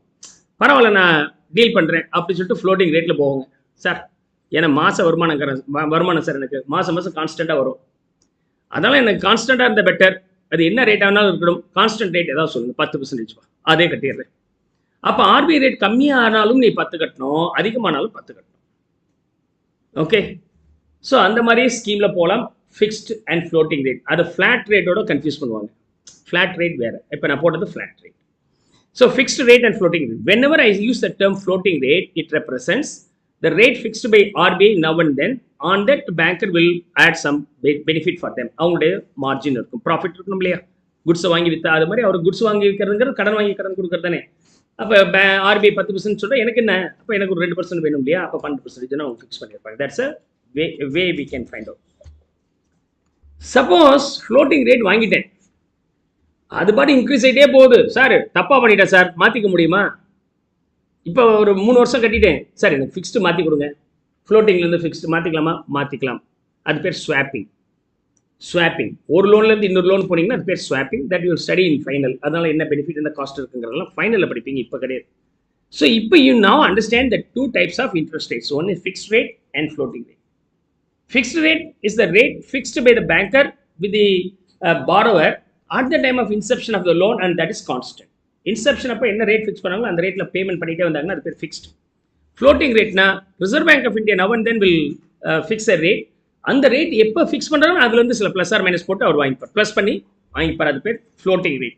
[SPEAKER 1] பரவாயில்ல, நான் டீல் பண்ணுறேன் அப்படின்னு சொல்லிட்டு ஃப்ளோட்டிங் ரேட்டில் போவாங்க. சார் ஏன்னா மாத வருமானம் சார் எனக்கு மாதம் கான்ஸ்டண்ட்டாக வரும், அதனால் எனக்கு கான்ஸ்டண்ட்டாக இருந்த பெட்டர். அது என்ன ரேட் ஆனாலும் இருக்கணும், கான்ஸ்டன்ட் ரேட் ஏதாவது சொல்லுங்கள், 10% அதே கட்டிடுறேன். அப்போ ஆர்பிஐ ரேட் கம்மியாக ஆனாலும் நீ 10 கட்டணும், அதிகமானாலும் 10 கட்டணும். ஓகே, ஸோ அந்த மாதிரி ஸ்கீமில் போகலாம். ஃபிக்ஸ்ட் அண்ட் ஃப்ளோட்டிங் ரேட், அதை ஃப்ளாட் ரேட்டோட கன்ஃபியூஸ் பண்ணுவாங்க. ஃப்ளாட் ரேட் வேறு, இப்போ நான் போட்டது flat rate. So fixed rate and floating rate. Whenever I use the term floating rate, it represents the rate fixed by RBI now and then. On that, banker will add some benefit for them. அவங்களுடைய margin இருக்கும், profit இருக்கணும் இல்லையா? குட்ஸை வாங்கி விற்றா அது மாதிரி அவர் goods வாங்கி விற்கிறதுங்கிறது கடன் வாங்கி கடன் கொடுக்குறது தானே. அப்போ ஆர்பிஐ 10% சொல்கிறேன், எனக்கு என்ன, அப்போ எனக்கு ஒரு 2% வேணும் இல்லையா? அப்போ 12% அவங்க ஃபிக்ஸ் பண்ணியிருப்பாங்க. That's a way we can find out. Suppose floating rate வாங்கிட்டேன், அது பாட்டு இன்க்ரீஸ் ஆகிட்டே போகுது. சார் தப்பாக பண்ணிட்டேன் சார், மாற்றிக்க முடியுமா? இப்போ ஒரு 3 வருஷம் கட்டிட்டேன் சார், எனக்கு ஃபிக்ஸ்டு மாற்றி கொடுங்க. ஃப்ளோட்டிங்லேருந்து ஃபிக்ஸ்டு மாற்றிக்கலாமா? மாற்றிக்கலாம். அது பேர் ஸ்வாப்பிங். ஸ்வாப்பிங், ஒரு லோன்லேருந்து இன்னொரு லோன் போனீங்கன்னா அது பேர் swapping. That you study in final. அதனால் என்ன பெனிஃபிட், என்ன காஸ்ட் இருக்குங்கிறதெல்லாம் ஃபைனலில் படிப்பீங்க, இப்போ கிடையாது. ஸோ இப்போ you now understand the 2 types of interest rates. One is fixed rate and floating rate. Fixed rate is the rate fixed by the banker with the borrower at the time of inception of the loan, and that is constant. Inception அப்போ என்ன rate fix பண்ணாங்களோ அந்த ரேட்டில் payment பண்ணிட்டே வந்தாங்கன்னா அது பேர் fixed. Floating ரேட்னா Reserve Bank of India now and then will fix a rate. அந்த ரேட் எப்போ ஃபிக்ஸ் பண்ணுறாங்களோ அதுலேருந்து சில ப்ளஸ் ஆர் மைனஸ் போட்டு அவர் வாங்கிப்பார், ப்ளஸ் பண்ணி வாங்கிப்பார். அது பேர் ஃப்ளோட்டிங் ரேட்.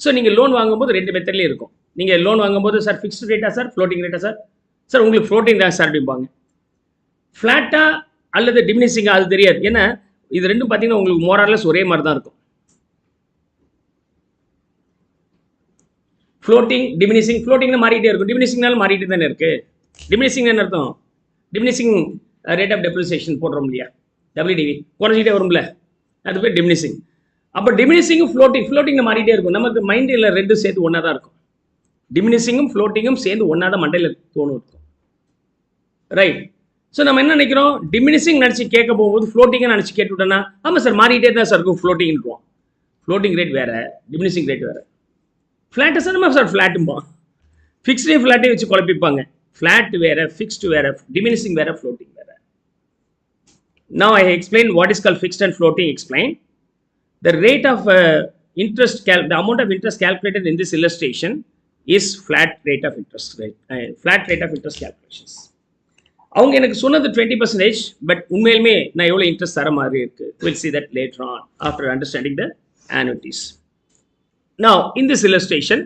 [SPEAKER 1] ஸோ நீங்கள் லோன் வாங்கும்போது 2 மெத்தட்லேயும் இருக்கும். நீங்கள் லோன் வாங்கும்போது சார் ஃபிக்ஸ்டு ரேட்டா சார், ஃப்ளோட்டிங் ரேட்டா சார், சார் உங்களுக்கு ஃப்ளோட்டிங் தான் சார் அப்படிம்பாங்க. ஃப்ளாட்டாக அல்லது டிமினிஷிங்கா அது தெரியாது. ஏன்னா இது ரெண்டும் பார்த்தீங்கன்னா உங்களுக்கு மோரார்லெஸ் ஒரே மாதிரி தான் இருக்கும். Floating, diminishing. ஃப்ளோட்டிங்னா மாறிட்டே இருக்கும், டிமினிஷிங்னாலும் மாறிட்டு தானே இருக்கு. டிமினிஷிங் என்ன அர்த்தம்? டிமினிஷிங் ரேட் ஆஃப் டெப்ரிசியேஷன் போடுறோம் இல்லையா, WDV குறைஞ்சிட்டே வரும்ல, அது பேர் டிமினிஷிங். அப்போ டிமினிஷிங்கும் ஃப்ளோட்டிங் மாறிட்டே இருக்கும். நமக்கு மைண்டில் ரெண்டும் சேர்த்து ஒன்றா தான் இருக்கும். டிமினிஷிங்கும் ஃப்ளோட்டிங்கும் சேர்ந்து ஒன்றா தான் மண்டையில் தோணும் இருக்கும். ரைட். ஸோ நம்ம என்ன நினைக்கிறோம், டிமினிஷிங் நினச்சி கேட்க போகும்போது ஃப்ளோட்டிங்காக நினச்சி கேட்டுவிட்டோன்னா, ஆமாம் சார் மாறிட்டே தான் சார் இருக்கும் ஃப்ளோட்டிங்னுவோம். ஃப்ளோட்டிங் ரேட் வேறு, டிமினிஷிங் ரேட் வேறு. ஃப்ளாட்டு சார் நம்ம சார் ஃப்ளாட்டும்போம், ஃபிக்ஸ்டே ஃப்ளாட்டே வச்சு குழப்பிப்பாங்க. ஃப்ளாட் வேறு, ஃபிக்ஸ்டு வேறு, டிமினிஷிங் வேறு, ஃப்ளோட்டிங் வேறு. Now I explain what is called fixed and floating. Explain the rate of interest, the amount of interest calculated in this illustration is flat rate of interest rate, flat rate of interest calculations. அவங்க எனக்கு சொன்னது 20%, but உண்மையிலுமே நான் எவ்வளோ interest தர மாதிரி இருக்கு. We'll see that later on after understanding the annuities. Now in this illustration,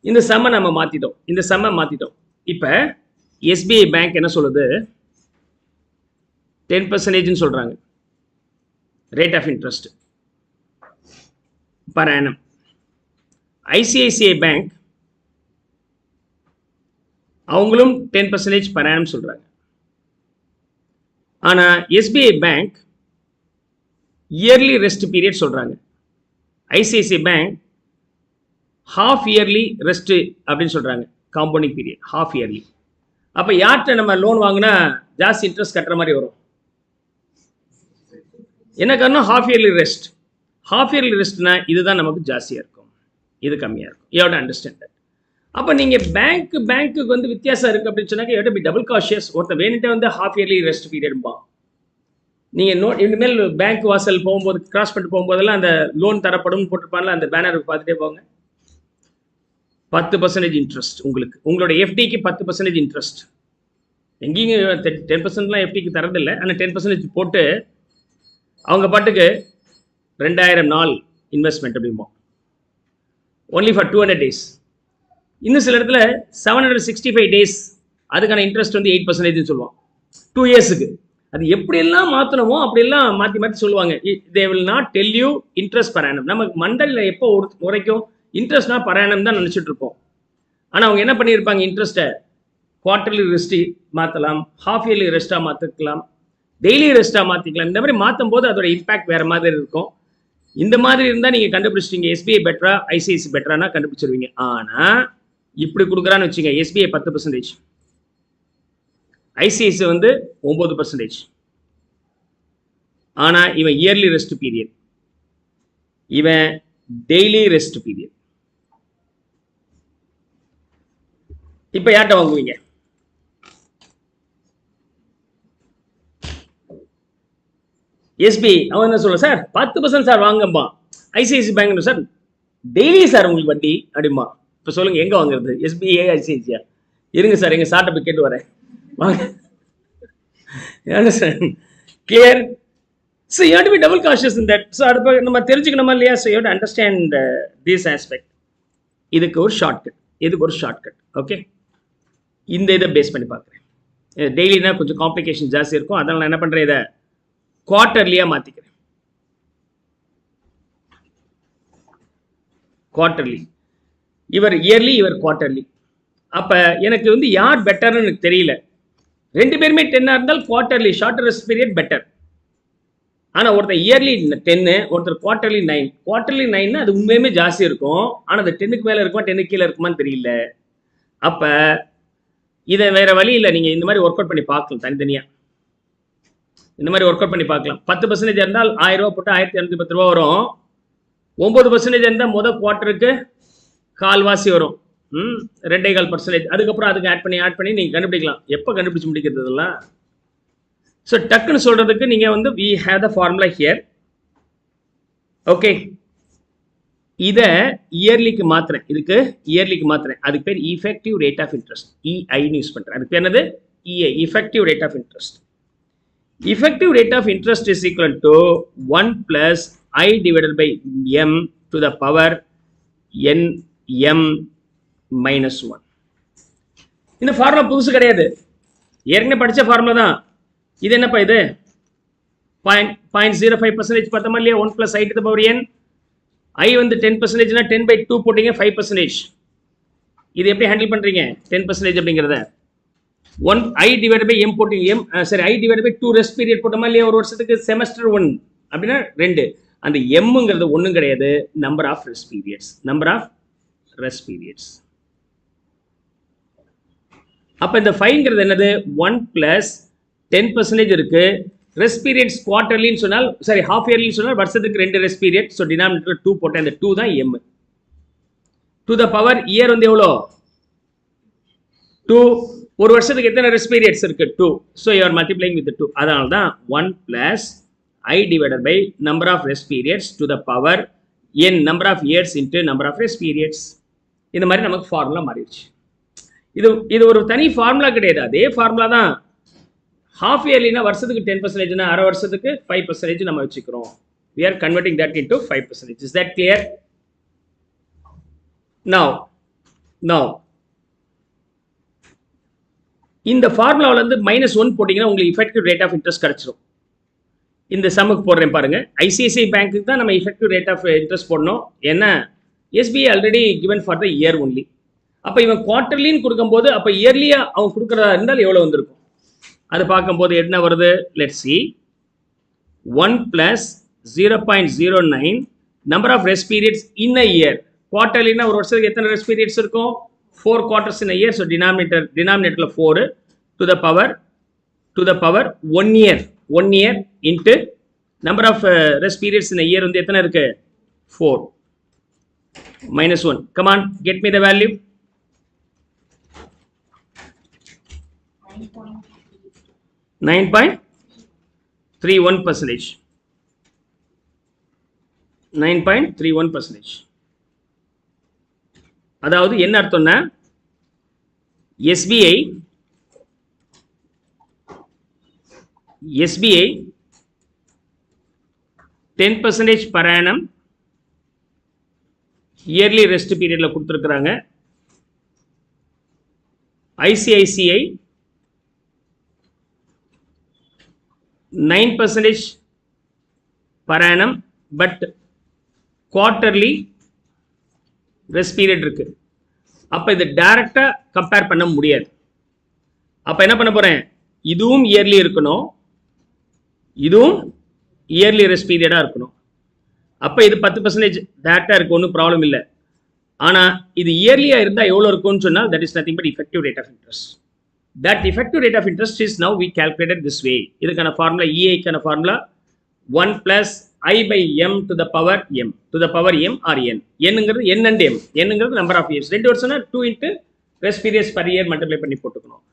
[SPEAKER 1] இந்த சம்மை நம்ம மாத்திட்டோம். இப்போ எஸ்பிஐ பேங்க் என்ன சொல்லுது, 10% சொல்றாங்க rate of interest per annum. ICICI bank அவங்களும் 10% per annum சொல்றாங்க. ஆனா SBI bank yearly rest period சொல்றாங்க. ICICI bank half yearly rest அப்படின்னு சொல்றாங்க, காம்பவுண்டிங் பீரியட் ஹாஃப் இயர்லி. அப்ப யார்கிட்ட நம்ம லோன் வாங்கினா ஜாஸ்தி இன்ட்ரெஸ்ட் கட்டுற மாதிரி வரும்? என்ன காரணம்? Half yearly rest. Half yearly ரெஸ்ட்னா இதுதான் நமக்கு ஜாஸ்தியாக இருக்கும், இது கம்மியாக இருக்கும். You have to understand that. அப்போ நீங்கள் பேங்க்கு வந்து வித்தியாசம் இருக்குது அப்படின்னு சொன்னாக்க you have to be double cautious. ஒருத்தர் வேணுட்டே வந்து ஹாஃப் இயர்லி ரெஸ்ட் பீரியட்பா. நீங்கள் இனிமேல் பேங்க் வாசல் போகும்போது கிராஸ் பண்ணிட்டு போகும்போதெல்லாம் அந்த லோன் தரப்படும் போட்டிருப்பாங்களா, அந்த பேனருக்கு பார்த்துட்டே போங்க. 10% இன்ட்ரெஸ்ட் உங்களுக்கு, உங்களோட எஃப்டிக்கு 10% இன்ட்ரெஸ்ட். எங்கேயும் 10%லாம் எஃப்டிக்கு தரதில்லை, ஆனால் 10% போட்டு அவங்க பாட்டுக்கு 2000 நாள் இன்வெஸ்ட்மெண்ட் அப்படிம்போம், ஒன்லி ஃபார் 200 days. இன்னும் சில இடத்துல 765 days, அதுக்கான இன்ட்ரெஸ்ட் வந்து 8% சொல்லுவான் 2 yearsக்கு. அது எப்படியெல்லாம் மாற்றணுமோ அப்படியெல்லாம் மாற்றி சொல்லுவாங்க. They will not tell you interest per annum. நமக்கு மண்டலில் எப்போ வரைக்கும் இன்ட்ரெஸ்ட்னா பர் ஆனம் தான் நினச்சிட்டு இருப்போம். ஆனால் அவங்க என்ன பண்ணியிருப்பாங்க, இன்ட்ரெஸ்ட்டை குவார்டர்லி ரெஸ்ட்டு மாற்றலாம், ஹாஃப் இயர்லி ரெஸ்ட்டாக மாற்றிக்கலாம், டெய்லி ரெஸ்ட்டாக மாற்றிக்கலாம். இந்த மாதிரி மாற்றும் போது அதோட இம்பாக்ட் வேறு மாதிரி இருக்கும். இந்த மாதிரி இருந்தால் நீங்கள் கண்டுபிடிச்சிட்டீங்க எஸ்பிஐ பெட்டரா ஐசிஐசி பெட்டரானா கண்டுபிடிச்சிருவீங்க. ஆனால் இப்படி கொடுக்குறான்னு வச்சுங்க, எஸ்பிஐ 10%, ஐசிஐசி வந்து 9%. ஆனால் இவன் இயர்லி ரெஸ்ட் பீரியட், இவன் டெய்லி ரெஸ்ட் பீரியட். இப்போ யார்கிட்ட வாங்குவீங்க? எஸ்பிஐ அவன் என்ன சொல்ல, சார் 10% சார் வாங்கம்பா. ICICI bank sir daily sir உங்களுக்கு வட்டி அப்படிமா. இப்போ சொல்லுங்க எங்க வாங்குறது, எஸ்பிஐ ஐசிஐசியா? இருங்க சார் எங்க சார்ட்ட போய் கேட்டு வரேன் வாங்க. Clear? So you have to be double cautious in that. So அது நம்ம தெரிஞ்சுக்கணுமா இல்லையா? So you have to understand this aspect. இதுக்கு ஒரு ஷார்ட்கட், ஓகே? இந்த இதை பேஸ் பண்ணி பார்க்குறேன். டெய்லினா கொஞ்சம் காம்ப்ளிகேஷன் ஜாஸ்தி இருக்கும், அதனால நான் என்ன பண்ணுறேன், இதை குவார்டர்லியாக மாற்றிக்கிறேன். குவார்டர்லி, இவர் இயர்லி, இவர் குவார்டர்லி. அப்போ எனக்கு வந்து யார் பெட்டர்னு எனக்கு தெரியல. 2 பேருமே 10 இருந்தால் quarterly shorter rest period better. ஆனால் ஒருத்தர் இயர்லி 10, ஒருத்தர் குவார்டர்லி 9. குவார்டர்லி 9 அது உண்மையுமே ஜாஸ்தி இருக்கும், ஆனால் அது 10க்கு மேலே இருக்குமா 10க்கு கீழே இருக்குமான்னு தெரியல. அப்போ இதை வேற வழி இல்லை, நீங்கள் இந்த மாதிரி ஒர்க் அவுட் பண்ணி பார்க்கலாம். தனித்தனியாக இந்த மாதிரி ஒர்க் அவுட் பண்ணி பார்க்கலாம். 10% இருந்தால் 1000 ரூபா போட்டு 1210 ரூபா வரும். 9% இருந்தால் முதல் குவார்ட்டருக்கு கால்வாசி வரும், 2.25%. அதுக்கப்புறம் அதுக்கு ஆட் பண்ணி நீங்கள் கண்டுபிடிக்கலாம். எப்போ கண்டுபிடிச்சு முடிக்கிறது இதெல்லாம்? ஸோ டக்குன்னு சொல்றதுக்கு நீங்கள் வந்து we have the formula here, okay? இதை இயர்லிக்கு மாத்துறேன், அதுக்கு பேர் effective rate of interest, EIன்னு யூஸ் பண்ணுறேன். அதுக்கு பேர் என்னது? EI, effective rate of interest. Effective rate of interest is equal to 1 plus I divided by m to the power n m minus 1. இந்த ஃபார்முலா புதுசு கிடையாது, ஏற்கனவே படித்த ஃபார்முலா தான். இது என்னப்பா இது? 0.05% பார்த்தோமா இல்லையா? 1 plus I to the power n. I வந்து 10%னா 10/2 போட்டீங்க 5%. இது எப்படி ஹேண்டில் பண்ணுறீங்க 10% அப்படிங்கிறத? 1 I divided by m போட்டீங்க, சரி I divided by 2 rest period போட்டோமா இல்லையா? ஒரு வருஷத்துக்கு செமஸ்டர் 1 அப்படின்னா 2. அந்த mங்கிறது ஒன்றும் கிடையாது, நம்பர் ஆஃப் ரெஸ்ட் பீரியட்ஸ். அப்போ இந்த 5ங்கிறது என்னது? 1 plus 10% இருக்கு. ரெஸ்ட் பீரியட்ஸ் குவார்டர்லின்னு சொன்னால், சரி ஹாஃப் இயர்லின்னு சொன்னால் வருஷத்துக்கு 2 ரெஸ்ட் பீரியட். ஸோ டினாமினேட்டர் 2 போட்டேன், இந்த 2 தான் m. To the power year வந்து எவ்வளோ? 2. ஒரு வருஷத்துக்கு எத்தனை ரெஸ்ட் பீரியட்ஸ் இருக்கு? 2. So you are multiplying with 2. அதனால தான் 1 plus I divided by number of rest periods to the power n number of years into number of rest periods. இந்த மாதிரி நமக்கு ஃபார்முலா மாறிடுச்சு. இது ஒரு தனி ஃபார்முலா கிடையாது, அதே ஃபார்முலா தான் half yearly na வருஷத்துக்கு 10% na அரை வருஷத்துக்கு 5% நம்ம வச்சுக்கிறோம். We are converting that into 5%. Is that clear? Now இந்த ஃபார்முலாவில் வந்து -1 போட்டிங்கன்னா உங்களுக்கு effective rate of interest கிடைச்சிடும். இந்த சம்முக்கு போடுறேன் பாருங்க. ஐசிஐசிஐ பேங்க்குக்கு தான் நம்ம effective rate of interest போடணும். ஏன்னா SBI already given for the year only. அப்போ இவன் குவார்டர்லின்னு கொடுக்கும்போது அப்போ இயர்லியாக அவன் கொடுக்குறதா இருந்தால் எவ்வளோ வந்திருக்கும் அது பார்க்கும்போது என்ன வருது? Let's see 1 + 0.09 number of rest periods in a year. குவார்டர்லின்னா ஒரு வருஷத்துக்கு எத்தனை ரெஸ்ட் பீரியட்ஸ் இருக்கும்? 4 quarters in a year. So denominator 4 to the power 1 year into number of rest periods in a year வந்து எத்தனை இருக்கு? 4 -1. Come on, get me the value. 9.31%. 9.31%. அதாவது என்ன அர்த்தம்னா SBI 10% per annum yearly rest பீரியட்ல கொடுத்துருக்குறாங்க. ICICI 9% per annum but quarterly rest period இருக்கு. அப்போ இது டைரக்டா கம்பேர் பண்ண முடியாது. அப்போ என்ன பண்ண போறேன்? இதுவும் இயர்லி இருக்கணும், இதுவும் இயர்லி ரெஸ்ட் பீரியடா இருக்கணும். அப்போ இது 10% டைரக்டா இருக்கு, ஒன்றும் ப்ராப்ளம் இல்லை. ஆனால் இது இயர்லியா இருந்தால் எவ்வளோ இருக்கும்னு சொன்னால் that is nothing but effective rate of interest. That effective rate of interest is now we calculated this way. இதுக்கான formula EIக்கான formula 1 + I/m to the power m or n. என்னங்கிறது n and m. என்னங்கிறது number of years. 2 வருஷம்னா 2 into rest periods per year multiply பண்ணி போட்டுக்கணும்.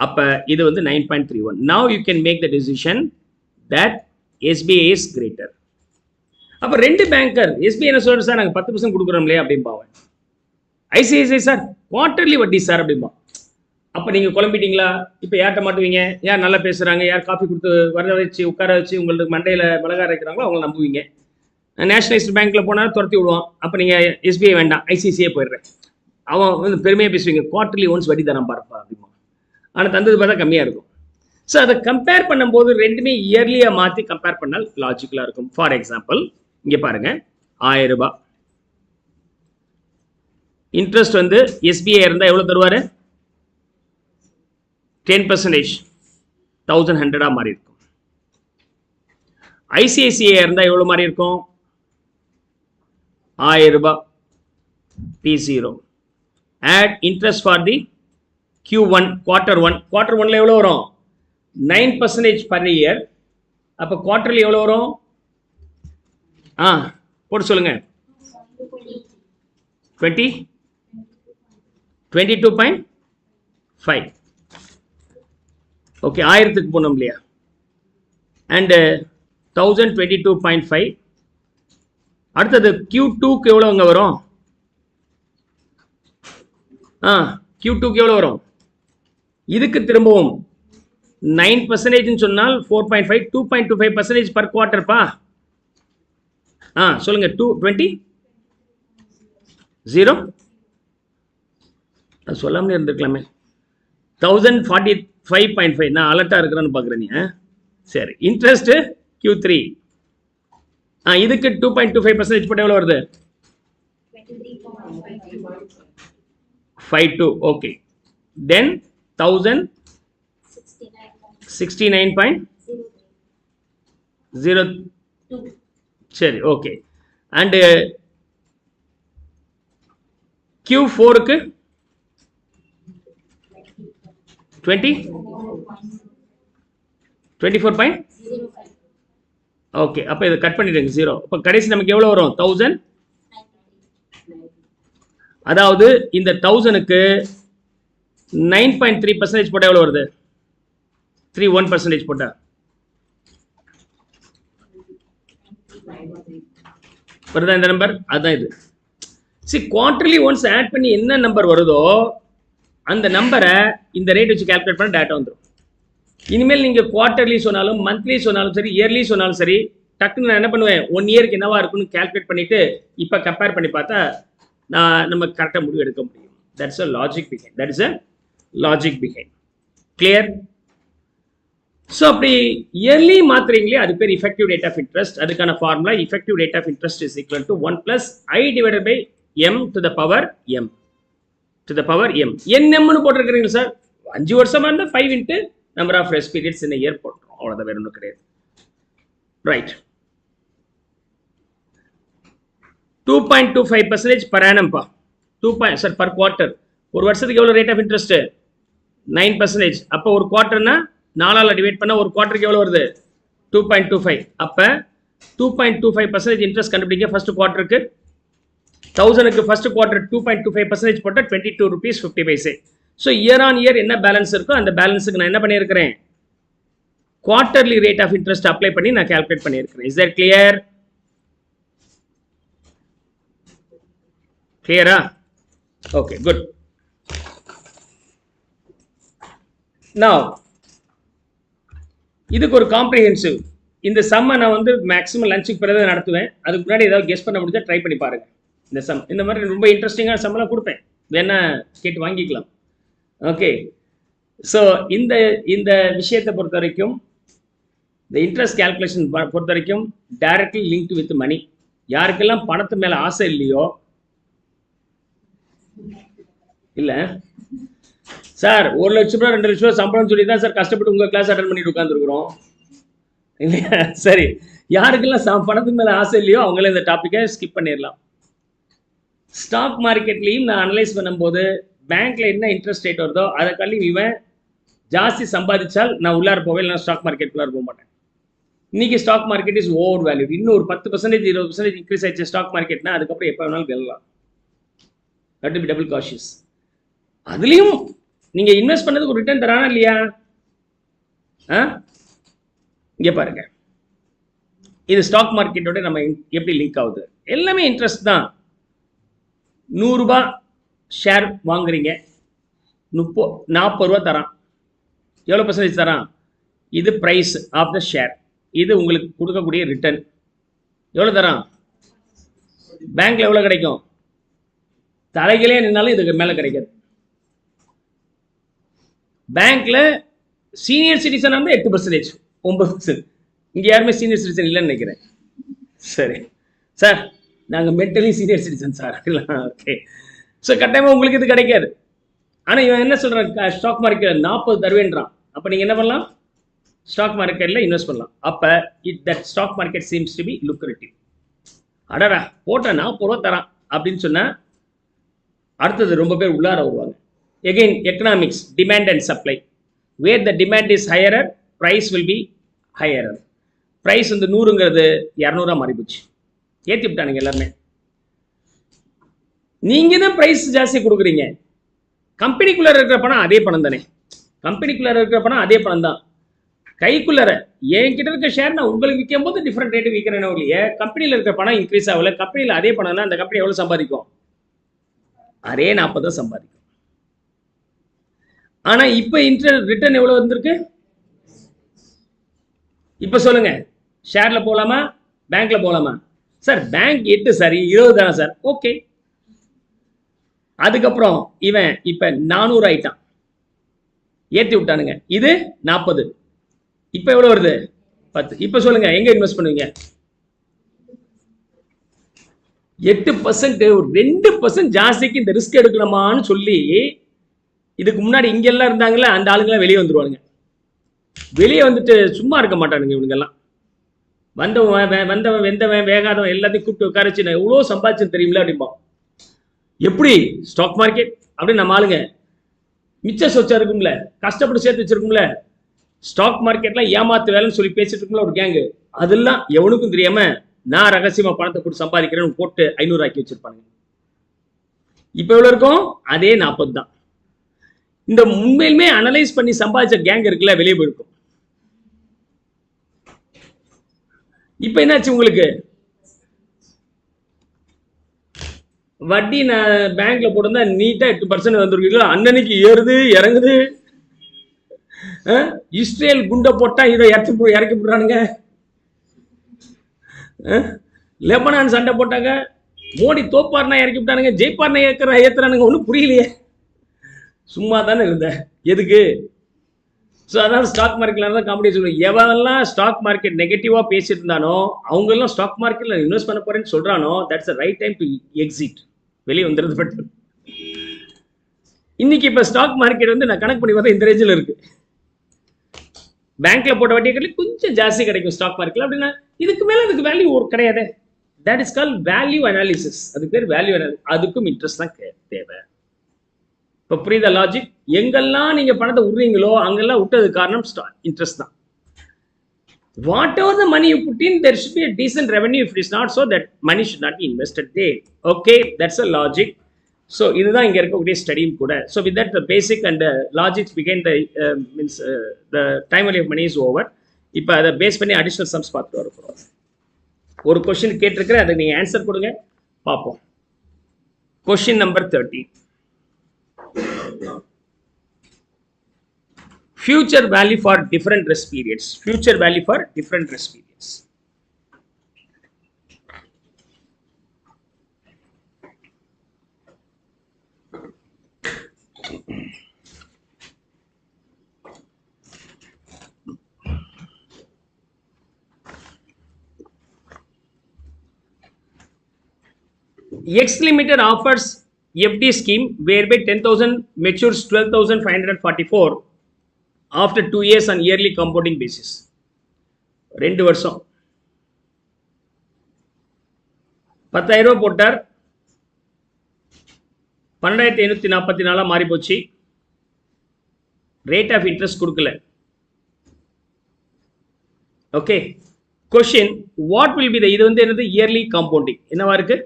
[SPEAKER 1] அப்போ இது வந்து 9.31. Now you can make the decision that SBI is greater. அப்போ ரெண்டு பேங்கர் எஸ்பிஐ என்ன சொல்ற சார் நாங்கள் 10% கொடுக்குறோம் இல்லையா அப்படிம்பாங்க. ஐசிஐசிஐ சார் குவார்டர்லி வட்டி சார் அப்படிம்பா. அப்போ நீங்கள் குழம்பிட்டீங்களா? இப்போ யார்கிட்ட மாட்டுவீங்க? யார் நல்லா பேசுகிறாங்க, யார் காஃபி கொடுத்து வர வச்சு உட்கார வச்சு உங்களுக்கு மண்டையில் மிளகா அரைக்கிறாங்களோ அவங்கள நம்புவீங்க. நேஷனலைஸ்ட் பேங்க்கில் போனாலும் துரத்தி விடுவான். அப்போ நீங்கள் எஸ்பிஐ வேண்டாம் ஐசிஐசிஐ போயிடுறேன். அவன் வந்து பெருமையாக பேசுவீங்க, குவார்டர்லி ஒன்ஸ் வட்டி தரம் பார்ப்பா அப்படிமா. ஆனால் தந்தது பார்த்தா கம்மியாக இருக்கும். ஸோ அதை கம்பேர் பண்ணும்போது ரெண்டுமே இயர்லியாக மாற்றி கம்பேர் பண்ணால் லாஜிக்கலாக இருக்கும். ஃபார் எக்ஸாம்பிள் இங்கே பாருங்க, 1000 ரூபாய் இன்ட்ரெஸ்ட் வந்து எஸ்பிஐ இருந்தால் எவ்வளோ தருவார்? 10% 1100 மாறி இருக்கும். ஐசிஐசிஐ இருந்தால் எவ்வளோ மாறி இருக்கும்? 1000 ரூபாய் T0 add interest for the Q1 quarter 1 எவ்வளோ வரும்? 9% per year. அப்போ குவார்டர்லி எவ்வளோ வரும்? போட்டு சொல்லுங்க. 22.5. ஓகே, 1000க்கு போனோம் இல்லையா? அண்ட் 1022.5. அடுத்தது Q2க்கு எவ்வளோங்க வரும்? Q2க்கு எவ்வளோ வரும்? இதுக்கு திரும்பவும் 9% சொன்னால் 4.5 2.25% per quarter பா. சொல்லுங்க. 220 0 சொல்லாமலே இருந்திருக்கலாமே. 1045.5. நான் அலர்ட்டா இருக்கிறேன்னு பார்க்குறேன். நீ சரி. இன்ட்ரெஸ்ட் Q3 இதுக்கு 2.25% போட்டு எவ்வளோ வருது? 52. ஓகே, தென் 1069.02. சரி, ஓகே. அண்டு Q4க்கு 24. ஓகே, அப்போ இதை கட் பண்ணிடுங்க 0. அப்போ கடைசி நமக்கு எவ்வளோ வரும்? 1000. அதாவது இந்த 1000க்கு 9.3% போட்டால் எவ்வளோ வருது? 31% போட்டா வருதா இந்த நம்பர்? அதுதான் இது. சரி, குவார்டர்லி ஒன்ஸ் ஆட் பண்ணி என்ன நம்பர் வருதோ அந்த நம்பரை இந்த ரேட் வச்சு கால்குலேட் பண்ண டேட்டா வந்துடும். இனிமேல் நீங்கள் குவார்ட்டர்லி சொன்னாலும் மந்த்லி சொன்னாலும் சரி இயர்லி சொன்னாலும் சரி டக்குன்னு நான் என்ன பண்ணுவேன் 1 இயருக்கு என்னவா இருக்குன்னு கால்குலேட் பண்ணிவிட்டு இப்போ கம்பேர் பண்ணி பார்த்தா நம்ம கரெக்டாக முடிவு எடுக்க முடியும். That's a logic behind. That is a logic behind. Clear? So அப்படி இயர்லி மாத்திரங்களே அது பேர் இஃபெக்டிவ் ரேட் ஆஃப் இன்ட்ரெஸ்ட். அதுக்கான formula effective rate of interest is equal to 1 + I divided by m to the power m to the power m. என்னம்னு போட்டிருக்கிறீங்க sir. 5 வருஷமா இருந்தால் 5 into number of rest periods in a year போட்டுரும். அவ்வளோதான், வேற ஒன்றும் கிடையாது. ரைட். 2.25% per annum பா. Sir per quarter. ஒரு வருஷத்துக்கு எவ்வளோ ரேட் ஆஃப் இன்ட்ரெஸ்ட்? 9%. அப்போ ஒரு குவார்ட்டர்னா 4ஆல் டிவைட் பண்ணால் ஒரு குவார்ட்டருக்கு எவ்வளோ வருது? 2.25. அப்போ 2.25% இன்ட்ரெஸ்ட் கண்டுபிடிங்க ஃபர்ஸ்ட் குவார்ட்டருக்கு. 1000க்கு ஃபர்ஸ்ட் குவார்ட்டர் 2.25% போட்டால் 22 rupees 50 paise. So year on year என்ன பேலன்ஸ் இருக்கோ அந்த பேலன்ஸுக்கு நான் என்ன பண்ணியிருக்கிறேன்? Quarterly rate of interest apply பண்ணி நான் கால்குலேட் பண்ணியிருக்கிறேன். Is that clear? கிளியரா? Okay, good. நவ் இதுக்கு ஒரு காம்ப்ரிஹென்சிவ் இந்த சம்மை நான் வந்து மேக்ஸிமம் லஞ்சுக்கு பிறகு நடத்துவேன். அதுக்கு முன்னாடி ஏதாவது கெஸ் பண்ண முடிஞ்சா ட்ரை பண்ணி பாருங்க. இந்த சம் இந்த மாதிரி ரொம்ப இன்ட்ரெஸ்டிங்கான சம்மெல்லாம் கொடுப்பேன், வேணா கேட்டு வாங்கிக்கலாம். ஓகே, ஸோ இந்த விஷயத்தை பொறுத்த வரைக்கும் இந்த இன்ட்ரெஸ்ட் கேல்குலேஷன் பொறுத்த வரைக்கும் டைரக்ட்லி லிங்க்டு வித் மணி. யாருக்கெல்லாம் பணத்து மேலே ஆசை இல்லையோ, இல்லை சார் 1 லட்ச ரூபா 2 லட்ச ரூபா சம்பளம் சொல்லி தான் சார் கஷ்டப்பட்டு உங்கள் கிளாஸ் அட்டன் பண்ணிட்டு உட்காந்துருக்குறோம் இல்லையா? சரி, யாருக்கெல்லாம் பணத்துக்கு மேலே ஆசை இல்லையோ அவங்களே இந்த டாப்பிக்கை ஸ்கிப் பண்ணிடலாம். ஸ்டாக் மார்க்கெட்லையும் நான் அனலைஸ் பண்ணும்போது பேங்க்ல என்ன இன்ட்ரெஸ்ட் ரேட் வருதோ அதை கல்வி இவன் ஜாஸ்தி சம்பாதிச்சால் நான் உள்ளார போவேன், இல்லை ஸ்டாக் மார்க்கெட்டுக்குள்ளார போக மாட்டேன். இன்னைக்கு stock market is over value. இன்னும் ஒரு 10% 20% இன்க்ரீஸ் ஆயிடுச்சு ஸ்டாக் மார்க்கெட்னா அதுக்கப்புறம் எப்போ வேணாலும் வெல்லலாம். That to be double cautious. அதுலேயும் நீங்கள் இன்வெஸ்ட் பண்ணதுக்கு ஒரு ரிட்டர்ன் தரானா இல்லையா? இங்கே பாருங்க, இது ஸ்டாக் மார்க்கெட்டோட நம்ம எப்படி லிங்க் ஆகுது? எல்லாமே இன்ட்ரெஸ்ட் தான். 100 ரூபாய் ஷேர் வாங்குறீங்க, 40 ரூபா தரான். எவ்வளோ பர்சன்டேஜ் தரான்? இது ப்ரைஸ் ஆஃப் த ஷேர். இது உங்களுக்கு கொடுக்கக்கூடிய ரிட்டர்ன் எவ்வளோ தரான்? பேங்க்ல எவ்வளோ கிடைக்கும்? தலைகளே நின்னாலும் இதுக்கு மேலே கிடைக்காது. பேங்க்ல சீனியர் சிட்டிசன் வந்து 8%, 9%. இங்கே யாருமே சீனியர் சிட்டிசன் இல்லைன்னு நினைக்கிறேன். சரி சார், நாங்கள் mentally senior citizen sir. Okay, so கட்டாயமாக உங்களுக்கு இது கிடைக்காது. ஆனால் இவன் என்ன சொல்கிறான்? ஸ்டாக் மார்க்கெட்டில் 40 தருவேன்றான். அப்போ நீங்கள் என்ன பண்ணலாம்? ஸ்டாக் மார்க்கெட்டில் இன்வெஸ்ட் பண்ணலாம். அப்போ that stock market seems to be lucrative. அடடா போட்ட 40 ரூபா தரான் அப்படின்னு சொன்னால் அடுத்தது ரொம்ப பேர் உள்ளார வருவாங்க. Again economics, demand and supply. Where the demand is higher, price will be higher. Price வந்து 100ங்கிறது 200 மாறி போச்சு, ஏற்றி விட்டானுங்க எல்லாருமே. நீங்க தான் ப்ரைஸ் ஜாஸ்தி கொடுக்குறீங்க. கம்பெனிக்குள்ளார இருக்கிற பணம் அதே பணம் தானே. கம்பெனிக்குள்ளார இருக்கிற பணம் அதே பணம் தான். கைக்குள்ளார என்கிட்ட இருக்க ஷேர் நான் உங்களுக்கு விற்கும் போது டிஃப்ரெண்ட் ரேட்டு விற்கிறேன் இல்லையே. கம்பெனியில் இருக்கிற பணம் இன்க்ரீஸ் ஆகல. கம்பெனியில் அதே பணம்னா அந்த கம்பெனி எவ்வளோ சம்பாதிக்கும்? அதே 40 தான் சம்பாதிக்கும். ஆனா இப்ப ரிட்டர்ன் எவ்வளவு வந்திருக்கு? இப்ப சொல்லுங்க, ஷேர்ல போலாமா பேங்க்ல போலாமா? சார் பேங்க் 8 சார், 20 தானே சார். ஓகே, அதுக்கப்புறம் இவன் இப்ப 400 ஆயிட்டான், ஏற்றி விட்டானுங்க. இது 40, இப்ப எவ்வளவு வருது? 10. இப்ப சொல்லுங்க எங்க இன்வெஸ்ட் பண்ணுவீங்க? 8%, 2% ஜாஸ்திக்கு இந்த ரிஸ்க் எடுக்கணுமான்னு சொல்லி இதுக்கு முன்னாடி இங்கெல்லாம் இருந்தாங்களே அந்த ஆளுங்கெல்லாம் வெளியே வந்துருவானுங்க. வெளியே வந்துட்டு சும்மா இருக்க மாட்டானுங்க இவனுங்கெல்லாம். வந்தவன் வெந்தவன் வேகாதவன் எல்லாத்தையும் கூப்பிட்டு உட்காரச்சு நான் எவ்வளோ சம்பாதிச்சுன்னு தெரியுமில்ல அப்படிம்பான். எப்படி ஸ்டாக் மார்க்கெட் அப்படின்னு நம்ம ஆளுங்க மிச்ச சொச்சா இருக்கும்ல, கஷ்டப்பட்டு சேர்த்து வச்சிருக்கும்ல. ஸ்டாக் மார்க்கெட்லாம் ஏமாத்து வேலைன்னு சொல்லி பேசிட்டு இருக்கும்ல ஒரு கேங்கு, அதெல்லாம் எவனுக்கும் தெரியாம நான் ரகசியமா பணத்தை போட்டு சம்பாதிக்கிறேன்னு போட்டு 500 ஆக்கி வச்சிருப்பானுங்க. இப்ப எவ்வளவு இருக்கும்? அதே 40 தான். இந்த உண்மையிலுமே அனலைஸ் பண்ணி சம்பாதிச்ச கேங் இருக்குல்ல வெளியே போயிருக்கும். இப்ப என்னாச்சு உங்களுக்கு? வட்டி நான் பேங்க்ல போட்டிருந்தா நீட்டா 8% வந்துருக்கீங்களா, அன்னன்னைக்கு ஏறுது இறங்குது. இஸ்ரேல் குண்டை போட்டா இதை இறக்கி விடுறானுங்க. லெபனான் சண்டை போட்டாங்க, மோடி தோப்பார்னா இறக்கி விட்டானுங்க, ஜெயிப்பார்னா ஏத்துறானுங்க. ஒன்றும் புரியலையே, சும்மா தானே இருந்தேன், எதுக்கு? ஸோ அதான் ஸ்டாக் மார்க்கெட்ல தான் காமெடி சொல்லுவேன். எவெல்லாம் ஸ்டாக் மார்க்கெட் நெகட்டிவாக பேசிட்டு இருந்தானோ அவங்கெல்லாம் ஸ்டாக் மார்க்கெட்ல இன்வெஸ்ட் பண்ண போறேன்னு சொல்றானோ, that's right time to exit, வெளியே வந்துடுறது பெட்டர். இன்னைக்கு இப்போ ஸ்டாக் மார்க்கெட் வந்து நான் கணக்கு பண்ணி பார்த்தா இந்த ரேஞ்சில் இருக்கு. பேங்க்ல போட்ட வட்டியை கொஞ்சம் ஜாஸ்தி கிடைக்கும் ஸ்டாக் மார்க்கெட்ல அப்படின்னா, இதுக்கு மேலே அதுக்கு வேல்யூ கிடையாது. That is call value analysis. அதுக்கு பேர் வேல்யூ அனாலிசிஸ். அதுக்கும் இன்ட்ரெஸ்ட் தான் தேவை. இப்போ புரியுத லாஜிக்? எங்கெல்லாம் நீங்க பணத்தை விடுறீங்களோ அங்கெல்லாம் விட்டது காரணம் இன்ட்ரெஸ்ட் தான். Whatever the money you put in, there should be a decent revenue. If it is not so, that money should not be invested there. Okay, that's a logic. So இதுதான் இங்க இருக்கக்கூடிய ஸ்டடியும் கூட. So with that, the basic and the logics began the means the time value of money is over. இப்போ அதை base பண்ணி additional sums பார்த்துட்டு வர போறோம். ஒரு கொஸ்டின் கேட்டிருக்கிறேன், அதை நீங்க ஆன்சர் கொடுங்க, பார்ப்போம். Question number 30. Future value for different rest periods. Future value for different rest periods. X Limited offers FD scheme whereby 10,000 matures 12,544 after 2 years on yearly compounding basis. 2 வருஷம் 10,000 ரூபாய் போட்டார், 12,544 மாறி போச்சு. ரேட் ஆஃப் இன்ட்ரெஸ்ட் கொடுக்கல. Okay, question what will be the, இது வந்து என்னது, yearly compounding. என்னவா இருக்கு?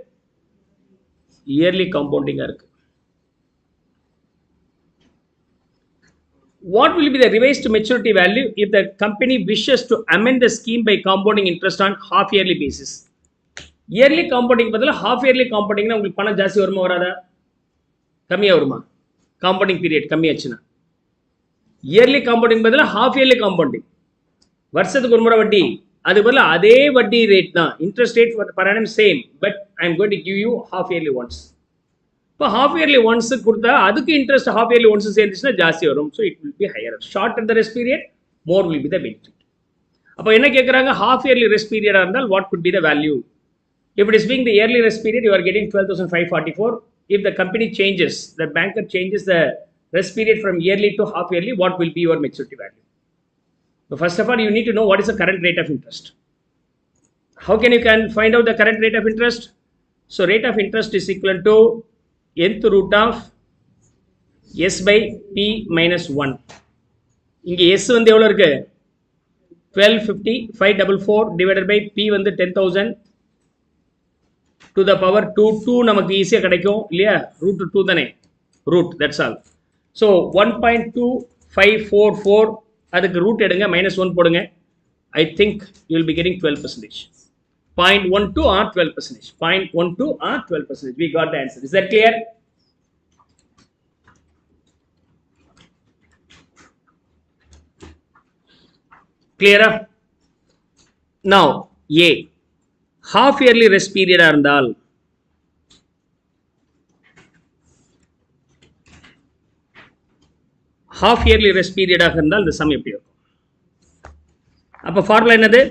[SPEAKER 1] இயர்லி காம்பவுண்டிங்கா இருக்கு. What will be the revised maturity value if the company wishes to amend the scheme by compounding interest on half yearly basis? Yearly compounding பதிலா half yearly compounding னா உங்களுக்கு பணம் ஜாஸ்தி வருமா வராதா? கம்மியா வருமா? compounding period கம்மியாச்சுனா. yearly compounding பதிலா half yearly compounding, வருஷத்துக்கு ஒரு முறை வட்டி, அது பதிலா அதே வட்டி ரேட் தான், interest rate per annum same, but I am going to give you half yearly once. இப்போ half yearly once கொடுத்தா அதுக்கு இன்ட்ரெஸ்ட் half yearly once சேர்ந்துச்சுன்னா ஜாஸ்தி வரும். So it will be higher. Shorter the rest period, more will be the benefit. அப்போ என்ன கேட்குறாங்க, half yearly rest பீரியடாக இருந்தால் what could be the value? If it is being the yearly rest period, you are getting 12,544. If the company changes, the banker changes the rest period from yearly to half yearly, what will be your maturity value? So first of all, you need to know what is the current rate of interest. How can you find out the current rate of interest? So rate of interest is equal to nth root of s by p minus 1. இங்க s வந்து எவ்வளவு இருக்கு? 1250 544 divided by p வந்து 10,000 to the power 2 நமக்கு ஈஸியா கிடைக்கும் இல்லையா? root 2 தானே, root, that's all. So 1.2544, அதுக்கு root எடுங்க, -1 போடுங்க. I think you will be getting 12%. 0.12 or 12%. 0.12 or 12%. We got the answer. Is that clear? Clear? Now, A. Half yearly rest period இருந்தால் half yearly rest period ஆக இருந்தால் இந்த some எப்படி இருக்கும்? அப்ப ஃபார்முலா என்னது?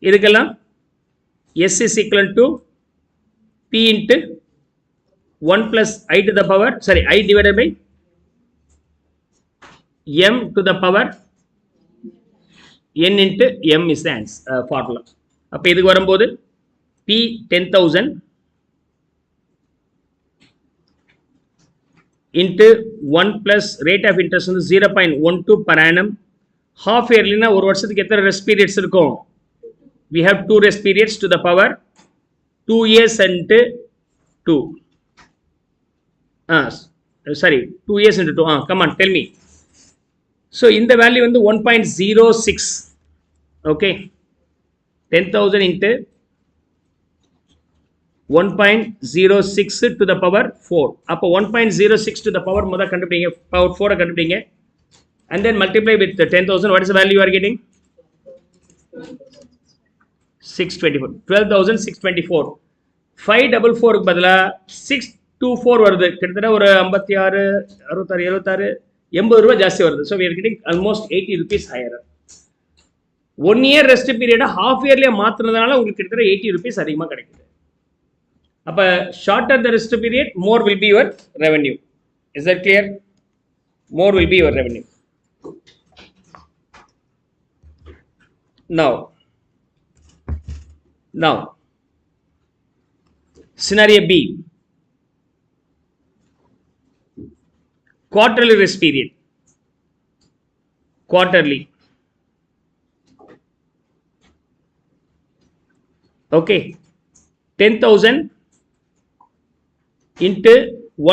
[SPEAKER 1] இதுக்கெல்லாம் s is equal to p into 1 plus I to the power, I divided by m to the power n into m is the answer, formula. அப்ப இதுக்கு வரும்போது p 10,000 into 1 plus rate of interest வந்து 0.12 per annum. half yearly னா ஒரு வருஷத்துக்கு எத்தனை rest periods இருக்கும்? We have 2 rest periods to the power 2 years and 2. 2 years into 2. Come on, tell me. So in the value வந்து 1.06. Okay, 10,000 into 1.06 to the power 4. அப்போ 1.06 to the power முத கண்டுபிடிங்க, power 4 கண்டுபிடிங்க. and then multiply with 10,000. What is the value you are getting? 624. 12,624. 544 க்கு பதிலா 624 வருது. கிட்டத்தட்ட ஒரு 56, 66, 76, 80 ரூபாய் ஜாஸ்தி வருது. So we are getting almost 80 rupees higher. 1 year rest period half yearly மாத்துறதுனால உங்களுக்கு கிட்டத்தட்ட 80 rupees அதிகமா கிடைக்குது. அப்ப shorter the rest period, more will be your revenue. Is that clear? More will be your revenue. Now scenario B, quarterly rest period. Quarterly. Okay, 10,000 into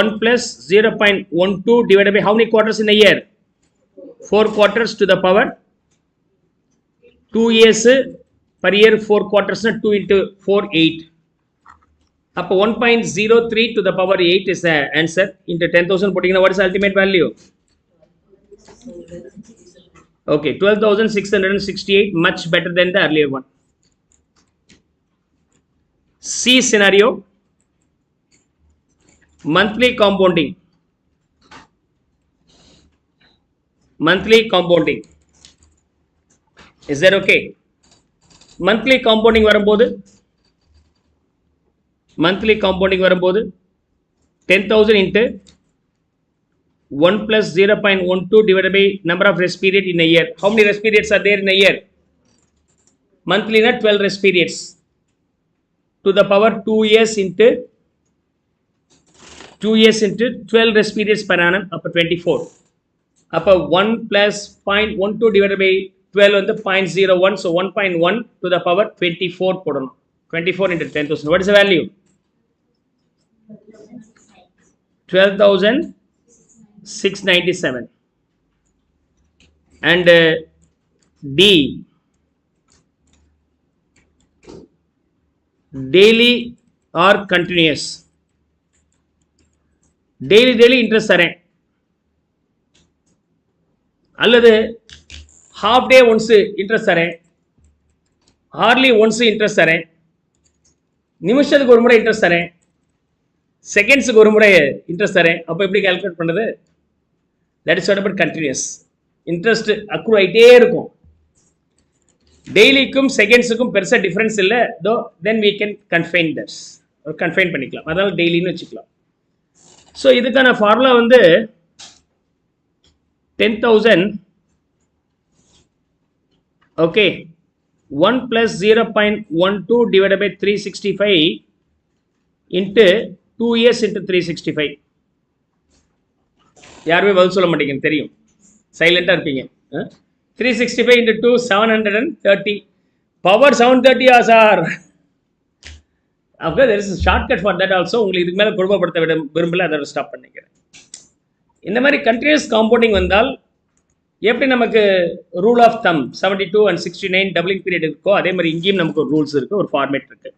[SPEAKER 1] 1 plus 0.12 divided by how many quarters in a year? 4 quarters to the power 2 years per year, 4 quarters, 2 into 4, 8. Up 1.03 to the power 8 is the answer. Into 10,000 putting in, what is the ultimate value? Okay, 12,668, much better than the earlier one. C scenario, monthly compounding. Monthly compounding. Is that okay? Monthly compounding வரும்போது 10,000 into 1 plus 0.12 divided by number of rest period in a year. How many rest periods are there in a year? Monthly not 12 rest periods to the power 2 years into 12 rest periods per annum, up 24. Up 1 plus 0.12 divided by 12 on the 0.01, so 1.1 to the power 24 போடணும். 24 into 10,000. What is the value? 12,697. And D, daily or continuous. Daily interest தரேன், அல்லது half day once interest தரேன், hourly once interest தரேன், நிமிஷத்துக்கு ஒரு முறை interest தரேன், செகண்ட்ஸுக்கு ஒரு முறை இன்ட்ரெஸ்ட் தரேன். அப்போ எப்படி கால்குலேட் பண்ணுறது? That is what about continuous. Interest accrue ஆகிட்டே இருக்கும். டெய்லிக்கும் செகண்ட்ஸுக்கும் பெருசாக டிஃப்ரென்ஸ் இல்லை. தோ தென் வீ கேன் கன்ஃபைன் பண்ணிக்கலாம். அதனால டெய்லின்னு வச்சுக்கலாம். ஸோ இதுக்கான ஃபார்முலா வந்து 10,000, okay, 1 plus 0.12 divided by 365 into 2 years into 365. யாருமே பதில் சொல்ல மாட்டேங்குது, தெரியும், சைலண்டாக இருப்பீங்க. 365 into 2, 730. Power 730 sir. அப்போ there is a shortcut for that also. உங்களுக்கு இதுக்கு மேலே குடும்பப்படுத்த விரும்பல, அதை ஸ்டாப் பண்ணிக்கிறேன். இந்த மாதிரி கண்டினியூஸ் காம்பவுண்டிங் வந்தால் எப்படி நமக்கு rule of thumb 72 and 69 doubling period இருக்கோ, அதே மாதிரி இங்கேயும் நமக்கு ஒரு ரூல்ஸ் இருக்கு, ஒரு ஃபார்மேட் இருக்கு.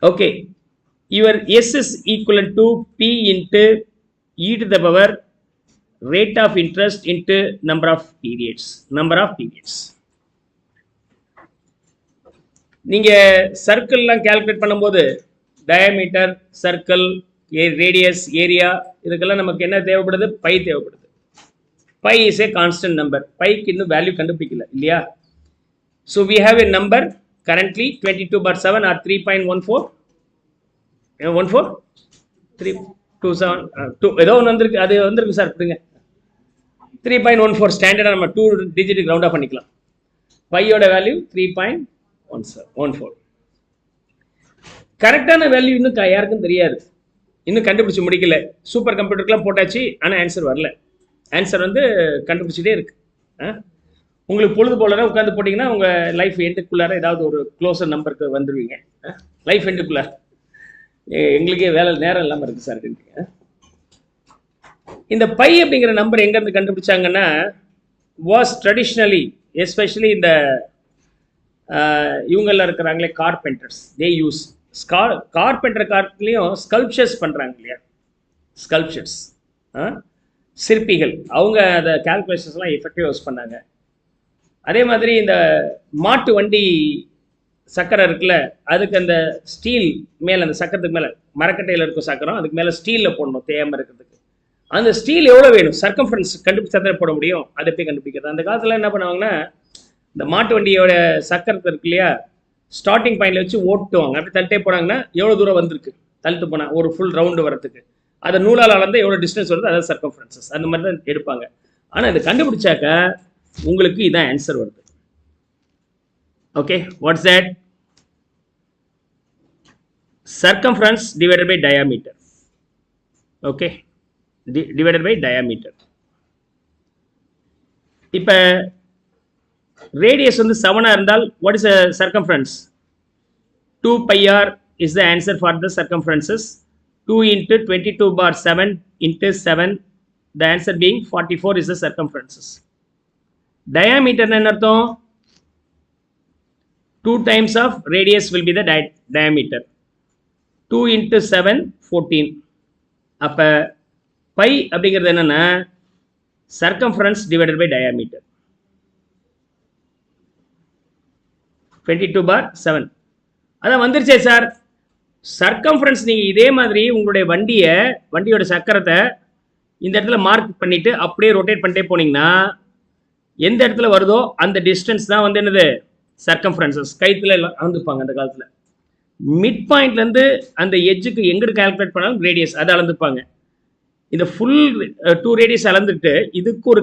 [SPEAKER 1] Okay, your S is equal to P into e to the power rate of interest into number of periods. நீங்க சர்க்கிள்லாம் கால்குலேட் பண்ணும்போது டயாமீட்டர், சர்க்கிள், ரேடியஸ், ஏரியா, இதுக்கெல்லாம் நமக்கு என்ன தேவைப்படுது? பை தேவைப்படுது. Pi is a constant number. Pi க்கு இன்னும் வேல்யூ கண்டுபிடிக்கல இல்லையா? So we have a number currently 22/7 or 3.14. 14 327 ஏதோ ஒன்று வந்திருக்கு, அது வந்திருக்கு சார். கொடுங்க 3.14 ஸ்டாண்டர்டாக நம்ம 2 டிஜிட் ரவுண்ட் ஆஃப் பண்ணிக்கலாம். பையோட வேல்யூ 3.14. கரெக்டான வேல்யூ இன்னும் யாருக்கும் தெரியாது, இன்னும் கண்டுபிடிச்சு முடிக்கல. சூப்பர் கம்ப்யூட்டருக்குலாம் போட்டாச்சு, ஆனால் ஆன்சர் வரல. ஆன்சர் வந்து கண்டுபிடிச்சிட்டே இருக்கு. உங்களுக்கு பொழுது போலனா உட்காந்து போட்டிங்கன்னா உங்கள் லைஃப் எண்டுக்குள்ளார ஏதாவது ஒரு க்ளோசர் நம்பருக்கு வந்துடுவீங்க. லைஃப் எண்டுக்குள்ளார எங்களுக்கே வேலை நேரம் இல்லாமல் இருக்குது சார். இந்த பை அப்படிங்கிற நம்பர் எங்கேருந்து கண்டுபிடிச்சாங்கன்னா, வாஸ் ட்ரெடிஷ்னலி எஸ்பெஷலி இந்த இவங்கெல்லாம் இருக்கிறாங்களே carpenters, they use carpenter கார்ட்லேயும் sculptures பண்ணுறாங்க இல்லையா, ஸ்கல்ப்சர்ஸ். சிற்பிகள் அவங்க அதை கால்குலேஷன்ஸ்லாம் எஃபெக்டிவாக யூஸ் பண்ணாங்க. அதே மாதிரி இந்த மாட்டு வண்டி சக்கரம் இருக்குல்ல, அதுக்கு அந்த ஸ்டீல் மேலே, அந்த சக்கரத்துக்கு மேலே மரக்கட்டையில் இருக்கும் சக்கரம், அதுக்கு மேலே ஸ்டீலில் போடணும் தேயாமல் இருக்கிறதுக்கு. அந்த ஸ்டீல் எவ்வளோ வேணும், சர்க்கம்ஃபரன்ஸ் கண்டுபிடிச்சா போட முடியும். அதை போய் கண்டுபிடிக்கிறது. அந்த காலத்தில் என்ன பண்ணுவாங்கன்னா, இந்த மாட்டு வண்டியோட சக்கரத்தை இருக்கு இல்லையா, ஸ்டார்டிங் பாயிண்ட்ல வச்சு ஓட்டுவாங்க. அப்படி தள்ளிட்டே போனாங்கன்னா எவ்வளோ தூரம் வந்திருக்கு தள்ளிட்டு போனால் ஒரு ஃபுல் ரவுண்டு வரத்துக்கு, அதை நூலால் அளந்து எவ்வளோ டிஸ்டன்ஸ் வருது, அதாவது சர்க்கம்ஃபரன்சஸ். அந்த மாதிரி தான் எடுப்பாங்க. ஆனால் இது கண்டுபிடிச்சாக்க உங்களுக்கு இதான் ஆன்சர் வருது. Okay, what's that? Circumference divided by diameter. Okay, divided by diameter. இப்போ radius வந்து 7 இருந்தால் what is the circumference? 2 pi r is the answer for the circumferences. 2 into 22 bar 7 into 7, the answer being 44 is the circumferences. Diameter என்ன அர்த்தம்? 2 times of radius will be the diameter. 2 into 7 14. அப்போ pi அப்படிங்கிறது என்னன்னா circumference divided by diameter. 22 bar 7 அதான் வந்துருச்சே sir. Circumference நீங்கள் இதே மாதிரி உங்களுடைய வண்டியோட சக்கரத்தை இந்த இடத்துல மார்க் பண்ணிட்டு அப்படியே ரொட்டேட் பண்ணிட்டே போனீங்கன்னா எந்த இடத்துல வருதோ அந்த டிஸ்டன்ஸ் தான் வந்து என்னது சர்க்கம்ஃபரன்சஸ். கைத்துல எல்லாம் அளந்துப்பாங்க அந்த காலத்தில். மிட் பாயிண்ட்லேருந்து அந்த எஜ்ஜுக்கு எங்கிட்டு கால்குலேட் பண்ணாலும் ரேடியஸ் அதை அளந்துப்பாங்க. இந்த ஃபுல் 2 ரேடியஸ் அளந்துட்டு இதுக்கு ஒரு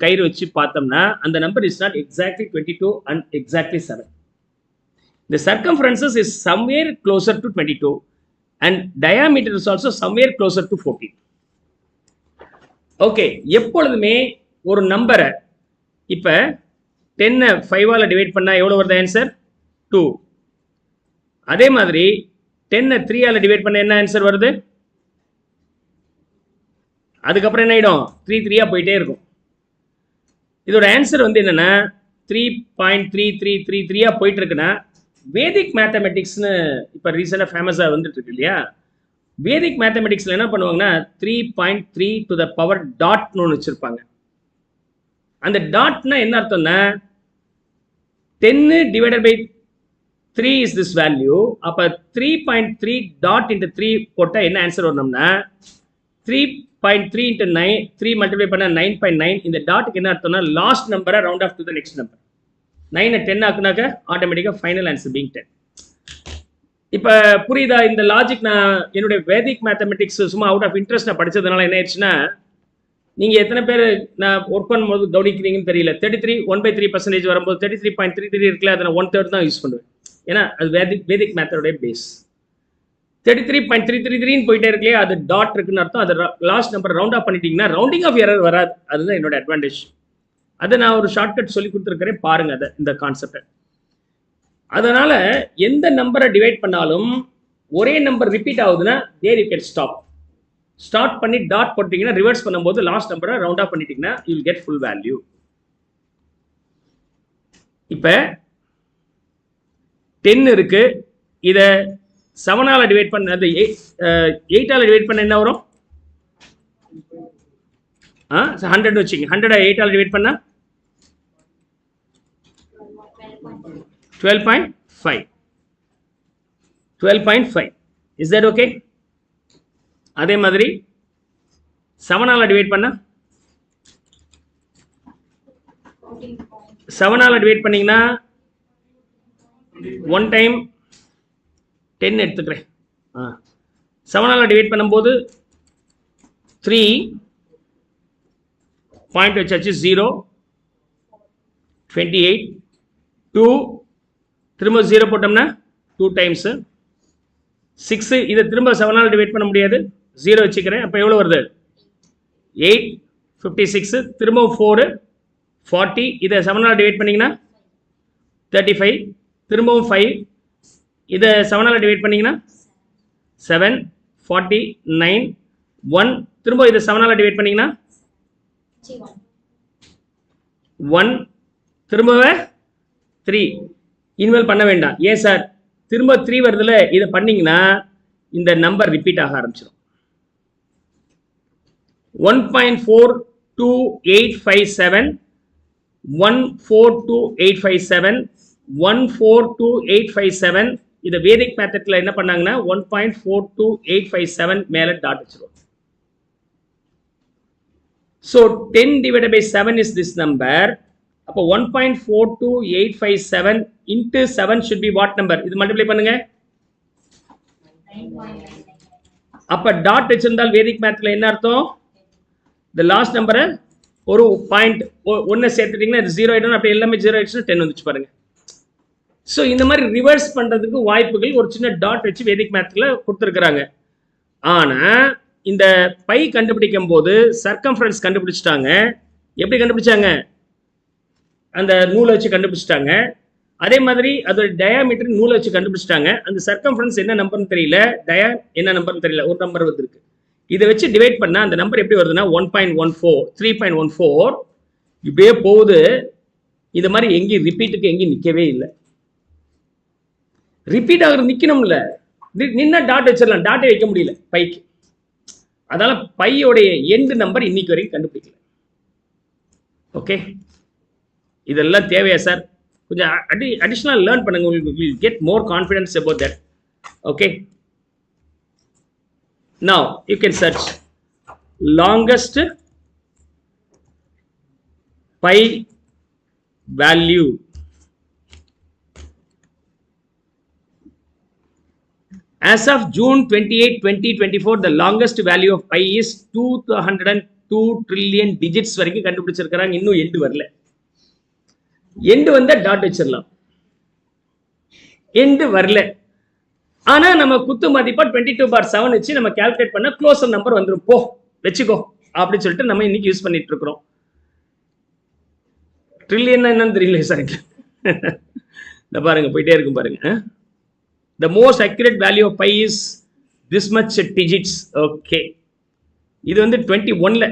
[SPEAKER 1] கயிறு வச்சு பார்த்தோம்னா அந்த number is not exactly 22 and exactly 7. The circumferences is somewhere closer to 22 and diameter is also somewhere closer to 14. Okay, எப்பொழுதுமே ஒரு நம்பரை இப்போ 10 5ஆல் டிவைட் பண்ணால் எவ்வளோ வருது ஆன்சர்? 2. அதே மாதிரி 10 3ஆல் டிவைட் பண்ண என்ன ஆன்சர் வருது? அதுக்கப்புறம் என்ன ஆகிடும்? 3 3ஆ போயிட்டே இருக்கும். இதோட ஆன்சர் வந்து என்னன்னா 3.3333ஆ போயிட்டு இருக்குன்னா வேதிக் மேத்தமெட்டிக்ஸ்னு இப்போ ரீசெண்டாக ஃபேமஸாக வந்துட்டு இருக்கு இல்லையா. வேதிக் மேத்தமெட்டிக்ஸில் என்ன பண்ணுவாங்கன்னா 3.3 to the power டாட்னு ஒன்று வச்சுருப்பாங்க. அந்த டாட்னா என்ன அர்த்தம்னா 10 divided by 3 is this value. அப்போ 3.3 டாட் into 3 போட்டால் என்ன ஆன்சர் வரணும்னா 3.3 into 9 3 மல்டிப்ளை பண்ணால் 9.9. இந்த டாட்டுக்கு என்ன அர்த்தம்னா லாஸ்ட் நம்பரை round off to the next number. 9 10 ஆக்குனாக்க ஆட்டோமேட்டிக்காக ஃபைனல் ஆன்சர் பீங் 10. இப்போ புரியுதா இந்த லாஜிக்? நான் என்னுடைய வேதிக் மேத்தமெட்டிக்ஸ் சும்மா அவுட் ஆஃப் இன்ட்ரெஸ்ட் நான் படித்ததுனால என்ன ஆயிடுச்சுன்னா, நீங்கள் எத்தனை பேர் நான் ஒர்க் பண்ணும்போது கவனிக்கிறீங்கன்னு தெரியல. 33 1/3% வரும்போது 33.33 இருக்குல்ல, அதை நான் 1/3 தான் யூஸ் பண்ணுவேன். ஏன்னா அது வேதிக் மேத்தோடைய பேஸ். 33.333ன்னு போயிட்டே இருக்கலையே, அது டாட் இருக்குன்னு அர்த்தம். அது லாஸ்ட் நம்பர் ரவுண்ட் ஆஃப் பண்ணிட்டீங்கன்னா ரவுண்டிங் ஆஃப் எரர் வராது. அதுதான் என்னோட அட்வான்டேஜ். அதை நான் ஒரு ஷார்ட்கட் சொல்லி கொடுத்துருக்கிறேன் பாருங்க அதை, இந்த கான்செப்டை. அதனால எந்த நம்பரை டிவைட் பண்ணாலும் ஒரே நம்பர் ரிப்பீட் ஆகுதுன்னா தேர் யூ கேன் ஸ்டார்ட் பண்ணி டாட் போட்டீங்கன்னா ரிவர்ஸ் பண்ணும்போது லாஸ்ட் நம்பரை ரவுண்ட் ஆஃப் பண்ணிட்டீங்கன்னா you will get full value. இப்போ 10 இருக்கு, இதை 7ஆல் டிவைட் பண்ண, அது 8ஆல் டிவைட் பண்ண என்ன வரும்? 100 வச்சுங்க. 100 8ஆல் டிவைட் பண்ணா 12.5. 12.5. Is that okay? அதே மாதிரி 7ஆல் டிவைட் பண்ணா 7ஆல் டிவைட் பண்ணீங்கன்னா 1 டைம் 10 எடுத்துக்கிறேன். 7ஆல் டிவைட் பண்ணும்போது 3 பாயிண்ட் வச்சாச்சு, 0 28 2 திரும்ப 0 போட்டோம்னா 2 டைம்ஸ் 6. இதை திரும்ப 7ஆல் டிவைட் பண்ண முடியாது, 0 வச்சுக்கிறேன். அப்போ எவ்வளோ வருது? 8 56. திரும்ப 4 40. இதை 7ஆல் டிவைட் பண்ணிங்கன்னா 35. திரும்பவும் 5. இதை 7ஆல் டிவைட் பண்ணிங்கன்னா 7 49 1. திரும்ப இதை 7ஆல் டிவைட் பண்ணிங்கன்னா 1. திரும்பவே 3. இனிமேல் பண்ண வேண்டாம். ஏன் சார்? திரும்ப 3 வருதுல, இதை பண்ணிங்கன்னா இந்த நம்பர் ரிப்பீட் ஆக ஆரம்பிச்சிடும். 1.42857, 1.42857, 1.42857. இதை வேதிக் மெத்தட்ல என்ன பண்ணாங்கன்னா 1.42857 மேல டாட் வச்சிருவோம். So 10 divided by 7 is this number. அப்போ 1.42857 into 7 should be what number? இது மல்டிப்ளை பண்ணுங்க. அப்ப டாட் வச்சிருந்தால் வேதிக் மேத்ல என்ன அர்த்தம்? the last number ஒரு பாயிண்ட் ஒன்னு சேர்த்துட்டீங்கன்னா இது 0 ஆயிடும். அப்படி எல்லாமே 0 ஆயிடுச்சுன்னா 10 வந்துச்சு பாருங்க. ஸோ இந்த மாதிரி ரிவர்ஸ் பண்றதுக்கு வாய்ப்புகள் ஒரு சின்ன டாட் வச்சு வேதிக் மேத்ல கொடுத்துருக்குறாங்க. ஆனா இந்த பை கண்டுபிடிக்கும் போது சர்க்கம்ஃபரன்ஸ் கண்டுபிடிச்சிட்டாங்க. எப்படி கண்டுபிடிச்சாங்க? அந்த நூலை வச்சு கண்டுபிடிச்சிட்டாங்க. அதே மாதிரி அதோட டயாமீட்டர் நூலை வச்சு கண்டுபிடிச்சிட்டாங்க. அந்த சர்க்கம்ஃபரன்ஸ் என்ன நம்பர்னு தெரியல, டயா என்ன நம்பர்னு தெரியல, ஒரு நம்பர் வந்துருக்கு. இதை வச்சு டிவைட் பண்ணா அந்த நம்பர் எப்படி வருதுன்னா 1.14, 3.14 இப்படியே போகுது. இது மாதிரி எங்கேயும் ரிப்பீட்டுக்கு எங்கேயும் நிற்கவே இல்லை. ரிப்பீட் ஆகுறது நிற்கணும்ல, நின்னா டாட் வச்சிடலாம். டாட்டே வைக்க முடியல பைக்கு. அதனால பையோடைய எண்டு நம்பர் இன்னைக்கு வரைக்கும் கண்டுபிடிக்கல. ஓகே, இதெல்லாம் தேவையா சார்? கொஞ்சம் அடிஷனல் லேர்ன் பண்ணுங்க. உங்களுக்கு will get more confidence about that. Okay, now you can search longest pi value. As of June 28, 2024, the longest value of pi is 202 trillion digits வரைக்கும் கண்டுபிடிச்சிருக்காங்க. இன்னும் எண்டு வரல. எண்டு வந்தா டாட் வச்சிடலாம். End வரல. ஆனா நம்ம குத்து மதிப்பா 22/7 வச்சு நம்ம கால்குலேட் பண்ண க்ளோசர் நம்பர் வந்துடும். போ வச்சுக்கோ அப்படின்னு சொல்லிட்டு நம்ம இன்னைக்கு யூஸ் பண்ணிட்டு இருக்கிறோம். ட்ரில்லியன் என்னன்னு தெரியல சார். இந்த பாருங்க போயிட்டே இருக்கும் பாருங்க. The most accurate value of pi is this much digits. Okay, இது வந்து 21ல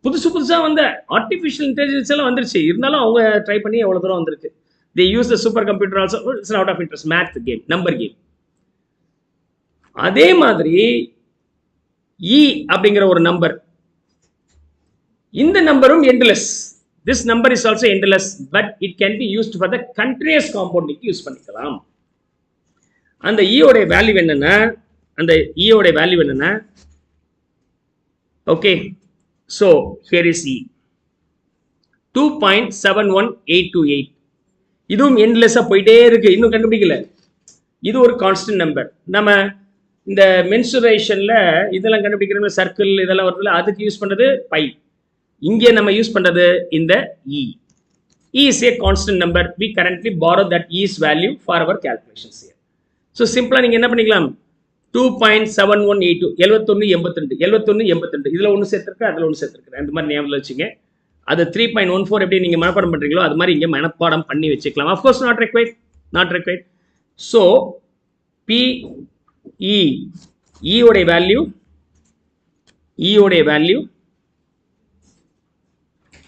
[SPEAKER 1] புதுசா வந்த ஆர்டிஃபிஷியல் இன்டெலிஜென்ஸ் எல்லாம் வந்துருச்சு. இருந்தாலும் அவங்க ட்ரை பண்ணி எவ்வளவு தூரம் வந்திருக்கு. They use the super computer also. It's out of interest. Math game, number game. அதே மாதிரி E அப்படிங்கிற ஒரு நம்பர், இந்த நம்பரும் endless. This number is also endless, but it can be used for the continuous compounding use பண்ணிக்கலாம். அந்த E ஓட value என்னன்னா, okay, so here is E 2.71828. இதுவும் எண்ட்லெஸ்ஸா போயிட்டே இருக்கு. இன்னும் கண்டுபிடிக்கல. இது ஒரு கான்ஸ்டன்ட் நம்பர். நம்ம இந்த மென்சுரேஷன்ல இதெல்லாம் கண்டுபிடிக்கிற சர்க்கிள் இதெல்லாம் வருதுல, அதுக்கு யூஸ் பண்றது பை. இங்கே நம்ம யூஸ் பண்றது இந்த E. E is a constant number. We currently borrow that E's value for our calculations here. So சிம்பிளா நீங்க என்ன பண்ணிக்கலாம்? 2.7182 7182 இதுல ஒன்று சேர்த்திருக்கு, அதுல ஒன்று சேர்த்திருக்கு. அந்த மாதிரி ஞாபகம் வச்சுங்க. அது 3.14 எப்படி நீங்க மனப்பாடம் பண்றீங்களோ அது மாதிரி இங்க மனப்பாடம் பண்ணி வச்சுக்கலாம். Of course not required. So P E ஓட வேல்யூ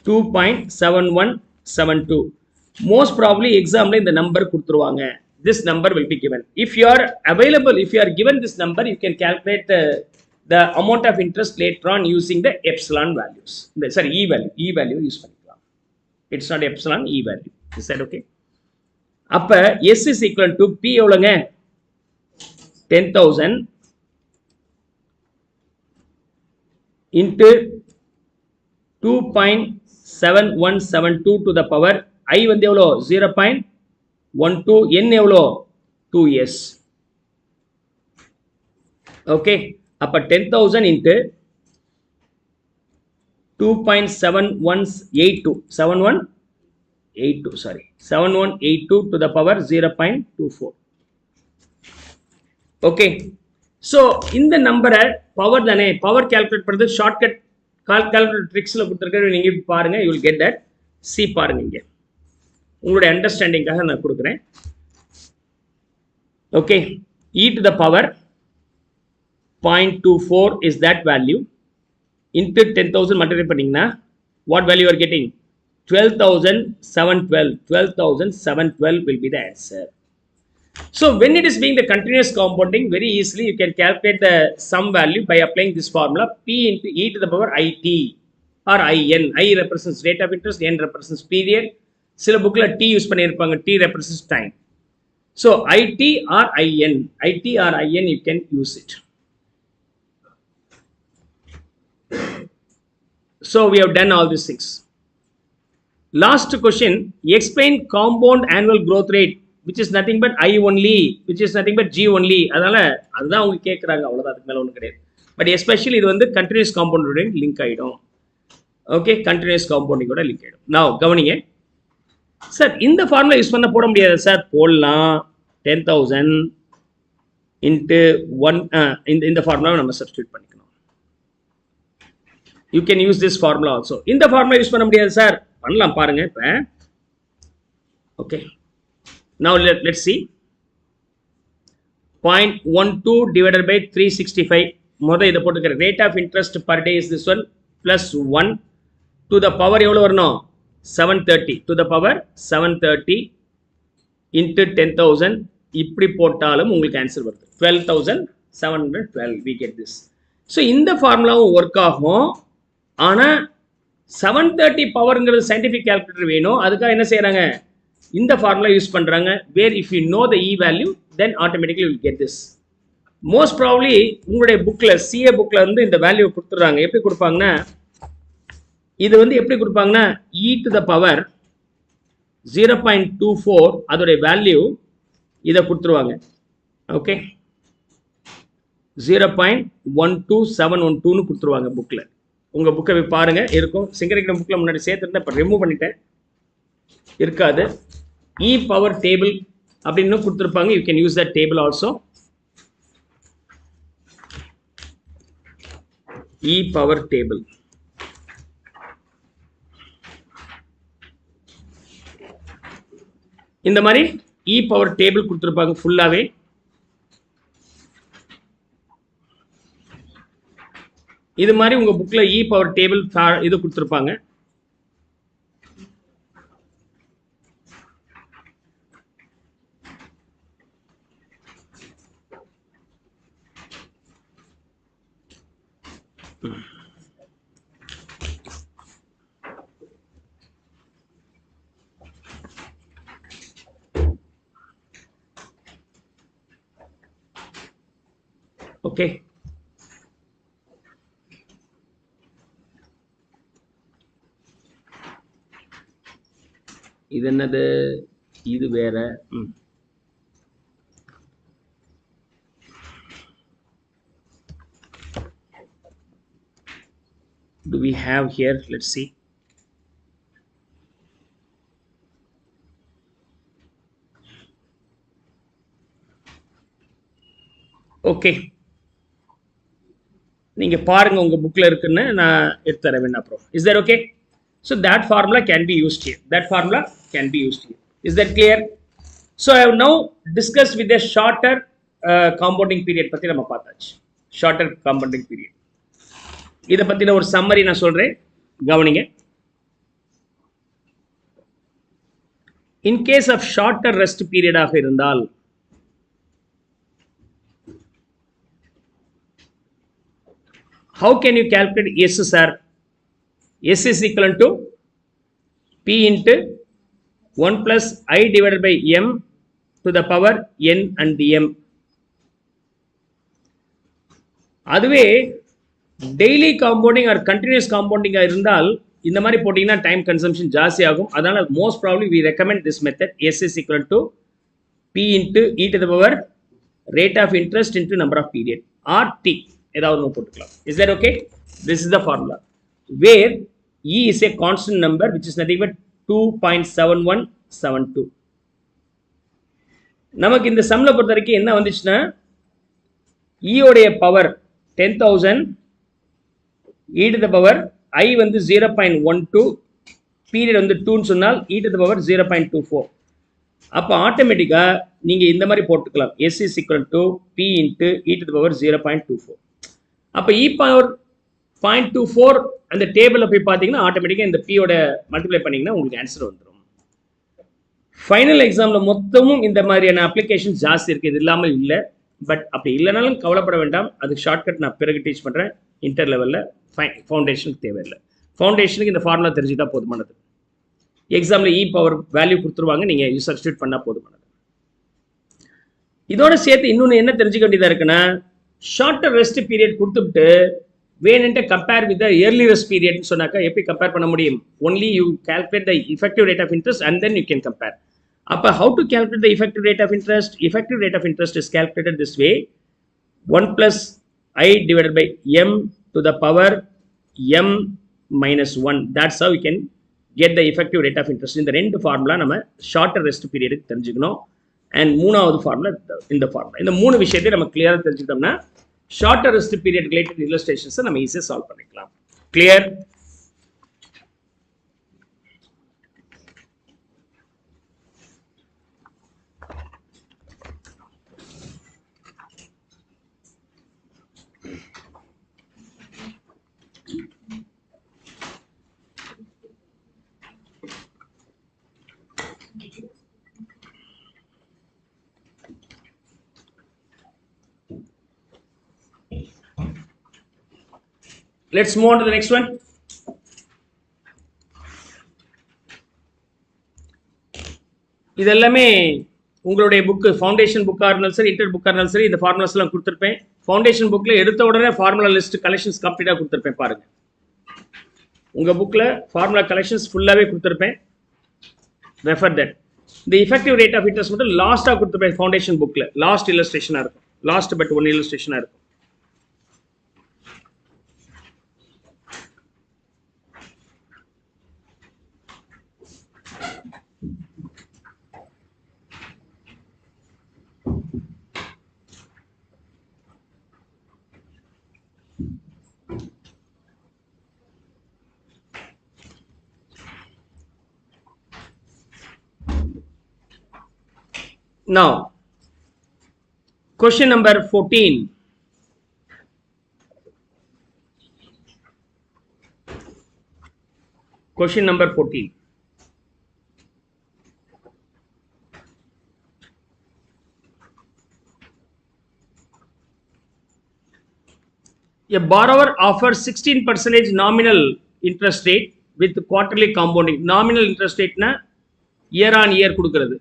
[SPEAKER 1] 2.7172. most probably examல இந்த நம்பர் கொடுத்துருவாங்க. This number will be given. If you are given this number, you can calculate the amount of interest later on using the epsilon values. Sorry, E value use பண்ணிக்கலாம். It's not epsilon, E value. Is that okay? அப்ப S is equal to P எவ்வளவுங்க? 10,000 into 2.7172 to the power I வந்து எவ்வளோ? 0.12. N எவ்வளோ? 2s. Okay, அப்ப 10,000 into 7182 to the power 0.24. Okay, so இந்த நம்பரை power தானே, power calculate பண்ணுறது ஷார்ட்கட் கால்குலேட் ட்ரிக்ஸில் கொடுத்துருக்க. நீங்கள் பாருங்க, you will get that. C பாருங்க, இங்கே உங்களுடைய அண்டர்ஸ்டாண்டிங்காக நான் கொடுக்குறேன். Okay, e to the power 0.24 is that value into 10,000 multiply பண்ணீங்கன்னா what value you are getting? 12,712 will be the answer. So when it is being the continuous compounding, very easily you can calculate the sum value by applying this formula P into e to the power it or in. I represents rate of interest, n represents period. சில bookல t use பண்ணியிருப்பாங்க, t represents time. So it or in you can use it. So we have done all these things. Last question, explain compound annual growth rate which is nothing but I only, which is nothing but G only. அதனால அதுதான் அவங்க கேட்குறாங்க, அவ்வளோதான், அதுக்கு மேலே ஒன்றும் கிடையாது. But especially இது வந்து கண்டினியூஸ் காம்பவுண்டோட லிங்க் ஆகிடும். ஓகே, கண்டினியூஸ் காம்பவுண்டிங்கோட லிங்க் ஆகிடும். நான் கவனிங்க சார், இந்த ஃபார்முலா யூஸ் பண்ண போட முடியாது சார். போடலாம். 10,000 இன்ட்டு 1 இந்த ஃபார்முலாவை நம்ம சப்ஸ்டியூட் பண்ணிக்கணும். You can use this formula also. இந்த ஃபார்முலா யூஸ் பண்ண முடியாது சார், பண்ணலாம் பாருங்க இப்போ. Okay, now let's see. 0.12 divided by 365. முதல்ல இதை போட்டுக்கிறேன். rate of interest per day is this one plus 1 to the power எவ்வளோ வரணும்? 730 to the power 730 into 10,000. இப்படி போட்டாலும் உங்களுக்கு ஆன்சர் வருது 12,712. we get this. ஸோ இந்த ஃபார்முலாவும் ஒர்க் ஆகும். ஆனால் 730 பவர்ங்கிறது சயின்டிஃபிக் கால்குலேட்டர் வேணும். அதுக்காக என்ன செய்கிறாங்க, இந்த ஃபார்முலா யூஸ் பண்ணுறாங்க. Where if you know the e value then automatically will get this. Most probably உங்களுடைய புக்கில், சிஏ புக்கில் வந்து இந்த வேல்யூ கொடுத்துட்றாங்க. எப்படி கொடுப்பாங்கன்னா, இது வந்து எப்படி கொடுப்பாங்கன்னா இ டு த பவர் 0.24 அதோடைய வேல்யூ இதை கொடுத்துருவாங்க. ஓகே, 0.12712 கொடுத்துருவாங்க புக்கில். உங்கள் புக்கை போய் பாருங்கள், இருக்கும். சிங்கர் அகாடமி புக்கில் முன்னாடி சேர்த்துருந்தேன், இப்போ ரிமூவ் பண்ணிட்டேன், இருக்காது. இ பவர் டேபிள் அப்படின்னு கொடுத்துருப்பாங்க. You can use that table also. E power table. இந்த மாதிரி இ பவர் டேபிள் கொடுத்துருப்பாங்க ஃபுல்லாகவே. இது மாதிரி உங்கள் புக்கில் இ பவர் டேபிள் இது கொடுத்துருப்பாங்க. ஓகே, இது என்னது, இது வேற. Do we have here? Let's see. Okay, நீங்கள் பாருங்கள், உங்கள் புக்கில் இருக்குன்னு நான் எடுத்து தர வேணும் அப்புறம். Is that okay? So that formula can be used here. That formula can be used here. Is that clear? So I have now discussed with the shorter compounding period பற்றி நம்ம பார்த்தாச்சு. ஷார்ட்டர் காம்பவுண்டிங் பீரியட் இதை பற்றின ஒரு summary நான் சொல்கிறேன், கவனிங்க. In case of shorter rest பீரியடாக இருந்தால் how can you calculate S, sir? S is equal to P into 1 plus I divided by M to the power N and M. அதுவே daily compounding or continuous காம்பவுண்டிங்காக இருந்தால் இந்த மாதிரி போட்டிங்கன்னா time consumption ஜாஸ்தி ஆகும். அதனால் most probably we recommend this method. S is equal to P into E to the power rate of interest into number of period or T. ஏதாவது ஒன்று போட்டுக்கலாம். Is that okay? This is the formula where e is a constant number which is nothing but 2.7172. நமக்கு இந்த சம்ல பொறுத்த வரைக்கும் என்ன வந்துச்சுன்னா, ஈயோடைய power 10,000, e to the power I வந்து 0.12, பீரியட் வந்து 2ன்னு சொன்னால் இ டு த பவர் 0.24. அப்போ ஆட்டோமேட்டிக்காக நீங்கள் இந்த மாதிரி போட்டுக்கலாம். S is equal to P into E to the power 0.24. அப்போ இ பவர் 0.24 அந்த டேபிளில் போய் பார்த்தீங்கன்னா ஆட்டோமேட்டிக்காக இந்த பியோட மல்டிப்ளை பண்ணிங்கன்னா உங்களுக்கு ஆன்சர் வந்துடும். ஃபைனல் எக்ஸாமில் மொத்தமும் இந்த மாதிரியான அப்ளிகேஷன் ஜாஸ்தி இருக்குது, இது இல்லாமல் இல்லை. பட் அப்படி இல்லைனாலும் கவலைப்பட வேண்டாம், அதுக்கு ஷார்ட்கட் நான் பிறகு டீச் பண்ணுறேன். இன்டர் லெவலில் ஃபவுண்டேஷனுக்கு தேவையில்லை. ஃபவுண்டேஷனுக்கு இந்த ஃபார்முலா தெரிஞ்சுட்டா போதுமானது. எக்ஸாமில் பவர் வேல்யூ கொடுத்துருவாங்க, நீங்கள் யூஸ் சப்ஸ்டியூட் பண்ணால் போதுமானது. இதோட சேர்த்து இன்னொன்று என்ன தெரிஞ்சுக்க வேண்டியதாக இருக்குன்னா, ஷார்ட்டர் ரெஸ்ட் பீரியட் கொடுத்துட்டு வேணுன்ட்டு கம்பேர் வித் இயர்லி ரெஸ்ட் பீரியட்னு சொன்னாக்கா எப்படி கம்பேர் பண்ண முடியும்? Only you calculate the effective rate of interest and then you can compare. அப்போ how to calculate the effective rate of interest? Effective rate of interest is calculated this way: 1 plus I divided by m to the power m minus 1. That's how we can get the effective rate of interest. இந்த ரெண்டு formula நம்ம shorter rest பீரியடுக்கு தெரிஞ்சுக்கணும். And மூணாவது formula இந்த formula. இந்த மூணு விஷயத்தை நம்ம கிளியராக தெரிஞ்சுக்கிட்டோம்னா ஷார்ட்டர் ரெஸ்ட் பீரியட் ரிலேட்டட் இல்லஸ்ட்ரேஷன்ஸை நம்ம ஈஸியாக சால்வ் பண்ணிக்கலாம். Clear? Let's move on to the next one. இதெல்லாமே உங்களுடைய புக்கு, ஃபவுண்டேஷன் புக்காக இருந்தாலும் சரி, இன்டர் புக்காக இருந்தாலும் சரி, இந்த ஃபார்முலாஸ்லாம் கொடுத்துருப்பேன். ஃபவுண்டேஷன் புக்கில் எடுத்த உடனே ஃபார்முலா லிஸ்ட் கலெக்ஷன்ஸ் கம்ப்ளீட்டாக கொடுத்துருப்பேன். பாருங்கள், உங்கள் புக்கில் ஃபார்முலா கலெக்ஷன்ஸ் ஃபுல்லாகவே கொடுத்துருப்பேன். Refer that. இந்த effective rate of interest மட்டும் லாஸ்ட்டாக கொடுத்துருப்பேன். ஃபவுண்டேஷன் புக்கில் லாஸ்ட் இல்லஸ்ட்ரேஷனாக இருக்கும். லாஸ்ட் பட் ஒன் இல்லஸ்ட்ரேஷனாக இருக்கும். Now, question number 14. Question number 14. A borrower offers 16% nominal interest rate with quarterly compounding. Nominal interest rate na year on year கொடுக்கிறது.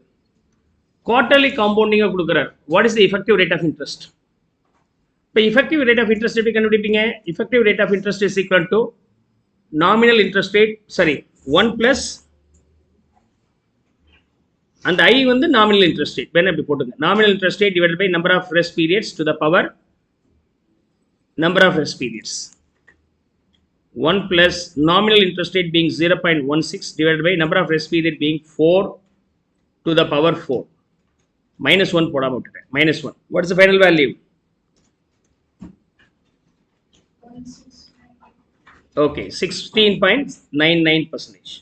[SPEAKER 1] Quarterly compounding கொடுக்கிறார். What is the effective rate of interest? இப்போ effective rate of interest எப்படி கண்டுபிடிப்பீங்க? Effective rate of interest is equal to nominal interest rate, sorry, 1 plus and I வந்து nominal interest rate. வேணா இப்படி போட்டுங்க. Nominal interest rate divided by number of rest periods to the power number of rest periods. 1 plus nominal interest rate being 0.16 divided by number of rest period being 4 to the power 4. Minus 1 போடாம விட்டுட்டேன். Minus 1. What is the final value? Okay, 16.99%.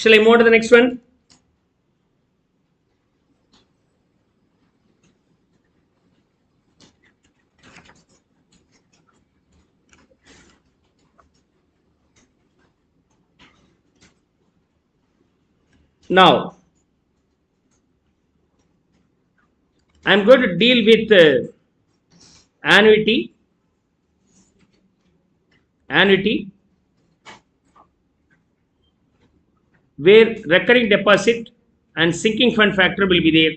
[SPEAKER 1] Shall I move to the next one? Now, I am going to deal with annuity, where recurring deposit and sinking fund factor will be there.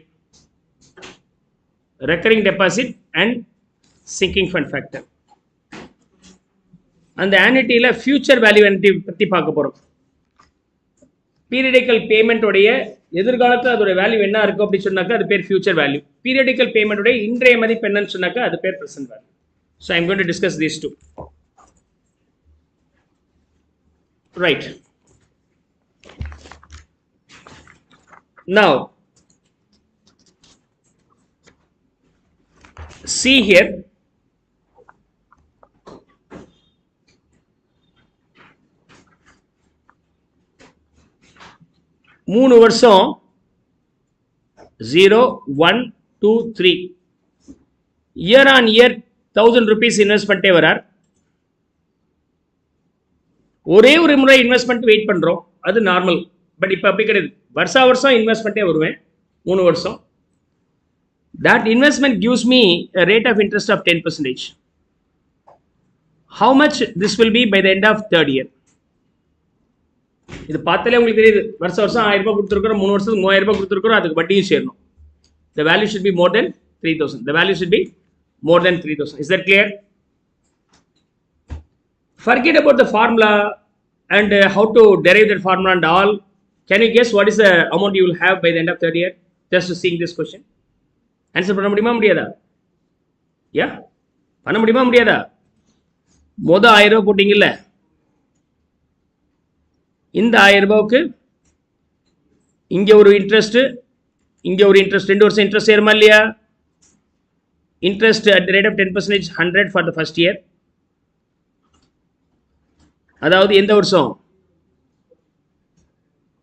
[SPEAKER 1] Recurring deposit and sinking fund factor. And the annuity la future value annuity பத்தி பார்க்க போறோம். Periodical payment உடைய எதிர்காலத்தில் அதோட value என்ன இருக்கும் அப்படி சொன்னாக்கா அது பேர் ஃபியூச்சர் வேல்யூ. பீரியடிக்கல் பேமெண்ட் உடைய இன்றைய மதிப்பு என்னன்னு சொன்னாக்கா அது பேர் present value. So I am going to discuss these two. Right. Now, see here, மூணு வருஷம் 0, 1, 2, 3. Year on year 1000 rupees invest பண்ணிட்டே வரார். ஒரே ஒரு முறை இன்வெஸ்ட்மெண்ட் வெயிட் பண்றோம், அது நார்மல். பட் இப்போ அப்படி கிடையாது, வருஷம் இன்வெஸ்ட் பண்ணிட்டே வருவேன் 3 வருஷம். That investment gives me a rate of interest of 10%. How much this will be by the end of third year? இது பார்த்தாலே உங்களுக்கு தெரியுது, வருஷம் 1000 ரூபாய் கொடுத்துருக்கிறோம், 3 வருஷத்துக்கு 3000 ரூபாய் கொடுத்துருக்கிறோம், அதுக்கு வட்டியும் சேரணும். The value should be more than 3000. The value should be more than 3000. Is that clear? Forget about the formula and how to derive that formula and all. Can you guess what is the amount you will have by the end of third year? Just to seeing this question. Answer பண்ண முடியுமா முடியாதா? யா, பண்ண முடியுமா முடியாதா? மொத 1000 ரூபாய் போட்டீங்கல்ல, இந்த 1000 ரூபாய்க்கு இங்க ஒரு இன்ட்ரெஸ்ட், இங்க ஒரு இன்ட்ரெஸ்ட், 2 வருஷம் இன்ட்ரெஸ்ட் ஏறுமா இல்லையா? Interest at the rate of 10%, 100 for the first year. அதாவது எந்த வருஷம்?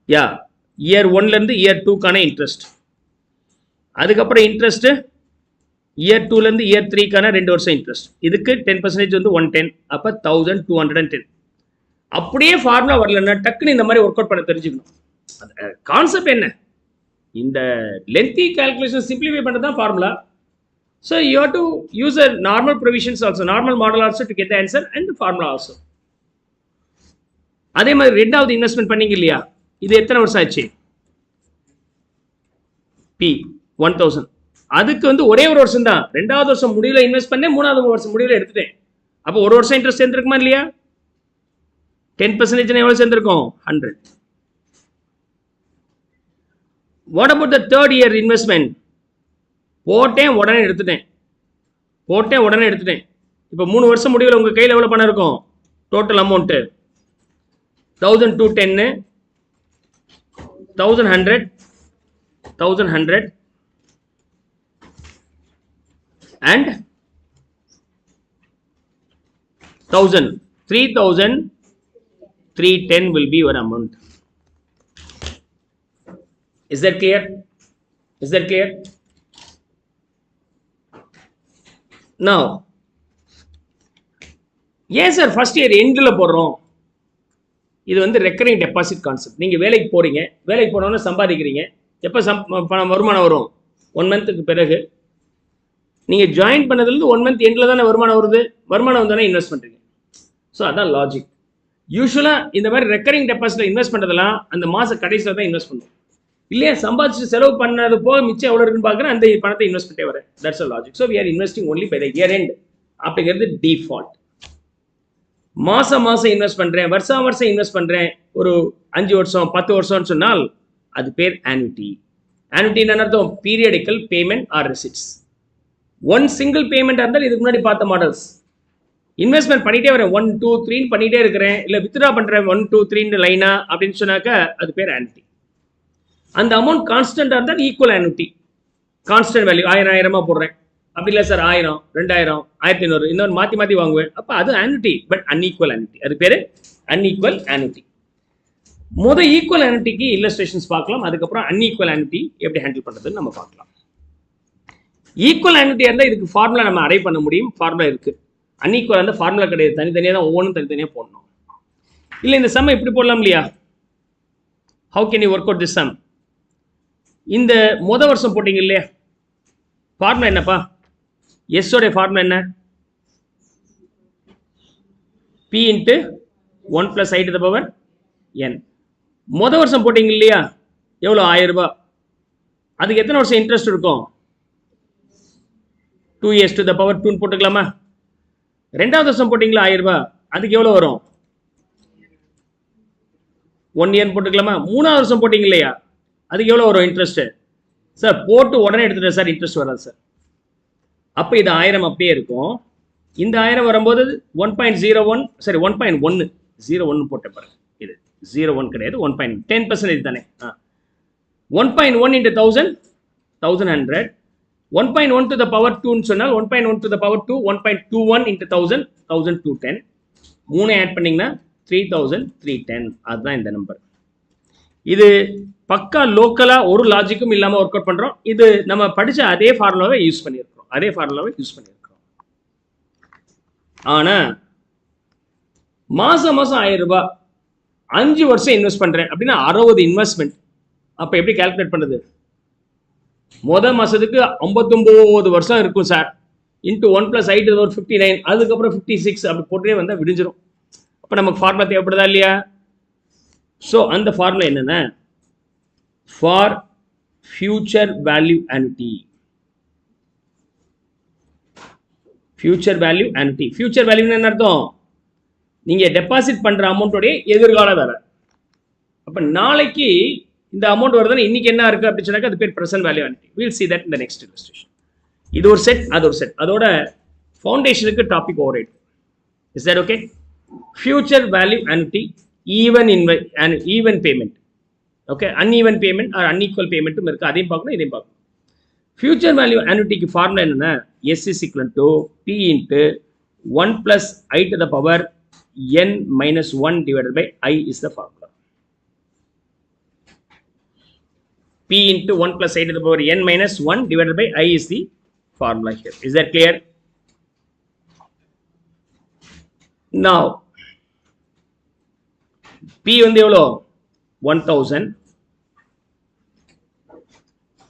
[SPEAKER 1] யா, இயர் 1ல இருந்து இயர் 2க்கான இன்ட்ரெஸ்ட். அதுக்கப்புறம் இன்ட்ரெஸ்ட் இயர் 2ல இருந்து இயர் 3க்கான 2 வருஷம் இன்ட்ரெஸ்ட். இதுக்கு 10% வந்து 110, அப்ப 1210. அப்படியே ஃபார்முலா வரலன்னா டக்குன்னு இந்த மாதிரி ஒர்க் அவுட் பண்ண தெரிஞ்சுக்கணும். கான்செப்ட் என்ன? இந்த லென்த்தி கால்குலேஷன் சிம்பிளிஃபை பண்ணுறது தான் formula. So you have to use a normal provisions also, normal model also to get the answer and formula also. அதே மாதிரி ரெண்டாவது இன்வெஸ்ட்மெண்ட் பண்ணீங்க இல்லையா, இது எத்தனை வருஷம் ஆச்சு? பி 1000. அதுக்கு வந்து ஒரே ஒரு வருஷம் தான், ரெண்டாவது வருஷம் முடிவில் இன்வெஸ்ட் பண்ணேன், மூணாவது வருஷம் முடிவில் எடுத்துட்டேன். அப்போ ஒரு வருஷம் இன்ட்ரெஸ்ட் சேர்ந்துருக்குமா இல்லையா? 10% எவ்வளவு சேர்ந்திருக்கும்? 100. What about the third year investment? போட்டேன் உடனே எடுத்துட்டேன். இப்போ 3 வருஷம் முடிவில் உங்க கையில் எவ்வளவு பணம் இருக்கும்? Total amount 1210, 1100, 1100 and 1000, 3310 will be your amount. Is that clear? Is that clear? Now, yes sir, first year எண்ட்ல போடுறோம். இது வந்து ரெக்கரிங் டெபாசிட் கான்செப்ட். நீங்க வேலைக்கு போறீங்க, வேலைக்கு போனோன்னு சம்பாதிக்கிறீங்க. எப்போ பணம் வருமானம் வரும்? 1 மந்த்துக்கு பிறகு. நீங்க ஜாயின் பண்ணதுலேருந்து 1 மந்த் எண்ட்ல தானே வருமானம் வருது. வருமானம் வந்தானே இன்வெஸ்ட் பண்றீங்க. ஸோ அதான் லாஜிக். யூஸ்வலாக இந்த மாதிரி ரெக்கரிங் டெபாசிட்ல இன்வெஸ்ட் பண்ணுறதுலாம் அந்த மாத கடைசியில் தான் இன்வெஸ்ட் பண்ணுவோம். இல்லையா, சம்பாதிச்சு செலவு பண்ணது போக மிச்சம் எவ்வளோ இருக்குன்னு பார்க்குறேன், அந்த பணத்தை இன்வெஸ்ட் பண்ணிட்டே வரேன். That's a logic. So we are investing only by the year end அப்படிங்கிறது டிஃபால்ட். மாதம் இன்வெஸ்ட் பண்ணுறேன், வருஷம் இன்வெஸ்ட் பண்ணுறேன், ஒரு 5 வருஷம் 10 வருஷம்னு சொன்னால் அது பேர் ஆனுவிட்டி. ஆனுவிட்டி என்ன அர்த்தம்? Periodical payment R receipts. One single payment இருந்தால் இதுக்கு முன்னாடி பார்த்த மாடல்ஸ். இன்வெஸ்ட்மெண்ட் பண்ணிட்டே வரேன், 1 2 3 பண்ணிட்டே இருக்கிறேன், இல்லை வித்ட்ரா பண்ணுறேன் 1 2 3 லைனா அப்படின்னு சொன்னாக்கா அது பேர் ஆனுவிட்டி. அந்த அமௌண்ட் கான்ஸ்டன்டாக இருந்தால் ஈக்குவல் ஆனுவிட்டி. கான்ஸ்டன்ட் வேல்யூ 1000 போடுறேன், அப்படி இல்லை சார் 1000 2000 1500 இன்னொரு மாற்றி வாங்குவேன், அப்போ அது ஆனுவிட்டி. பட் அன்ஈக்குவல் ஆனுவிட்டி, அது பேர் அன்ஈக்குவல் ஆனுவிட்டி. ஈக்குவல் ஆனுவிட்டிக்கு இல்லஸ்ட்ரேஷன்ஸ் பார்க்கலாம், அதுக்கப்புறம் அன்ஈக்குவல் ஆனுவிட்டி எப்படி ஹேண்டில் பண்ணுறதுன்னு நம்ம பார்க்கலாம். ஈக்குவல் ஆனுவிட்டியாக இருந்தால் இதுக்கு ஃபார்முலா நம்ம அரைவ் பண்ண முடியும், ஃபார்முலா இருக்குது. அன்ஈக்குவல் அந்த ஃபார்முலா கிடையாது, தனித்தனியாக தான் ஒவ்வொன்றும் தனித்தனியாக போடணும். இல்லை இந்த சம் இப்படி போடலாம் இல்லையா? How can you work out this sum? இந்த வருஷம் போட்டீங்க இல்லையா, ஃபார்முலா என்னப்பா? எஸ்ஸோடைய ஃபார்முலா என்ன? P into 1 + i to the power n. வருஷம் போட்டீங்க இல்லையா, எவ்வளோ? 1000 ரூபாய். அதுக்கு எத்தனை வருஷம் இன்ட்ரெஸ்ட் இருக்கும்? 2s to the power 2 போட்டுக்கலாமா? ரெண்டாவது வருஷம் போட்டீங்களா 1000 ரூபாய், அதுக்கு எவ்வளோ வரும்? 1 year போட்டுக்கலாமா? மூணாவது வருஷம் போட்டீங்க இல்லையா, அதுக்கு எவ்வளோ வரும் இன்ட்ரெஸ்ட்? சார் போட்டு உடனே எடுத்துட்டேன் சார், இன்ட்ரெஸ்ட் வராது சார். அப்போ இது 1000 அப்படியே இருக்கும். இந்த 1000 வரும்போது 1.01 சரி 1.1 போட்ட பாருங்க. இது 0.1 கிடையாது, 10% தானே. 1.1 into 1000 1100. 1.1 to the power 2 சொன்னால் 1.1 to the power 2 1.21 into 1000 1210. 3 add பண்ணீங்கன்னா 3310. அதுதான் இந்த நம்பர். இது பக்கா லோக்கலா ஒரு லாஜிக்கும் இல்லாம ஒர்க் அவுட் பண்றோம். இது நம்ம படிச்ச அதே ஃபார்முலாவை யூஸ் பண்ணியிருக்கிறோம். ஆனா மாசம் 1000 ரூபாய் 5 வருஷம் இன்வெஸ்ட் பண்றேன் அப்படின்னா 60 இன்வெஸ்ட்மெண்ட். அப்ப எப்படி கால்குலேட் பண்ணுது? மாசத்துக்கு 59 வருஷம் இருக்கும் sir. Into 1 + i to the power 59, அதுக்கப்புறம் 56 அப்படி போட்டே வந்தா விடிஞ்சிரும். அப்ப நமக்கு ஃபார்முலா தேவைப்படுதா இல்லையா? ஸோ அந்த ஃபார்முலா என்னென்ன? For future value annuity. Future value annuity. Future வேல்யூன்னு என்ன அர்த்தம்? நீங்க டெபாசிட் பண்ற அமௌண்ட்டோடைய எதிர்கால வேலை. அப்ப நாளைக்கு இந்த அமௌண்ட் வருதுன்னா இன்னைக்கு என்ன இருக்கு அப்படின்னு சொன்னாக்க அது பேர் present value annuity. We'll see that in the next illustration. இது ஒரு செட், அது ஒரு செட். அதோட ஃபவுண்டேஷனுக்கு topic over right. Is that okay? Future value annuity, even payment. Okay, uneven payment or unequal பேமெண்ட்டும் இருக்கு. அதையும் பார்க்கணும், இதையும் பார்க்கணும். ஃபியூச்சர் வேல்யூ annuityக்கு ஃபார்முலா என்னன்னா S is equal to P into 1 plus I to the power n minus 1 divided by I is the formula. P into 1 plus I to the power n minus 1 divided by I is the formula here. Is that clear? Now P வந்து எவ்வளோ? 1000.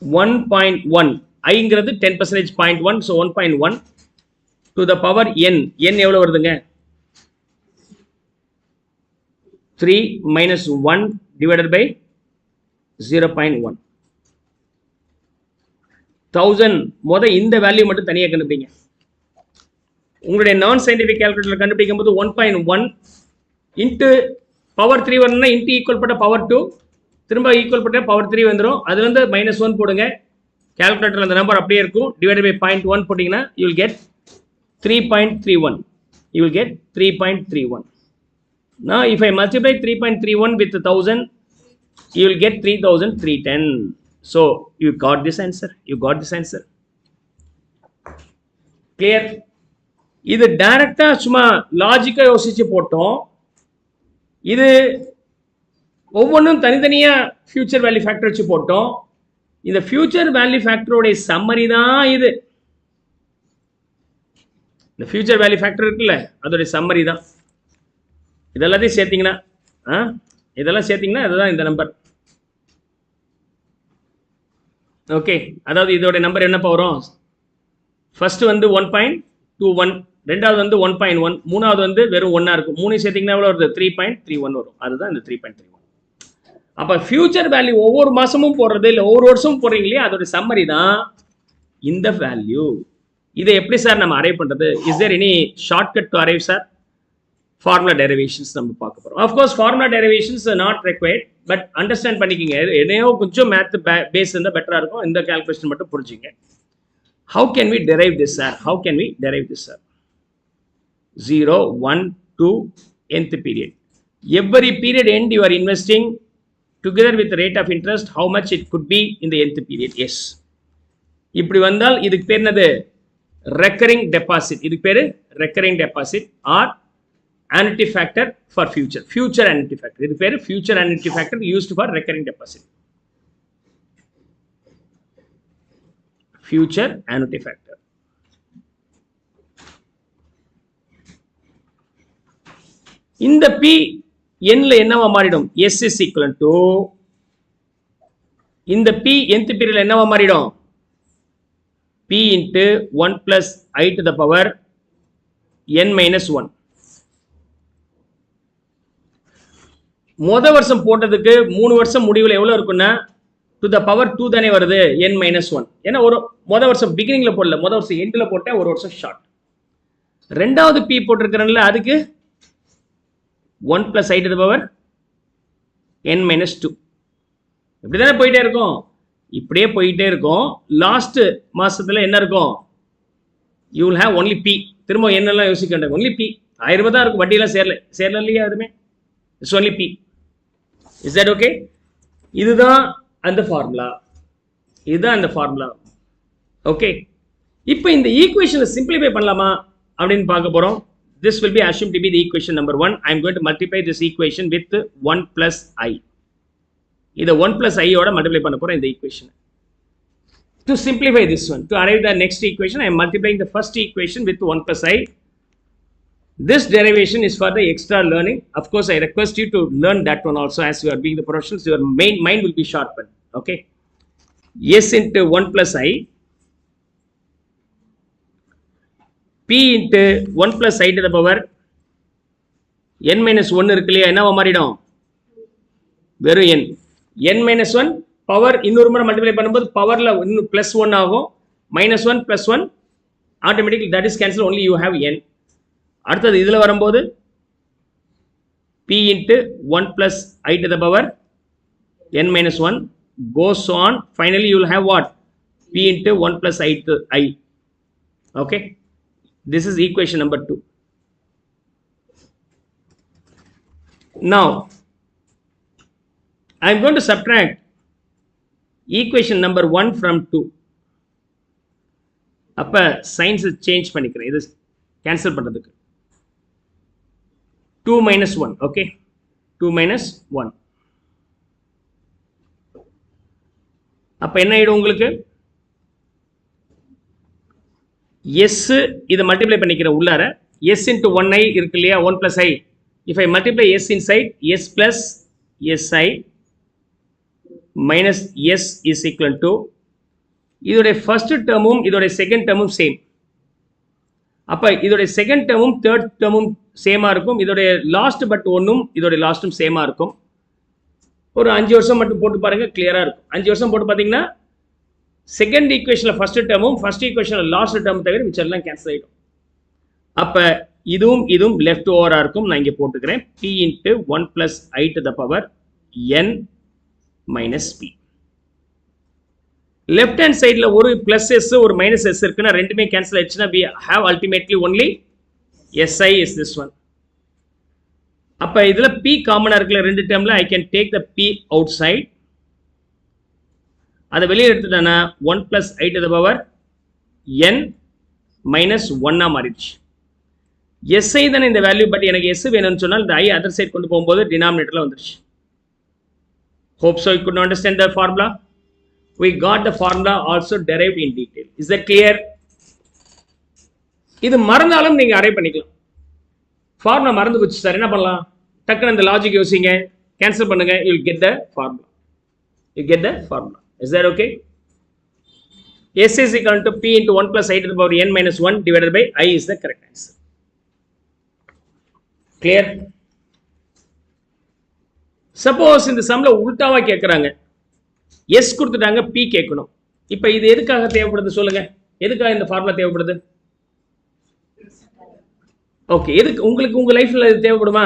[SPEAKER 1] 1.1 ஐங்கிறது 10% 0.1, so 1.1 to the power n. n எவ்வளோ வருதுங்க? 3 minus 1 divided by 0.1. 1000 இந்த value மட்டும் தனியாக கண்டுபிடிங்க. உங்களுடைய நான் சயின்டிஃபிக் கால்குலேட்டர் கண்டுபிடிக்கும் போது 1.1 இன்ட்டு பவர் 3 வரணும்னா இன்ட்டு ஈக்குவல் பட்ட பவர் 2, திரும்ப ஈக்குவல் பட்ட பவர் 3 வந்துடும். அதுல இருந்து -1 போடுங்க. கால்குலேட்டர் அந்த நம்பர் அப்படியே இருக்கும். டிவைட் பை 0.1 போட்டீங்கன்னா you will get 3.31. You will get 3.31. Now if I multiply 3.31 with 1000, you will get 3310. So you got this answer. Clear? இது டைரக்டா சும்மா லாஜிக்கா யோசிச்சு போட்டோம். இது ஒவ்வொன்றும் தனித்தனியா ஃபியூச்சர் வேல்யூ ஃபேக்டர் வச்சு போட்டோம். இந்த ஃபியூச்சர் வேல்யூ ஃபேக்டரோட சம்மரி தான் இது. இந்த ஃபியூச்சர் வேல்யூ ஃபேக்டர் இருக்குல்ல, அதோட சம்மரி தான். இதெல்லாத்தையும் சேர்த்தீங்கன்னா அதுதான் இந்த நம்பர். ஓகே, அதாவது இதோட நம்பர் என்னப்பா வரும்? ஃபர்ஸ்ட் வந்து 1.21, ரெண்டாவது வந்து 1.1, மூணாவது வந்து வெறும் 1 இருக்கும். 3 சேர்த்தீங்கன்னா எவ்வளோ வருது? 3.31 வரும். அதுதான் இந்த 3.31. அப்ப ஃபியூச்சர் வேல்யூ ஒவ்வொரு மாசமும் போடுறது இல்லை ஒவ்வொரு வருஷமும் போடுறீங்க இல்லையா, அதோட சம்மரி தான் இந்த வேல்யூ. இதை எப்படி சார் நம்ம அரைவ் பண்றது? Is there any shortcut to arrive sir? Formula derivations நம்ம பார்க்க போறோம். Of course formula derivations not required, but understand பண்ணிக்கிங்க. என்னையோ கொஞ்சம் மேத் பேஸ் இருந்தால் பெட்டரா இருக்கும். இந்த கால்குலேஷன் மட்டும் புரிஞ்சுங்க. How can we derive this, sir? 0, 1, 2, nth period. Every period end you are investing together with the rate of interest, how much it could be in the nth period. Yes. இப்படி வந்தால் இதுக்கு பேர் என்னது? Recurring deposit. இதுக்கு பேரு recurring deposit or annuity factor for future annuity factor. இது பேரு future annuity factor used for recurring deposit. Future annuity factor. இந்த P n ல என்னவா மாறிடும்? S is equal to இந்த P nth period என்னவா மாறிடும்? P into 1 plus I to the power n minus 1. வருஷம் போட்டதுக்கு 3 வருஷம் முடிவில் எவ்வளவு இருக்குன்னா டு த பவர் 2 தானே வருது, n மைனஸ் 1. ஏன்னா ஒரு வருஷம் பிகினிங்ல போடல, வருஷம் எண்ட்ல போட்டேன், ஒரு வருஷம் ஷார்ட். ரெண்டாவது பி போட்டிருக்கிறேன்ல, அதுக்கு 1 plus I to the power n minus 2. இப்படிதானே போயிட்டே இருக்கும். இப்படியே போயிட்டே இருக்கும். லாஸ்ட் மாசத்துல என்ன இருக்கும்? You will have only P. திரும்ப என்னெல்லாம் யோசிக்க வேண்டாம், ஒன்லி பி. 1000 ரூபாய் தான் இருக்கும், வட்டியெல்லாம் சேரல இல்லையா? எதுவுமே it's only P. Is that okay? இதுதான் அந்த ஃபார்முலா. ஓகே, இப்போ இந்த ஈக்குவேஷனை சிம்பிளிஃபை பண்ணலாமா அப்படின்னு பார்க்க போறோம். This will be assumed to be the equation number 1. I am going to multiply this equation with 1 plus I. இதை 1 plus I ஓட மல்டிப்ளை பண்ண போகிறேன் இந்த equation. To simplify this one, to arrive the next equation, I am multiplying the first equation with 1 plus I. This derivation is for the extra learning. Of course, I request you to learn that one also as you are being the professionals. Your main mind will be sharpened. Okay. S into 1 plus I. P into 1 plus I to the power n minus 1 இருக்கு இல்லையா, என்னவா மாறிடும்? வெறும் n. n minus 1 power இன்னொரு முறை multiply பண்ணும்போது பவர்ல இன்னும் plus 1 ஆகும். minus 1 plus 1 automatically that is cancel, only you have n. அடுத்தது இதில் வரும்போது p into 1 plus I to the power n minus 1 goes on. Finally, you will have what? p into 1 plus I to I. Okay. This is equation number 2. Now, I am going to subtract equation number 1 from 2. அப்ப science change பண்ணிக்கிறேன், இது cancel பண்றதுக்கு. 2 minus 1. Okay. 2 minus 1. அப்ப என்ன ஆயிடும் உங்களுக்கு? S இதை multiply பண்ணிக்கிறேன் உள்ளார. S into 1I இருக்கு இல்லையா, 1 plus I. If I multiply S inside, S plus SI minus S is equal to, இதோடைய ஃபர்ஸ்ட் டேர்மும் இதோடைய செகண்ட் டேர்மும் சேம். அப்ப இதோடைய செகண்ட் டேர்மும் தேர்ட் டேர்மும் சேமா இருக்கும். இதோடைய லாஸ்ட் பட் ஒன்னும் இதோடைய லாஸ்டும் சேமா இருக்கும். ஒரு 5 வருஷம் மட்டும் போட்டு பாருங்க, கிளியரா இருக்கும். 5 வருஷம் போட்டு பார்த்தீங்கன்னா செகண்ட் ஈக்குவேஷன்ல ஃபர்ஸ்ட் டேர்மும் ஃபர்ஸ்ட் ஈக்குவேஷன்ல லாஸ்ட் டேர்ம் தவிர மிச்சம் எல்லாம் கேன்சல் ஆயிடும். அப்ப இதுவும் லெஃப்ட் ஓவரா இருக்கும். நான் இங்க போட்டுக்கிறேன் p into 1 plus I to the power n minus p. Left hand சைட்ல ஒரு பிளஸ் s ஒரு மைனஸ் s இருக்குன்னா ரெண்டுமே கேன்சல் ஆயிடுச்சுன்னா we have ultimately only si is this one. அப்ப இதுல p காமனா இருக்குல ரெண்டு டேர்ம்ல, I can take the p outside. அதை வெளியே எடுத்துட்டேன்னா 1 plus I to the power n minus 1 மாறிடுச்சு. SI தானே இந்த வேல்யூ, பட் எனக்கு S வேணும்னு சொன்னால் இந்த I அதர் சைட் கொண்டு போகும்போது டினாமினேட்டர்ல வந்துருச்சு. Hope so you could understand the formula. We got the formula also derived in detail. Is that clear? இது மறந்தாலும் நீங்க அரைவ் பண்ணிக்கலாம். ஃபார்முலா மறந்து போச்சு சார், என்ன பண்ணலாம்? டக்குன்னு இந்த லாஜிக் யோசிங்க, கேன்சல் பண்ணுங்க, you will get the formula. You get the formula. Is that okay? S is equal to p into 1 plus I to the power n minus 1 divided by I is the correct answer. Clear? Suppose இந்த சம்ல உல்டாவா கேட்கறாங்க, S கொடுத்துட்டாங்க, P கேட்கணும். இப்போ இது எதுக்காக தேவைப்படுது சொல்லுங்க? எதுக்காக இந்த ஃபார்முலா தேவைப்படுது? ஓகே, எதுக்கு உங்களுக்கு உங்க லைஃப்ல இது தேவைப்படுமா?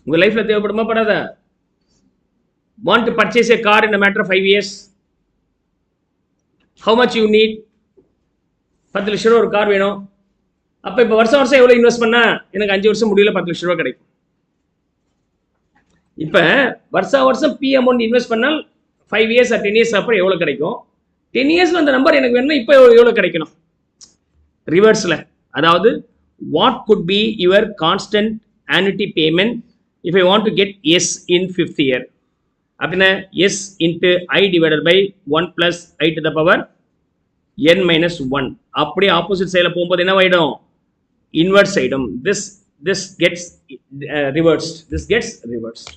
[SPEAKER 1] உங்க லைஃப்ல தேவைப்படுமா படாதா? Want to purchase a car in a matter of 5 years? How much you need? 10 லட்சம் ரூபாய் ஒரு கார் வேணும். அப்ப இப்ப வருஷம் வருஷம் எவ்வளவு இன்வெஸ்ட் பண்ணா எனக்கு 5 வருஷம் முடியல 10 லட்சம் ரூபாய் கிடைக்கும். இப்ப வருஷம் P அமௌண்ட் இன்வெஸ்ட் பண்ணால் 5 இயர்ஸ் 10 இயர்ஸ் அப்புறம் எவ்வளவு கிடைக்கும்? 10 இயர்ஸ்ல அந்த நம்பர் எனக்கு வேணும்னா இப்ப எவ்வளவு கிடைக்கணும்? ரிவர்ஸ்ல, அதாவது what could be your constant annuity payment if I want to get S in 5th year? அப்படின்னா S into I divided by 1 plus I to the power n minus 1. அப்படியே ஆப்போசிட் சைடில் போகும்போது என்ன ஆயிடும்? இன்வெர்ஸ் ஆயிடும். This gets reversed. This gets reversed.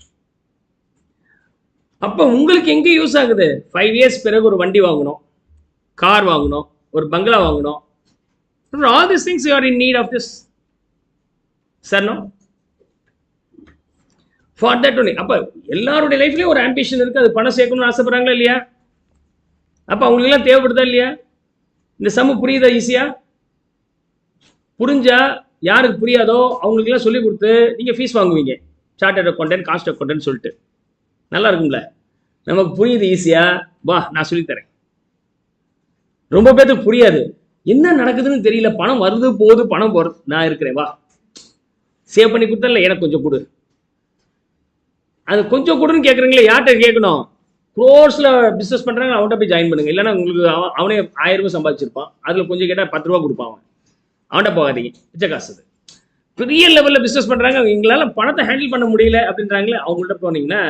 [SPEAKER 1] அப்போ உங்களுக்கு எங்க யூஸ் ஆகுது? 5 இயர்ஸ் பிறகு ஒரு வண்டி வாங்கணும், கார் வாங்கணும், ஒரு பங்களா வாங்கணும். All these things you are in need of this. Sir, no? For that only. அப்ப எல்லாருடைய லைஃப்லயும் ஒரு ஆம்பிஷன் இருக்கு, அது பணம் சேர்க்கணும்னு ஆசைப்படுறாங்களா இல்லையா? அப்ப அவங்களுக்கு எல்லாம் தேவைப்படுதா இல்லையா? இந்த சம புரியுதா? ஈஸியா புரிஞ்சா, யாருக்கு புரியாதோ அவங்களுக்கு எல்லாம் சொல்லி கொடுத்து நீங்க ஃபீஸ் வாங்குவீங்க. சார்ட்டர்ட் அக்கௌண்டன்ட், காஸ்ட் அக்கௌண்டன்ட் சொல்லிட்டு நல்லா இருக்கும்ல. நமக்கு புரியுது ஈஸியா, வா நான் சொல்லித்தரேன். ரொம்ப பேருக்கு புரியாது, என்ன நடக்குதுன்னு தெரியல, பணம் வருது போகுது, பணம் போறது, நான் இருக்கிறேன், வா சேவ் பண்ணி கொடுத்தல, எனக்கு கொஞ்சம் கொடு. அது கொஞ்சம் கொடுன்னு கேட்குறீங்களே, யார்கிட்ட கேட்கணும்? க்ரோர்ஸ்ல பிஸ்னஸ் பண்றாங்க, அவன்கிட்ட போய் ஜாயின் பண்ணுங்க. இல்லைன்னா உங்களுக்கு அவனே 1000 ரூபாய் சம்பாதிச்சிருப்பான், அதுல கொஞ்சம் கேட்டால் 10 ரூபா கொடுப்பான். அவன்கிட்ட போகாதீங்க, பிச்சை காசு. பெரிய லெவல்ல பிஸ்னஸ் பண்றாங்க, எங்களால பணத்தை ஹேண்டில் பண்ண முடியல அப்படின்றாங்களே, அவங்கள்ட்ட போனீங்கன்னா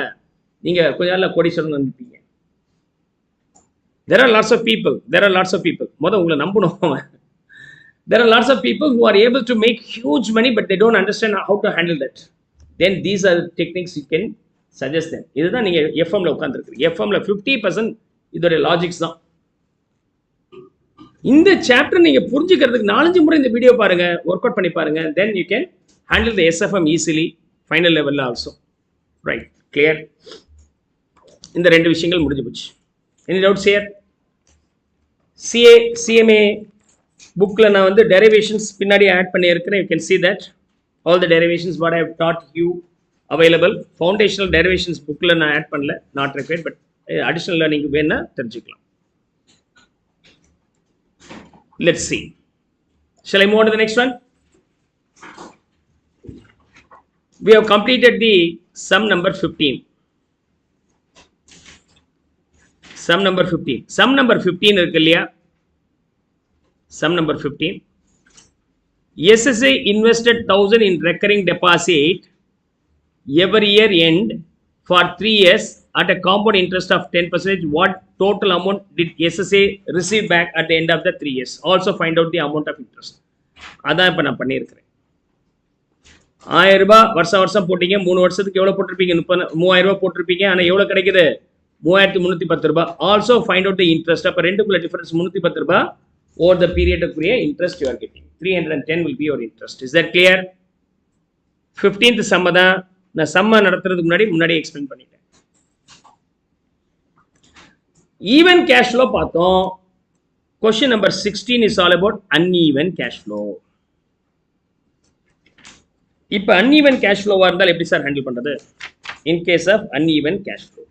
[SPEAKER 1] நீங்கள் கொஞ்ச நாளில் கோடீஸ்வரன் வந்துப்பீங்க. There are lots of people. உங்களை நம்பணும். There are lots of people who are able to make huge money, but they don't understand how to handle that. Then these are the techniques you can suggest them. இதுதான் நீங்க எஃப்எம்ல உட்கார்ந்துருக்கீங்க. எஃப்எம்ல 50% இதோட logics தான். இந்த chapter நீங்க புரிஞ்சுக்கிறதுக்கு 4-5 முறை இந்த வீடியோ பாருங்க, ஒர்க் அவுட் பண்ணி பாருங்க. Then you can handle the SFM easily, final level also. Right, clear? இந்த ரெண்டு விஷயங்கள் முடிஞ்சு போச்சு. Any doubts here? CMA bookல நான் வந்து derivations பின்னாடி ஆட் பண்ணியிருக்கிறேன். You can see that all the derivations what I have taught you available. Foundational derivations bookல நான் ஆட் பண்ணல, not required, but additional learning வேணா தெரிஞ்சுக்கலாம். Let's see. Shall I move on to the next one? We have completed the sum number 15. Sum number 15. Sum number 15 இருக்கு இல்லையா? Sum number 15. SSA invested 1000 in recurring deposit every year end for 3 years at a compound interest of 10%. What total amount did SSA receive back at the end of the 3 years? Also find out the amount of interest. அதான் இப்போ நான் பண்ணியிருக்கிறேன். 1000 ரூபாய் வருஷம் போட்டீங்க. 3 வருஷத்துக்கு எவ்வளோ போட்டிருப்பீங்க? 3000 ரூபாய் போட்டிருப்பீங்க. ஆனால் எவ்வளோ கிடைக்குது? 3310 ரூபாய். Also find out the interest. அப்போ ரெண்டுக்குள்ள டிஃபரன்ஸ் 310 ரூபாய். Over the period of interest you are getting 310 will be your interest. Is that clear? 15th sum தான் நான் சம்ம நடத்துறதுக்கு முன்னாடி எக்ஸ்பிளைன் பண்ணிட்டேன். ஈவன் கேஷ் ஃப்ளோ பார்த்தோம். Question number 16 is all about uneven cash flow. இப்போ uneven cash flow இருந்தால் எப்படி சார் ஹேண்டில் பண்றது? In case of uneven cash flow,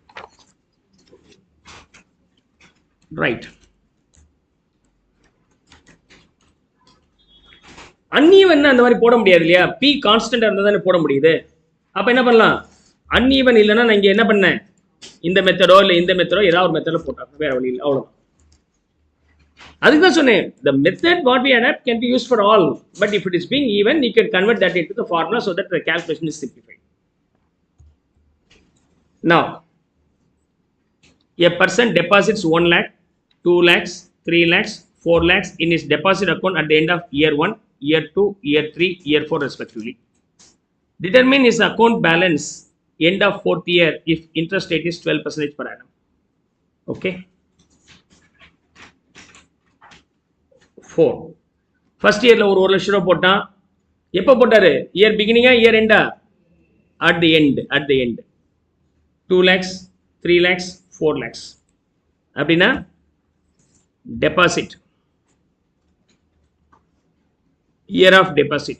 [SPEAKER 1] right? Uneven அந்த மாதிரி போட முடியாது இல்லையா? பி கான்ஸ்டன்ட் இருந்தால் தானே போட முடியுது. அப்போ என்ன பண்ணலாம்? அன்ஈவன் இல்லைன்னா நான் இங்கே என்ன பண்ணேன்? இந்த மெத்தடோ இல்லை இந்த மெத்தடோ ஏதாவது ஒரு மெத்தடில் போட்டாங்க, வேற வழி இல்லை, அவ்வளோதான். அதுக்கு தான் சொன்னேன், the method what we adapt can be used for all, but if it is being even you can convert that into the formula so that the calculation is simplified. Now a person deposits 1 lakh, 2 lakhs, 3 lakhs, 4 lakhs in his deposit account at the end of year 1, year 2, year 3, year 4 respectively. Determine his account balance end of 4th year if interest rate is 12% per annum. Okay. 4. First year ஒரு 1 லட்சம் ரூபாய் போட்டான். எப்போ போட்டாரு? Year பிகினிங்கா year எண்டா? at the end 2 lakhs, 3 lakhs, 4 lakhs. அப்படின்னா deposit, year of deposit.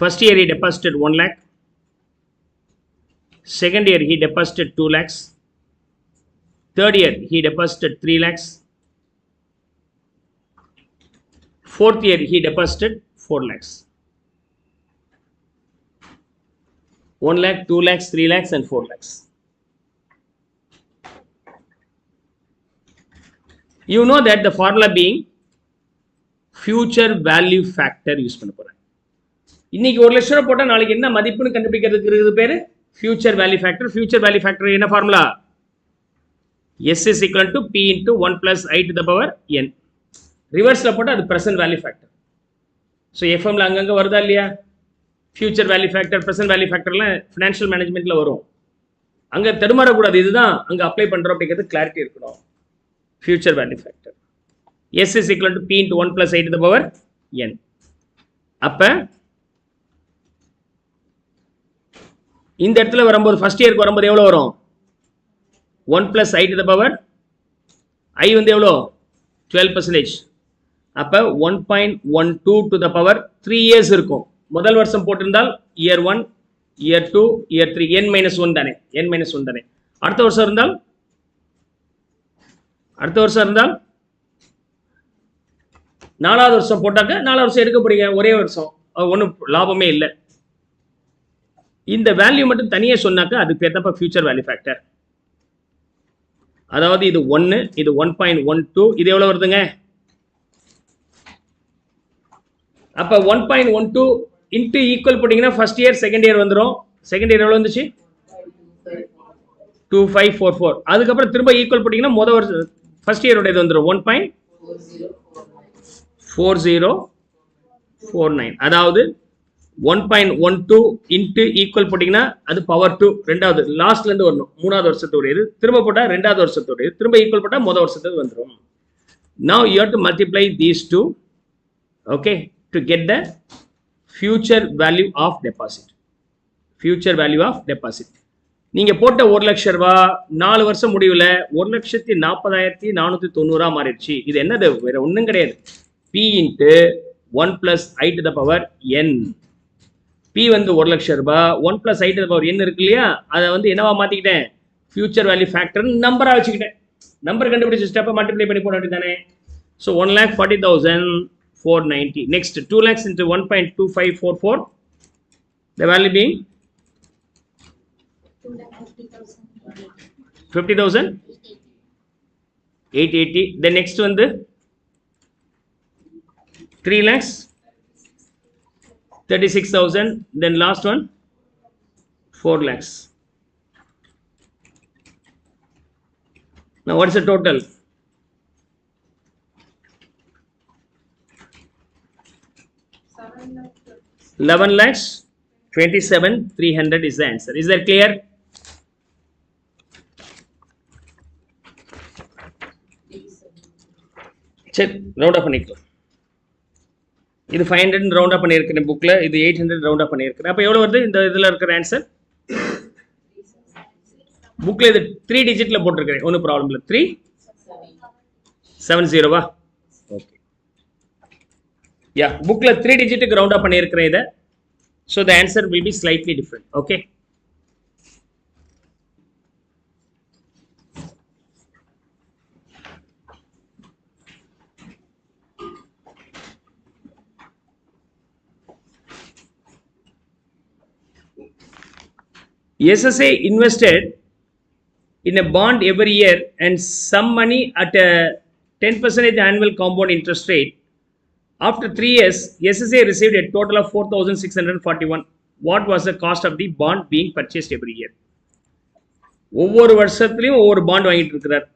[SPEAKER 1] First year he deposited 1 lakh. Second year he deposited 2 lakhs. Third year he deposited 3 lakhs. Fourth year he deposited 4 lakhs. 1 lakh, 2 lakhs, 3 lakhs and 4 lakhs. You know that the formula being future value factor use பண்ண போறேன். இன்னைக்கு 1 லட்சம் ரூபாய் போட்டா நாளைக்கு என்ன மதிப்புன்னு கண்டுபிடிக்கிறதுக்கு இருக்குது பேரு future value factor. Future value factor என்ன formula? S is equal to P into 1 plus I to the power N. ரிவர்ஸ்ல போட்டா அது present value factor. ஸோ எஃப்எம்ல அங்கங்க வருதா இல்லையா? Future value factor, present value ஃபேக்டர்லாம் ஃபினான்ஷியல் மேனேஜ்மெண்ட்ல வரும். அங்கே தடுமாறக்கூடாது, இதுதான் அங்கே அப்ளை பண்ணுறோம் அப்படிங்கிறது கிளாரிட்டி இருக்கணும். Future value factor S is equal to P into 1 plus I to the power N. அப்போ இந்த இடத்துல வரும்போது ஃபர்ஸ்ட் இயருக்கு வரும்போது எவ்வளோ வரும்? 1 plus I to the power I வந்து எவ்வளோ? 12%. அப்போ 1.12 to the power 3 years இருக்கும். முதல் வருஷம் போட்டிருந்தால் இயர் 1, இயர் 2, இயர் 3, n-1 தானே, n-1 தானே. அடுத்த வருஷம் இருந்தால் 4வது வருஷம் போட்டாக்க 4வது வருஷம் எடுக்க போறீங்க, ஒரே வருஷம், ஒன்றும் லாபமே இல்லை. இந்த வேல்யூ மட்டும் தனியாக சொன்னாக்க அதுக்கு பேர் தான் ஃபியூச்சர் வேல்யூ ஃபேக்டர். அதாவது இது 1, இது 1.12, இது எவ்வளோ வருதுங்க? அப்போ 1.12 இன்ட்டு ஈக்குவல் போட்டிங்கன்னா ஃபர்ஸ்ட் இயர் செகண்ட் இயர் வந்துடும். செகண்ட் இயர் எவ்வளோ வந்துச்சு 2544. அதுக்கப்புறம் திரும்ப ஈக்குவல் போட்டிங்கன்னா மொதல் வருஷம் ஃபர்ஸ்ட் இயரோட இது வந்துடும் 1.4049. அதாவது 1.12 இன்ட்டு ஈக்குவல் போட்டிங்கன்னா அது பவர் 2 ரெண்டாவது லாஸ்ட்லேருந்து வரணும், மூணாவது வருஷத்தோடையது. திரும்ப போட்டால் ரெண்டாவது வருஷத்தோடையது, திரும்ப ஈக்குவல் போட்டால் மொதல் வருஷத்துக்கு வந்துடும். Now you have to multiply these two, okay, to get the future value of deposit. Future value of deposit. நீங்க போட்ட 1 லட்சம் ரூபாய் 4 வருஷம் முடிவில் 1,40,490 மாறிடுச்சு. இது என்னது? வேற ஒன்றும் கிடையாது. P into 1 plus I to the power N. P வந்து 1 லட்சம் ரூபாய், 1 plus I to the power N இருக்கு இல்லையா, அதை வந்து என்னவா மாற்றிக்கிட்டேன்? ஃபியூச்சர் வேல்யூ ஃபேக்டர் நம்பராக வச்சுக்கிட்டேன். நம்பர் கண்டுபிடிச்ச ஸ்டெப்பை மல்டிப்ளை பண்ணி போட வேண்டியதானே. So 1,40,490. Next 2 lakhs into 1.2544, the value being 50,880. The next one, the 3 lakhs 36,000. Then last one 4 lakhs. Now what is the total? 11,27,300 is the answer. Is that clear? சரி, round up பண்ணிக்கலாம். இது 500 round up பண்ணியிருக்கிறேன் புக்கில், இது 800 round up பண்ணியிருக்கிறேன். அப்போ எவ்வளோ வருது இந்த இதில் இருக்கிற ஆன்சர்? புக்கில் இது 3 டிஜிட்டில் போட்டிருக்கிறேன், ஒன்றும் ப்ராப்ளம் இல்லை. 370வா? ஓகே, யா, புக்கில் 3 டிஜிட்டுக்கு ரவுண்ட் அப் பண்ணியிருக்கிறேன் இதை. So the answer will be slightly different. Okay, SSA invested in a bond every year and some money at a 10% annual compound interest rate. After 3 years, SSA received a total of 4,641. What was the cost of the bond being purchased every year? ஒவ்வொரு வருஷத்துலையும் ஒவ்வொரு bond வாங்கிட்டு இருக்கிறார்.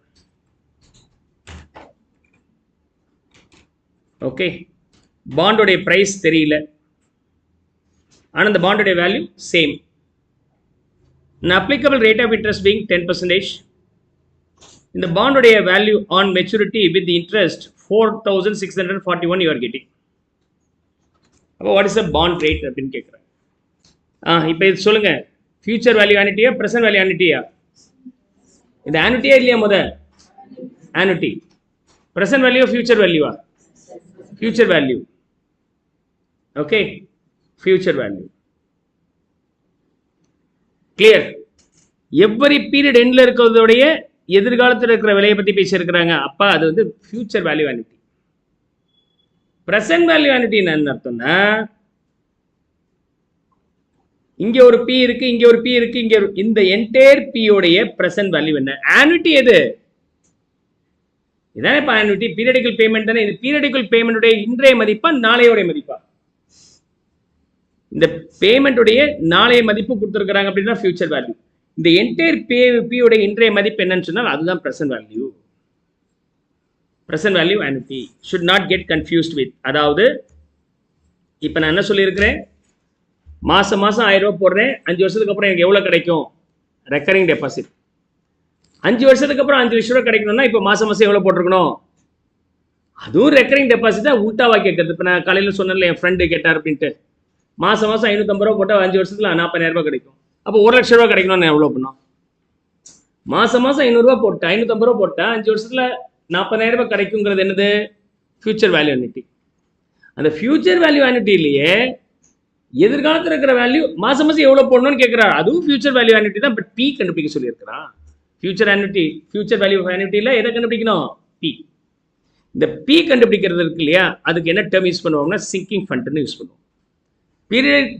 [SPEAKER 1] Okay, பாண்டோடைய price தெரியல, ஆனால் இந்த பாண்டோடைய value same. An applicable rate of interest being 10%. In the bond value on maturity with the interest 4,641 you are getting. What is the bond rate? இப்போ இது சொல்லுங்க, ஃபியூச்சர் வேல்யூ ஆனிட்டியா ப்ரெசன்ட் வேல்யூ ஆனிட்டியா? இது ஆனிட்டியா இல்லையா? ஆனிட்டி. ப்ரெசன்ட் வேல்யூ ஃபியூச்சர் வேல்யூவா? Future value. Okay, future value. Clear? Every period எண்ட்ல இருக்கிறதோடைய எதிர்காலத்தில் இருக்கிற விலையை பற்றி பேசியிருக்கிறாங்க. அப்போ அது வந்து ஃபியூச்சர் வேல்யூ ஆனிட்டி. ப்ரெசன்ட் வேல்யூ ஆனிட்டி என்ன அர்த்தம்னா, இங்கே ஒரு பி இருக்கு, இங்கே ஒரு பி இருக்கு, இங்கே இந்த என்டையர் பியோடைய ப்ரெசன்ட் வேல்யூ என்ன? ஆனுட்டி எது? இதானே இப்போ ஆனுட்டி, பீரியடிக்கல் பேமெண்ட் தானே. இது பீரியடிக்கல் பேமெண்ட்டுடைய இன்றைய மதிப்பா நாளையோடைய மதிப்பா? இந்த பேமெண்ட்டுடைய நாளைய மதிப்பு கொடுத்துருக்காங்க அப்படின்னா ஃபியூச்சர் வேல்யூ. இந்த என்டையர் பியோடைய இன்றைய மதிப்பு என்னன்னு சொன்னால் அதுதான் present value. Present value annuity should not get confused with. அதாவது இப்போ நான் என்ன சொல்லியிருக்கிறேன், மாதம் 1000 ரூபா போடுறேன், 5 வருஷத்துக்கு அப்புறம் எனக்கு எவ்வளோ கிடைக்கும்? Recurring deposit. 5 வருஷத்துக்கு அப்புறம் 5 லட்சம் ரூபா கிடைக்கணும்னா இப்போ மாதம் எவ்வளோ போட்டிருக்கணும்? அதுவும் ரெக்கரிங் டெபாசிட் தான். உல்டாவாக கேட்கறது. இப்போ நான் காலையில் சொன்னேன்ல, என் ஃப்ரெண்டு கேட்டார் அப்படின்ட்டு, மாதம் 550 ரூபா போட்டால் 5 வருஷத்தில் 40,000 ரூபா கிடைக்கும். அப்போ 1 லட்சம் ரூபா கிடைக்கணும்னு எவ்வளோ பண்ணோம்? மாதம் 500 ரூபா போட்டேன், 550 ரூபா போட்டால் 5 வருஷத்தில் 40,000 ரூபா கிடைக்குங்கிறது என்னது? Future value ஆனிட்டி. அந்த ஃபியூச்சர் வேல்யூ ஆனிட்டிலேயே எதிர்காலத்தில் இருக்கிற வேல்யூ மாதம் எவ்வளோ போடணும்னு கேட்குறாரு. அதுவும் ஃபியூச்சர் வேல்யூ ஆனிட்டி தான். பட் பி கண்டுபிடிக்க சொல்லியிருக்கிறான். ஃபியூச்சர் ஆனிட்டி, ஃபியூச்சர் வேல்யூ ஆனிட்டியில் எதை கண்டுபிடிக்கணும்? பி. இந்த பி கண்டுபிடிக்கிறது இருக்கு இல்லையா, அதுக்கு என்ன டேர்ம் யூஸ் பண்ணுவோம்னா சிங்கிங் ஃபண்ட்னு யூஸ் பண்ணுவோம்.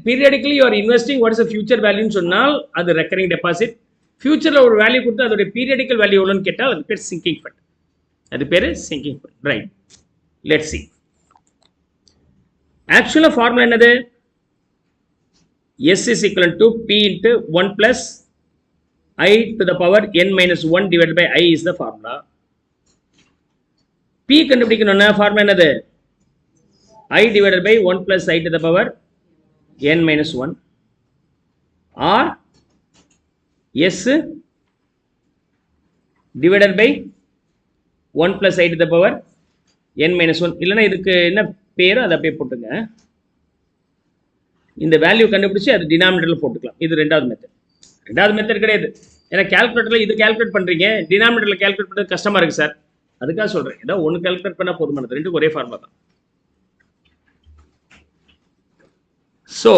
[SPEAKER 1] Periodically you are investing what is future வேல்யூன்னு சொன்னால் அது ரெக்கரிங் டெபாசிட். ஃபியூச்சரில் ஒரு வேல்யூ கொடுத்து அதோட பீரியடிக்கல் வேல்யூ எவ்வளோன்னு கேட்டால் அது பேர் சிங்கிங் ஃபண்ட். அது பேர் singing fund. Right, let's see. ஆக்சுவலாக ஃபார்முலா என்னது? S is equal to P into 1 plus I to the power n minus 1 divided by I is the formula. P கண்டுபிடிக்கணும்னா formula என்னது? I divided by 1 plus I to the power n minus 1 or S divided by 1 plus I to the power n minus 1. இல்லைன்னா இதுக்கு என்ன பேரோ அதை அப்படியே போட்டுங்க. இந்த வேல்யூ கண்டுபிடிச்சி அது டினாமினேட்டரில் போட்டுக்கலாம். இது ரெண்டாவது மெத்தட். ரெண்டாவது மெத்தட் கிடையாது. ஏன்னா கால்குலேட்டரில் இது கால்குலேட் பண்ணுறீங்க, டினாமினேட்டரில் கால்குலேட் பண்ணுறது கஷ்டமாக இருக்குது சார். அதுக்காக சொல்கிறேன். ஏதாவது ஒன்று கால்குலேட் பண்ணால் போதுமானது. ரெண்டுக்கு ஒரே ஃபார்முலா தான். So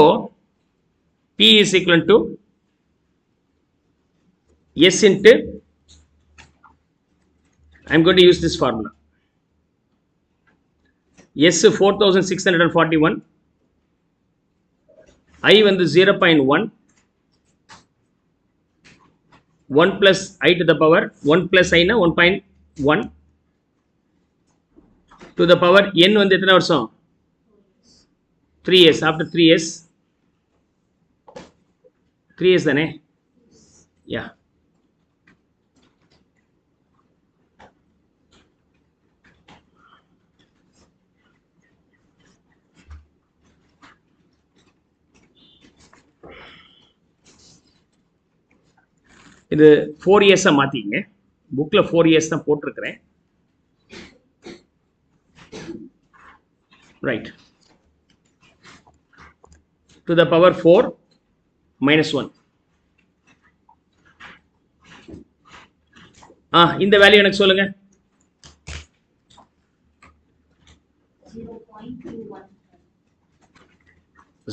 [SPEAKER 1] P is equal to S into, I'm going to use this formula. S 4641, I வந்து 0.1, 1 plus I to the power 1 plus I na 1.1 to the power n வந்து எத்தனை வருஷம்? 3 years. After 3 years, 3 years தானே? Yeah. இது 4 years மாத்திங்க. புக்ல 4 years தான் போட்டிருக்கிறேன். Right. to the power 4 minus 1. இந்த வேல்யூ எனக்கு சொல்லுங்க.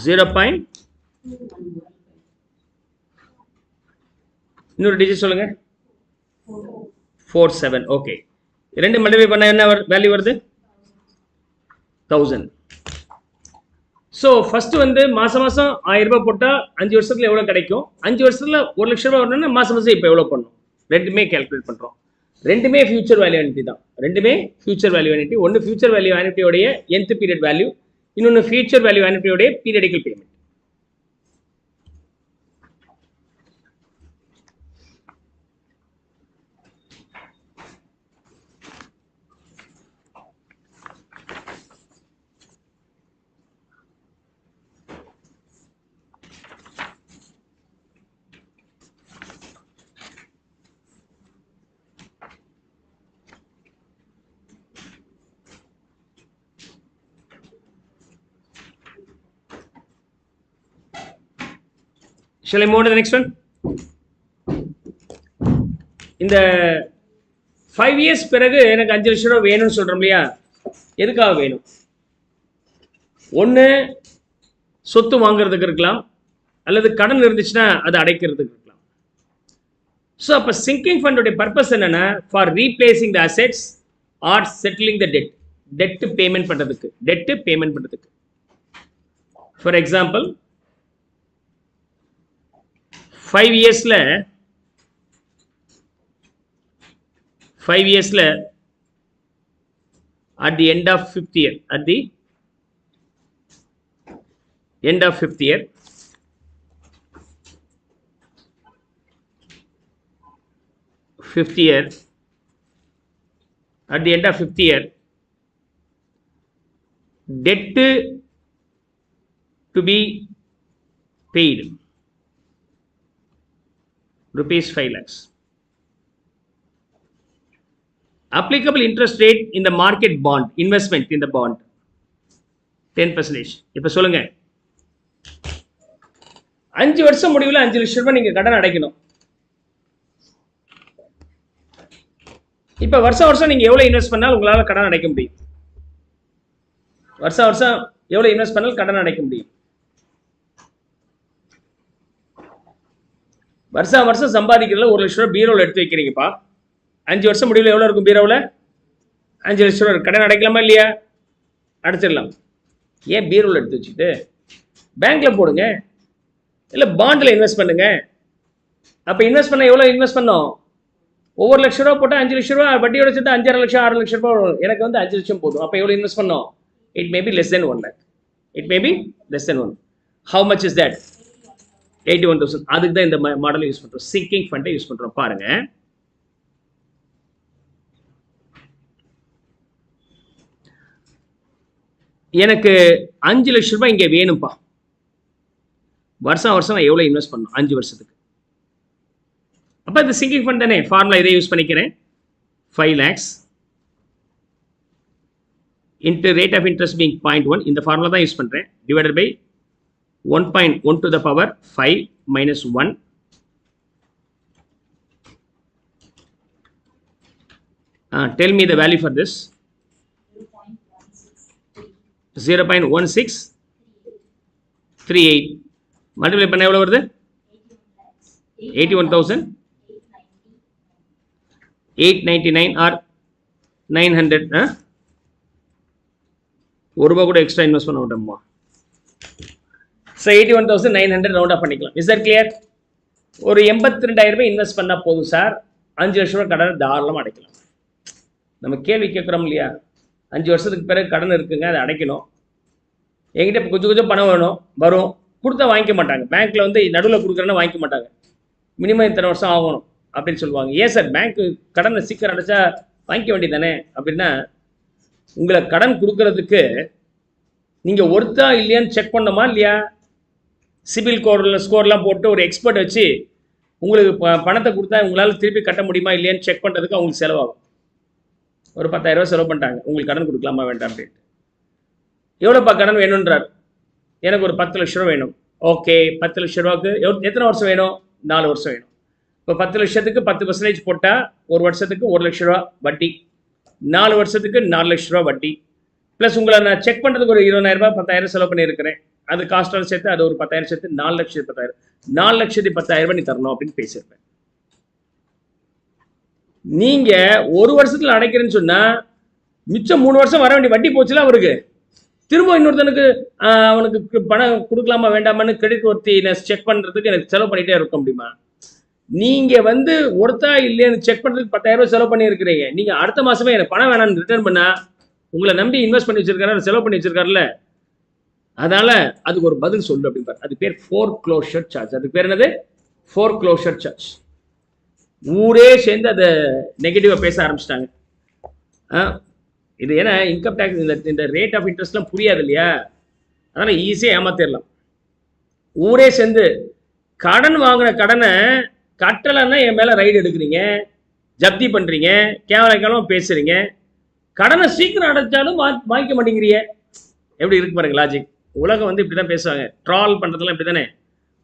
[SPEAKER 1] 0.2 இன்னொரு டிஜிட் சொல்லுங்க. 47. ஓகே. ரெண்டு மல்டிப்ளை பண்ணா என்ன வேல்யூ வருது? 1000. ஸோ ஃபர்ஸ்ட் வந்து மாசம் 1000 ரூபாய் போட்டால் 5 வருஷத்துல எவ்வளோ கிடைக்கும்? 5 வருஷத்துல 1 லட்சம் ரூபாய் வரணும்னா மாசம் இப்போ எவ்வளோ பண்ணும்? ரெண்டுமே கால்குலேட் பண்ணுறோம். ரெண்டுமே ஃபியூச்சர் வேல்யூ ஆனிட்டி தான். ரெண்டுமே ஃபியூச்சர் வேல்யூ ஆனிட்டி. ஒன்று ஃபியூச்சர் வேல்யூ ஆனிட்டியோடைய nth பீரியட் வேல்யூ, இன்னொன்று ஃபியூச்சர் வேல்யூ ஆனிட்டியோடைய periodical payment. Shall I move to the next one? இந்த 5 years பிறகு எனக்கு 5 லட்சம் ரூபாய் வேணும்னு சொல்றோம் இல்லையா? எதுக்காக வேணும்? ஒன்று சொத்து வாங்குறதுக்கு இருக்கலாம், அல்லது கடன் இருந்துச்சுன்னா அதை அடைக்கிறதுக்கு இருக்கலாம். ஸோ அப்போ சிங்கிங் ஃபண்டோடைய பர்பஸ் என்னன்னா, for replacing the assets or settling the debt. Debt payment பண்ணுறதுக்கு. ஃபார் எக்ஸாம்பிள் 5 yearsல at the end of 5th year, debt to be paid rupees 5 lakhs. Applicable interest rate in the market bond, investment in the bond 10%. இப்ப சொல்லுங்க, 5 வருஷம் முடிவில் 5 லட்சம் ரூபாய் நீங்க கடன் அடைக்கணும். இப்ப வருஷம் நீங்க எவ்வளவு இன்வெஸ்ட் பண்ணாலும் உங்களால கடன் அடைக்க முடியும். வருஷம் எவ்வளவு இன்வெஸ்ட் பண்ணாலும் கடன் அடைக்க முடியும். வருஷம் சம்பாதிக்கிறதுல 1 லட்சம் ரூபாய் பீரோவில் எடுத்து வைக்கிறீங்கப்பா. 5 வருஷம் முடிவில் எவ்வளோ இருக்கும் பீரோவில்? 5 லட்சம் ரூபாய். கடன் அடைக்கலாமா இல்லையா? அடைச்சிடலாம். ஏன் பீரோவில் எடுத்து வச்சுட்டு பேங்க்ல போடுங்க, இல்லை பாண்டில் இன்வெஸ்ட் பண்ணுங்க. அப்போ இன்வெஸ்ட் பண்ண எவ்வளோ இன்வெஸ்ட் பண்ணோம்? ஒவ்வொரு லட்சம் ரூபா போட்டால் 5 லட்சம் ரூபா, வட்டியோட சேர்த்து 5.5 லட்சம் 6 லட்சம் ரூபாய் வரும். எனக்கு வந்து 5 லட்சம் போதும். அப்போ எவ்வளோ இன்வெஸ்ட் பண்ணோம்? It may be less than 1 lakh. How much is that? 81,000. அதுக்கு தான் இந்த மாடல் யூஸ் பண்றோம். சிங்கிங் ஃபண்டை யூஸ் பண்றோம். பாருங்க, எனக்கு 5 லட்சம் ரூபாய் இங்க வேணும்பா. வருஷம் வருஷம் நான் எவ்வளவு இன்வெஸ்ட் பண்ணணும்? 5 வருஷத்துக்கு. அப்ப இந்த சிங்கிங் ஃபண்ட் தானே, ஃபார்முலா இதே யூஸ் பண்ணிக்கிறேன். 5 lakhs into rate of interest being 0.1, இந்த ஃபார்முலா தான் யூஸ் பண்றேன், divided by 1.1 to the power 5 minus 1. Tell me the value for this. 0.1638. Multiply பண்ண எவ்வளவு வருது? 81,899 or 900. ஒரு ரூபா கூட எக்ஸ்ட்ரா இன்வெஸ்ட் பண்ண மாட்டோமா? ஸோ 81,900 ரவுண்ட் ஆஃப் பண்ணிக்கலாம். Is that clear? ஒரு 82,000 ரூபாய் இன்வெஸ்ட் பண்ணால் போதும் சார், 5 லட்ச ரூபாய் கடனை தாராளமாக அடைக்கலாம். நம்ம கேள்வி கேட்குறோம் இல்லையா, 5 வருஷத்துக்கு பிறகு கடன் இருக்குங்க, அதை அடைக்கணும், என்கிட்ட இப்போ கொஞ்சம் கொஞ்சம் பணம் வேணும், வரும், கொடுத்தா வாங்கிக்க மாட்டாங்க. பேங்க்கில் வந்து நடுவில் கொடுக்குறேன்னா வாங்கிக்க மாட்டாங்க, மினிமம் இத்தனை வருஷம் ஆகணும் அப்படின்னு சொல்லுவாங்க. ஏன் சார் பேங்க்கு கடனை சீக்கிரம் அடைச்சா வாங்கிக்க வேண்டியதானே அப்படின்னா, உங்களை கடன் கொடுக்கறதுக்கு நீங்கள் ஒருத்தா இல்லையான்னு செக் பண்ணணுமா இல்லையா? சிபில் ஸ்கோர்லாம் போட்டு ஒரு எக்ஸ்பர்ட் வச்சு உங்களுக்கு பணத்தை கொடுத்தா உங்களால் திருப்பி கட்ட முடியுமா இல்லையான்னு செக் பண்ணுறதுக்கு அவங்களுக்கு செலவாகும். ஒரு 10,000 ரூபா செலவு பண்ணிட்டாங்க, உங்களுக்கு கடன் கொடுக்கலாமா வேண்டாம் அப்படின்ட்டு. எவ்வளோப்பா கடன் வேணுன்றார், எனக்கு ஒரு 10 லட்ச ரூபா வேணும். ஓகே, 10 லட்ச ரூபாய்க்கு எத்தனை வருஷம் வேணும்? 4 வருஷம் வேணும். இப்போ 10 லட்சத்துக்கு 10% போட்டால் ஒரு வருஷத்துக்கு 1 லட்ச ரூபா வட்டி, 4 வருஷத்துக்கு 4 லட்ச ரூபா வட்டி, ப்ளஸ் உங்களை நான் செக் பண்ணுறதுக்கு ஒரு 20,000 ரூபாய் 10,000 செலவு பண்ணியிருக்கிறேன், அது காஸ்டால் சேர்த்து அது ஒரு 10,000 சேர்த்து 4,10,000, 4,10,000 ரூபாய் நீ தரணும் அப்படின்னு பேசியிருப்பேன். நீங்க ஒரு வருஷத்துல அடைக்கிறேன்னு சொன்னா மிச்சம் 3 வருஷம் வர வேண்டிய வட்டி போச்சுல அவருக்கு. திரும்ப இன்னொருத்தனுக்கு அவனுக்கு பணம் கொடுக்கலாமா வேண்டாமான்னு கிரெடிட் ஒர்த்தினஸ் செக் பண்றதுக்கு எனக்கு செலவு பண்ணிட்டே இருக்க முடியுமா? நீங்க வந்து ஒருத்தா இல்லையான்னு செக் பண்றதுக்கு 10,000 ரூபாய் செலவு பண்ணி இருக்கிறீங்க. நீங்க அடுத்த மாசமே எனக்கு பணம் வேணாம்னு ரிட்டர்ன் பண்ணா, உங்களை நம்பி இன்வெஸ்ட் பண்ணி வச்சிருக்காரு, செலவு பண்ணி வச்சிருக்காருல்ல, அதனால அதுக்கு ஒரு பதில் சொல்லு அப்படின்பாரு. அது பேர் ஃபோர்க்ளோஷர் சார்ஜ். அதுக்கு பேர் என்னது? Foreclosure charge. ஊரே சேர்ந்து அதை நெகட்டிவாக பேச ஆரம்பிச்சிட்டாங்க. இது ஏன்னா இன்கம் டேக்ஸ் இந்த ரேட் ஆஃப் இன்ட்ரெஸ்ட்லாம் புரியாது இல்லையா, அதனால் ஈஸியாக ஏமாத்திடலாம். ஊரே சேர்ந்து கடன் வாங்கின கடனை கட்டலைன்னா என் மேலே ரைடு எடுக்கிறீங்க, ஜப்தி பண்ணுறீங்க, கேவலம் பேசுகிறீங்க, கடனை சீக்கிரம் அடைச்சாலும் வாங்கிக்க மாட்டேங்கிறீங்க. எப்படி இருக்கு பாருங்க லாஜிக். உலகம் வந்து இப்படி தான் பேசுவாங்க, ட்ரால் பண்ணுறதுலாம் இப்படி தானே,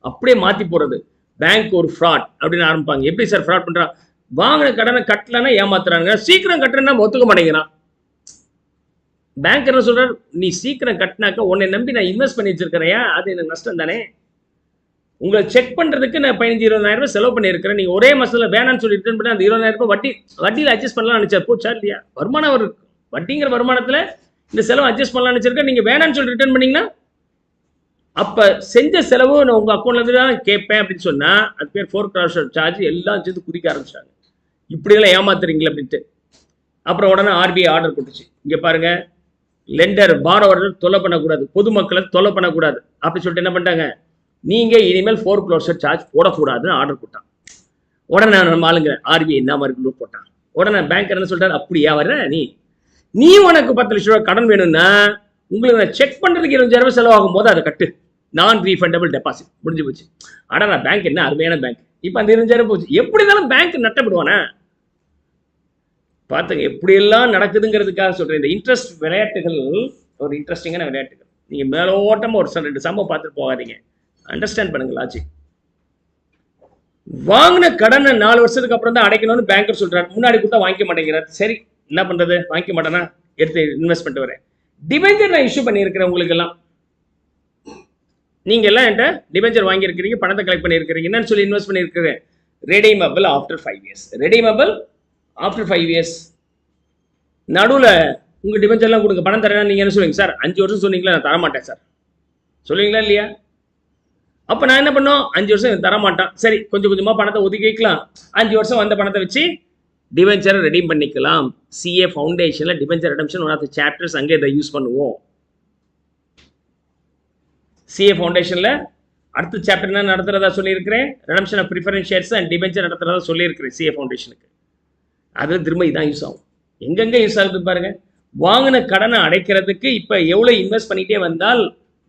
[SPEAKER 1] அப்படியே மாற்றி போகிறது. பேங்க் ஒரு ஃப்ராட் அப்படின்னு ஆரம்பிப்பாங்க. எப்படி சார் ஃப்ராட் பண்ணுறான்? வாங்கின கடனை கட்டலன்னா ஏமாத்துறாங்க, சீக்கிரம் கட்டுறேன்னா ஒத்துக்க மாட்டேங்கிறான். பேங்க் என்ன சொல்றாரு, நீ சீக்கிரம் கட்டினாக்க உன்னை நம்பி நான் இன்வெஸ்ட் பண்ணி வச்சிருக்கிறையா, அது எனக்கு நஷ்டம் தானே. உங்களை செக் பண்றதுக்கு நான் 15-20,000 ரூபாய் செலவு பண்ணியிருக்கிறேன், நீங்க ஒரே மாசத்துல வேணான்னு சொல்லி ரிட்டர்ன் பண்ணி அந்த 20,000 ரூபாய் வட்டியில் அட்ஜஸ்ட் பண்ணலாம் நினைச்சா போச்சா இல்லையா? வருமானம் ஒரு வட்டிங்கிற வருமானத்துல இந்த செலவு அட்ஜஸ்ட் பண்ணலாம் நினைச்சிருக்கேன், நீங்க வேணான்னு சொல்லி ரிட்டர்ன் பண்ணீங்கன்னா அப்ப செஞ்ச செலவு நான் உங்க அக்கௌண்ட்ல இருந்து தான் கேட்பேன் அப்படின்னு சொன்னா அது பேர் ஃபோர்க்ளோஷர் சார்ஜ். எல்லாம் சேர்ந்து குதிக்க ஆரம்பிச்சாங்க, இப்படியெல்லாம் ஏமாத்துறீங்களா அப்படின்ட்டு. அப்புறம் உடனே ஆர்பிஐ ஆர்டர் கொடுத்துச்சு, இங்க பாருங்க லெண்டர் பாரோவர்கள் தொல்லை பண்ணக்கூடாது, பொதுமக்களை தொல்லை பண்ணக்கூடாது அப்படின்னு சொல்லிட்டு என்ன பண்ணிட்டாங்க, நீங்க இனிமேல் ஃபோர்க்ளோஷர் சார்ஜ் போடக்கூடாதுன்னு ஆர்டர் போட்டான். உடனே நம்ம ஆளுங்க ஆர்பிஐ இந்த மாதிரி லூப் போட்டான். உடனே பேங்கர் என்ன சொல்றாரு, அப்படியா வர்ற நீ உனக்கு 10 லட்ச ரூபாய் கடன் வேணும்னா உங்களுக்கு நான் செக் பண்றதுக்கு 25,000 ரூபாய் செலவாகும் போது அதை கட்டு, நான் ரீஃபண்டபிள் டெபாசிட், முடிஞ்சு போச்சு. ஆனா நான் பேங்க் என்ன அருமையான பேங்க், இப்ப அந்த 25,000 போச்சு. எப்படி இருந்தாலும் பேங்க் நட்டப்படுவானா? பார்த்துங்க எப்படியெல்லாம் நடக்குதுங்கிறதுக்காக சொல்றேன். இந்த இன்ட்ரெஸ்ட் விளையாட்டுகள் ஒரு இன்ட்ரெஸ்டிங்கான விளையாட்டுகள். நீங்க மேலோட்டமா ஒரு 2 சம்பவம் பார்த்துட்டு போகாதீங்க, அண்டர்ஸ்டாண்ட் பண்ணுங்க லாஜிக். வாங்கின கடனை 4 வருஷத்துக்கு அப்புறம் தான் அடைக்கணும்னு பேங்கர் சொல்றாரு, முன்னாடி கொடுத்தா வாங்கிக்க மாட்டேங்கிறார். சரி என்ன பண்றது, வாங்கிக்க மாட்டேனா எடுத்து இன்வெஸ்ட் பண்ணிட்டு வரேன். டிபெஞ்சர் நான் இஷ்யூ பண்ணியிருக்கிறேன் உங்களுக்கு எல்லாம், நீங்க எல்லாம் என்கிட்ட டிபெஞ்சர் வாங்கியிருக்கிறீங்க, பணத்தை கலெக்ட் பண்ணியிருக்கிறீங்க, என்னன்னு சொல்லி இன்வெஸ்ட் பண்ணியிருக்கிறேன். Redeemable after 5 years, redeemable after 5 years. நடுவில் உங்க டிபெஞ்சர்லாம் கொடுங்க, பணம் தரேன். நீங்க என்ன சொல்லுவீங்க, சார் 5 வருஷம் சொன்னீங்களா, நான் தரமாட்டேன் சார் சொல்லுவீங்களா இல்லையா? அப்ப நான் என்ன பண்ணோம், 5 வருஷம் தரமாட்டான், சரி கொஞ்சம் கொஞ்சமா பணத்தை ஒதுக்கி வைக்கலாம், 5 வருஷம் வந்த பணத்தை வச்சு டிபெஞ்சரை ரெடீம் பண்ணிக்கலாம். சிஏ ஃபவுண்டேஷன்ல debenture redemption one of the chapters, அங்கே இதை யூஸ் பண்ணுவோம். சிஏ ஃபவுண்டேஷன்ல அடுத்த சாப்டர் என்ன நடத்துறதா சொல்லியிருக்கிறேன், redemption of preference shares and debenture நடத்துறதா சொல்லியிருக்கிறேன் சிஏ ஃபவுண்டேஷனுக்கு. அது திரும்ப இதான் யூஸ் ஆகும். எங்கெங்க யூஸ் ஆகுது பாருங்க. வாங்கின கடனை அடைக்கிறதுக்கு இப்போ எவ்வளோ இன்வெஸ்ட் பண்ணிட்டே வந்தால்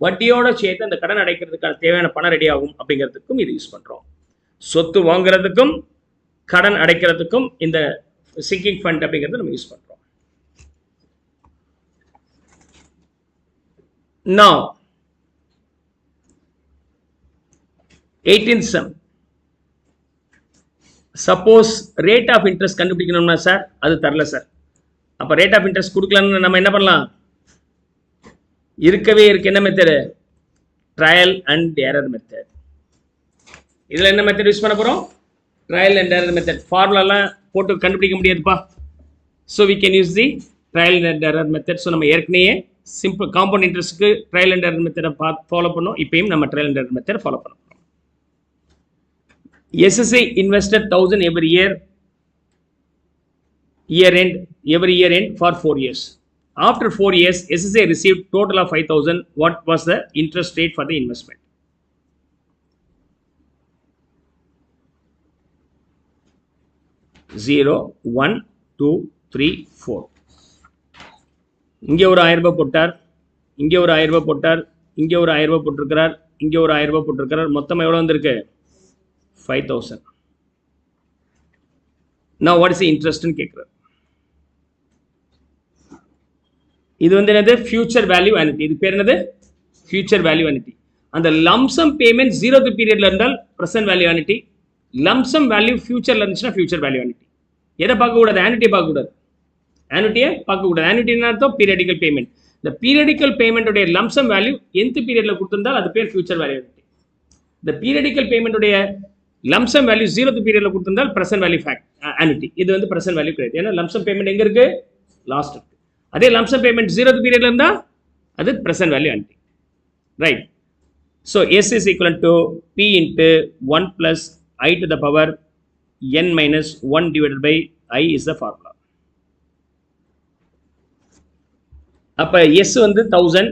[SPEAKER 1] வட்டியோட சேர்த்து அந்த கடன் அடைக்கிறதுக்கான தேவையான பணம் ரெடி ஆகும் அப்படிங்கிறதுக்கும் இது யூஸ் பண்ணுறோம். சொத்து வாங்குறதுக்கும் கடன் அடைக்கிறதுக்கும் இந்த சிங்கிங் ஃபண்ட் அப்படிங்கிறது நம்ம யூஸ் பண்ணுறோம். Now 18th sum. Suppose rate of interest கண்டுபிடிக்கணும்னா சார் அது தரல சார். அப்போ ரேட் ஆஃப் இன்ட்ரெஸ்ட் கொடுக்கலன்னு நம்ம என்ன பண்ணலாம், இருக்கவே இருக்கு என்ன method, trial and error method. இதில் என்ன மெத்தட் யூஸ் பண்ண போகிறோம், ட்ரையல் அண்ட் எரர் மெத்தட். ஃபார்முலாலாம் போட்டு கண்டுபிடிக்க முடியாதுப்பா. So we can use the trial and error method. So நம்ம ஏற்கனவே சிம்பிள் காம்பவுண்ட் இன்ட்ரெஸ்ட்டுக்கு ட்ரையல் அண்ட் எரர் மெத்தடை ஃபாலோ பண்ணோம். இப்பயும் நம்ம trial and error method follow பண்ணோம். SSI invested 1000 every year end for 4 years. After 4 years, SSI received total of 5000. What was the interest rate for the investment? Zero, 1, 2, 3, 4. இங்கே ஒரு 1000 ரூபாய் போட்டார், இங்கே ஒரு 1000 ரூபாய் போட்டார், இங்கே ஒரு 1000 ரூபாய் போட்டிருக்கிறார், இங்கே ஒரு 1000 ரூபாய் போட்டிருக்கிறார். மொத்தம் எவ்வளோ வந்திருக்கு, 5000. Now what is the interest ன்னு கேட்குறாரு. இது வந்து என்னது, ஃபியூச்சர் வேல்யூ annuity. இது பேர் என்னது, ஃபியூச்சர் வேல்யூ annuity. அந்த லம்சம் பேமெண்ட் 0th பீரியட்ல இருந்தால் present value annuity, lump sum value ஃபியூச்சர்ல இருந்துச்சுன்னா ஃபியூச்சர் வேல்யூ annuity. எதை பார்க்கக்கூடாது, annuity பார்க்கக்கூடாது, annuity பார்க்கக்கூடாது. annuity அர்த்தம் பீரியடிக்கல் பேமெண்ட். இந்த பீரியடிக்கல் பேமெண்ட் உடைய லம்சம் வேல்யூ nth பீரியட்ல கொடுத்திருந்தால் அது பேர் ஃபியூச்சர் வேல்யூ annuity. இந்த பீரியடிக்கல் பேமெண்ட் உடைய லம்சம் வேல்யூ 0th பீரியட்ல கொடுத்திருந்தால் பிரசன்ட் வேல்யூ annuity. இது வந்து பிரசன்ட் வேல்யூ கிடையாது. ஏன்னா லம்சம் பேமெண்ட் எங்க இருக்கு, லாஸ்ட் இருக்கு. அதே லம்சம் பேமெண்ட் 0th பீரியட்ல இருந்தா அது present value annuity. Right. So S is equivalent to P into 1 plus I to the power n minus 1 divided by I is the formula. அப்ப S வந்து 1000,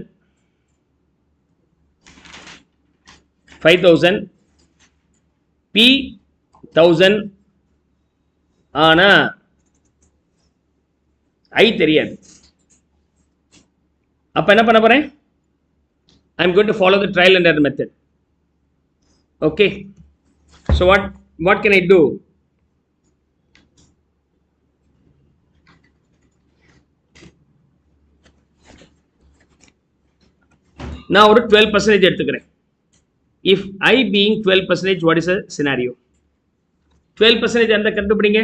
[SPEAKER 1] 5000, P 1000, ஆனா I தெரியாது. அப்ப என்ன பண்ண போறேன், I am going to follow the trial and error method. Okay, so what can I do? நான் ஒரு 12% எடுத்துக்கிறேன். If I being 12%, what is a scenario? 12% அந்த கண்டுபிடிங்க.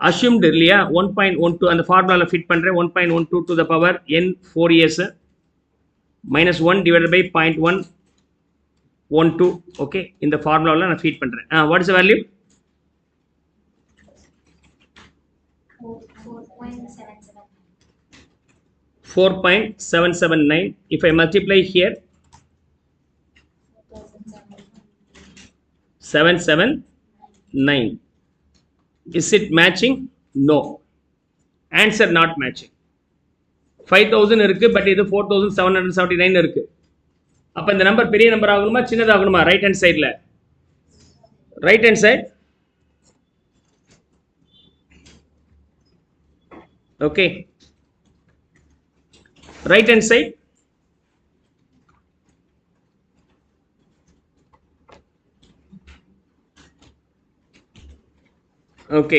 [SPEAKER 1] assumed இல்லையா, 1.12 அந்த ஃபார்முலால ஃபிட் பண்றேன். 1.12 to the power n 4 years minus 1 divided by 0.112. Okay, இந்த ஃபார்முலால நான் ஃபீட் பண்றேன். what is the value? 4.779. If I multiply here 779, is it matching? No. Answer not matching. 5000 இருக்கு, but இது 4779 இருக்கு. அப்ப இந்த நம்பர் பெரிய நம்பர் ஆகணுமா சின்னதாகணுமா? ரைட் ஹேண்ட் சைடுல, right hand side. Okay, right hand side. Okay,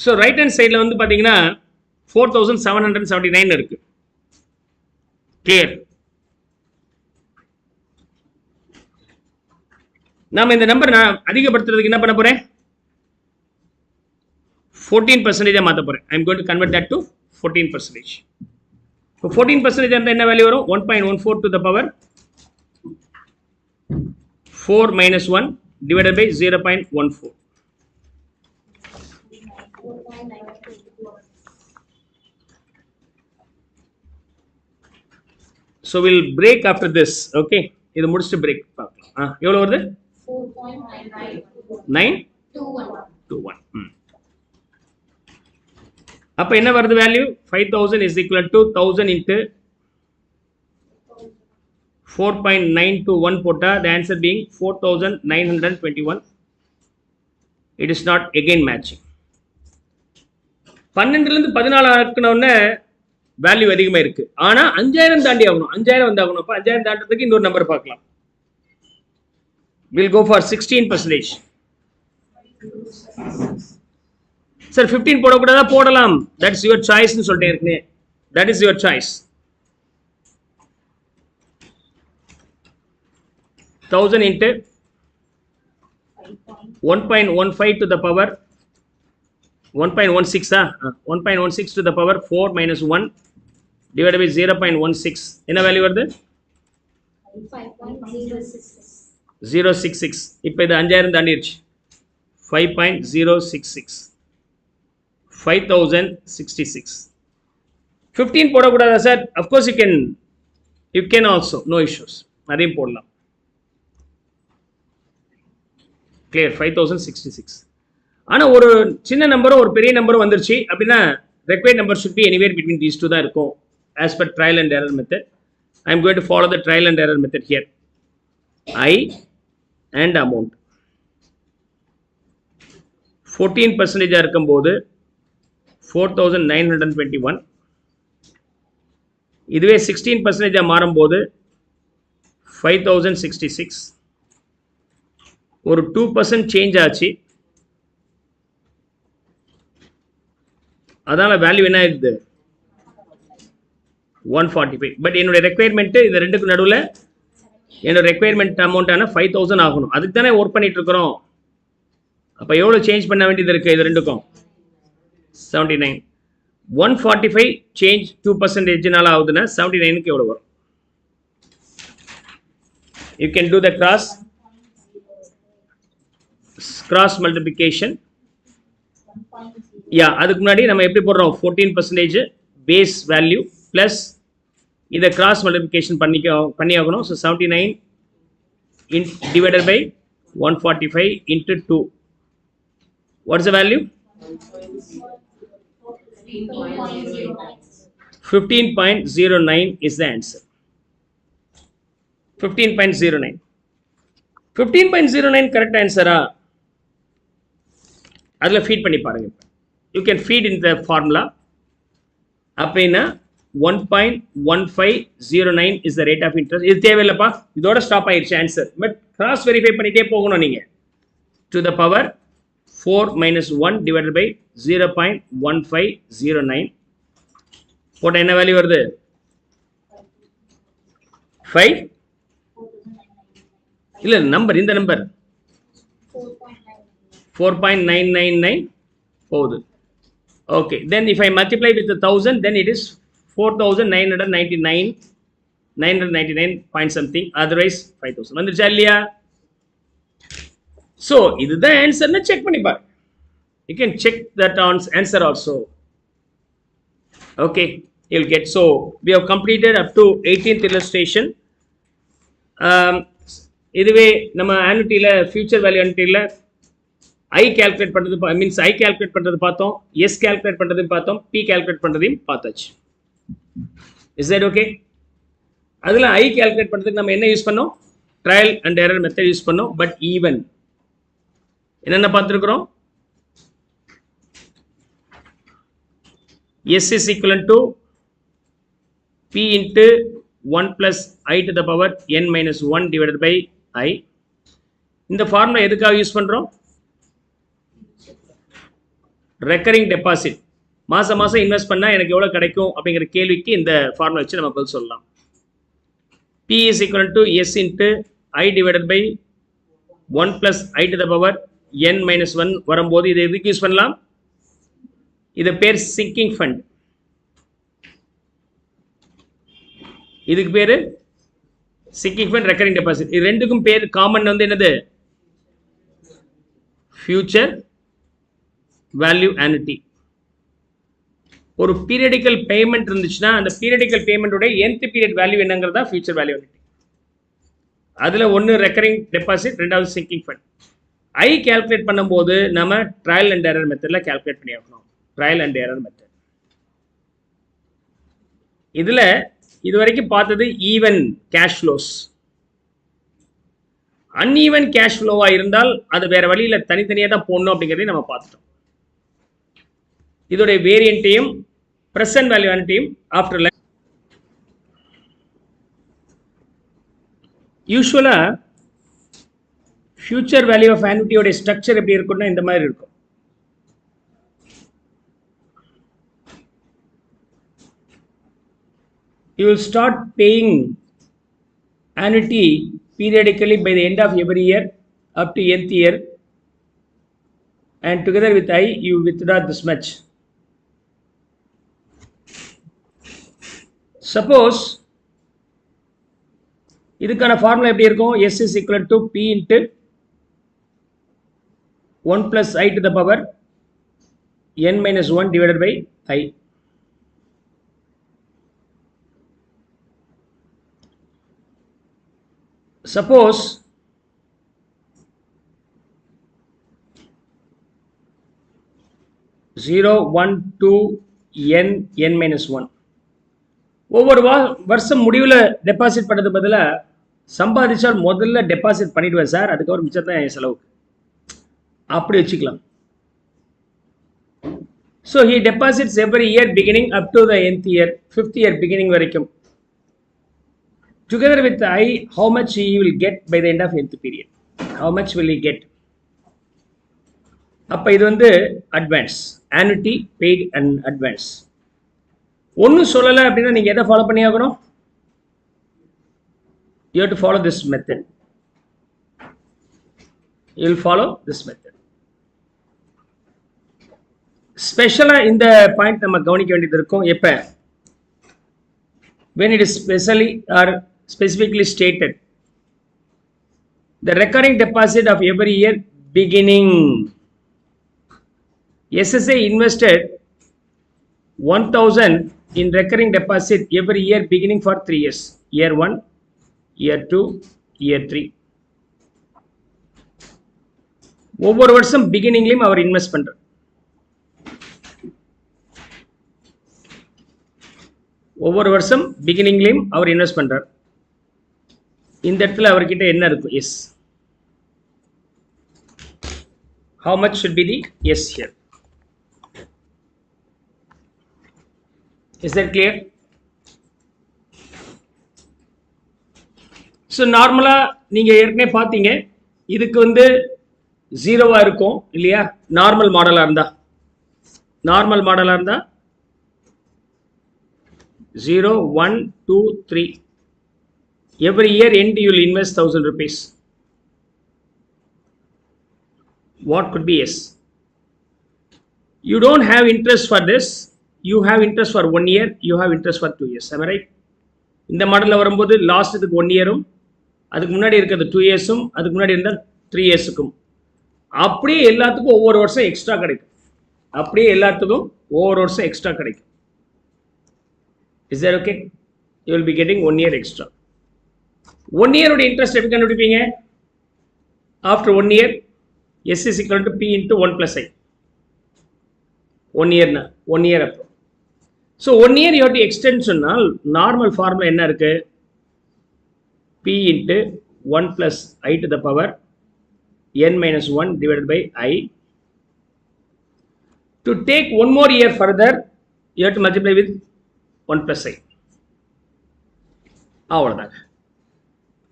[SPEAKER 1] so right hand சைடில் வந்து பார்த்தீங்கன்னா 4779 இருக்கு. கிளியர். நாம இந்த நம்பர் நான் அதிகப்படுத்துறதுக்கு என்ன பண்ண போறேன், 14% மாற்ற போறேன். ஐ am going to convert that to 14%. இப்போ 14% இருந்தால் என்ன வேல்யூ வரும், 1.14 to the power 4 minus 1 divided by 0.14. So we'll break after this. Okay, இது முடிச்சிட்டு break பார்க்கலாம். எவ்வளவு வருது, 4.921. அப்ப என்ன வருது value, 5000 is equal to 1000 into 4.921 போட்டா the answer being 4921. It is not again matching. 12 இருந்து 14 ஆக்கணும்னா வேல்யூ அதிகமா இருக்கு. ஆனா 5000 தாண்டி ஆகணும். 5000 வந்தாகணும். அப்ப 5000 தாண்டறதுக்கு இன்னொரு நம்பர் பார்க்கலாம். We'll go for 16%. Sir 15 போடக்கூடாதா? போடலாம். That's your choice னு சொல்லிட்டே இருக்கேன். That is your choice. 1000 into 1.15 to the power 1.16 1.16 to the power 4 minus 1 divided by 0.16 என்ன வேல்யூ வருது? 0.066. இப்போ இது 5000 தாண்டிடுச்சு. 5.066 5066. 15 போடக்கூடாதா sir? Of course you can also, no issues. அதையும் போடலாம். Clear? 5066. ஆனா ஒரு சின்ன நம்பரும் ஒரு பெரிய நம்பரும் வந்துருச்சு அப்படின்னா required number should be anywhere between these two தான் இருக்கும் as per trial and error method. I am going to follow the trial and error method here. I and amount 14% இருக்கும்போது 4921. இதுவே 16% மாறும்போது 5066. ஒரு 2% சேஞ்ச் ஆச்சு. அதனால வேல்யூ என்ன ஆயிடுது? 145. பட் என்னோட ரெக்குயர்மெண்ட் இது ரெண்டுக்கும் நடுவில் என்னோட ரெக்குயர்மெண்ட் அமௌண்ட்டான 5000 ஆகணும். அதுக்கு தானே ஒர்க் பண்ணிட்டு இருக்கிறோம். அப்போ எவ்வளோ சேஞ்ச் பண்ண வேண்டியது இருக்கு இது ரெண்டுக்கும்? 79. 145 சேஞ்ச் 2%னால ஆகுதுன்னா 79க்கு எவ்வளோ வரும்? You can do the cross multiplication. அதுக்கு முன்னாடி நம்ம எப்படி போடுறோம்? 14% பேஸ் வேல்யூ பிளஸ் இதை கிராஸ் மல்டிபிகேஷன் பண்ணி ஆகணும். So 79 divided by 145 into 2. What is the value? 15.09 is the answer. 15.09. 15.09 correct answer. அதில் ஃபீட் பண்ணி பாருங்க. You can feed in the formula. அப்படின்னா 1.1509 is the rate of interest. இது தேவையில்லப்பா, இதோட ஸ்டாப் ஆயிடுச்சு ஆன்சர். பட் கிராஸ் வெரிஃபை பண்ணிட்டே போகணும் நீங்க. To the power 4 minus 1 divided by 0.1509. போட்ட என்ன வேல்யூ வருது? 5 இல்ல நம்பர், இந்த நம்பர் 4.999 போகுது. Okay, then if I multiply with the 1000, then it is 4999 point something, otherwise 5000 வந்துருச்சா இல்லையா? So இதுதான் ஆன்சர்னு செக் பண்ணி பாருங்க. You can check that answer also. Okay, you'll get. So we have completed up to 18th illustration. இதுவே நம்ம ஆனுட்டியில் future value ஆனுட்டியில் ஐ calculate பண்ணுறது means I calculate பண்ணுறது பார்த்தோம், எஸ் கால்குலேட் பண்ணுறதையும் பார்த்தோம், பி கால்குலேட் பண்ணுறதையும் பார்த்தாச்சு. Is that okay? அதில் ஐ கால்குலேட் பண்ணுறதுக்கு நம்ம என்ன யூஸ் பண்ணோம்? Trial and error method use பண்ணோம். பட் ஈவன் என்னென்ன பார்த்துருக்குறோம்? S is equivalent to P into 1 plus I to the power n minus 1 divided by I. இந்த ஃபார்முலா எதுக்காக யூஸ் பண்ணுறோம்? Recurring deposit. மாதம் மாதம் இன்வெஸ்ட் பண்ணால் எனக்கு எவ்வளோ கிடைக்கும் அப்படிங்கிற கேள்விக்கு இந்த ஃபார்முலா வச்சு நம்ம பதில் சொல்லலாம். P is equivalent to S into I divided by 1 plus I to the power n minus 1 வரும்போது இதை எதுக்கு யூஸ் பண்ணலாம்? இது பேர் சிங்கிங் ஃபண்ட். இதுக்கு பேரு சிங்கிங் ஃபண்ட், ரெக்கரிங் டெபாசிட். இது ரெண்டுக்கும் பேர் காமன் வந்து என்னது? Future value annuity. ஒரு பீரியடிக்கல் பேமெண்ட் இருந்துச்சுன்னா அந்த பீரியடிக்கல் பேமெண்ட்டோட nth பீரியட் வேல்யூ என்னங்கிறதா ஃபியூச்சர் வேல்யூ ஆனுட்டி. அதுல ஒன்று ரெக்கரிங் டெபாசிட், ரெண்டாவது சிங்கிங் ஃபண்ட். ஐ கால்குலேட் பண்ணும்போது நம்ம ட்ரையல் அண்ட் எரர் மெத்தட்ல கால்குலேட் பண்ணி ஆகணும். Trial and error method. இதுல இதுவரைக்கும் பார்த்தது even cash flows. Uneven cash ஃப்ளோவா இருந்தால் அது வேற வழியில தனித்தனியா தான் போடணும் அப்படிங்கிறதையும் நம்ம பார்த்துட்டோம். இதோடைய வேரியண்ட்டையும் பிரசன்ட் வேல்யூவானிட்டியும் ஆஃப்டர் யூஸ்வலா ஃபியூச்சர் வேல்யூ ஆஃப் ஆன்னுட்டியோட ஸ்ட்ரக்சர் எப்படி இருக்கும்னா இந்த மாதிரி இருக்கும். You will start paying annuity periodically by the end of every year up to nth year, and together with I you withdraw this much. Suppose இதுக்கான formula எப்படி இருக்கும்? S is equal to P into 1 plus I to the power n minus 1 divided by I. Suppose zero, one, two, n minus 1. ஒவ்வொரு வருஷம் முடிவில் deposit பண்ணது பதிலாக சம்பாதிச்சால் முதல்ல deposit பண்ணிடுவேன் சார், அதுக்கப்புறம் மிச்சம் தான் என் செலவுக்கு, அப்படி வச்சுக்கலாம். So he deposits every year beginning up to the nth year, 5th year beginning வரைக்கும். Together with I, how much he will get by the end of nth period? How much will he get? அப்போ இது வந்து advance, annuity paid and advance. ஒன்றும் சொல்லலை அப்படின்னா நீங்கள் எதை follow பண்ணி ஆகணும்? You have to follow this method. You will follow this method. ஸ்பெஷலாக இந்த பாயிண்ட் நம்ம கவனிக்க வேண்டியது இருக்கும். எப்போ? When it is specifically stated, the recurring deposit of every year beginning. SSA invested 1,000 in recurring deposit every year beginning for 3 years. Year 1, year 2, year 3. ஒவ்வொரு வருஷம் பிகினிங்லையும் அவர் invest பண்றார். ஒவ்வொரு வருஷம் பிகினிங்லையும் அவர் இன்வெஸ்ட் பண்றார். இந்த இடத்துல அவர்கிட்ட என்ன இருக்கும்? S. How much should be the yes here? Is that clear? So நார்மலாக நீங்கள் ஏற்கனவே பார்த்தீங்க, இதுக்கு வந்து ஜீரோவாக இருக்கும் இல்லையா? நார்மல் மாடலாக இருந்தால் 0, 1, 2, 3. Every year end you will invest 1,000 rupees. What could be yes? You don't have interest for this. You have interest for 1 year. You have interest for 2 years. Am I right? இந்த மாடலில் வரும்போது லாஸ்ட்டுக்கு 1 இயரும், அதுக்கு முன்னாடி இருக்கிறது 2 இயர்ஸும், அதுக்கு முன்னாடி இருந்தால் 3 இயர்ஸுக்கும். அப்படியே எல்லாத்துக்கும் ஒவ்வொரு வருஷம் எக்ஸ்ட்ரா கிடைக்கும். Is that okay? You will be getting 1 year extra. 1 year உடைய இன்ட்ரெஸ்ட் எப்படி கண்டுபிடிப்பீங்க? After 1 year, S is equal to P into 1 plus I. 1 yearனா 1 year அப்புறம். So 1 year you have to extend சொன்னால் நார்மல் ஃபார்முலா என்ன இருக்கு? P into 1 plus I to the power n minus 1 divided by I. To take 1 more year further, you have to multiply with 1 plus I. அவ்வளோதாங்க.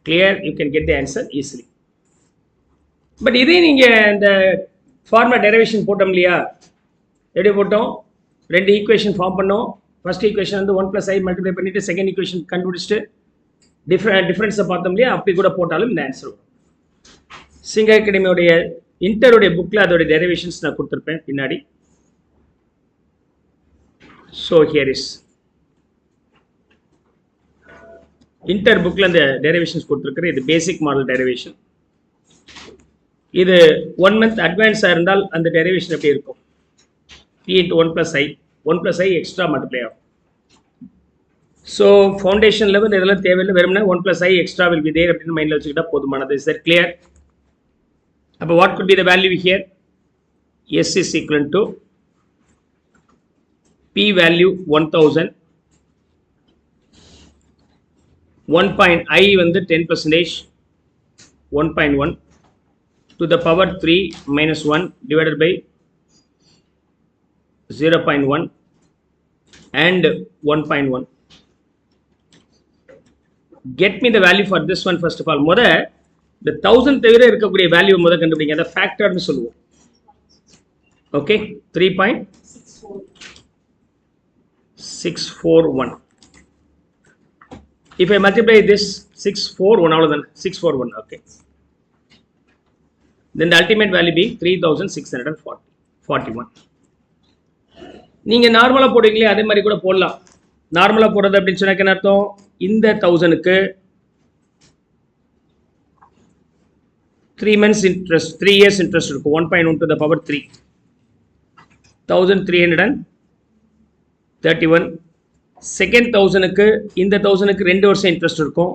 [SPEAKER 1] Clear? You can get the answer easily. But இதே நீங்கள் இந்த formula derivation போட்டோம் இல்லையா? எப்படி போட்டோம்? 2 equation form பண்ணோம். First equation வந்து 1 plus I மல்டிப்ளை பண்ணிட்டு செகண்ட் ஈக்குவேஷன் கண்டுபிடிச்சிட்டு டிஃப்ரென்ஸை பார்த்தோம் இல்லையா? அப்படி கூட போட்டாலும் இந்த ஆன்சர் வரும். சிங்கர் அகாடமியோடைய இன்டருடைய புக்கில் அதோடைய டெரிவேஷன்ஸ் நான் கொடுத்துருப்பேன் பின்னாடி. ஸோ ஹியர் இஸ் இன்டர் புக்கில் அந்த டெரிவேஷன்ஸ் கொடுத்துருக்குறேன். இது பேசிக் மாடல் டெரிவேஷன். இது 1 month அட்வான்ஸாக இருந்தால் அந்த டெரிவேஷன் எப்படி இருக்கும்? P into 1 plus I, 1 plus I extra multiply ஆகும். ஸோ ஃபவுண்டேஷன் லெவல் இதெல்லாம் தேவையில்லை, வெறும்னா 1 plus I extra will be there அப்படின்னு மைண்டில் வச்சுக்கிட்டா போதுமானது. Is that clear? அப்போ what could be the value here? S is equal to P value 1,000 1 point I வந்து 10%, 1.1 to the power 3 minus 1 divided by 0.1 and 1.1. Get me the value for this one first of all. முத the 1000 தவிர இருக்கக்கூடிய value முத கண்டுபிடிங்க. அத ஃபேக்டர்னு சொல்லுவோம். Okay 3.641. If I multiply this 641 அவ்வளவுதான் 641. okay, then the ultimate value being 3641. நீங்க நார்மலா போடுவீங்களே அதே மாதிரி கூட போடலாம். நார்மலா போடுறது அப்படின்னு சொன்னா என்ன அர்த்தம்? இந்த 1000க்கு 3 months interest, 3 years interest இருக்கும். 1.1 to the power 3, 1331. செகண்ட் 1000க்கு இந்த 1000க்கு 2 வருஷம் இன்ட்ரெஸ்ட் இருக்கும்.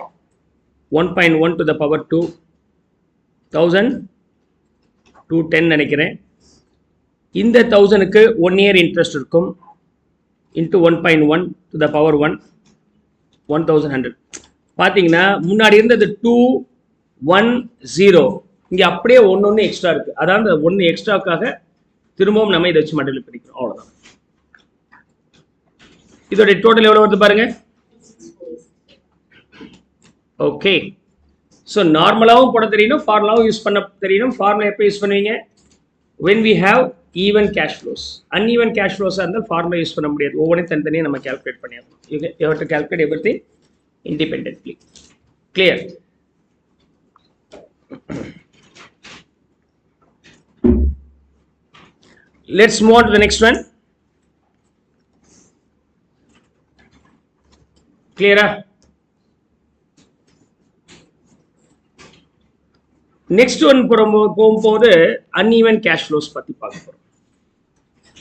[SPEAKER 1] 1.1 to the power 2, 1210 நினைக்கிறேன். இந்த 1000க்கு 1 year இன்ட்ரெஸ்ட் இருக்கும். into 1.1 to the power 1, 1100. பார்த்தீங்கன்னா முன்னாடி இருந்தது 210, இங்க அப்படியே ஒன்னொன்னு எக்ஸ்ட்ரா இருக்கு. அதாவது ஒன்னு எக்ஸ்ட்ராக்காக திரும்பவும் நம்ம இதை வச்சு மல்டிப்ளை பண்ணிக்கிறோம். அவ்வளவுதான். இதோட டோட்டல் எவ்வளவு வருது பாருங்க. ஓகே, ஸோ நார்மலாகவும் போட தெரியணும், ஃபார்முலாவும் யூஸ் பண்ண தெரியணும். ஃபார்முலா எப்போ யூஸ் பண்ணுவீங்க? when we have even cash flows. uneven cash flows இருந்தால் ஃபார்முலா யூஸ் பண்ண முடியாது. ஒவ்வொன்றையும் தனித்தனியாக நம்ம கால்குலேட் பண்ணிடணும். you have to calculate everything independently. clear? Let's move on to the next one. Clear? Next one போகும்போது uneven cash flows பத்தி பார்க்க போறோம்.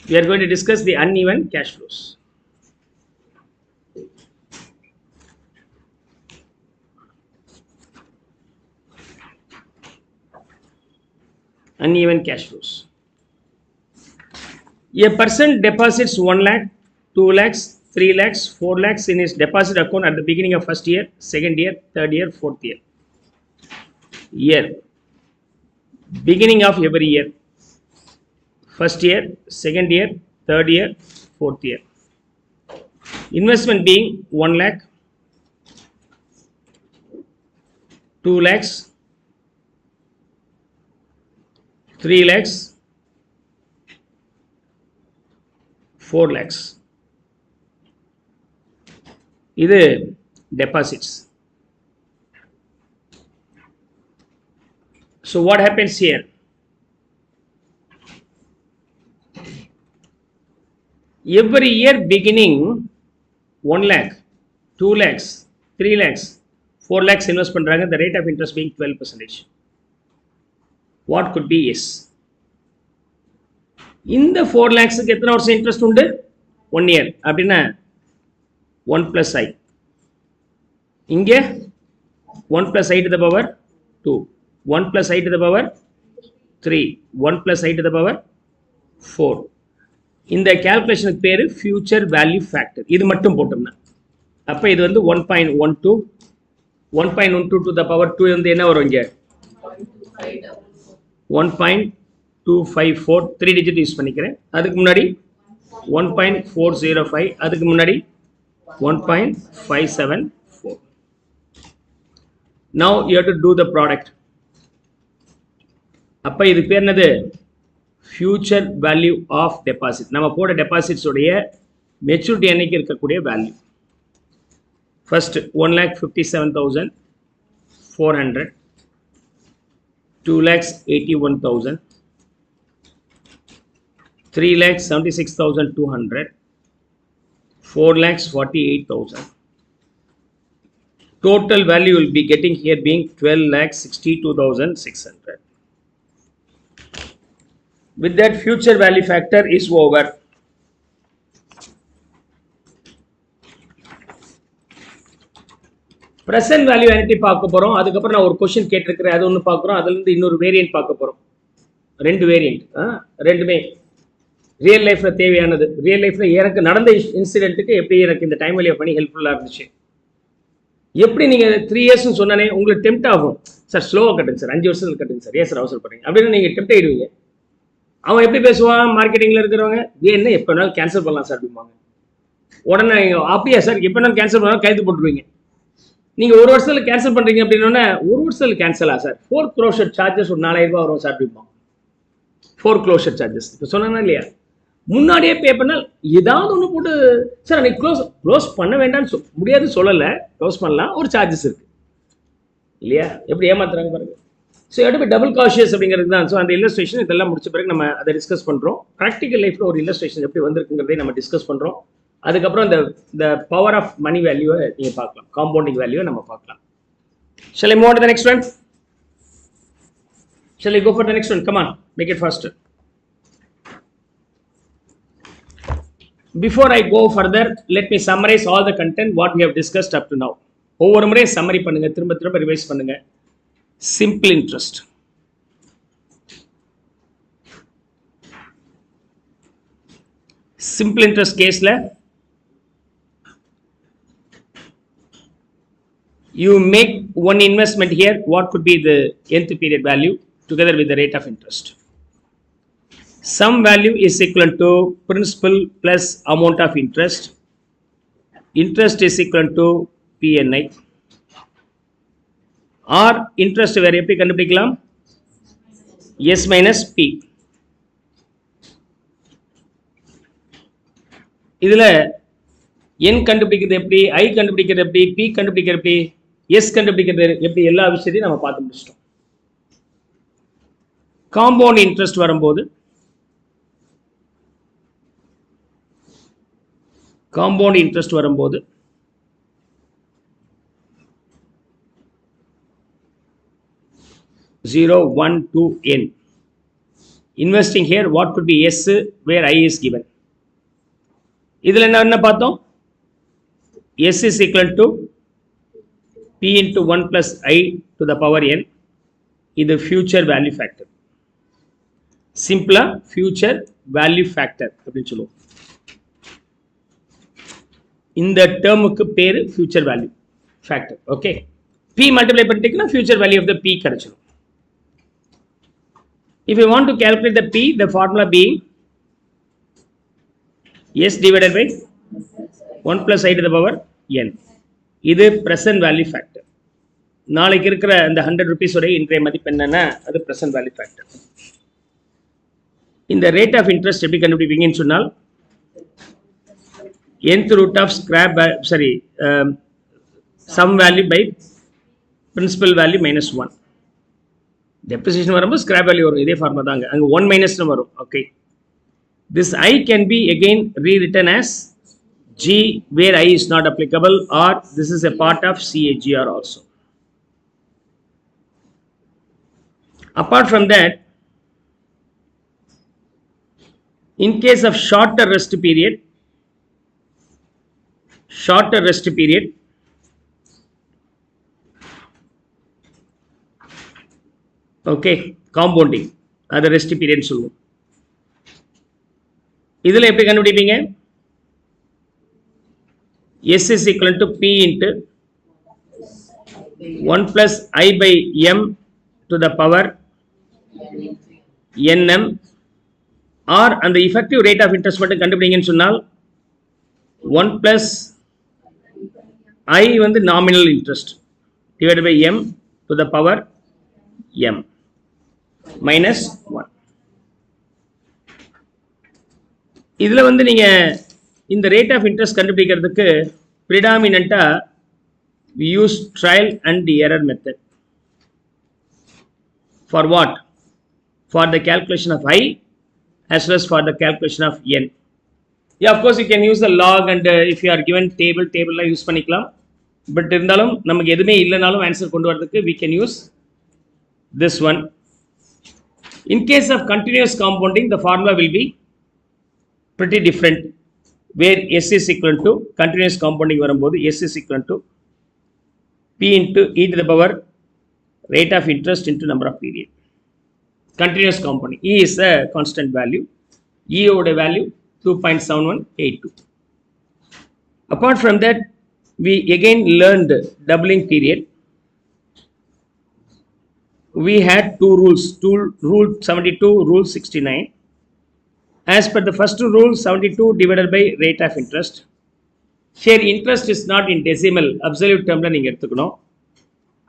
[SPEAKER 1] We are going to discuss the uneven cash flows. Uneven cash flows. A person deposits 1 lakh, 2 lakhs, 3 lakhs, 4 lakhs in his deposit account at the beginning of first year, second year, third year, fourth year. Beginning of every year. First year, second year, third year, fourth year. Investment being 1 lakh, 2 lakhs, 3 lakhs, 4 lakhs. இது deposits. So what happens here? Every year beginning 1 lakh, 2 lakhs, 3 lakhs, 4 lakhs invest பண்றாங்க. The rate of interest being 12%. What could be? Yes. இந்த 4 lakhsக்கு எத்தனை வருஷம் interest உண்டு? 1 year. அப்படின்னா 1 plus I. இங்கே 1 plus I to the power 2, 1 plus I to the power 3, 1 plus I to the power 4. இந்த calculationக்கு பேரு future value factor. இது மட்டும் போட்டோம்னா அப்ப இது வந்து 1.12, 1.12 to the power 2 வந்து என்ன வரும்? இங்க 1.254, 3 digit யூஸ் பண்ணிக்கிறேன். அதுக்கு முன்னாடி 1.405, அதுக்கு முன்னாடி 1.574. Now you have to do the product. அப்ப இது பேர் என்னது? future value of deposit. நம்ம போட deposits உடைய maturity அன்னைக்கு இருக்கக்கூடிய value. First 1,57,400, 2,81,000, 3,76,200, 4,48,000. Total value will be getting here being 12,62,600. With that, future value factor is over. Present value entity பார்க்க போறோம். அதுக்கு அப்புறம் நான் ஒரு क्वेश्चन கேட்டிருக்கிறேன். அது ஒன்னு பார்க்கறோம். அதுல இருந்து இன்னொரு வேரியன்ட் பார்க்க போறோம். ரெண்டு வேரியன்ட். ரெண்டுமே ரியல் லைஃப்ல தேவையானது. ரியல் லைஃப்ல எனக்கு நடந்த இன்சிடென்ட்க்கு எப்படி எனக்கு இந்த டைம் வேல்யூ பண்ணி ஹெல்ப்ஃபுல்லா இருந்துச்சு. எப்படி நீங்கள் 3 years சொன்னானே உங்களுக்கு டெம்ட் ஆகும். சார் ஸ்லோவாக கட்டுங்க சார், 5 வருஷத்தில் கட்டுங்க சார், ஏன் சார் அவசரப்படுறீங்க அப்படின்னு நீங்கள் டெம்ட் ஆகிடுவீங்க. அவன் எப்படி பேசுவான், மார்க்கெட்டிங்கில் இருக்கிறவங்க என்ன எப்போ வேணாலும் கேன்சல் பண்ணலாம் சார் அப்படிம்பாங்க. உடனே அப்படியா சார் எப்போ வேணாலும் கேன்சல் பண்ணாலும் கைது போட்டுருவீங்க. நீங்கள் ஒரு வருஷத்தில் கேன்சல் பண்ணுறீங்க அப்படின்னோடனே ஒரு வருஷத்தில் கேன்சலா சார், foreclosure சார்ஜஸ் ஒரு 4000 ரூபா வரும் சார் அப்படிம்பாங்க. foreclosure சார்ஜஸ் இப்போ சொன்னா இல்லையா, முன்னாடியே பே பண்ணால் ஏதாவது ஒன்று போட்டு சார் அன்னைக்கு க்ளோஸ் பண்ண வேண்டாம்னு முடியாது சொல்லலை, க்ளோஸ் பண்ணலாம், ஒரு சார்ஜஸ் இருக்குது இல்லையா, எப்படி ஏமாத்துறாங்க பாருங்க. ஸோ எடுப்பு டபுள் காஷியஸ் அப்படிங்கிறது தான். ஸோ அந்த இல்லஸ்ட்ரேஷன் இதெல்லாம் முடிச்ச பிறகு நம்ம அதை டிஸ்கஸ் பண்ணுறோம். ப்ராக்டிக்கல் லைஃப்பில் ஒரு இல்லஸ்ட்ரேஷன் எப்படி வந்திருக்குங்கிறதை நம்ம டிஸ்கஸ் பண்ணுறோம். அதுக்கப்புறம் இந்த பவர் ஆஃப் மணி வேல்யூவை நீங்கள் பார்க்கலாம், காம்பவுண்டிங் வேல்யூவை நம்ம பார்க்கலாம். Shall I move on to the next one? Shall I go for the next one? Come on, make it faster. Before I go further, let me summarize all the content what we have discussed up to now. ஒவ்வொரு முறையும் summary பண்ணுங்க, திரும்ப திரும்ப revise பண்ணுங்க. Simple interest, simple interest கேஸ்ல you make one investment here, what could be the nth period value together with the rate of interest. Some value is equal to principal plus amount of interest. Interest is equal to PNI. Or interest வேற எப்படி கண்டுபிடிக்கலாம், S minus P. இதுல n கண்டுபிடிக்கிறது எப்படி, I கண்டுபிடிக்கிறது எப்படி, P கண்டுபிடிக்கிறது எப்படி, S கண்டுபிடிக்கிறது எப்படி, எல்லா விஷயத்தையும் நம்ம பார்த்து முடிச்சிட்டோம். காம்பவுண்ட் இன்ட்ரெஸ்ட் வரும்போது காம்பவுண்ட் இன்ட்ரெஸ்ட் வரும்போது 0, 1, 2, n. Investing here, what could be S where I is given. இதில் என்ன பார்த்தோம், S is equal to P into 1 plus I to the power n. இது future value factor. சிம்பிளா future value factor அப்படின்னு சொல்லுவோம். இந்த டேர்முக்கு பேரு future value factor. Okay, P multiply பண்ணிட்டீங்கன்னா future value of the P கிடைச்சிடும். If you want to calculate the P, the formula being S divided by 1 plus I to the power n. இது present value factor. நாளைக்கு இருக்கிற அந்த 100 rupees உடைய இன்றைய மதிப்பு என்னன்னா அது present value factor. இந்த rate of interest எப்படி கண்டுபிடிப்பீங்கன்னு சொன்னால் nth root of sum value by principal value minus 1. Depreciation வரும்போது scrap value வரும், இதே ஃபார்முலா தாங்க, அங்க 1 minus வரும். Okay, this I can be again rewritten as G where I is not applicable, or this is a part of CAGR also. Apart from that, in case of shorter rest period, okay, compounding அது rest period சொல்லுவோம். இதில் எப்படி கண்டுபிடிப்பீங்க, S is equal to P into 1 plus I by M to the power NM, or அந்த effective rate of interest மட்டும் கண்டுபிடிங்கன்னு சொன்னால் 1 plus I வந்து nominal interest divided by M to the power M minus 1. இதில் வந்து நீங்கள் இந்த rate of interest கண்டுபிடிக்கிறதுக்கு ப்ரிடாமினண்ட்டாக we use trial and error method. For what? For the calculation of I as well as for the calculation of N. Yeah, of course you can use the log, and if you are given table la use பண்ணிக்கலாம். But இருந்தாலும் நமக்கு எதுவுமே இல்லைனாலும் answer கொண்டு வரதுக்கு we can use this one. In case of continuous compounding, the formula will be pretty different, where S is equal to continuous compounding வரும்போது S is equal to P into e to the power rate of interest into number of period. Continuous compounding, E is a constant value, E oda value 2.7182. Apart from that, we again learned doubling period. We had two rules, rule 72, rule 69. As per the first rule, 72 divided by rate of interest. Here interest is not in decimal, absolute term la neenga eduthukonom.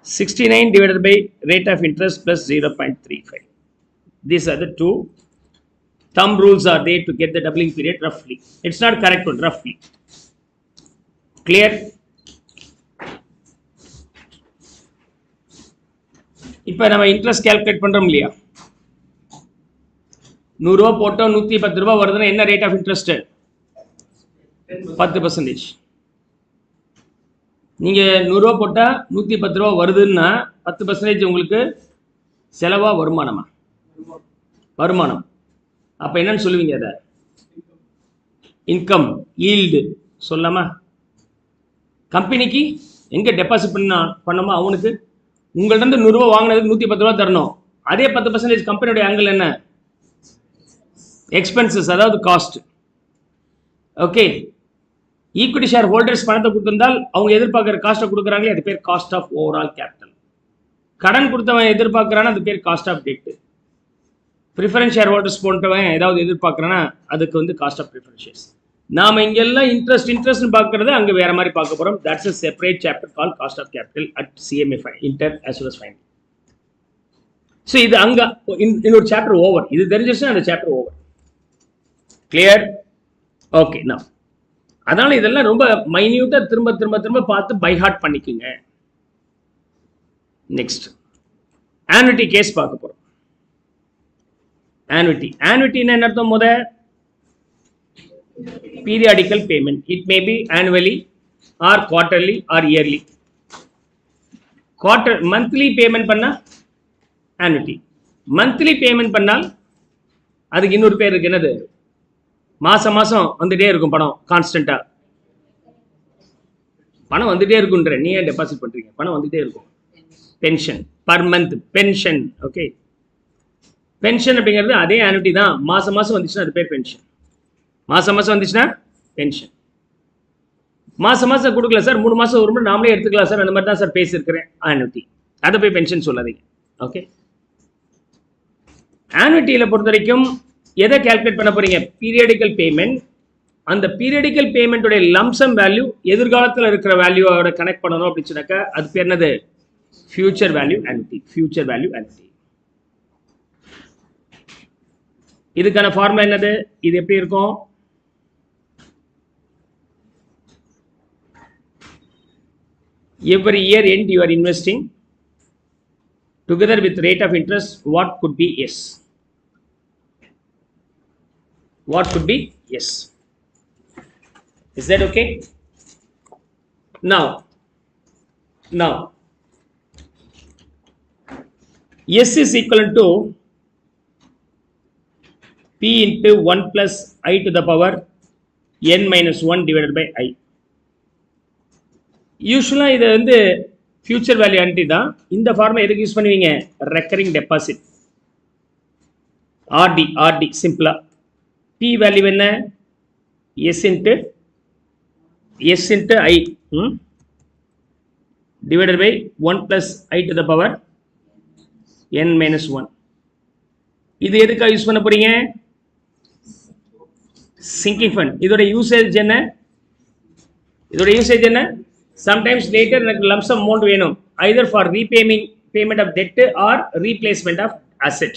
[SPEAKER 1] 69 divided by rate of interest plus 0.35. These are the two thumb rules are there to get the doubling period roughly. It's not correct one, roughly. Clear? இப்போ நம்ம interest calculate பண்றோம் இல்லையா, 100 ரூபா போட்டோம் 110 ரூபா வருதுன்னா என்ன rate of interest? 10%. நீங்க 100 ரூபா போட்டா 110 ரூபா வருதுன்னா 10% உங்களுக்கு செலவா வருமானமா? வருமானம். அப்ப என்னன்னு சொல்லுவீங்க? அத இன்கம், ஈல்டு சொல்லாமா? கம்பெனிக்கு எங்க டெபாசிட் பண்ணோமோ அவனுக்கு உங்கள்ட்ட 100 ரூபா வாங்கினதுக்கு 110 ரூபா தரணும். அதே 10% கம்பெனியோட ஆங்கிள் என்ன? எக்ஸ்பென்சஸ், அதாவது cost. Okay, equity share holders பணத்தை கொடுத்திருந்தால் அவங்க எதிர்பார்க்குற காஸ்ட்டை கொடுக்குறாங்களே, அது பேர் காஸ்ட் ஆஃப் ஓவரால் கேபிட்டல். கடன் கொடுத்தவன் எதிர்பார்க்குறான்னா அது பேர் cost of debt. Preference shareholders போன்றவன் ஏதாவது எதிர்பார்க்குறான்னா அதுக்கு வந்து காஸ்ட் ஆஃப் ப்ரிஃபரன்ஸ் ஷேர்ஸ். நாம இங்கெல்லாம் இன்ட்ரெஸ்ட்னு பார்க்கறது அங்கே வேற மாதிரி பார்க்க போறோம். That's a separate chapter called cost of capital at CMA inter as well as finance. So இது அங்க இன்னொரு சாப்டர் ஓவர். இது தெரிஞ்சிச்சுன்னா அந்த சாப்டர் ஓவர். கிளியர்? ஓகே. நான் அதனால இதெல்லாம் ரொம்ப மைன்யூட்டா திரும்ப திரும்ப திரும்ப பார்த்து பை ஹார்ட் பண்ணிக்கோங்க. நெக்ஸ்ட் ஆனுவிட்டி கேஸ் பார்க்க போறோம். ஆனுவிட்டி என்ன அர்த்தம்? முத periodical payment. It may be annually or quarterly or yearly. Monthly payment பண்ணா annuity. Monthly payment பண்ணால் அதுக்கு இன்னொரு பேர் இருக்கு. என்னது? மாசம் மாசம் வந்துட்டே இருக்கும் பணம், கான்ஸ்டன்டா பணம் வந்துட்டே இருக்குன்ற. நீ ஏன் டெபாசிட் பண்றீங்க? பணம் வந்துட்டே இருக்கும். Pension, per month pension. Okay, pension அப்படிங்கிறது அதே annuity தான். மாசம் மாசம் வந்துச்சுன்னா அது பேர் பென்ஷன். மாசம் மாசம் வந்துச்சுன்னா பென்ஷன். மாசம் மாசம் கொடுக்கல சார், 3 மாசம் ஒரு முறை நாமளே எடுத்துக்கலாம் சார், அந்த மாதிரி தான் சார் பேசியிருக்கிறேன். ஆனுவிட்டி, அதை போய் பென்ஷன் சொல்லாதீங்க. ஓகே, ஆனுவிட்டியில பொறுத்த வரைக்கும் எதை கால்குலேட் பண்ண போறீங்க? Periodical payment. அந்த பீரியடிக்கல் பேமெண்ட்டோட லம்சம் வேல்யூ எதிர்காலத்தில் இருக்கிற வேல்யூவோட கனெக்ட் பண்ணணும் அப்படின்னு சொன்னாக்கா அது பேர் என்னது? Future value annuity. Future value annuity. இதுக்கான ஃபார்முலா என்னது? இது எப்படி இருக்கும்? Every year end you are investing together with rate of interest. What could be yes? What could be yes? Is that okay? Now yes is equal to P into 1 plus I to the power n minus 1 divided by I. யூஸ்வலா இது வந்து future value anti தான். இந்த ஃபார்மை எதுக்கு use பண்ணுவீங்க? Recurring deposit, RD சிம்பிளா. P value என்ன? S into i divided by 1 plus I to the power n minus 1. இது எதுக்காக யூஸ் பண்ண போறீங்க? Sinking fund. இதோட யூசேஜ் என்ன? Sometimes later எனக்கு லம்சம் அமௌண்ட் வேணும், either for repayment of debt or replacement of asset.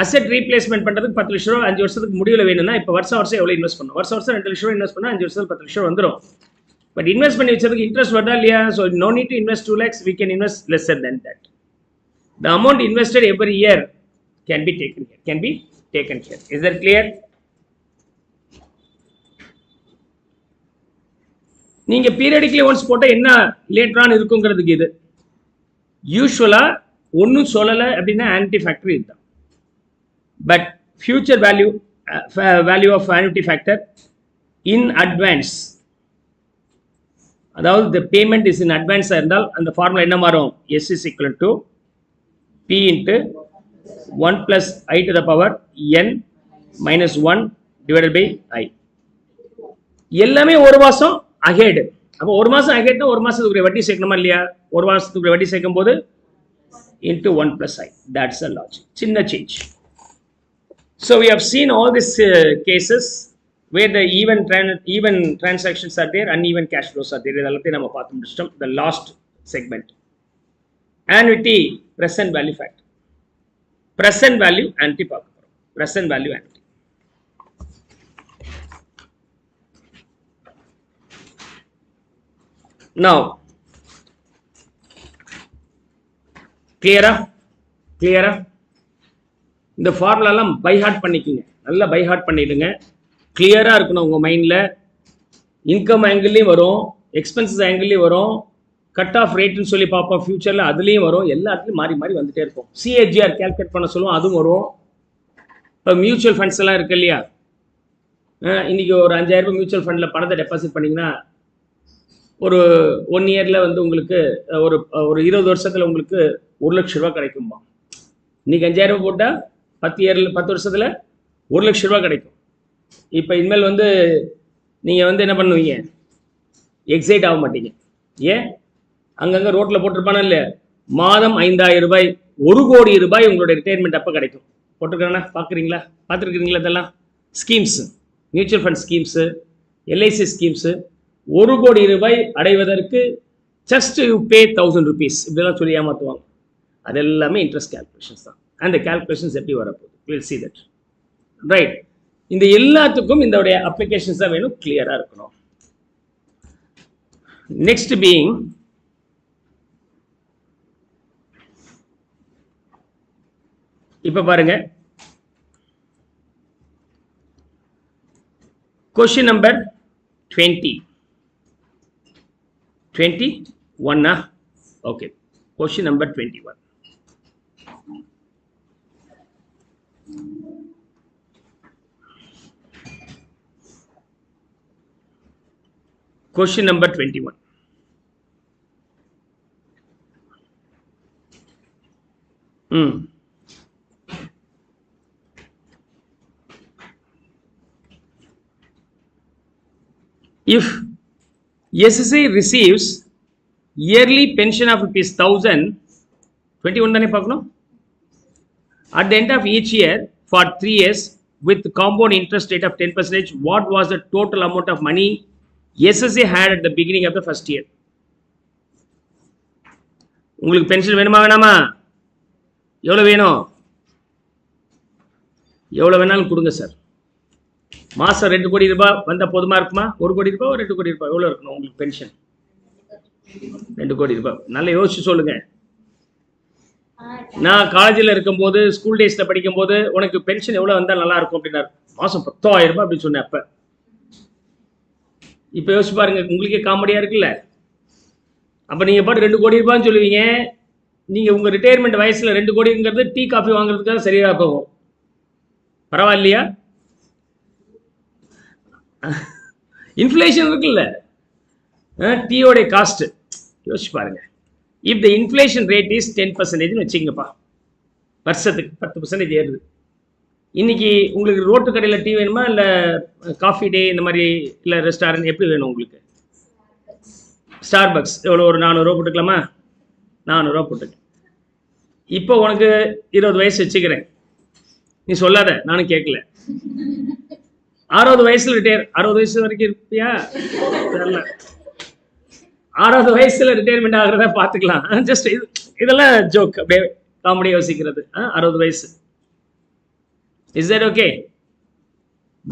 [SPEAKER 1] Asset replacement பண்றதுக்கு 10 லட்சம் ரூபா 5 வருஷத்துக்கு முடிவுல வேணும்னா இப்போ வருஷம் எவ்வளவு இன்வெஸ்ட் பண்ணணும்? வருஷம் 2 லட்சம் ரூபா இன்வெஸ்ட் பண்ணா 5 வருஷத்துக்கு 10 லட்சம் வந்துடும். பட் இன்வெஸ்ட் பண்ணி வச்சதுக்கு இன்ட்ரெஸ்ட் வருதா இல்லையா? So no need to invest 2 lakhs, we can invest lesser than that. The amount invested every year can be taken care. Is that clear? நீங்க பீரியடிக்கலி ஒன்ஸ் போட்ட என்ன லேட்டர் ஆன் இருக்குங்கிறதுக்கு இது யூஸ்வலா ஒன்றும் சொல்லலை அப்படின்னா ஆன்டி ஃபேக்டர் இதுதான். But future value of annuity factor in advance, அதாவது த பேமெண்ட் இஸ் இன் அட்வான்ஸாக இருந்தால் அந்த ஃபார்முலா என்ன மாறும்? S is equal to P into 1 plus I to the power n minus 1 divided by I. எல்லாமே ஒரு மாதம் அஹெட், அப்போ ஒரு மாதம் ஆகிட்டுனா ஒரு மாதத்துக்கு வட்டி சேர்க்கணுமா இல்லையா? ஒரு மாதத்துக்கு வட்டி சேர்க்கும் போது into 1 plus I. That's the logic. Chinna change. So we have seen all these cases where the even transactions are there, uneven cash flows are there. இதெல்லாம் நம்ம பார்த்து முடிச்சிட்டோம். The last segment. Annuity, present value factor. Present value annuity பார்க்க போறோம். Present value annuity. Now, கிளியரா இந்த ஃபார்முலாலாம் by heart பண்ணிக்கிங்க, நல்லா பை ஹார்ட் பண்ணிடுங்க. கிளியரா இருக்கணும் உங்க மைண்ட்ல. இன்கம் ஆங்கிள்லையும் வரும், எக்ஸ்பென்சஸ் ஆங்கிள்லையும் வரும், கட் ஆஃப் ரேட்னு சொல்லி பார்ப்போம் ஃபியூச்சர்ல, அதுலேயும் வரும். எல்லாத்துலையும் மாறி மாறி வந்துட்டே இருக்கும். சிஏஜிஆர் கேல்குலேட் பண்ண சொல்லுவோம், அதுவும் வரும். இப்போ மியூச்சுவல் ஃபண்ட்ஸ் எல்லாம் இருக்கு இல்லையா? இன்னைக்கு ஒரு 5000 ரூபாய் மியூச்சுவல் ஃபண்டில் பணத்தை டெபாசிட் பண்ணிங்கன்னா ஒரு 1 இயரில் வந்து உங்களுக்கு ஒரு 20 வருஷத்தில் உங்களுக்கு 1 லட்ச ரூபா கிடைக்கும்பா. இன்னைக்கு 5000 ரூபாய் போட்டால் 10 வருஷத்தில் 1 லட்ச ரூபா கிடைக்கும். இப்போ இனிமேல் வந்து நீங்கள் வந்து என்ன பண்ணுவீங்க? எக்ஸைட் ஆக மாட்டீங்க. ஏன்? அங்கங்கே ரோட்டில் போட்டிருப்பானா இல்லையா, மாதம் 5000 ரூபாய், 1 கோடி ரூபாய் உங்களுடைய ரிட்டையர்மெண்ட் அப்போ கிடைக்கும். போட்டிருக்கானா? பார்த்துருக்கிறீங்களா? இதெல்லாம் schemes, mutual fund schemes, LIC schemes. 1 கோடி ரூபாய் அடைவதற்கு ஜஸ்ட் யூ பே 1000 rupees இப்படிலாம் சொல்லி ஏமாற்றுவாங்க. அது எல்லாமே இன்ட்ரெஸ்ட் கேல்குலேஷன்ஸ் தான். அந்த கேல்குலேஷன்ஸ் எப்படி வரப்போகுது? Will see that. ரைட். இந்த எல்லாத்துக்கும் இந்த அப்ளிகேஷன்ஸ் தான் வேணும், கிளியரா இருக்கணும். நெக்ஸ்ட் பீயிங் இப்ப பாருங்க, question number 21. Okay, question number 21. Question number 21. If SSI receives yearly pension of ₹1000, 21 தானே பார்க்கணும். At the end of each year for 3 years with compound interest rate of 10%, what was the total amount of money SSI had at the beginning of the first year? உங்களுக்கு pension வேணுமா வேணாமா? எவ்வளவு வேணும்? எவ்வளவு வேணாலும் கொடுங்க சார். மாசம் 2 கோடி ரூபாய் வந்தா போதுமா இருக்குமா? 1 கோடி ரூபாய், 2 கோடி ரூபாய், எவ்வளவு இருக்கணும் உங்களுக்கு பென்ஷன்? 2 கோடி ரூபாய். நல்லா யோசிச்சு சொல்லுங்க. நான் காலேஜில் இருக்கும்போது, ஸ்கூல் டேஸ்ல படிக்கும் போது, உனக்கு பென்ஷன் எவ்வளவு வந்தா நல்லா இருக்கும் அப்படின்னாரு. மாசம் 10,000 ரூபாய் அப்படின்னு சொன்னேன் அப்ப. இப்ப யோசிச்சு பாருங்க, உங்களுக்கே காமெடியா இருக்குல்ல. அப்ப நீங்க பாட்டு 2 கோடி ரூபாய்ன்னு சொல்லுவீங்க. நீங்க உங்க ரிட்டையர்மெண்ட் வயசுல 2 கோடிங்கிறது டீ காஃபி வாங்குறதுக்காக சரியா போகும். பரவாயில்லையா? இன்ஃப்ளேஷன் இருக்குல்ல, டீயோட காஸ்ட் யோசிச்சு பாருங்க. If the inflation rate is 10% வச்சுங்கப்பா, வருஷத்துக்கு 10% ஏறுது. இன்னைக்கு உங்களுக்கு ரோட்டு கடையில் டீ வேணுமா, இல்லை காஃபி டே இந்த மாதிரி, இல்லை ரெஸ்டாரண்ட் எப்படி வேணும் உங்களுக்கு? ஸ்டார்பக்ஸ் எவ்வளோ? ஒரு 400 ரூபா போட்டுக்கலாமா? 400 ரூபா போட்டுக்க. இப்போ உனக்கு 20 வயசு வச்சுக்கிறேன், நீ சொல்லாத, நானும் கேட்கல. 60 வயசுல ரிட்டையர், 60 வயசு வரைக்கும் இருப்பியா? 60 வயசுல ரிட்டையர்மெண்ட் ஆகிறத பார்த்துக்கலாம். ஜஸ்ட் இதெல்லாம் ஜோக், அப்படியே காமெடி யோசிக்கிறது. 60 வயசு இஸ் தட் ஓகே?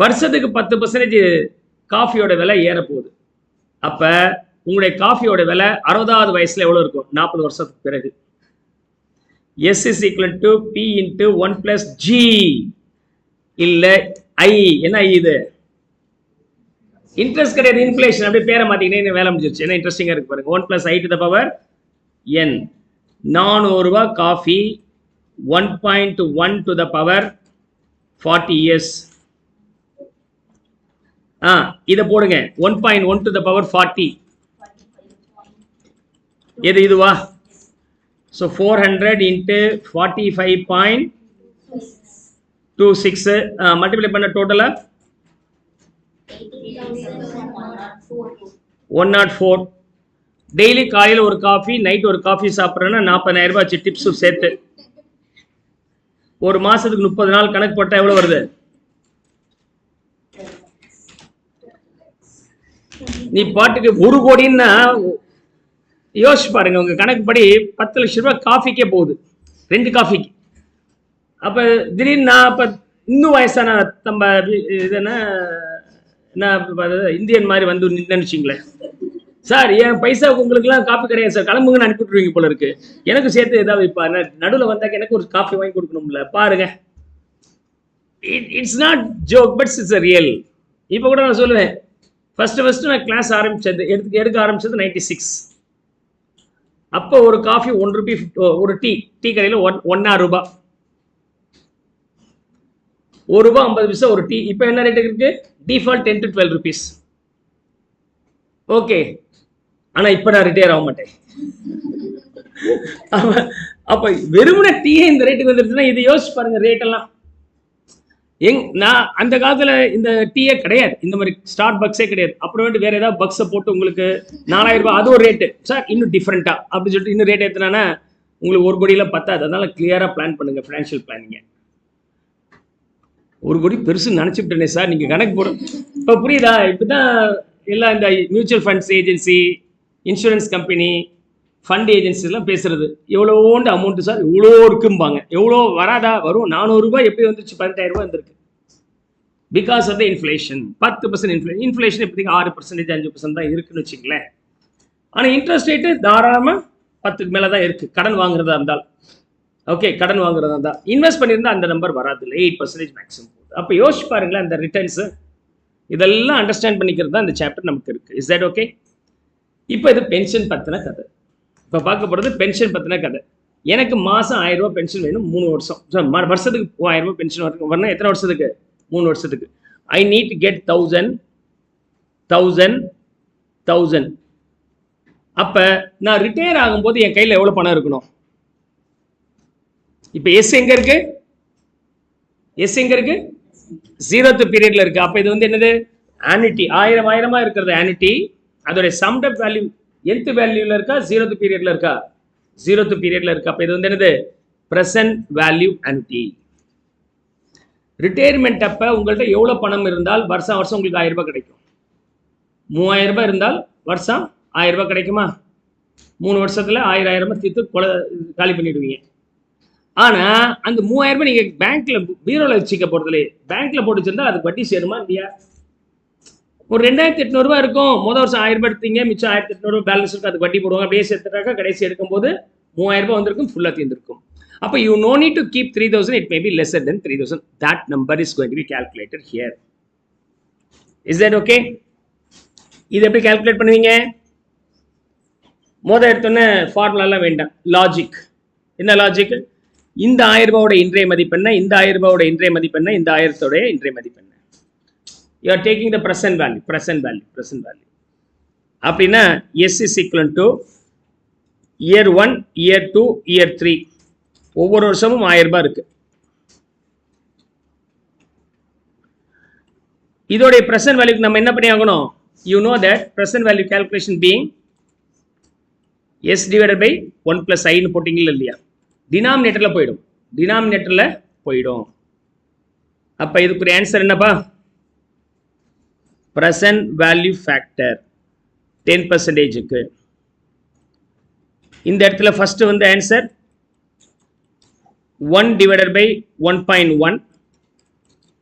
[SPEAKER 1] வருஷத்துக்கு 10% காஃபியோட விலை ஏற போகுது. அப்ப உங்களுடைய காஃபியோட விலை 60வது வயசுல எவ்வளவு இருக்கும்? 40 வருஷத்துக்கு பிறகு. S is equal to P into 1 plus G. இல்ல I. என்ன I இது? இன்ட்ரெஸ்ட் கிடையாது, இன்ஃப்ளேஷன். அப்படியே பேரை மாத்திக்கிட்டே வேலை முடிஞ்சிருச்சு. என்ன இன்ட்ரெஸ்டிங்கா இருக்கு பாருங்க. 1 plus I to the power N. 400 ரூபாய் coffee, 1.1 to the power 40 years. இதை போடுங்க. 1.1 to the power 40. எது இதுவா? So 400 into 45.26 மல்டிப்ளை பண்ண டோட்டலா 104. டெய்லி காலையில் ஒரு காஃபி, நைட் ஒரு காஃபி சாப்பிட்றேன்னா 40,000 ரூபாய் ஆச்சு, டிப்ஸும் சேர்த்து. ஒரு மாசத்துக்கு 30 நாள் கணக்கு போட்டா எவ்வளவு வருது? நீ பாட்டுக்கு 1 கோடின்னா யோசிச்சு பாருங்க, உங்க கணக்கு படி 10 லட்சம் ரூபாய் காஃபிக்கே போகுது, 2 காஃபிக்கு. அப்ப திடீர்னு நான் அப்ப இன்னும் வயசான நம்ம இதுன்னா இந்தியன் மாதிரி வந்து நினைச்சிங்களேன், சார் என் பைசாவுக்கு உங்களுக்குலாம் காப்பி கிடையாது சார், கிளம்புங்கன்னு அனுப்பிட்டுருவீங்க போல இருக்கு. எனக்கு சேர்த்து ஏதாவது இப்போ நடுவில் வந்தாக்க எனக்கு ஒரு காஃபி வாங்கி கொடுக்கணும்ல. பாருங்க, it's not joke but it's real. இப்போ கூட நான் சொல்லுவேன், ஃபர்ஸ்ட் நான் கிளாஸ் ஆரம்பிச்சது எடுக்க ஆரம்பிச்சது 96. அப்போ ஒரு காஃபி 1 ரூபி, ஒரு டீ கடையில் 1 ரூபாய், 1 ரூபாய் 50 பைசா ஒரு டீ. இப்போ என்ன ரேட்டு இருக்கு? Default 10 to 12 rupees. ஓகே, ஆனா இப்ப நான் ரிட்டையர் ஆக மாட்டேன். அப்ப வெறுமனே டீயே இந்த ரேட்டுக்கு வந்துருச்சுன்னா இது யோசிச்சு பாருங்க ரேட் எல்லாம். நான் அந்த காலத்துல இந்த டீயே கிடையாது, இந்த மாதிரி ஸ்டார்ட் பக்ஸே கிடையாது. அப்புறம் வேற ஏதாவது பக்ஸை போட்டு உங்களுக்கு 4000 ரூபாய் அது ஒரு ரேட்டு சார், இன்னும் டிஃப்ரெண்டா அப்படின்னு சொல்லிட்டு இன்னும் ரேட் ஏற்றினா உங்களுக்கு 1 கோடியில பத்தாது. அதனால கிளியரா பிளான் பண்ணுங்க, ஃபினான்ஷியல் பிளானிங்க. 1 கோடி பெருசு நினைச்சுட்டேனே சார், நீங்க கணக்கு போடும். இப்ப புரியுதா? இப்பதான் எல்லாம் இந்த mutual funds agency, insurance company, fund ஏஜென்சிலாம் பேசுறது, எவ்வளோண்டு அமௌண்ட் சார் இவ்வளோ இருக்கும்பாங்க. எவ்வளோ வராதா? வரும். 400 ரூபாய் எப்படி வந்துருச்சு? 18,000 ரூபாய் வந்திருக்கு. Because of the inflation. 10% inflation இப்போதைக்கு 6%, 5% தான் இருக்குன்னு வச்சுங்களேன். ஆனால் இன்ட்ரெஸ்ட் ரேட்டு தாராளமாக 10க்கு மேலே தான் இருக்கு, கடன் வாங்குறதா இருந்தால். ஓகே, கடன் வாங்குறதா இருந்தால். இன்வெஸ்ட் பண்ணியிருந்தா அந்த நம்பர் வராது இல்லை, 8% மேக்ஸிமம் போகுது. அப்போ யோசிச்சு பாருங்களேன் அந்த ரிட்டர்ன்ஸு. இதெல்லாம் அண்டர்ஸ்டாண்ட் பண்ணிக்கிறது தான் இந்த சாப்டர் நமக்கு இருக்கு. Is that okay? இப்போ இது பென்ஷன் பத்தின கதை. இப்போ பார்க்க போகிறது பென்ஷன் பத்தின கதை. எனக்கு மாதம் 1000 ரூபாய் பென்ஷன் வேணும், 3 வருஷம். வருஷத்துக்கு 1000 ரூபாய் பென்ஷன் வரணும். எத்தனை வருஷத்துக்கு? 3 வருஷத்துக்கு. ஐ நீட் டு கெட் 1000. அப்போ நான் ரிட்டையர் ஆகும்போது என் கையில் எவ்வளோ பணம் இருக்கணும்? இப்போ எஸ் எங்க இருக்கு? 0th பீரியட்ல இருக்கு. அப்ப இது வந்து என்னது? ஆனிட்டி. 1000 இருக்கிறது ஆனிட்டி. அதோட சம்ட் அப் வேல்யூ nth வேல்யூல இருக்கா, 0th பீரியட்ல இருக்கா? 0th பீரியட்ல இருக்கு. அப்ப இது வந்து என்னது? Present value ஆனிட்டி. ரிட்டையர்மெண்ட் அப்ப உங்கள்கிட்ட எவ்வளவு பணம் இருந்தால் வருஷம் உங்களுக்கு 1000 ரூபாய் கிடைக்கும்? 3000 ரூபாய் இருந்தால் வருஷம் 1000 ரூபாய் கிடைக்குமா? 3 வருஷத்துல 1000 தீர்த்து காலி பண்ணிடுவீங்க. ஆனா அந்த 3000 ரூபாய் நீங்க பேங்க்ல பீரோல வச்சுக்க போறதுல, பேங்க்ல போட்டு வச்சிருந்தா அதுக்கு வட்டி சேருமா இல்லையா? ஒரு 2800 ரூபாய் இருக்கும். முதல் வருஷம் 1000 ரூபாய் எடுத்தீங்க, மிச்சம் 1800 ரூபாய் பேலன்ஸ் இருக்கு, அதுக்கு வட்டி போடுவாங்க. அப்படியே சேர்த்துட்டாக்கா கடைசி எடுக்கும்போது 3000 ரூபாய் வந்திருக்கும், ஃபுல்லா தீர்ந்திருக்கும். அப்ப you no need to keep 3000, it may be lesser than 3000. That number is going to be calculated here. Is that okay? இது எப்படி கால்குலேட் பண்ணுவீங்க? முதல் எடுத்தோன்னே ஃபார்முலாலாம் வேண்டாம், லாஜிக். என்ன லாஜிக்? இந்த 1000 ரூபாயோட இன்றைய மதிப்பெண்ண, இந்த 1000 ரூபாயோட இன்றைய மதிப்பெண்ண, இந்த 1000 இன்றைய மதிப்பெண்ண. You are taking the present value. அப்படின்னா S is equal to year 1, year 2, year 3. ஒவ்வொரு வருஷமும் 1000 ரூபாய் இருக்கு. இதோடைய present value நம்ம என்ன பண்ணி ஆகணும்? You know that present value calculation being S divided by 1 plus I ன்னு போட்டீங்களா இல்லையா? டினாமினேட்டர்ல போயிடும். அப்ப இதுக்கு ஆன்சர் என்னப்பா? present value factor 10%. இந்த இடத்துல ஃபர்ஸ்ட் வந்து ஆன்சர் 1 divided by 1.1,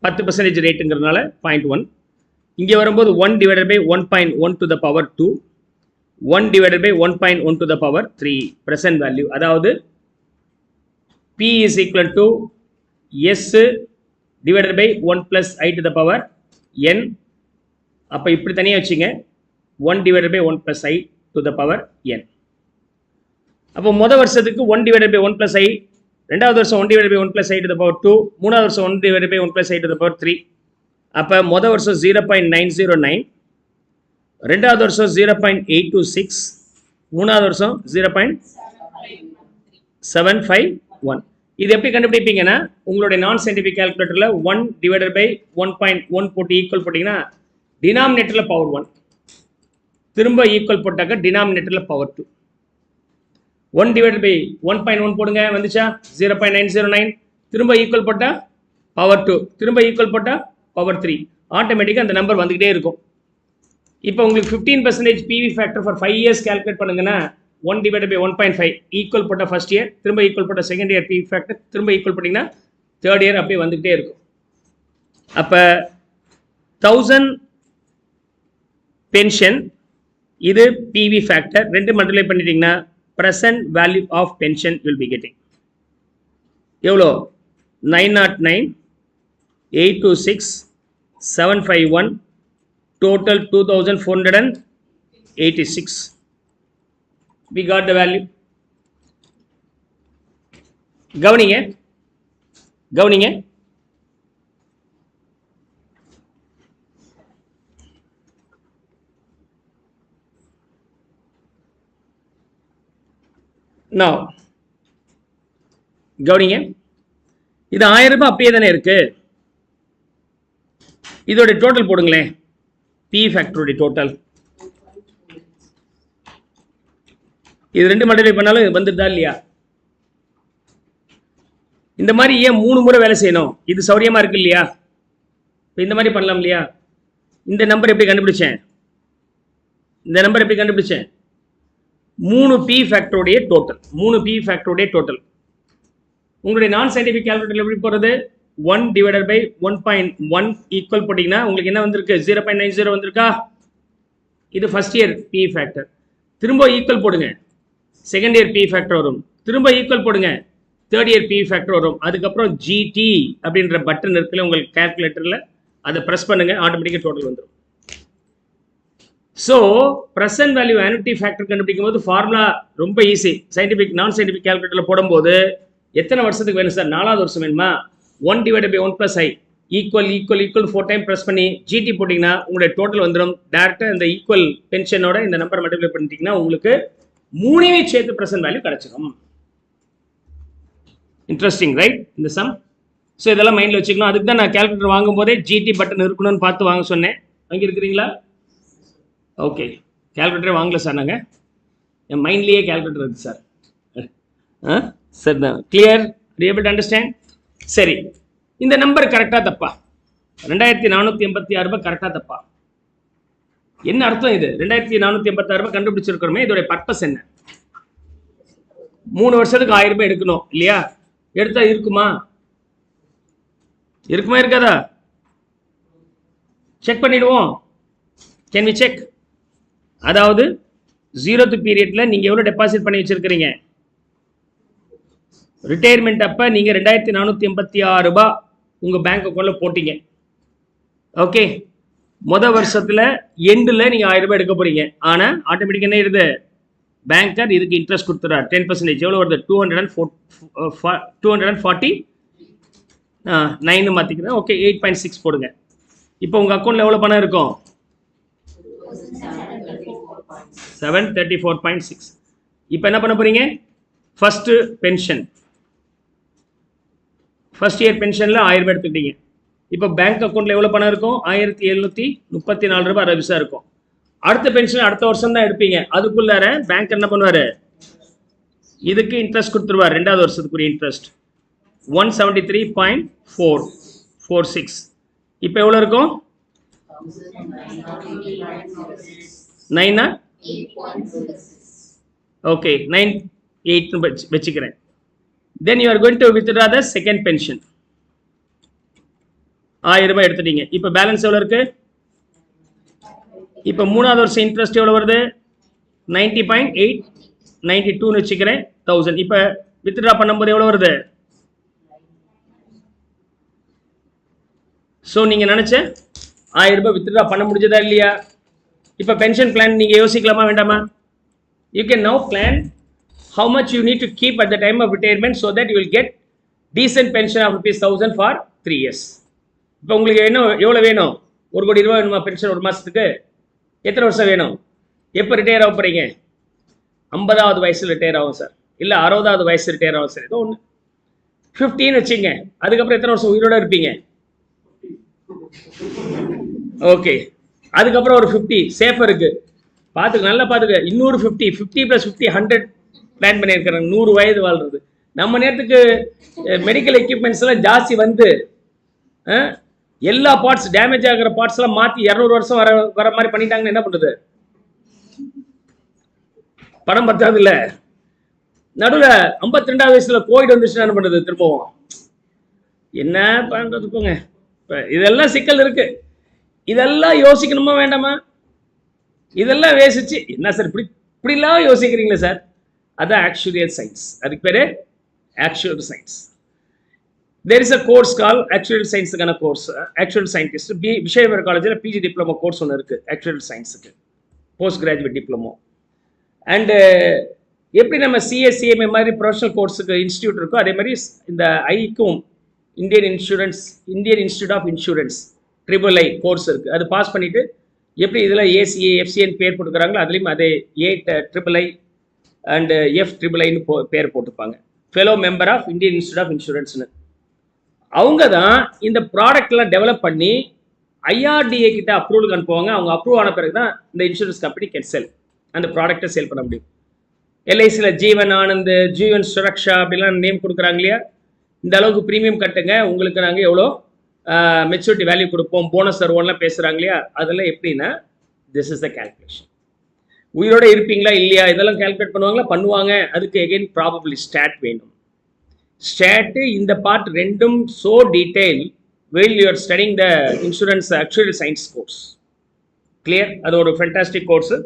[SPEAKER 1] 10% ரேட்டுங்கிறதுனால 0.1. இங்கே வரும்போது 1 divided by 1.1 to the power 2, 1 divided by 1.1 to the power 3 present value. அதாவது P is equal to S divided by 1 plus I to the power N. அப்போ இப்படி தனியாக வச்சுங்க, 1 divided by 1 plus I to the power N. அப்போ முதல் வருஷத்துக்கு 1 divided by 1 plus I, ரெண்டாவது வருஷம் 1 divided by 1 plus I to the power 2, மூணாவது வருஷம் 1 divided by 1 plus I to the power 3. அப்போ முதல் வருஷம் 0.909, ரெண்டாவது வருஷம் 0.826, மூணாவது வருஷம் 0.751. இது எப்படி கண்டுபிடிப்பீங்கன்னா உங்களுடைய நான் சயின்டிஃபிக் கால்குலேட்டர்ல 1 divided by 1.1 போட்டு ஈக்குவல் போட்டீங்கன்னா டினாமினேட்டர்ல பவர் 1, திரும்ப ஈக்குவல் போட்டாக்க டினாமினேட்டரில் பவர் 2. 1 divided by 1.1 போடுங்க, வந்துச்சா 0.909. திரும்ப ஈக்குவல் போட்டால் பவர் 2, திரும்ப ஈக்குவல் போட்டால் பவர் 3. ஆட்டோமேட்டிக்காக அந்த நம்பர் வந்துக்கிட்டே இருக்கும். இப்போ உங்களுக்கு 15% PV factor for 5 years calculate பண்ணுங்கன்னா 1 divided by 1.5 ஈக்குவல் போட்டால் ஃபர்ஸ்ட் இயர், திரும்ப ஈக்குவல் போட்டால் செகண்ட் இயர் PV ஃபேக்டர், திரும்ப ஈக்குவல் பண்ணிங்கன்னா தேர்ட் இயர், அப்படியே வந்துக்கிட்டே இருக்கும். அப்போ 1000 பென்ஷன், இது PV ஃபேக்டர், ரெண்டு மல்டிப்ளை பண்ணிட்டீங்கன்னா present value of pension will be getting எவ்வளோ 909 826 751 total 2486. We got the value. கவனிங்க கவனிங்க, now கவனிங்க, இது 1000 ரூபாய் அப்படியே தானே இருக்கு. இதோட டோட்டல் போடுங்களேன், பி ஃபேக்டருடைய டோட்டல். இது ரெண்டு மல்டிப்ளை பண்ணாலும் வந்துட்டா இல்லையா? இந்த மாதிரி ஏன் 3 முறை வேலை செய்யணும்? இது சௌரியமா இருக்கு இல்லையா? இந்த மாதிரி பண்ணலாம் இல்லையா? இந்த நம்பர் எப்படி கண்டுபிடிச்சேன்? இந்த நம்பர் எப்படி கண்டுபிடிச்சேன்? 3 பி ஃபேக்டருடைய டோட்டல், 3 பி ஃபேக்டருடைய டோட்டல். உங்களுடைய நான் சயின்டிஃபிக் கால்குலேட்டர் எப்படி போகிறது? 1 divided by 1.1 ஈக்குவல் போட்டிங்கன்னா உங்களுக்கு என்ன வந்திருக்கு? 0.90 வந்திருக்கா? இது ஃபர்ஸ்ட் இயர் பி ஃபேக்டர். திரும்ப ஈக்குவல் போடுங்க, செகண்ட் இயர் பி ஃபேக்டர் வரும். திரும்ப ஈக்குவல் போடுங்க, தேர்ட் இயர் பி ஃபேக்டர் வரும். அதுக்கப்புறம் ஜிடி அப்படின்ற பட்டன் இருக்குல்ல உங்களுக்கு கால்குலேட்டரில், அதை ப்ரெஸ் பண்ணுங்க, ஆட்டோமேட்டிக்காக டோட்டல் வந்துடும். ஸோ ப்ரெசன்ட் வேல்யூ ஆனுட்டி ஃபேக்டர் கண்டுபிடிக்கும் போது ஃபார்முலா ரொம்ப ஈஸி. சயின்டிஃபிக் நான் சயின்டிஃபிக் கால்குலேட்டரில் போடும்போது எத்தனை வருஷத்துக்கு வேணும் சார்? 4வது வருஷம் வேணுமா? 1 divided by 1 plus i equal equal equal 4 time press பண்ணி ஜிடி போட்டிங்கன்னா உங்களுடைய டோட்டல் வந்துடும். டேரெக்டாக இந்த ஈக்குவல் பென்ஷனோட இந்த நம்பர் மல்டிப்ளை பண்ணிட்டீங்கன்னா உங்களுக்கு 3வே சேர்த்து ப்ரெசன்ட் வேல்யூ கிடைச்சிடும். இன்ட்ரெஸ்டிங் ரைட் இந்த சம்? ஸோ இதெல்லாம் மைண்டில் வச்சுக்கணும். அதுக்கு தான் நான் கால்குலேட்டர் வாங்கும் போதே ஜிடி பட்டன் இருக்கணும்னு பார்த்து வாங்க சொன்னேன். வாங்கி இருக்கிறீங்களா? ஓகே, கால்குலேட்டரே வாங்கல சார், நாங்கள் என் மைண்ட்லேயே கால்குலேட்டர் இருக்குது சார். சார் தான் கிளியர், ஏபிள் டு அண்டர்ஸ்டாண்ட்? சரி, இந்த நம்பர் கரெக்டாக தப்பா? 2486 ரூபாய் கரெக்டாக தப்பா? என்ன அர்த்தம்? இது 2486 ரூபாய் கண்டுபிடிச்சிருக்கிறோமே, இதோடைய பர்பஸ் என்ன? 3 வருஷத்துக்கு 1000 ரூபாய் எடுக்கணும் இல்லையா? எடுத்தா இருக்குமா? இருக்குமா இருக்காதா? செக் பண்ணிடுவோம். Can we check? அதாவது 0th பீரியட்ல நீங்க எவ்வளவு டெபாசிட் பண்ணி வச்சிருக்கீங்க? ரிட்டையர்மெண்ட் அப்ப நீங்க 2486 ரூபாய் உங்க பேங்க் அக்கௌண்ட்ல போட்டீங்க. ஓகே, முதல் வருஷத்துல எண்டில் நீங்க 1000 ரூபாய் எடுக்க போறீங்க. ஆனா ஆட்டோமேட்டிக் என்ன இருது? பேங்கர் இதுக்கு இன்ட்ரெஸ்ட் கொடுத்துறாரு 10%. எவ்வளவு வருது? 249 மாத்திக்கிறேன். ஓகே, 8.6 போடுங்க. இப்போ உங்க அக்கௌண்ட்ல எவ்வளவு பணம் இருக்கும்? 734.6. இப்போ என்ன பண்ண போறீங்க? ஃபர்ஸ்ட் பென்ஷன், ஃபர்ஸ்ட் இயர் பென்ஷன்ல 1000 ரூபாய் எடுத்துக்கிட்டீங்க. இப்போ பேங்க் அக்கௌண்ட்ல எவ்வளவு பணம் இருக்கும்? 1734 ரூபாய் 60 பைசா இருக்கும். அடுத்த பென்ஷன் அடுத்த வருஷம் தான் எடுப்பீங்க. அதுக்குள்ளார பேங்க் என்ன பண்ணுவாரு? இதுக்கு இன்ட்ரெஸ்ட் கொடுத்துருவார். 2வது வருஷத்துக்குரிய இன்ட்ரெஸ்ட் 173.446. இப்போ எவ்வளோ இருக்கும்? 9 ஓகே, 98 வச்சுக்கிறேன். Then you are going to withdraw the second pension. 1000 ரூபாய் எடுத்துட்டீங்க. இப்போ பேலன்ஸ் எவ்வளோ இருக்கு? இப்போ 3வது வருஷம் இன்ட்ரெஸ்ட் எவ்வளோ வருது? 90.892 வச்சுக்கிறேன் 1000. இப்போ வித்ட்ரா பண்ணும்போது எவ்வளோ வருது? ஸோ நீங்கள் நினச்ச 1000 ரூபாய் வித்ட்ரா பண்ண முடிஞ்சதா இல்லையா? இப்போ பென்ஷன் பிளான் நீங்கள் யோசிக்கலாமா வேண்டாமா? You can now plan how much you need to keep at the time of retirement so that you will get decent pension of ₹1000 for 3 years. இப்போ உங்களுக்கு என்ன எவ்வளோ வேணும்? 1 கோடி ரூபாய் வேணுமா பென்ஷன் ஒரு மாதத்துக்கு? எத்தனை வருஷம் வேணும்? எப்போ ரிட்டையர் ஆக போகிறீங்க? 50வது வயசில் ரிட்டையர் ஆகும் சார், இல்லை 60வது வயசு ரிட்டையர் ஆகும் சார், ஏதோ ஒன்று 15 வச்சுங்க. அதுக்கப்புறம் எத்தனை வருஷம் உயிரோட இருப்பீங்க? ஓகே, அதுக்கப்புறம் ஒரு 50 சேஃபாக இருக்கு. பார்த்துக்க, நல்லா பார்த்துக்க. இன்னொரு 50 + 50 100 பிளான் பண்ணியிருக்கிறாங்க. 100 வயது வாழ்றது. நம்ம நேரத்துக்கு மெடிக்கல் எக்யூப்மெண்ட்ஸ் எல்லாம் ஜாஸ்தி வந்து எல்லா பார்ட்ஸ் டேமேஜ் ஆகிற பார்ட்ஸ் எல்லாம் மாற்றி 200 வருஷம் வர மாதிரி பண்ணிட்டாங்கன்னு என்ன பண்ணுறது? பணம் பத்தாது இல்லை. நடுவில் 52வது வயசுல கோவிட் வந்துச்சுன்னா என்ன பண்ணுறது? திரும்பவும் என்ன பண்ணுறதுக்குங்க? இதெல்லாம் சிக்கல் இருக்கு. இதெல்லாம் யோசிக்கணுமா வேண்டாமா? இதெல்லாம் யோசிச்சு என்ன சார் இப்படிலாம் யோசிக்கிறீங்களா சார்? அதான் ஆக்சுவரியல் சயின்ஸ். அதுக்கு பேரு actual science. There is a course call actual சயின்ஸுக்கான கோர்ஸ். ஆக்சுவல் சயின்டிஸ்ட் விஷயவர் காலேஜில் பிஜி டிப்ளமோ கோர்ஸ் ஒன்று இருக்கு ஆக்சுவல் சயின்ஸுக்கு, போஸ்ட் கிராஜுவேட் டிப்ளமோ. அண்டு எப்படி நம்ம சிஎஸ்சிஎம்ஏ மாதிரி ப்ரொஃபஷனல் கோர்ஸுக்கு இன்ஸ்டியூட் இருக்கோ அதே மாதிரி இந்த ஐக்கும் Indian institute of insurance III course இருக்குது. அது பாஸ் பண்ணிவிட்டு எப்படி இதில் ஏசிஏ எஃப்சிஏன்னு பேர் போட்டுக்கிறாங்களோ அதுலேயும் அதே III அண்டு FIIIன்னு பேர் போட்டுப்பாங்க. Fellow member of Indian institute of இன்சூரன்ஸ்னு. அவங்க தான் இந்த ப்ராடக்ட்லாம் டெவலப் பண்ணி IRDA கிட்ட அப்ரூவலுக்கு அனுப்புவாங்க. அவங்க அப்ரூவ் ஆன பிறகு தான் இந்த இன்சூரன்ஸ் கம்பெனி கேன் செல், அந்த ப்ராடக்டை சேல் பண்ண முடியும். LICயில் ஜீவன் ஆனந்த், ஜீவன் சுரக்ஷா அப்படிலாம் நேம் கொடுக்குறாங்க இல்லையா? இந்த அளவுக்கு ப்ரீமியம் கட்டுங்க, உங்களுக்கு நாங்கள் எவ்வளோ மெச்சூரிட்டி வேல்யூ கொடுப்போம், போனஸ் தருவோம்லாம் பேசுகிறாங்க இல்லையா? அதெல்லாம் எப்படின்னா திஸ் இஸ் த கேல்குலேஷன். உயிரோட இருப்பீங்களா இல்லையா இதெல்லாம் கேல்குலேட் பண்ணுவாங்க. அதுக்கு எகெயின் ப்ராபபிளி ஸ்டாட் வேணும். ஸ்டாட்டு இந்த பார்ட் ரெண்டும் so detail well you are studying the insurance actual science course. Clear? அது ஒரு ஃபென்டாஸ்டிக் கோர்ஸு.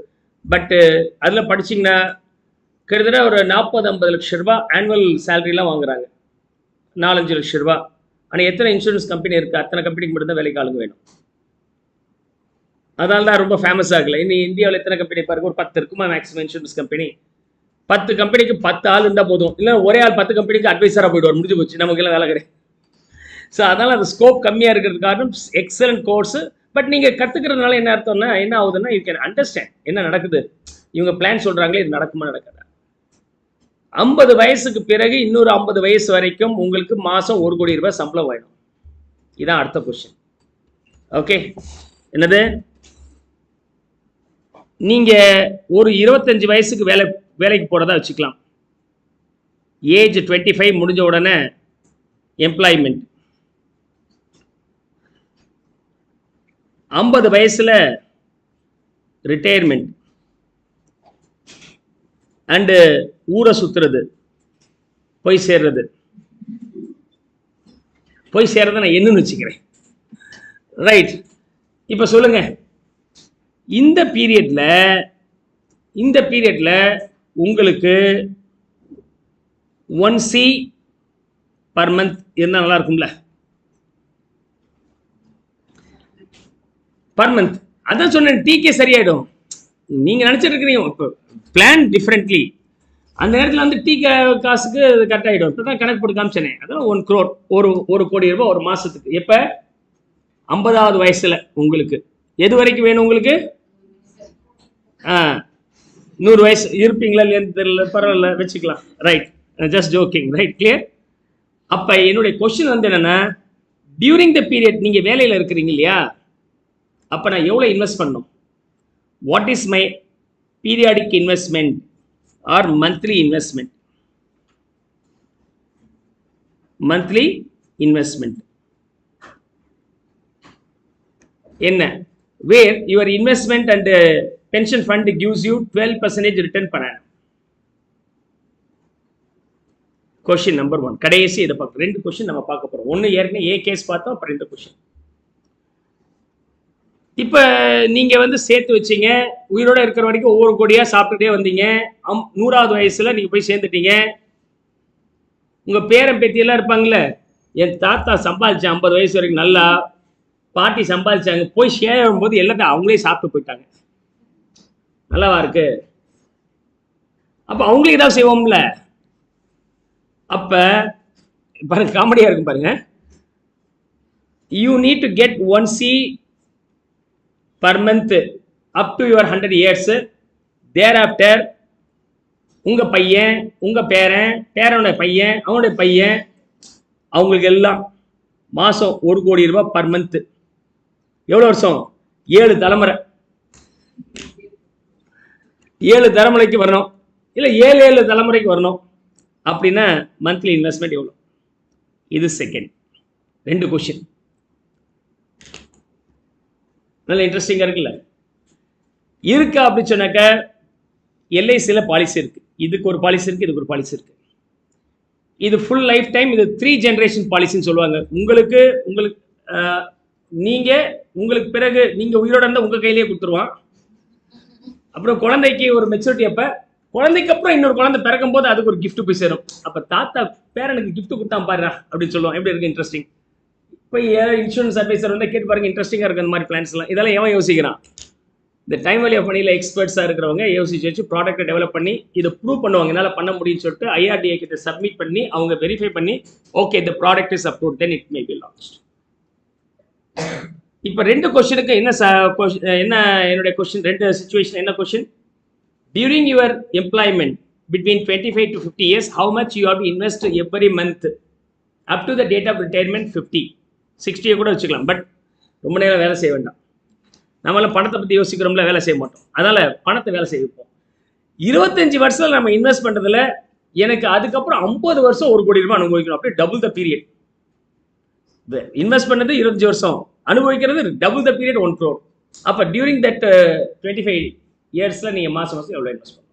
[SPEAKER 1] பட்டு அதில் படிச்சிங்கன்னா கிட்டத்தட்ட ஒரு 40-50 லட்சம் ரூபா ஆனுவல் சேலரிலாம் வாங்குறாங்க, 4-5 லட்சம் ரூபா. ஆனால் எத்தனை இன்சூரன்ஸ் கம்பெனி இருக்குது? அத்தனை கம்பெனிக்கு மட்டும்தான் வேலைக்கு ஆளுங்க வேணும். அதனால தான் ரொம்ப ஃபேமஸ் ஆகலை. இன்னும் இந்தியாவில் எத்தனை கம்பெனி பாருங்க, ஒரு 10 இருக்குமா மேக்ஸிமம் இன்சூரன்ஸ் கம்பெனி. 10 கம்பெனிக்கு 10 ஆள் இருந்தால் போதும். இல்லை ஒரே ஆள் 10 கம்பெனிக்கு அட்வைசராக போயிடுவார், முடிஞ்சு போச்சு, நமக்கு எல்லாம் வேலை கிடையாது. ஸோ அதனால் அந்த ஸ்கோப் கம்மியாக இருக்கிறது காரணம் எக்ஸலண்ட் கோர்ஸு. பட் நீங்கள் கற்றுக்கிறதுனால என்ன அர்த்தம்னா என்ன ஆகுதுன்னா யூ கேன் அண்டர்ஸ்டாண்ட் என்ன நடக்குது. இவங்க பிளான் சொல்கிறாங்களே, இது நடக்குமா நடக்காதா? 50 வயசுக்கு பிறகு இன்னொரு 50 வயசு வரைக்கும் உங்களுக்கு மாதம் 1 கோடி ரூபாய் சம்பளம் வேணும். இதான் அடுத்த கொஸ்டின். ஓகே, என்னது? நீங்கள் ஒரு 25 வயசுக்கு வேலைக்கு போகிறதா வச்சுக்கலாம். ஏஜ் 25 முடிஞ்ச உடனே எம்ப்ளாய்மெண்ட். 50 வயசில் ரிட்டையர்மெண்ட் அண்டு ஊரை சுற்றுறது, போய் சேர்றது நான் என்னன்னு வச்சுக்கிறேன். ரைட், இப்போ சொல்லுங்க, இந்த பீரியட்ல உங்களுக்கு 1 C per month இருந்தால் நல்லா இருக்கும்ல? Per month. அதான் சொன்னேன், டிகே சரியாயிடும். நீங்க நினைச்சிட்டு இருக்கிறீங்க இப்போ பிளான் டிஃப்ரெண்ட்லி. அந்த நேரத்தில் வந்து டீ காசுக்கு கட் ஆகிடும். இப்போ தான் கணக்கு போட்டு காமிச்சேனே, அதெல்லாம் 1 crore, ஒரு கோடி ரூபாய் ஒரு மாசத்துக்கு. எப்போ? 50வது வயசுல. உங்களுக்கு எது வரைக்கும் வேணும்? உங்களுக்கு 100 வயசு இருப்பீங்களா இல்லையான்னு தெரியல, பரவாயில்ல வச்சுக்கலாம். Right, just joking. Right, clear? அப்போ என்னுடைய கொஸ்டின் வந்து என்னன்னா, டியூரிங் த பீரியட் நீங்க வேலையில் இருக்கிறீங்க இல்லையா, அப்போ நான் எவ்வளோ இன்வெஸ்ட் பண்ணணும்? What is my periodic investment or monthly investment? Monthly investment என்ன? Where your investment and pension fund gives you 12% return per annum. Question number 1. கடைசி இதை பார்க்க 2 கொஸ்டின் நம்ம பார்க்க போறோம். ஒன்று ஏற்கனவே கேஸ் பார்த்தோம், அப்புறம் இந்த கொஸ்டின். இப்போ நீங்கள் வந்து சேர்த்து வச்சிங்க, உயிரோடு இருக்கிற வரைக்கும் ஒவ்வொரு கோடியாக சாப்பிட்டுட்டே வந்தீங்க. 100வது வயசில் நீங்கள் போய் சேர்ந்துட்டீங்க. உங்கள் பேரன் பேத்தியெல்லாம் இருப்பாங்கள்ல, என் தாத்தா சம்பாதிச்சேன் 50 வயசு வரைக்கும் நல்லா, பாட்டி சம்பாதிச்சாங்க, போய் சேரும் போது எல்லாத்தையும் அவங்களே சாப்பிட்டு போயிட்டாங்க. நல்லாவா இருக்கு? அப்போ அவங்களுக்கு ஏதாவது செய்வோம்ல. அப்போ பாருங்க, காமெடியாக இருக்கும் பாருங்க. You need to get 1 C per month up to your 100 years. Thereafter உங்க பையன், உங்க பேரனுடைய பையன், அவனுடைய பையன், அவங்களுக்கு எல்லாம் மாசம் 1 கோடி ரூபாய் பர் மந்த். எவ்வளவு வருஷம்? 7 தலைமுறை. 7 தலைமுறைக்கு வரணும், இல்லை 7 தலைமுறைக்கு வரணும் அப்படின்னா மந்த்லி இன்வெஸ்ட்மெண்ட் எவ்வளோ? இது செகண்ட். 2 கொஸ்டின். நல்ல இன்ட்ரெஸ்டிங்காக இருக்குல்ல? இருக்கா அப்படின்னு சொன்னாக்க எல்ஐசியில் பாலிசி இருக்கு. இதுக்கு ஒரு பாலிசி இருக்கு, இதுக்கு ஒரு பாலிசி இருக்கு. இது ஃபுல் லைஃப் டைம், இது 3 ஜென்ரேஷன் பாலிசின்னு சொல்லுவாங்க. உங்களுக்கு உங்களுக்கு பிறகு நீங்க உயிரோட இருந்தால் உங்க கையிலேயே கொடுத்துருவான். அப்புறம் குழந்தைக்கு ஒரு மெச்சூரிட்டி, அப்ப குழந்தைக்கு அப்புறம் இன்னொரு குழந்தை பிறக்கும் போது அதுக்கு ஒரு கிஃப்ட் போய் சேரும். அப்ப தாத்தா பேரனுக்கு கிஃப்ட் கொடுத்தா பாருடா அப்படின்னு சொல்லுவான். எப்படி இருக்கு? இன்ட்ரெஸ்டிங். இப்போ இன்சூரன்ஸ் அட்வைசர் வந்து கேட்டு பாருங்க, இன்ட்ரெஸ்டிங்காக இருக்கு அந்த மாதிரி பிளான்ஸ்லாம். இதெல்லாம் எவன் யோசிக்கிறான்? இந்த டைம் வேல்யூ ஆஃப் மணியில் எக்ஸ்பர்ட்ஸாக இருக்கிறவங்க யோசிச்சு வச்சு ப்ராடக்ட்டை டெவலப் பண்ணி இதை ப்ரூவ் பண்ணுவாங்க. என்னால் பண்ண முடியும்னு சொல்லிட்டு ஐஆர்டிஏ கிட்ட சப்மிட் பண்ணி அவங்க வெரிஃபை பண்ணி okay the product is approved, then it may be launched. இப்போ 2 கொஸ்டினுக்கு என்ன என்னுடைய கொஸ்டின், 2 சிச்சுவேஷன். என்ன question? During your employment between 25 to 50 years, how much you have to invest every month up to the date of retirement 50, 60 கூட வச்சுக்கலாம். But ரொம்ப நேரம் வேலை செய்ய வேண்டாம். நம்மளாம் பணத்தை பற்றி யோசிக்கிறோம்ல, வேலை செய்ய மாட்டோம். அதனால பணத்தை வேலை செய்வோம். 25 வருஷத்துல நம்ம இன்வெஸ்ட் பண்றதுல எனக்கு அதுக்கப்புறம் 50 வருஷம் 1 கோடி ரூபாய் அனுபவிக்கணும். அப்படியே டபுள் த பீரியட். இன்வெஸ்ட் பண்ணது 25 வருஷம், அனுபவிக்கிறது டபுள் த பீரியட் 1 crore. அப்போ டியூரிங் தட் 25 இயர்ஸ்ல நீங்க மாசம் மாசம் எவ்வளவு இன்வெஸ்ட் பண்ணணும்?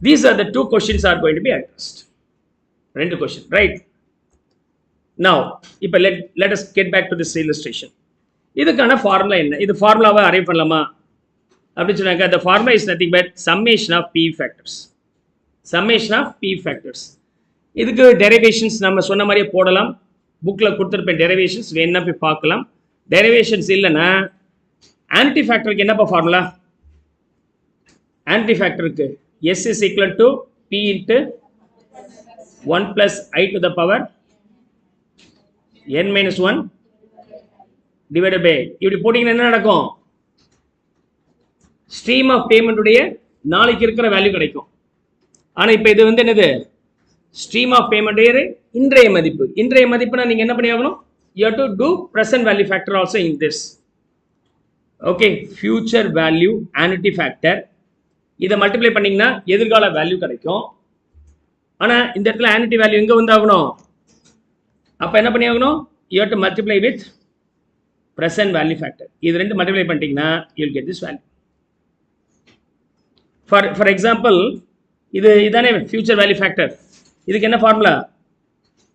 [SPEAKER 1] These are the 2 questions are going to be addressed. 2 question, right? Now, இப்போ let us get back to this illustration. இதுக்கான ஃபார்முலா என்ன? இது ஃபார்முலாவை அரைவ் பண்ணலாமா அப்படின்னு சொன்னாக்க the formula is nothing but summation of PV factors. Summation of PV factors. இதுக்கு derivations நம்ம சொன்ன மாதிரியே போடலாம். புக்கில் கொடுத்துருப்பேன் டெரிவேஷன்ஸ், வேணா போய் பார்க்கலாம். டெரிவேஷன்ஸ் இல்லைன்னா ஆன்டி ஃபேக்டருக்கு என்னப்பா ஃபார்முலா? ஆன்டி ஃபேக்டருக்கு S is equal to P into 1 plus I to the power n minus 1 divided by. இப்படி போட்டிங்கன்னா என்ன நடக்கும்? ஸ்ட்ரீம் ஆஃப் பேமெண்ட் உடைய நாளைக்கு இருக்கிற வேல்யூ கிடைக்கும். ஆனால் இப்போ இது வந்து என்னது? ஸ்ட்ரீம் ஆஃப் பேமெண்ட் இன்றைய மதிப்பு. இன்றைய மதிப்புனா நீங்கள் என்ன பண்ணி ஆகணும்? You have to do present value factor also in this. Okay, future value annuity factor. இதை மல்டிப்ளை பண்ணிங்கன்னா எதிர்கால வேல்யூ கிடைக்கும். ஆனால் இந்த இடத்துல ஆன்னிட்டி வேல்யூ எங்கே வந்து ஆகணும்? அப்போ என்ன பண்ணி ஆகணும்? You have to multiply with present value factor. இது 2 மல்டிப்ளை பண்ணிட்டீங்கன்னா you will get this value. For example இதானே ஃபியூச்சர் வேல்யூ ஃபேக்டர். இதுக்கு என்ன formula?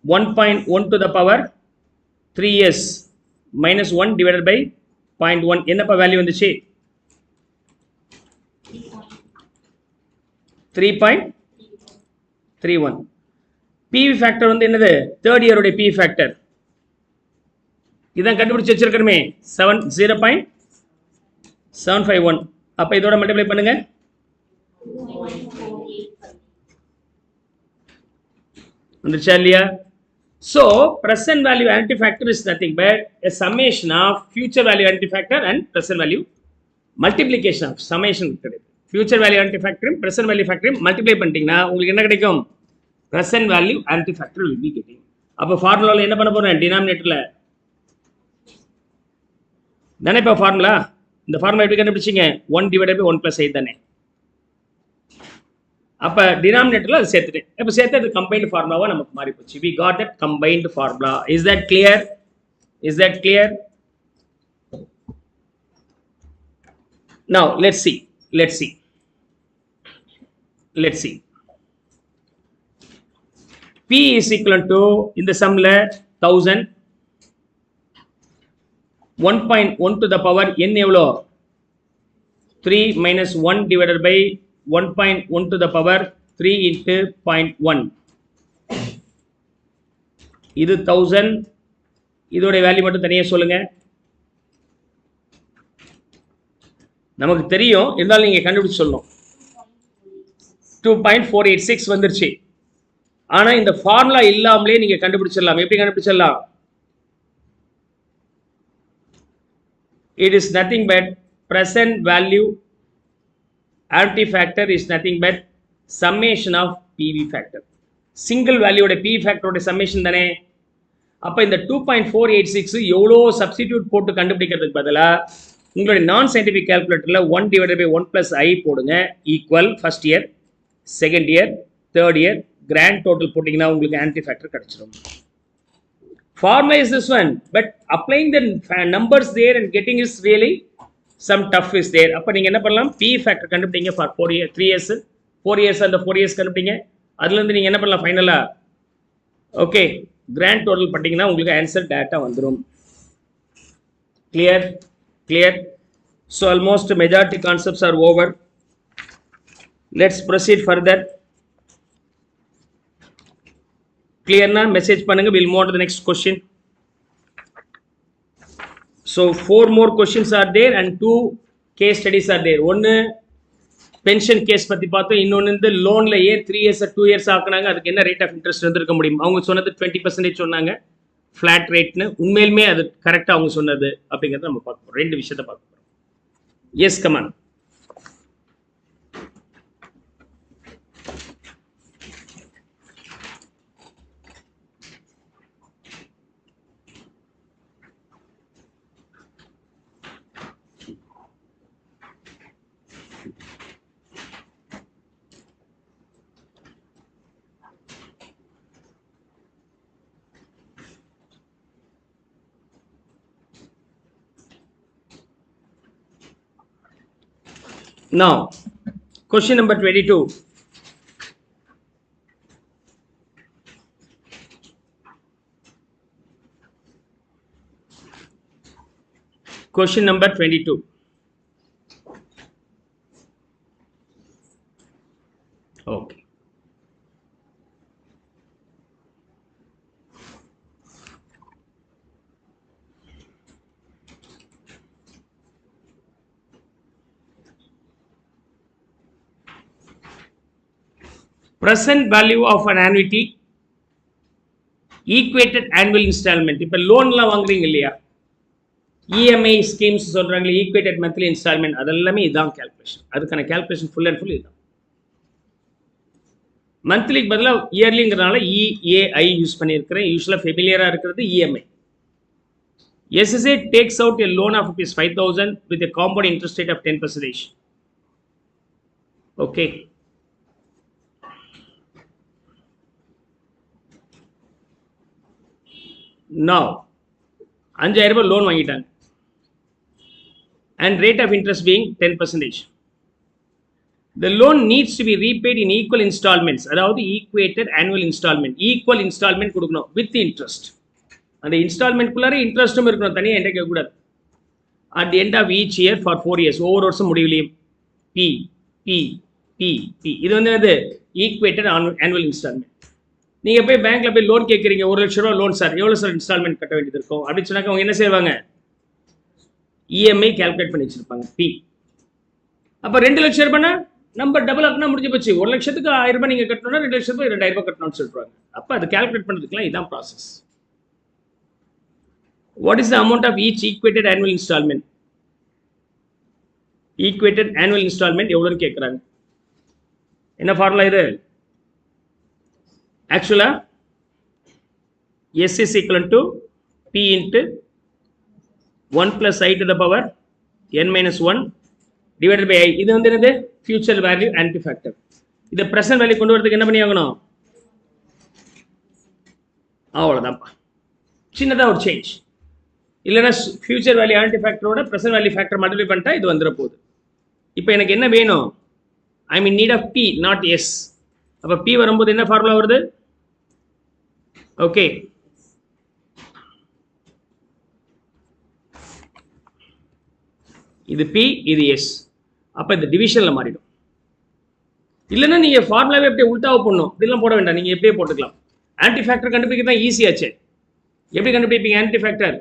[SPEAKER 1] 1.1 to the power 3 years minus 1 divided by 0.1. என்னப்பா வேல்யூ வந்துச்சு? 3.31. PV ஃபேக்டர் வந்து என்னது? 3rd இயருடைய PV factor. இதான் கண்டுபிடிச்சு வச்சிருக்கணுமே, 0.751. அப்ப இதோட மல்டிப்ளை பண்ணுங்க. வந்துருச்சா இல்லையா? So present value annuity factor is nothing but a summation of future value annuity factor and present value multiplication of summation. Future value annuity ஃபேக்டரையும் ப்ரெசன்ட் வேல்யூ ஃபேக்டரையும் மல்டிப்ளை பண்ணிட்டீங்கன்னா உங்களுக்கு என்ன கிடைக்கும்? Present value annuity factor will be getting. அப்போ ஃபார்முலாவில் என்ன பண்ண போகிறேன்? டினாமினேட்டரில் தானே இப்போ ஃபார்முலா. இந்த ஃபார்முலா எப்படி கண்டுபிடிச்சிங்க? 1 டிவைடட் பை 1 + 8 தானே. அப்போ டினாமினேட்டரில் அது சேர்த்துட்டேன். இப்போ சேர்த்து அது கம்பைன்டு ஃபார்முலாவாக நமக்கு மாறி போச்சு. We got that combined formula. Is that clear? Is that clear? Now let's see. P is equal to in the sum 1000. 1.1 to the power n எவ்வளோ? 3 minus 1 divided by 1.1 to the power 3 into 0.1. இது 1000. இதோட value மட்டும் தனியாக சொல்லுங்க. நமக்கு தெரியும், இருந்தாலும் நீங்கள் கண்டுபிடிச்சு சொல்லணும். 2.486 வந்துருச்சு. ஆனால் இந்த ஃபார்முலா இல்லாமலே நீங்கள் கண்டுபிடிச்சிடலாம். எப்படி கண்டுபிடிச்சிடலாம்? It is nothing but present value annuity factor is nothing but summation of PV factor. Single வேல்யூட PV ஃபேக்டரோட சம்மேஷன் தானே. அப்போ இந்த 2.486 எவ்வளோ சப்ஸ்டிடியூட் போட்டு கண்டுபிடிக்கிறதுக்கு பதிலாக உங்களுடைய நான் சயின்டிஃபிக் கால்குலேட்டரில் 1 டிவைடட் பை 1 ப்ளஸ் ஐ போடுங்க equal first year, second year, third year, grand total போட்டிங்கன்னா உங்களுக்கு ஆன்டி ஃபேக்டர் கிடச்சிடும். Formula is this one, but applying the numbers there and getting is really some tough is there. அப்போ நீங்கள் என்ன பண்ணலாம், P factor கண்டுபிடிங்க for 4 years, 3 years, 4 years அந்த 4 years கண்டுபிடிங்க. அதுலேருந்து நீங்கள் என்ன பண்ணலாம் ஃபைனலாக ஓகே கிராண்ட் டோட்டல் பண்ணிங்கன்னா உங்களுக்கு ஆன்சர் டேட்டா வந்துடும். Clear clear. So almost majority concepts are over. Let's proceed further. Clear na? Message panunga. We'll move on to the next question. So 4 more questions are there and 2 case studies are there. One pension case பத்தி பார்த்தோம், இன்னொன்று இந்த லோனில் 3 years 2 years ஆக்குனாங்க, அதுக்கு என்ன rate of interest வந்துருக்க முடியும். அவங்க சொன்னது 20% சொன்னாங்க ஃப்ளாட் ரேட்னு. உண்மையிலுமே அது கரெக்டாக அவங்க சொன்னது அப்படிங்கிறத நம்ம பார்க்க போகிறோம். 2 விஷயத்தை பார்க்க போகிறோம். Yes come on. Now, question number 22. Question number 22. Okay. Present value of an annuity, equated annual installment. இப்போ லோன்லாம் வாங்குறீங்க இல்லையா, இஎம்ஐ ஸ்கீம்ஸ் சொல்கிறாங்களே, ஈக்குவேட்டட் மந்த்லி இன்ஸ்டால்மெண்ட், அதெல்லாமே இதுதான் கேல்குலேஷன். அதுக்கான கேல்குலேஷன் ஃபுல் அண்ட் ஃபுல் இதுதான். மந்த்லிக்கு பதிலாக இயர்லிங்கிறனால இஏஐ யூஸ் பண்ணியிருக்கிறேன். யூஸ்வலாக ஃபெமிலியராக இருக்கிறது EMI. SSA takes out a loan of ₹5,000 with a compound interest rate of 10%. Okay. Now, 5,000 ரூபாய் லோன் வாங்கிட்டாங்க and rate of interest being 10%. The loan needs to be repaid in equal installments. அதாவது equated annual installment. Equal installment கொடுக்கணும் with interest. அந்த instalment குள்ளார இன்ட்ரெஸ்ட்டும் இருக்கணும், தனியாக என்கிட்ட கேட்கக்கூடாது. At the end of each year for 4 years, ஒவ்வொரு வருஷம் முடிவுலையும் P P P P. இது வந்து அது ஈக்குவேட்டட் annual installment. நீங்கள் போய் பேங்க்கில் போய் லோன் கேட்குறீங்க, 1 லட்ச ரூபா லோன் சார், எவ்வளோ சார் இன்ஸ்டால்மெண்ட் கட்ட வேண்டியது இருக்கும் அப்படின்னு சொன்னாக்க அவங்க என்ன செய்வாங்க, இஎம்ஐ கால்குலேட் பண்ணி வச்சுருப்பாங்க P. அப்போ 2 லட்சம் ரூபாய்னா நம்பர் டபுள் ஆக்குனா முடிஞ்சு போச்சு. 1 லட்சத்துக்கு 1000 ரூபாய் நீங்கள் கட்டணும்னா 2 லட்சம் ரூபாய் 2000 ரூபாய் கட்டணும்னு சொல்லிடுவாங்க. அப்போ அது கால்குலேட் பண்ணுறதுக்குலாம் இதுதான் process. What is the amount of each equated annual instalment? Equated annual instalment எவ்வளோன்னு கேட்குறாங்க. என்ன ஃபார்முலா இது? ஆக்சுவலாக S is equal to P into 1 plus I to the power n minus 1 divided by I. இது வந்து என்னது? Future value annuity factor. இதை present value கொண்டு வரதுக்கு என்ன பண்ணி ஆகணும்? அவ்வளோதான்ப்பா, சின்னதாக ஒரு சேஞ்ச். இல்லைன்னா ஃபியூச்சர் வேல்யூ ஆன்டி ஃபேக்டரோட ப்ரெசன்ட் வேல்யூ ஃபேக்டர் மல்டிப்ளை பண்ணிட்டா இது வந்துட போகுது. இப்போ எனக்கு என்ன வேணும்? I mean need of P not S. அப்போ P வரும்போது என்ன ஃபார்முலா வருது? ஓகே, இது P, இது S. அப்போ இந்த டிவிஷனில் மாறிடும். இல்லைன்னா நீங்கள் ஃபார்முலாவே எப்படியே உல்ட்டாவை போடணும், இப்படிலாம் போட வேண்டாம், நீங்கள் எப்படியே போட்டுக்கலாம். ஆன்டி ஃபேக்டர் கண்டுபிடிக்க தான் ஈஸியாச்சு. எப்படி கண்டுபிடிப்பீங்க annuity factor?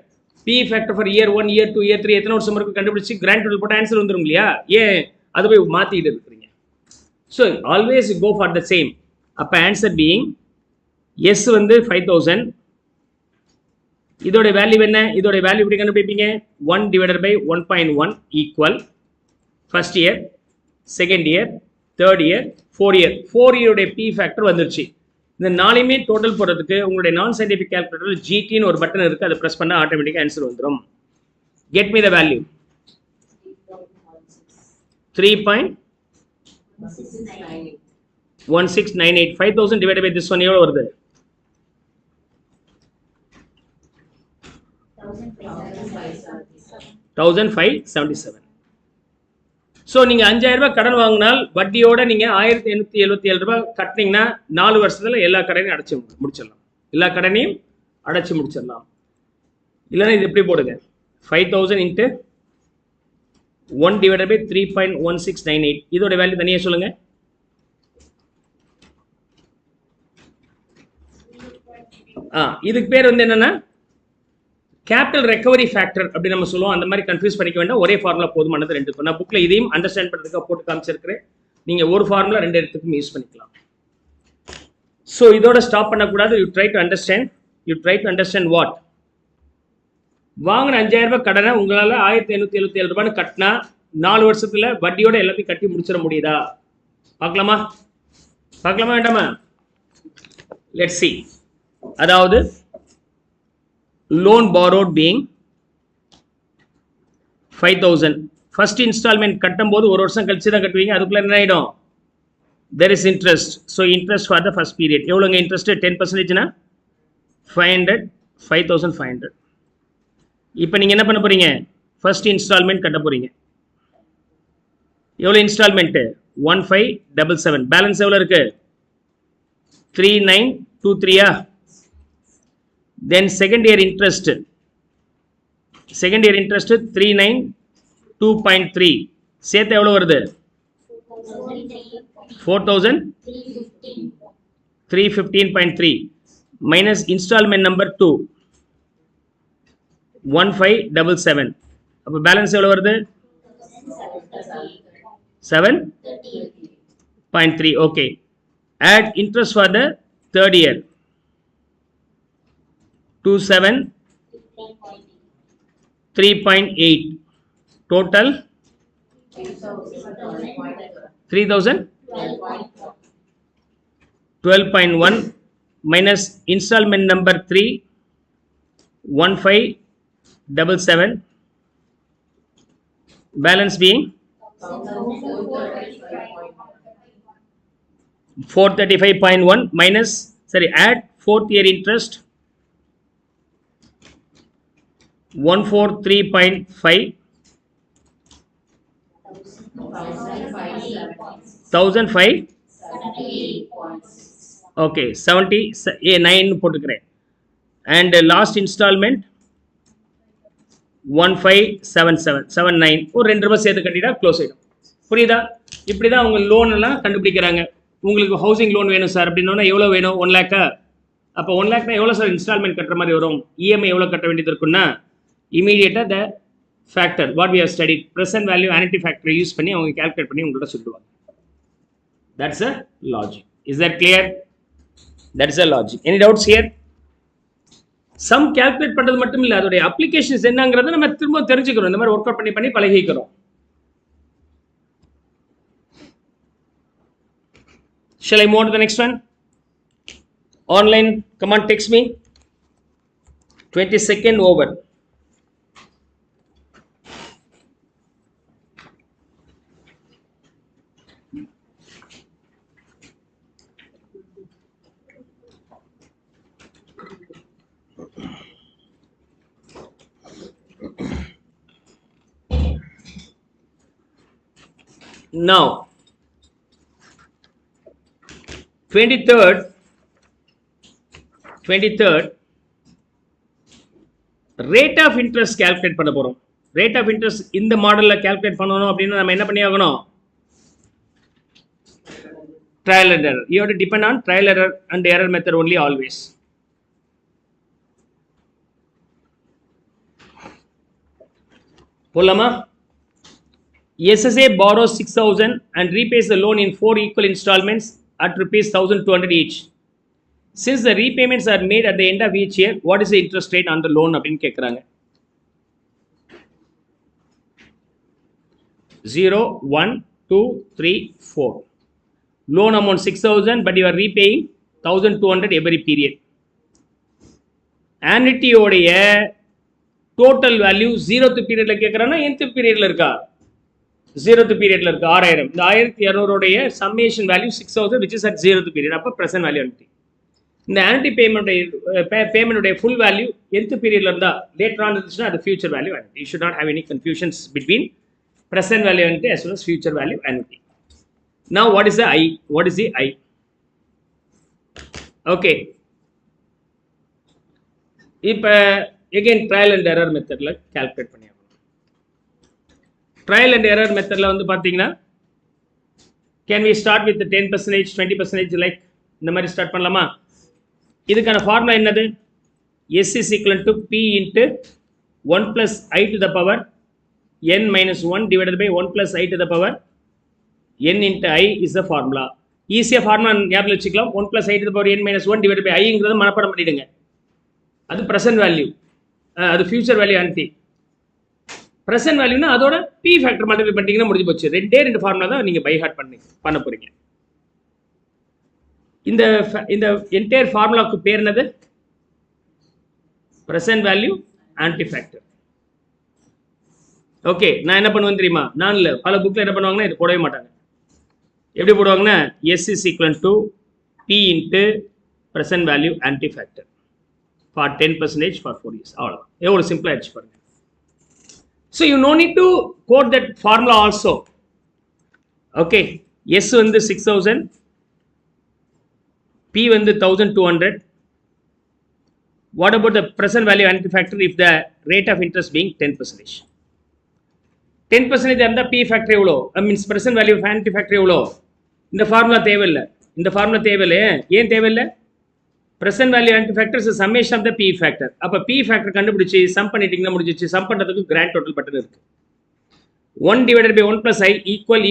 [SPEAKER 1] P factor for year 1, year 2, year 3 எத்தனை வருஷம் இருக்கும் கண்டுபிடிச்சி கிராண்ட் டோட்டல் போட்டால் ஆன்சர் வந்துடும் இல்லையா? ஏன் அது போய் மாற்றிட்டு இருக்கிறீங்க? So always go for the same. அப்போ ஆன்சர் பீயிங் S வந்து 5,000. இதோட வேல்யூ என்ன? இதோட வேல்யூ எப்படி கண்டுபிடிப்பீங்க? 1 divided by 1.1 equal first year, second year, third year, 4 year. 4 இயருடைய P ஃபேக்டர் வந்துருச்சு. இந்த நாளையுமே டோட்டல் போடுறதுக்கு உங்களுடைய நான் சயின்டிஃபிக் கால்குலேட்டரில் GTன்னு ஒரு பட்டன் இருக்குது, அதை ப்ரெஸ் பண்ணால் ஆட்டோமேட்டிக்காக ஆன்சர் வந்துடும். Get me the value. 3.1698. 5000 divided by this one எவ்வளவு வருது? 1577. ஸோ நீங்கள் 5000 ரூபாய் கடன் வாங்கினால் வட்டியோட நீங்கள் 1877 ரூபாய் கட்டினீங்கன்னா 4 வருஷத்துல எல்லா கடனையும் அடைச்சி முடிச்சிடலாம். எல்லா கடனையும் அடைச்சி முடிச்சிடலாம். இல்லைன்னா இது எப்படி போடுங்க, 5000 into 1 divided by 3.1698. இதோட வேல்யூ தனியாக சொல்லுங்க. இதுக்கு பேர் வந்து என்னன்னா கேபிட்டல் ரெக்கவரி ஃபேக்டர் அப்படி நம்ம சொல்லுவோம். அந்த மாதிரி கன்ஃபியூஸ் பண்ணிக்க வேண்டாம். ஒரே ஃபார்முலா போதுமானது ரெண்டுக்கும். நான் புக்கில் இதையும் அண்டர்ஸ்டாண்ட் பண்ணுறதுக்காக போட்டு காமிச்சிருக்கிறேன். நீங்கள் ஒரு ஃபார்முலா ரெண்டு இடத்துக்கும் யூஸ் பண்ணிக்கலாம். ஸோ இதோட ஸ்டாப் பண்ணக்கூடாது. You try to understand what. வாங்கின 5000 ரூபாய் கடனை உங்களால் 1877 ரூபான்னு கட்டினா 4 வருஷத்துல வட்டியோட எல்லாத்தையும் கட்டி முடிச்சிட முடியுதா? பார்க்கலாமா வேண்டாமா? Let's see. அதாவது loan borrowed being 5000. First instalment கட்டும் போது ஒரு வருஷம் கழிச்சு தான் கட்டுவீங்க. அதுக்குள்ள என்ன ஆகிடும்? there is interest. so interest for the first period எவ்வளோங்க இன்ட்ரெஸ்ட்? 10%னா 500, 5500. இப்போ நீங்கள் என்ன பண்ண போறீங்க? ஃபர்ஸ்ட் இன்ஸ்டால்மெண்ட் கட்ட போறீங்க. எவ்வளோ இன்ஸ்டால்மெண்ட்? 1577. பேலன்ஸ் எவ்வளோ இருக்கு? 3923. Then second year interest 392.3. சேர்த்து எவ்வளோ வருது? 4315.3 மைனஸ் இன்ஸ்டால்மெண்ட் நம்பர் 2 1577. அப்போ பேலன்ஸ் எவ்வளோ வருது? 7.3. Okay. add interest for the third year 3.8. total 12.1 minus installment number 3 1577. balance being 435.1 minus add fourth year interest 143.5 1500 okay 79 போட்டுக்கிறேன். and last installment 1577.79. ஒரு 2 ரூபாய் சேர்த்து கட்டிட்டா க்ளோஸ் ஆயிடும். புரியுதா? இப்படி தான் அவங்க லோன் எல்லாம் கண்டுபிடிக்கிறாங்க. உங்களுக்கு ஹவுசிங் லோன் வேணும் சார் அப்படின்னா எவ்வளோ வேணும்? 1 lakh. அப்போ 1 lakhனா எவ்வளோ சார் இன்ஸ்டால்மெண்ட் கட்டுற மாதிரி வரும்? இஎம்ஐ எவ்வளோ கட்ட வேண்டியது இருக்குன்னா இமீடியட்டாக the factor what we have studied present value annuity ஃபேக்டரை யூஸ் பண்ணி அவங்க கால்குலேட் பண்ணி உங்கள்கிட்ட சொல்லுவாங்க. That's a logic. Is that clear? That's a logic. Any doubts here? Sum calculate பண்ணுறது மட்டும் இல்லை, அதோடைய அப்ளிகேஷன்ஸ் என்னங்கிறத நம்ம திரும்ப தெரிஞ்சுக்கிறோம். இந்த மாதிரி ஒர்க் அவுட் பண்ணி பழகிக்கிறோம். Shall I move on to the next one? Online, come on, text me. 22nd over. Now 23rd rate of interest calculate பண்ண போறோம். rate of interest இந்த மாடல்ல calculate பண்ணனும் அப்படினா நம்ம என்ன பண்ணி ஆகணும்? trial and error. You have to depend on trial error and error method only always. போலாமா? SSA borrows 6,000 and repays the loan in 4 equal installments at rupees 1,200 each. Since the repayments are made at the end of each year, what is the interest rate on the loan அப்படின்னு கேட்குறாங்க. 0, 1, 2, 3, 4. Loan amount 6,000 but you are repaying 1,200 every period. Annuity ஓடைய total value 0th periodல கேட்குறானா nth periodல இருக்கா? 0th பீரியட்ல இருக்கு 6000. இந்த 1200 உடைய summation value 6000 which is at 0th period. அப்ப present value அனுப்பி இந்த anti payment full value nth பீரியட்ல இருந்தா லேட்டர் ஆன் இருந்துச்சுன்னா அது ஃபியூச்சர் வேல்யூ அனுப்பி. You should not have any confusions between present value annuity as well as future value annuity. Now what is the I? What is the I? Okay. இப்போ again trial and error மெத்தட்ல calculate பண்ணி ஆகணும். Trial and error மெத்தட்ல வந்து பார்த்தீங்கன்னா can we start with 10% 20% like இந்த மாதிரி start பண்ணலாமா? இதுக்கான ஃபார்முலா என்னது? S is equal to P into 1 plus I to the power n minus 1 divided by 1 plus I to the power n into I is the formula. ஈஸியாக formula ஞாபகம் வச்சுக்கலாம். 1 plus I to the power n minus 1 divided by ஐங்கிறத மனப்பாடம் பண்ணிடுங்க. அது present value, அது future value anti. Present வேல்யூனா அதோட B factor multiply பண்ணிட்டீங்கன்னா முடிஞ்சு போச்சு. ரெண்டு ஃபார்முலா தான் நீங்கள் பை ஹார்ட் பண்ண போறீங்க. இந்த என்டையர் ஃபார்முலாவுக்கு பேர் என்னது? Present value annuity factor. Okay, நான் என்ன பண்ணுவேன் தெரியுமா? நான் இல்லை, பல புக்கில் என்ன பண்ணுவாங்கன்னா இது போடவே மாட்டாங்க. எப்படி போடுவாங்கன்னா S is equal to P into present value anti factor for 10% for 4 years. அவ்வளோதான். எவ்வளோ சிம்பிளாக ஆயிடுச்சு பாருங்க. So you no need to quote that formula also. Okay, S வந்து 6000, P வந்து 1200. What about the present value anti factor if the rate of interest being 10%? 10% இருந்தால் P factor எவ்வளோ? Means present value of anti factor எவ்வளோ? இந்த formula தேவையில்லை. இந்த formula தேவையில்லை. ஏன் தேவையில்லை? present value anti factor is a summation of the P factor. அப்போ P factor கண்டுபிடிச்சி சம் பண்ணிட்டீங்கன்னா முடிஞ்சிச்சு. சம் பண்ணுறதுக்கு கிராண்ட் டோட்டல் பட்டன் இருக்கு. 1 divided by 1 plus I equal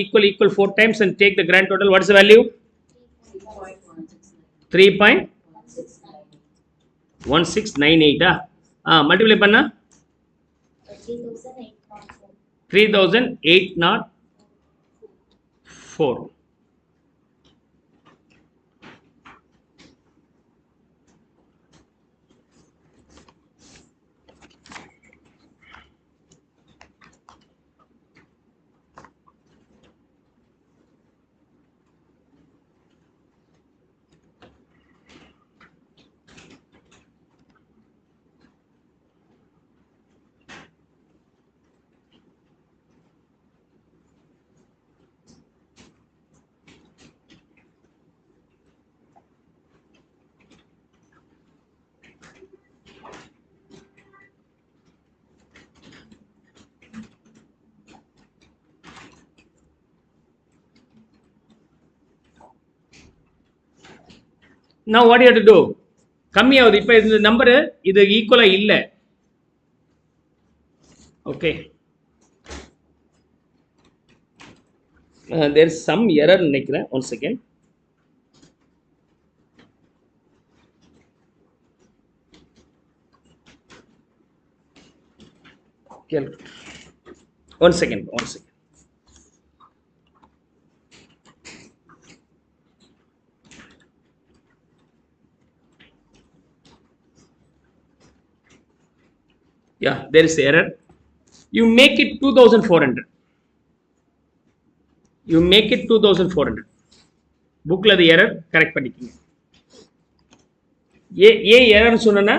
[SPEAKER 1] 4 times and take the grand total. What is the value? 3.1698. Multiply பண்ணா 3804. Now what do you have to do? கம்மியாகுது. இப்போ இந்த நம்பரு இது ஈக்குவலாக இல்லை. Okay, there is some error நினைக்கிறேன். One second. One second. Yeah, there is error. You make it 2400. You make it 2400. புக்கில் அது எரர் கரெக்ட் பண்ணிக்கிங்க. ஏன் எரர்னு சொன்னா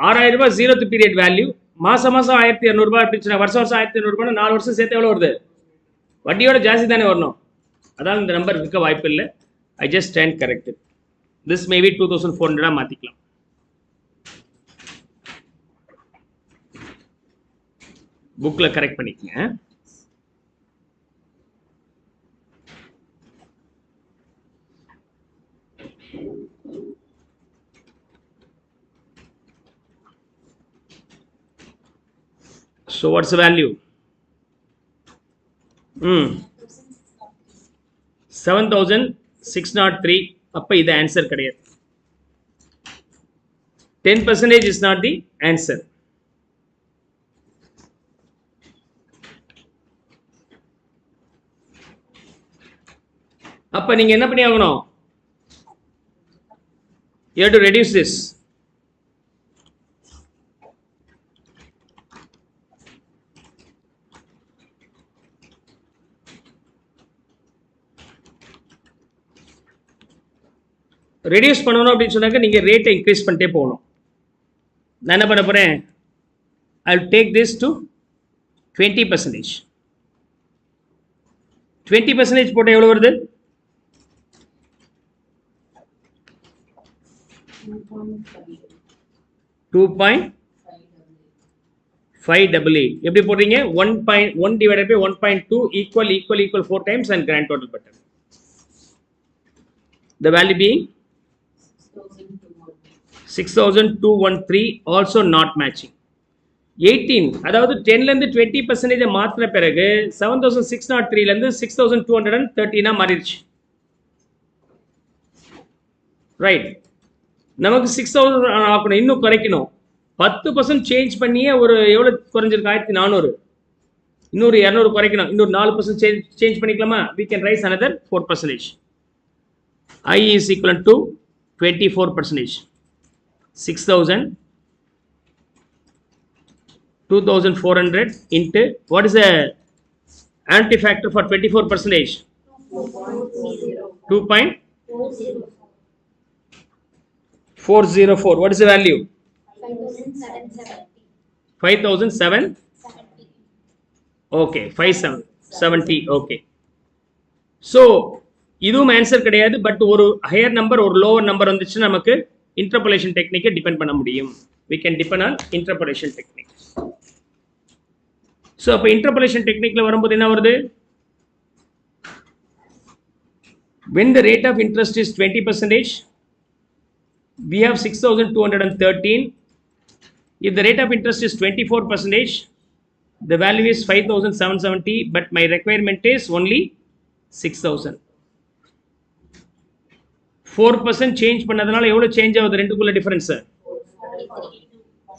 [SPEAKER 1] 6000 ரூபாய் 0th பீரியட் வேல்யூ, மாசம் 1200 ரூபாய் இருந்துச்சுன்னா வருஷம் 1200 ரூபாய் 4 வருஷம் சேர்த்து எவ்வளோ வருது? வட்டியோட ஜாஸ்தி தானே வரணும். அதான் இந்த நம்பர் இருக்க வாய்ப்பு இல்லை. I just stand correct. This maybe 2400 மாற்றிக்கலாம். புக்கில் கரெக்ட் பண்ணிக்கங்க. So what's the value? 7603. அப்போ இது ஆன்சர் கிடையாது. 10% is not the answer. அப்போ நீங்கள் என்ன பண்ணி ஆகணும்? You have to reduce this. Reduce பண்ணணும் அப்படின்னு சொன்னாக்க நீங்கள் ரேட்டை இன்க்ரீஸ் பண்ணிட்டே போகணும். நான் என்ன பண்ண போகிறேன், I will take this to 20%. 20% போட்டால் எவ்வளோ வருது? 2.588. எப்படி போடுறீங்க? 1.1 divided by 1.2 equal 4 times and grand total button. The value being 6213, also not matching. 18, அதாவது 10 ல இருந்து 20% மாத்தின பிறகு 7603 ல இருந்து 6213 மாறிடுச்சு. ரைட், நமக்கு 6000 ஆக்கணும், இன்னும் குறைக்கணும். 10% சேஞ்ச் பண்ணியே ஒரு எவ்வளவு குறைஞ்சிருக்கு? 1400. இன்னொரு 200 குறைக்கணும், இன்னொரு 4% சேஞ்ச் பண்ணிக்கலாமா? we can raise another 4%. I is equal to 24%. 6000 2400 into what is the anti factor for 24%? 2.404. What is the value? 5770. Okay, 570. Okay, so இதுவும் ஆன்சர் கிடையாது. பட் ஒரு ஹையர் நம்பர் ஒரு லோவர் நம்பர் வந்துச்சுன்னா நமக்கு இன்டர்போலேஷன் டெக்னிக்கை டிபெண்ட் பண்ண முடியும். we can depend on interpolation technique. So அப்போ இன்டர்போலேஷன் டெக்னிக்ல வரும்போது என்ன வருது? when the rate of interest is 20%, we have 6213. if the rate of interest is 24%, the value is 5770, but my requirement is only 6000. 4% change பண்ணதுனால எவ்வளவு change ஆகுது? ரெண்டுக்குள்ள difference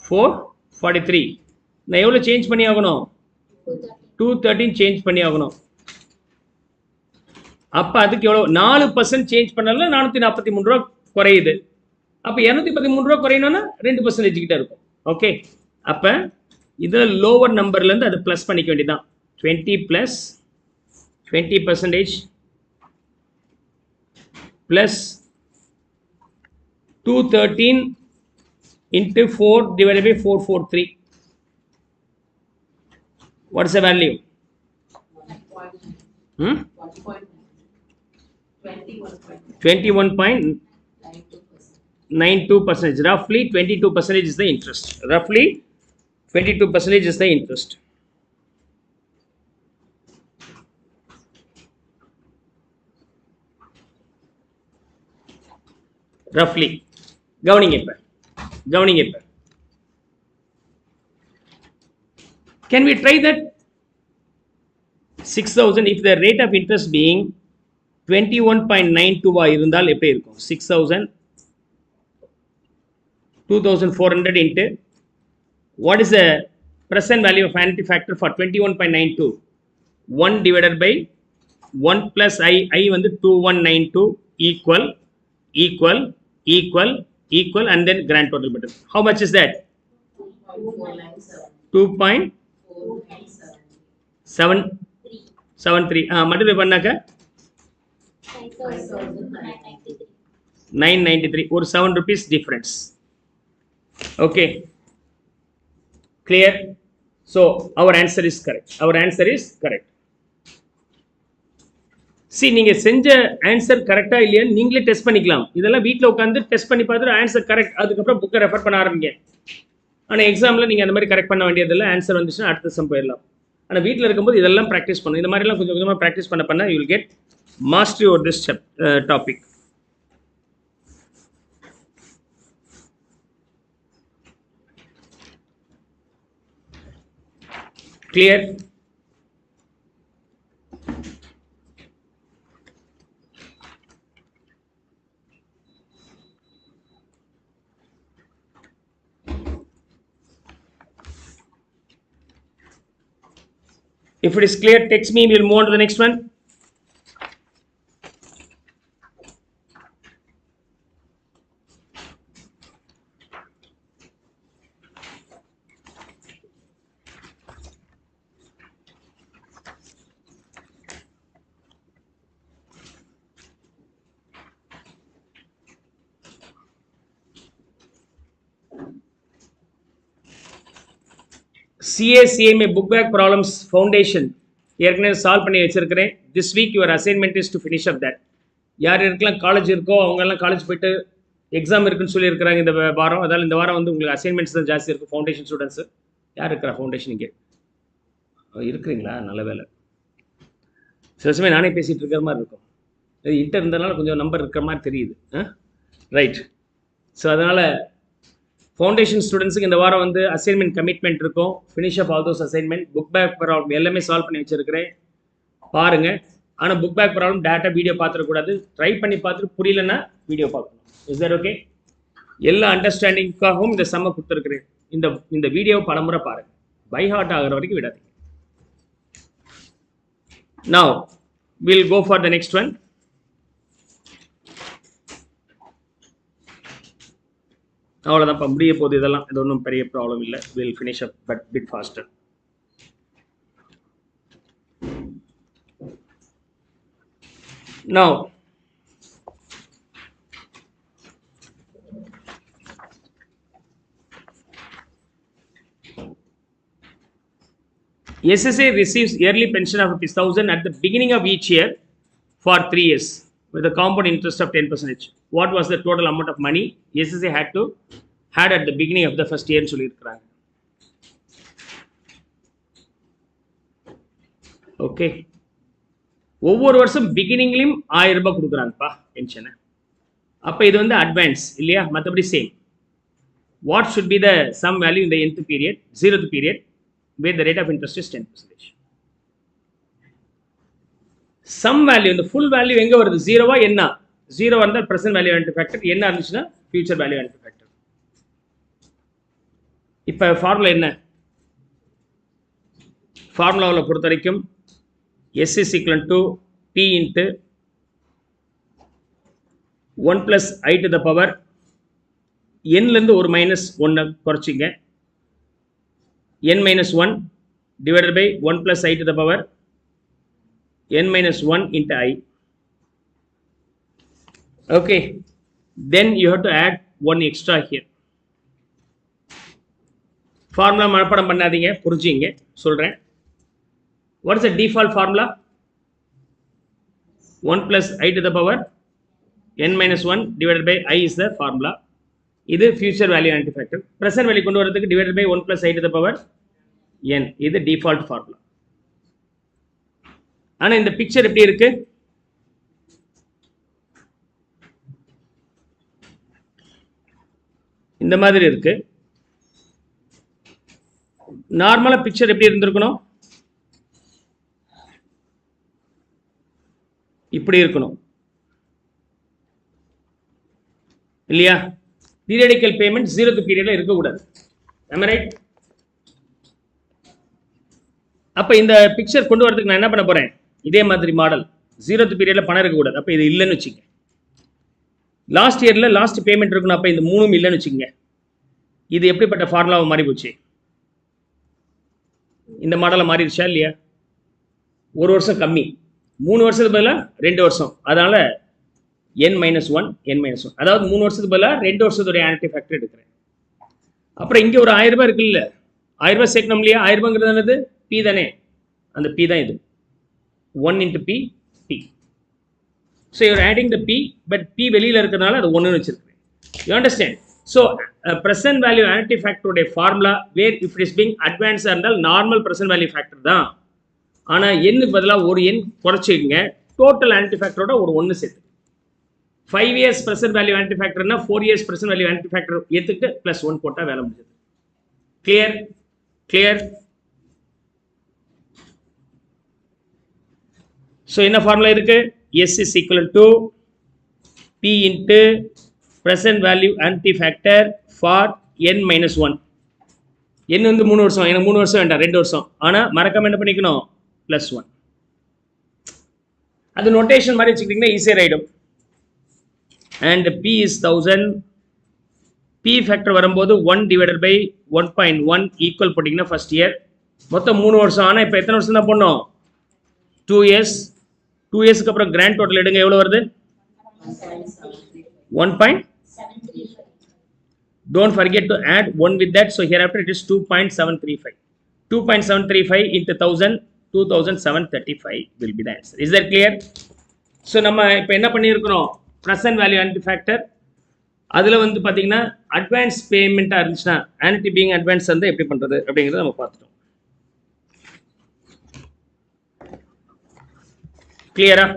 [SPEAKER 1] 443. நான் எவ்வளவு change பண்ணி ஆகணும்? 213 சேஞ்ச் பண்ணி ஆகணும். அப்ப அதுக்கு எவ்வளவு? 4% சேஞ்ச் பண்ணல 443 ரூபா குறையுது. அப்ப 213 ரூபா குறையணும்னா 2% கிட்ட இருக்கும். ஓகே, அப்ப இதுல லோவர் நம்பர்ல இருந்து அது பிளஸ் பண்ணிக்க வேண்டியதான். 20 plus 20% plus 213 into 4 divided by 443. What is the value? 21.92%. Roughly 22% is the interest. Roughly 22% is the interest. Roughly. கவனிங்க இப்ப. Can we try that? 6000 if the rate of interest being 21.92 இருந்தால் எப்படி இருக்கும்? 6000 2400 into what is the present value of annuity factor for 21.92? 1 divided by 1 plus I வந்து 2192 equal and then grand total button. How much is that? 2.773. multiply பண்ணாக்க 993. ஒரு 7 rupees difference. Okay, clear? So our answer is correct. See, நீங்க செஞ்ச answer கரெக்டா இல்லையான்னு நீங்களே test பண்ணிக்கலாம். இதெல்லாம் வீட்டில் உட்காந்து டெஸ்ட் பண்ணி பார்த்துட்டு ஆன்சர் கரெக்ட், அதுக்கப்புறம் புக்கை ரெஃபர் பண்ண ஆரம்பிங்க. ஆனால் எக்ஸாமில் நீங்கள் அந்த மாதிரி கரெக்ட் பண்ண வேண்டியதில்லை. ஆன்சர் வந்துச்சுன்னா அடுத்த சம் போயிடலாம். ஆனால் வீட்டில் இருக்கும்போது இதெல்லாம் ப்ராக்டிஸ் பண்ணணும். இந்த மாதிரிலாம் கொஞ்சம் கொஞ்சமாக ப்ராக்டிஸ் பண்ண you will get mastery over this topic. Clear? If it is clear, text me. We will move on to the next one. CACMA book bag problems foundation ஏற்கனவே சால்வ் பண்ணி வச்சிருக்கிறேன். This week your assignment is to finish up that. யார் யாருக்கெல்லாம் college இருக்கோ அவங்கெல்லாம் college போயிட்டு exam இருக்குன்னு சொல்லியிருக்கிறாங்க இந்த வாரம். அதால் இந்த வாரம் வந்து உங்களுக்கு அசைன்மெண்ட்ஸ் தான் ஜாஸ்தி இருக்கும். ஃபவுண்டேஷன் ஸ்டூடெண்ட்ஸு யார் இருக்கிறா ஃபவுண்டேஷன் இங்கே இருக்கிறீங்களா? நல்ல வேலை. சில சமயம் நானே பேசிகிட்டு இருக்கிற மாதிரி இருக்கும். இன்டர் இருந்ததுனால கொஞ்சம் நம்பர் இருக்கிற மாதிரி தெரியுது. ரைட். ஸோ அதனால் ஃபவுண்டேஷன் ஸ்டூடெண்ட்ஸுக்கு இந்த வாரம் வந்து அசைன்மெண்ட் கமிட்மெண்ட் இருக்கும். Finish off all those assignment. Book back problem எல்லாமே சால்வ் பண்ணி வச்சுருக்கிறேன், பாருங்கள். ஆனால் book back problem data video பார்த்துடக்கூடாது. ட்ரை பண்ணி பார்த்துட்டு புரியலன்னா வீடியோ பார்க்கணும். Is that okay? எல்லா அண்டர்ஸ்டாண்டிங்காகவும் இந்த சம்மை கொடுத்துருக்குறேன். இந்த வீடியோவை பலமுறை பாருங்கள், பை ஹார்ட் ஆகிற வரைக்கும் விடாதீங்க. Now we'll go for the next one. அவ்வளோதான்ப்பா, முடிய போகுது. இதெல்லாம் இது ஒன்றும் பெரிய ப்ராப்ளம் இல்லை. Will finish up but bit faster. Now SSA receives yearly pension of ₹1,000 at the beginning of each year for 3 years with a compound interest of 10%. What was the total amount of money SSA had at the beginning of the first year? சொல்லியிருக்கிறாங்க. Okay, ஒவ்வொரு வருஷம் பிகினிங்லையும் ₹1000 கொடுக்குறாங்கப்பா பென்ஷனை. அப்போ இது வந்து advance இல்லையா? மற்றபடி same. What should be the some value இந்த nth period, 0th period, where the rate of interest is 10%. Sum value, the full value எங்க வருது? 0வா என்ன? 0 வந்தால் present value anti factor, என்ன இருந்துச்சுன்னா future value anti factor. இப்போ ஃபார்முலா என்ன? ஃபார்முலாவில் பொறுத்த வரைக்கும் S is equal to P into 1 plus I to the power nலேருந்து ஒரு minus 1 குறைச்சிங்க, n minus 1 divided by 1 plus I to the power n minus 1 into I. Okay, then you have to add 1 extra here. Formula மனப்பாடம் பண்ணாதீங்க, புரிஞ்சுங்க சொல்கிறேன். What is the default formula? 1 plus I to the power n minus 1 divided by I is the formula. இது future value antifactor. Present value கொண்டு வரதுக்கு divided by 1 plus I to the power n. இது default formula. ஆனால் இந்த picture எப்படி இருக்கு? இந்த மாதிரி இருக்கு. நார்மலா பிக்சர் எப்படி இருந்திருக்கணும்? இப்படி இருக்கணும் இல்லையா? பீரியடிக்கல் பேமெண்ட் 0th பீரியட்ல இருக்கக்கூடாது. am I right? அப்ப இந்த பிக்சர் கொண்டு வரதுக்கு நான் என்ன பண்ண போறேன்? இதே மாதிரி மாடல் 0th பீரியட்ல பணம் இருக்கக்கூடாது. அப்ப இது இல்லைன்னு வச்சுங்க. லாஸ்ட் இயர்ல லாஸ்ட் பேமெண்ட் இருக்கணும். அப்ப இந்த 3ம் இல்லைன்னு வச்சுங்க. இது எப்படிப்பட்ட ஃபார்முலாவை மாறி போச்சு? இந்த மாடலை மாறிடுச்சா இல்லையா? ஒரு வருஷம் கம்மி, 3 வருஷத்துக்கு பதிலாக 2 வருஷம். அதனால n minus 1 n minus 1, அதாவது 3 வருஷத்துக்கு பதிலாக 2 வருஷத்துடைய ஆன்டி ஃபேக்டர் எடுக்கிறேன். அப்புறம் இங்கே ஒரு ₹1000 இருக்குல்ல, ₹1000 சேர்க்கணும் இல்லையா? ₹1000ங்கிறது என்னது? P தானே, அந்த P தான் இது. 1 into P, P. So you are adding the P, but P வெளியில் இருக்கிறதுனால அது 1ன்னு வச்சிருக்கேன். You understand? So present value anti factor உடைய formula where if it is being advanced இருந்தால் normal present value factor தான். ஆனால் எண்ணுக்கு பதிலாக ஒரு எண் குறைச்சிங்க, டோட்டல் ஆன்டி ஃபேக்டரோட ஒரு 1 சேர்த்து. 5 years present value anti factorனா 4 years present value anti factor ஏற்றுக்கிட்டு +1 போட்டால் வேலை முடிஞ்சது. கிளியர்? கிளியர்? ஸோ என்ன ஃபார்முலா இருக்கு? S is equal to P into present value anti factor for n minus 1. n வந்து 3 வருஷம், எனக்கு 3 வருஷம் வேண்டாம், 2 வருஷம். ஆனால் மறக்காம என்ன பண்ணிக்கணும்? +1. அது நோட்டேஷன் மாதிரி வச்சுக்கிட்டிங்கன்னா ஈஸியர் ஆகிடும். And P is 1000. P factor வரும்போது 1 divided by 1.1 ஈக்குவல் போட்டிங்கன்னா ஃபர்ஸ்ட் இயர். மொத்தம் 3 வருஷம். ஆனால் இப்போ எத்தனை வருஷம் தான் போடணும்? 2 years. 2 இயர்ஸ்க்கு அப்புறம் கிராண்ட் டோட்டல் எடுங்க, எவ்வளோ வருது? 1. Don't forget to add 1 with that. So hereafter it is 2.735. 2.735 into 1000, 2735 will be the answer. Is that clear? So நம்ம இப்போ என்ன பண்ணியிருக்கிறோம், present value annuity factor அதில் வந்து பார்த்தீங்கன்னா அட்வான்ஸ் பேமெண்ட்டாக இருந்துச்சுன்னா annuity being advance வந்து எப்படி பண்ணுறது அப்படிங்கிறத நம்ம பார்த்துட்டோம். கிளியரா?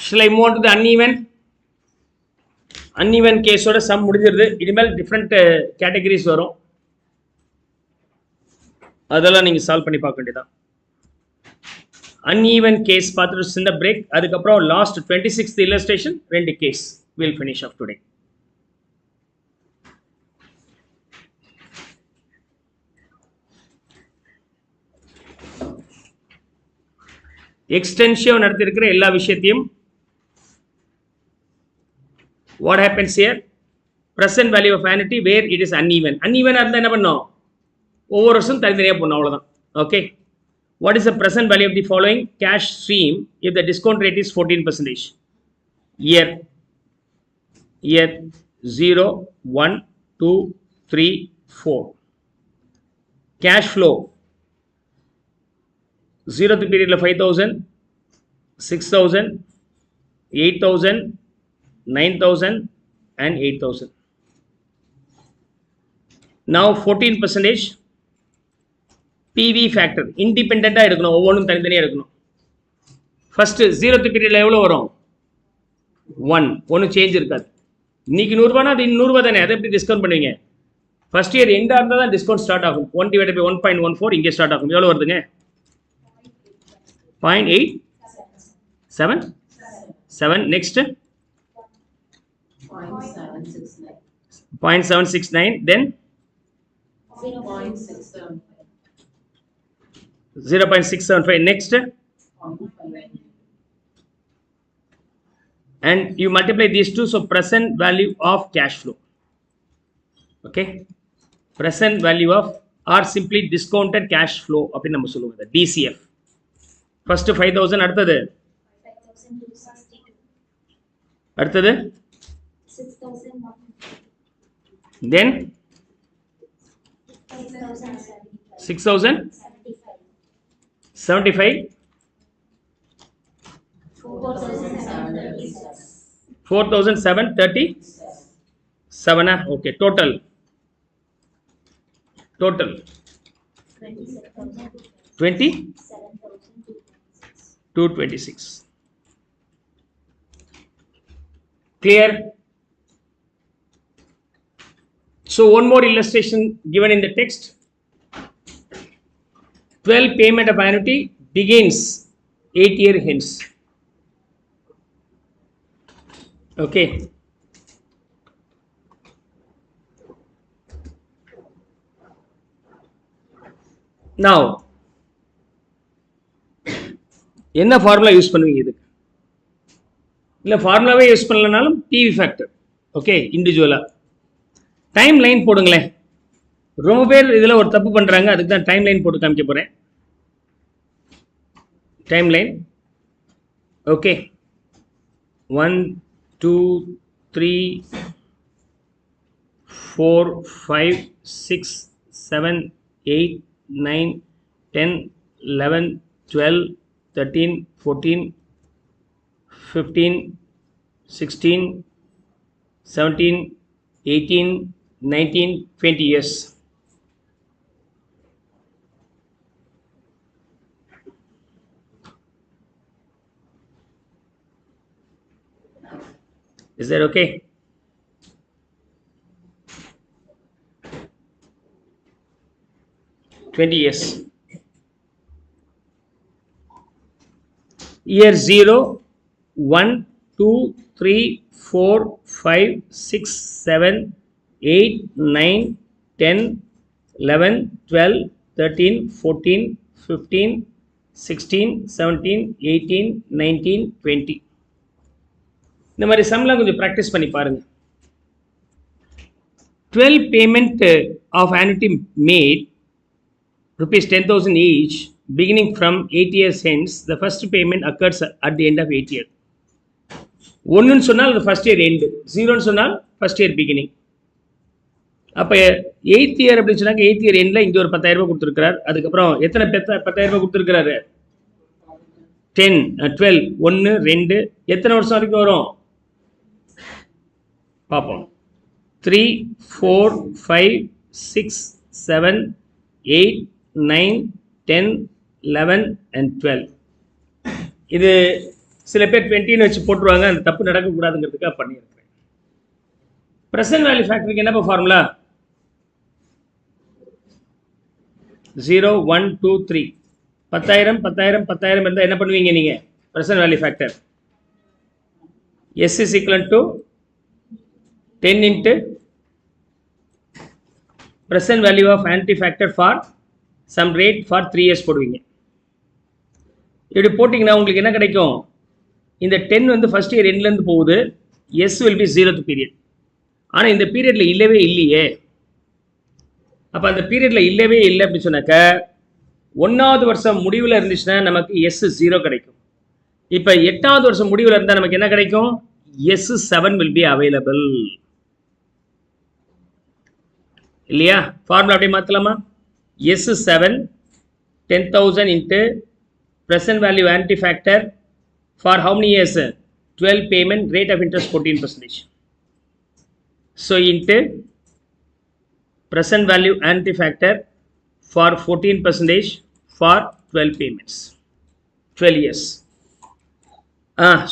[SPEAKER 1] Shall I move on to the uneven? Uneven case ஓட சம் முடிஞ்சிருது. இனிமேல் டிஃப்ரெண்ட் கேட்டகரிஸ் வரும், அதெல்லாம் நீங்கள் சால்வ் பண்ணி பார்க்க வேண்டியதான். அன்ஈவன் கேஸ் பார்த்துட்டு சின்ன பிரேக், அதுக்கப்புறம் last 26th illustration 2 case will finish off today. Extension நடத்திருக்கிற எல்லா விஷயத்தையும் what happens here, present value of annuity where it is uneven. Uneven இருந்தா என்ன பண்ணோம், ஒவ்வொரு வருஷம் தனித்தனியாக பண்ணோம், அவ்வளோதான். Okay, what is the present value of the following cash stream if the discount rate is 14%? Year 0, 1, 2, 3, 4. Cash flow 0th period 5,000, 6,000, 8,000, 9,000 and 8,000. Now 14% PV factor independent எடுக்கணும், ஒவ்வொன்றும் தனித்தனியாக எடுக்கணும். ஃபர்ஸ்ட் 0th பீரியட்ல எவ்வளோ வரும், 1, ஒன்றும் சேஞ்ச் இருக்காது. இன்னைக்கு 100 ரூபானா அது 100 ரூபா தானே, அதை எப்படி டிஸ்கவுண்ட் பண்ணுவீங்க? ஃபர்ஸ்ட் இயர் எண்டாக இருந்தால் தான் டிஸ்கவுண்ட் ஸ்டார்ட் ஆகும். 1/1.14 இங்கே ஸ்டார்ட் ஆகும். எவ்வளோ வருதுங்க, 0.877. Next 0.769, then 0.675. Next, and you multiply these two, so present value of cash flow. Okay, present value of or simply discounted cash flow அப்படி நம்ம சொல்லுவோம், DCF. first 5,000, அடுத்தது 5,262, அடுத்தது 6,001, then 6,075, 4,737. Okay, total 20,226. Clear? So one more illustration given in the text. 12 payment of annuity begins 8 year hence. Okay. Now என்ன formula use பண்ணுவீங்க இதுக்கு? இல்லை ஃபார்முலாவே use பண்ணலனாலும் TV factor. Okay, இண்டிவிஜுவலாக டைம் லைன் போடுங்களேன். ரொம்ப பேர் இதில் ஒரு தப்பு பண்ணுறாங்க, அதுக்கு தான் டைம் லைன் போட்டு காமிக்க போகிறேன். Time line. Okay, 1, 2, 3, 4, 5, 6, 7, 8, 9, 10, 11, 12, 13, 14, 15, 16, 17, 18, 19, 20 years. Is that okay? $20. Year 0, 1, 2, 3, 4, 5, 6, 7, 8, 9, 10, 11, 12, 13, 14, 15, 16, 17, 18, 19, 20. இந்த மாதிரி சம்லாம் கொஞ்சம் ப்ராக்டிஸ் பண்ணி பாருங்க. 12 payment of annuity made rupees 10,000 each beginning from 8 years hence. The first payment occurs at the end of 8 years. 1 சொன்னால் அது ஃபர்ஸ்ட் இயர் எண்டு, 0 சொன்னால் first year beginning. அப்போ 8th year அப்படின்னு சொன்னாங்க, 8th இயர் எண்டில் இங்கே ஒரு 10,000 ரூபாய் கொடுத்துருக்கிறார். அதுக்கப்புறம் எத்தனை 10,000 ரூபாய் கொடுத்துருக்கிறாரு? 10, 12, 1, 2, எத்தனை வருஷம் வரைக்கும் வரும் பார்ப்போம். 3, 4, 5, 6, 7, 8, 9, 10, 11 and 12. இது சில பேர் 20 வச்சு போட்டுருவாங்க, அந்த தப்பு நடக்கக்கூடாதுங்கிறதுக்காக பண்ணியிருக்கிறேன். ப்ரெசன்ட் வேல்யூ ஃபேக்டருக்கு என்னப்பா ஃபார்முலா? 0, 1, 2, 3. 10,000 10,000 10,000 இருந்தால் என்ன பண்ணுவீங்க நீங்கள்? Present value factor S is equal to 10 into present value of annuity factor for some rate for 3 years போடுவீங்க. இப்படி போட்டிங்கன்னா உங்களுக்கு என்ன கிடைக்கும்? இந்த 10 வந்து ஃபர்ஸ்ட் இயர் எண்ட்லேருந்து போகுது, S will be 0th period. ஆனால் இந்த பீரியடில் இல்லவே இல்லையே. அப்போ அந்த பீரியடில் இல்லவே இல்லை அப்படின்னு சொன்னாக்க 1வது வருஷம் முடிவில் இருந்துச்சுன்னா நமக்கு S 0 கிடைக்கும். இப்போ 8வது வருஷம் முடிவில் இருந்தால் நமக்கு என்ன கிடைக்கும்? S 7 will be available. இல்லையா? ஃபார்முலா அப்படியே மாற்றலாமா? S 7 10,000 into present value annuity factor for how many years? 12 payment, rate of interest 14%. So into present value annuity factor for 14% for 12 payments, 12 years.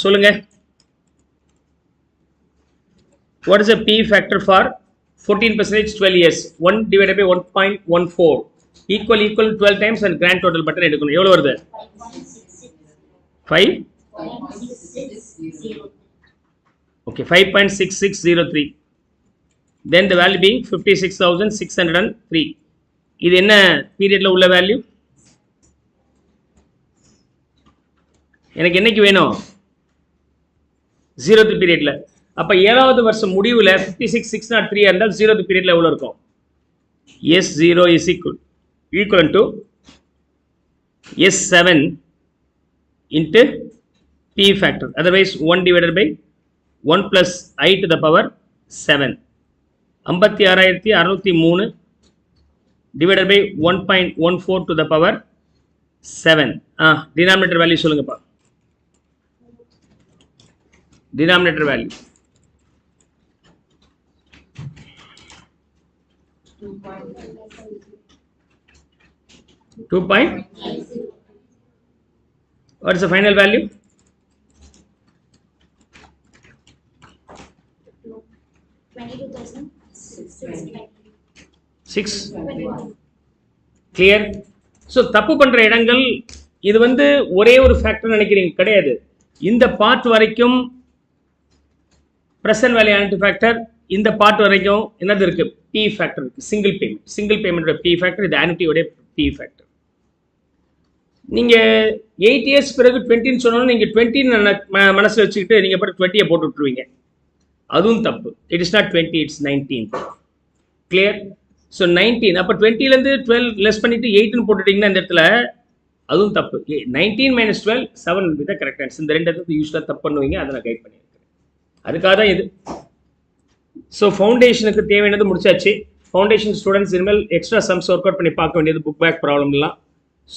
[SPEAKER 1] சொல்லுங்க. What is the P factor for 14% 12 years? 1 divided by 1.14 equal 12 times and grand total button எடுக்கணும். எவ்வளவு வருது? 5? Okay, 5.6603. Then the value being 56,603. இது என்ன பீரியட்ல உள்ள value? எனக்கு என்னைக்கு வேணும்? 0th பீரியட்ல. அப்ப 7வது வருஷம் முடிவுல 56,603 இருந்தால் 0th பீரியட்ல எவ்வளவு இருக்கும்? S0 is equal to S7 into P factor. Otherwise 1 divided by 1 plus I to the power 7. 56,603 divided by 1.14 to the power 7. Denominator value சொல்லுங்கப்பா. Denominator value 2. What is the final value? 6. Clear? So தப்பு பண்ற இடங்கள் இது வந்து ஒரே ஒரு factor நினைக்கிறீங்க, கிடையாது. இந்த பார்ட் வரைக்கும் present value annuity factor, இந்த பார்ட் வரைக்கும் என்னது இருக்கு? P factor இருக்கு. சிங்கிள் பேமெண்ட் P factor, இது annuity உடைய P factor. நீங்க 8 years பிறகு 20 சொன்னாலும் நீங்க 20 மனசுல வச்சுக்கிட்டு நீங்க பாட்டு 20 போட்டு விட்டுருவீங்க. அதுவும் தப்பு. It is not 20, it's 19. Clear? So 19. அப்ப 20 ல இருந்து 12 லெஸ் பண்ணிட்டு 8 னு போட்டுட்டீங்கன்னா இந்த இடத்துல அதுவும் தப்பு. 19 minus 12 7 will be the correct answer. இந்த ரெண்டு இடத்துல யூஸ்வலா தப்பு பண்ணுவீங்க, அதை நான் கைட் பண்ணியிருக்கேன். அதுக்காக தான் இது. ஸோ ஃபவுண்டேஷனுக்கு தேவையானது முடிச்சாச்சு. ஃபவுண்டேஷன் ஸ்டூடெண்ட்ஸ் இனிமேல் எக்ஸ்ட்ரா சம்ஸ் ஒர்க் அவுட் பண்ணி பார்க்க வேண்டியது புக் பேக் ப்ராப்ளம்லாம்,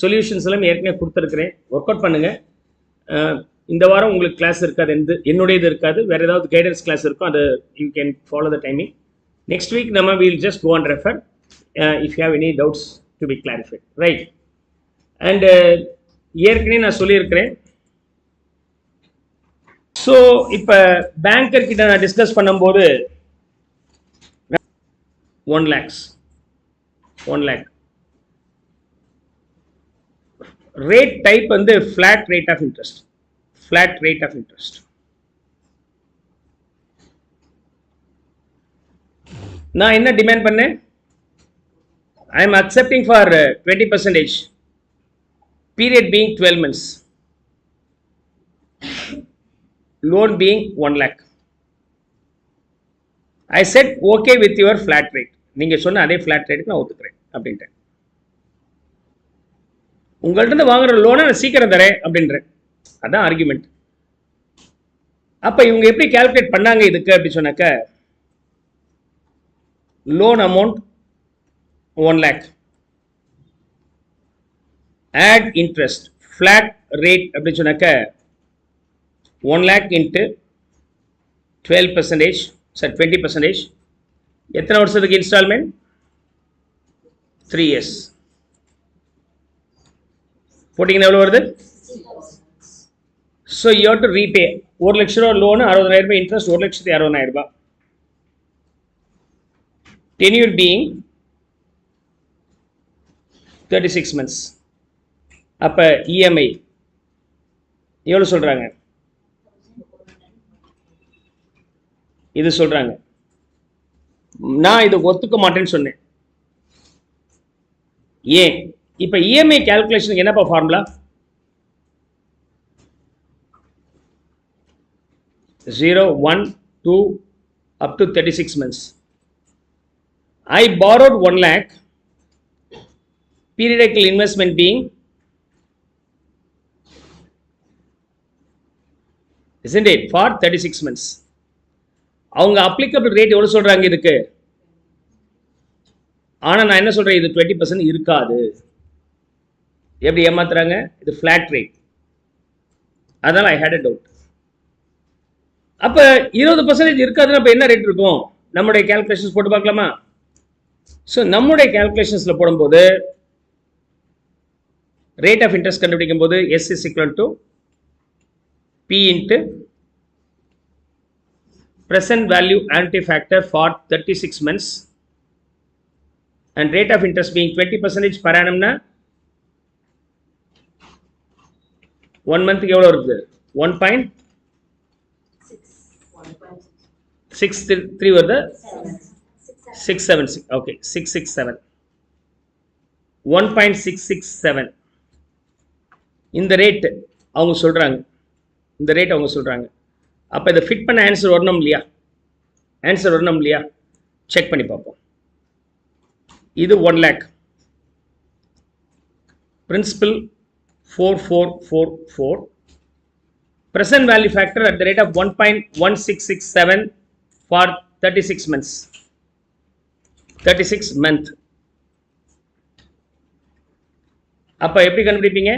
[SPEAKER 1] சொல்யூஷன்ஸ் எல்லாம் ஏற்கனவே கொடுத்துருக்குறேன். ஒர்க் அவுட் பண்ணுங்கள். இந்த வாரம் உங்களுக்கு கிளாஸ் இருக்காது, என்னுடையது இருக்காது, வேறு ஏதாவது கைடன்ஸ் கிளாஸ் இருக்கும், அது you can follow the timing. Next week நம்ம will just go and refer if you have any doubts to be clarified, right? And ஏற்கனவே நான் சொல்லியிருக்கிறேன். ஸோ இப்போ பேங்கர் கிட்ட நான் டிஸ்கஸ் பண்ணும்போது 1 lakh ரேட் டைப் வந்து ஃபிளாட் ரேட் ஆஃப் இன்ட்ரெஸ்ட். நான் என்ன டிமாண்ட் பண்ணேன்? I am accepting for 20%, period being 12 months. loan being 1 lakh. I said okay with your flat rate. நீங்க சொன்ன அதே flat rate நான் ஒத்துக்கிறேன் அப்படின்றேன். உங்கள்ட்ட இருந்து வாங்குற லோனை நான் சீக்கிரம் தரேன் அப்படின்றேன். அதான் ஆர்குமெண்ட். அப்ப இவங்க எப்படி கால்குலேட் பண்ணாங்க இதுக்கு அப்படி சொன்னாக்க, loan amount 1 lakh, add interest, flat rate அப்படி சொன்னாக்க 1 lakh into 12%, sorry 20%. எத்தனை வருஷத்துக்கு இன்ஸ்டால்மெண்ட்? 3 years. போட்டிங்கன்னா எவ்வளோ வருது? So you have to repay. 1 லட்ச ரூபா லோனு, 60,000 ரூபாய் இன்ட்ரெஸ்ட், 1,60,000 ரூபாய். Tenure being 36 months. அப்போ இஎம்ஐ எவ்வளோ சொல்கிறாங்க? இது சொல்கிறாங்க. நான் இது ஒத்துக்க மாட்டேன்னு சொன்னேன். ஏன்? இப்போ இஎம்ஐ கால்குலேஷனுக்கு என்னப்பா formula? 0, 1, 2 up to 36 months. I borrowed 1 lakh, periodical investment being, isn't it, for 36 months. அவங்க applicable rate எவ்வளோ சொல்கிறாங்க இதுக்கு? ஆனால் நான் என்ன சொல்கிறேன், இது 20% இருக்காது. எப்படி ஏமாத்துறாங்க? இது ஃப்ளாட் ரேட். அதனால் ஐ ஹேட் அ டவுட். அப்போ 20% இருக்காதுன்னா அப்போ என்ன ரேட் இருக்கும்? நம்முடைய கேல்குலேஷன்ஸ் போட்டு பார்க்கலாமா? ஸோ நம்முடைய கேல்குலேஷன்ஸில் போடும்போது ரேட் ஆஃப் இன்ட்ரெஸ்ட் கண்டுபிடிக்கும் போது S is equal to P into present value annuity factor for 36 months and rate of interest being 20% per annum na 1 month க்கு எவ்வளவு வருது? 1.63 வருது. 676. okay, 667. 1.667. இந்த ரேட் அவங்க சொல்றாங்க. இந்த ரேட் அவங்க சொல்றாங்க. அப்போ இதை ஃபிட் பண்ண ஆன்சர் வரணும் இல்லையா? ஆன்சர் வரணும் இல்லையா? செக் பண்ணி பார்ப்போம். இது 1 lakh, principal 4444, present value factor at the rate of 1.1667 for 36 months. 36 month. அப்போ எப்படி கண்டுபிடிப்பீங்க?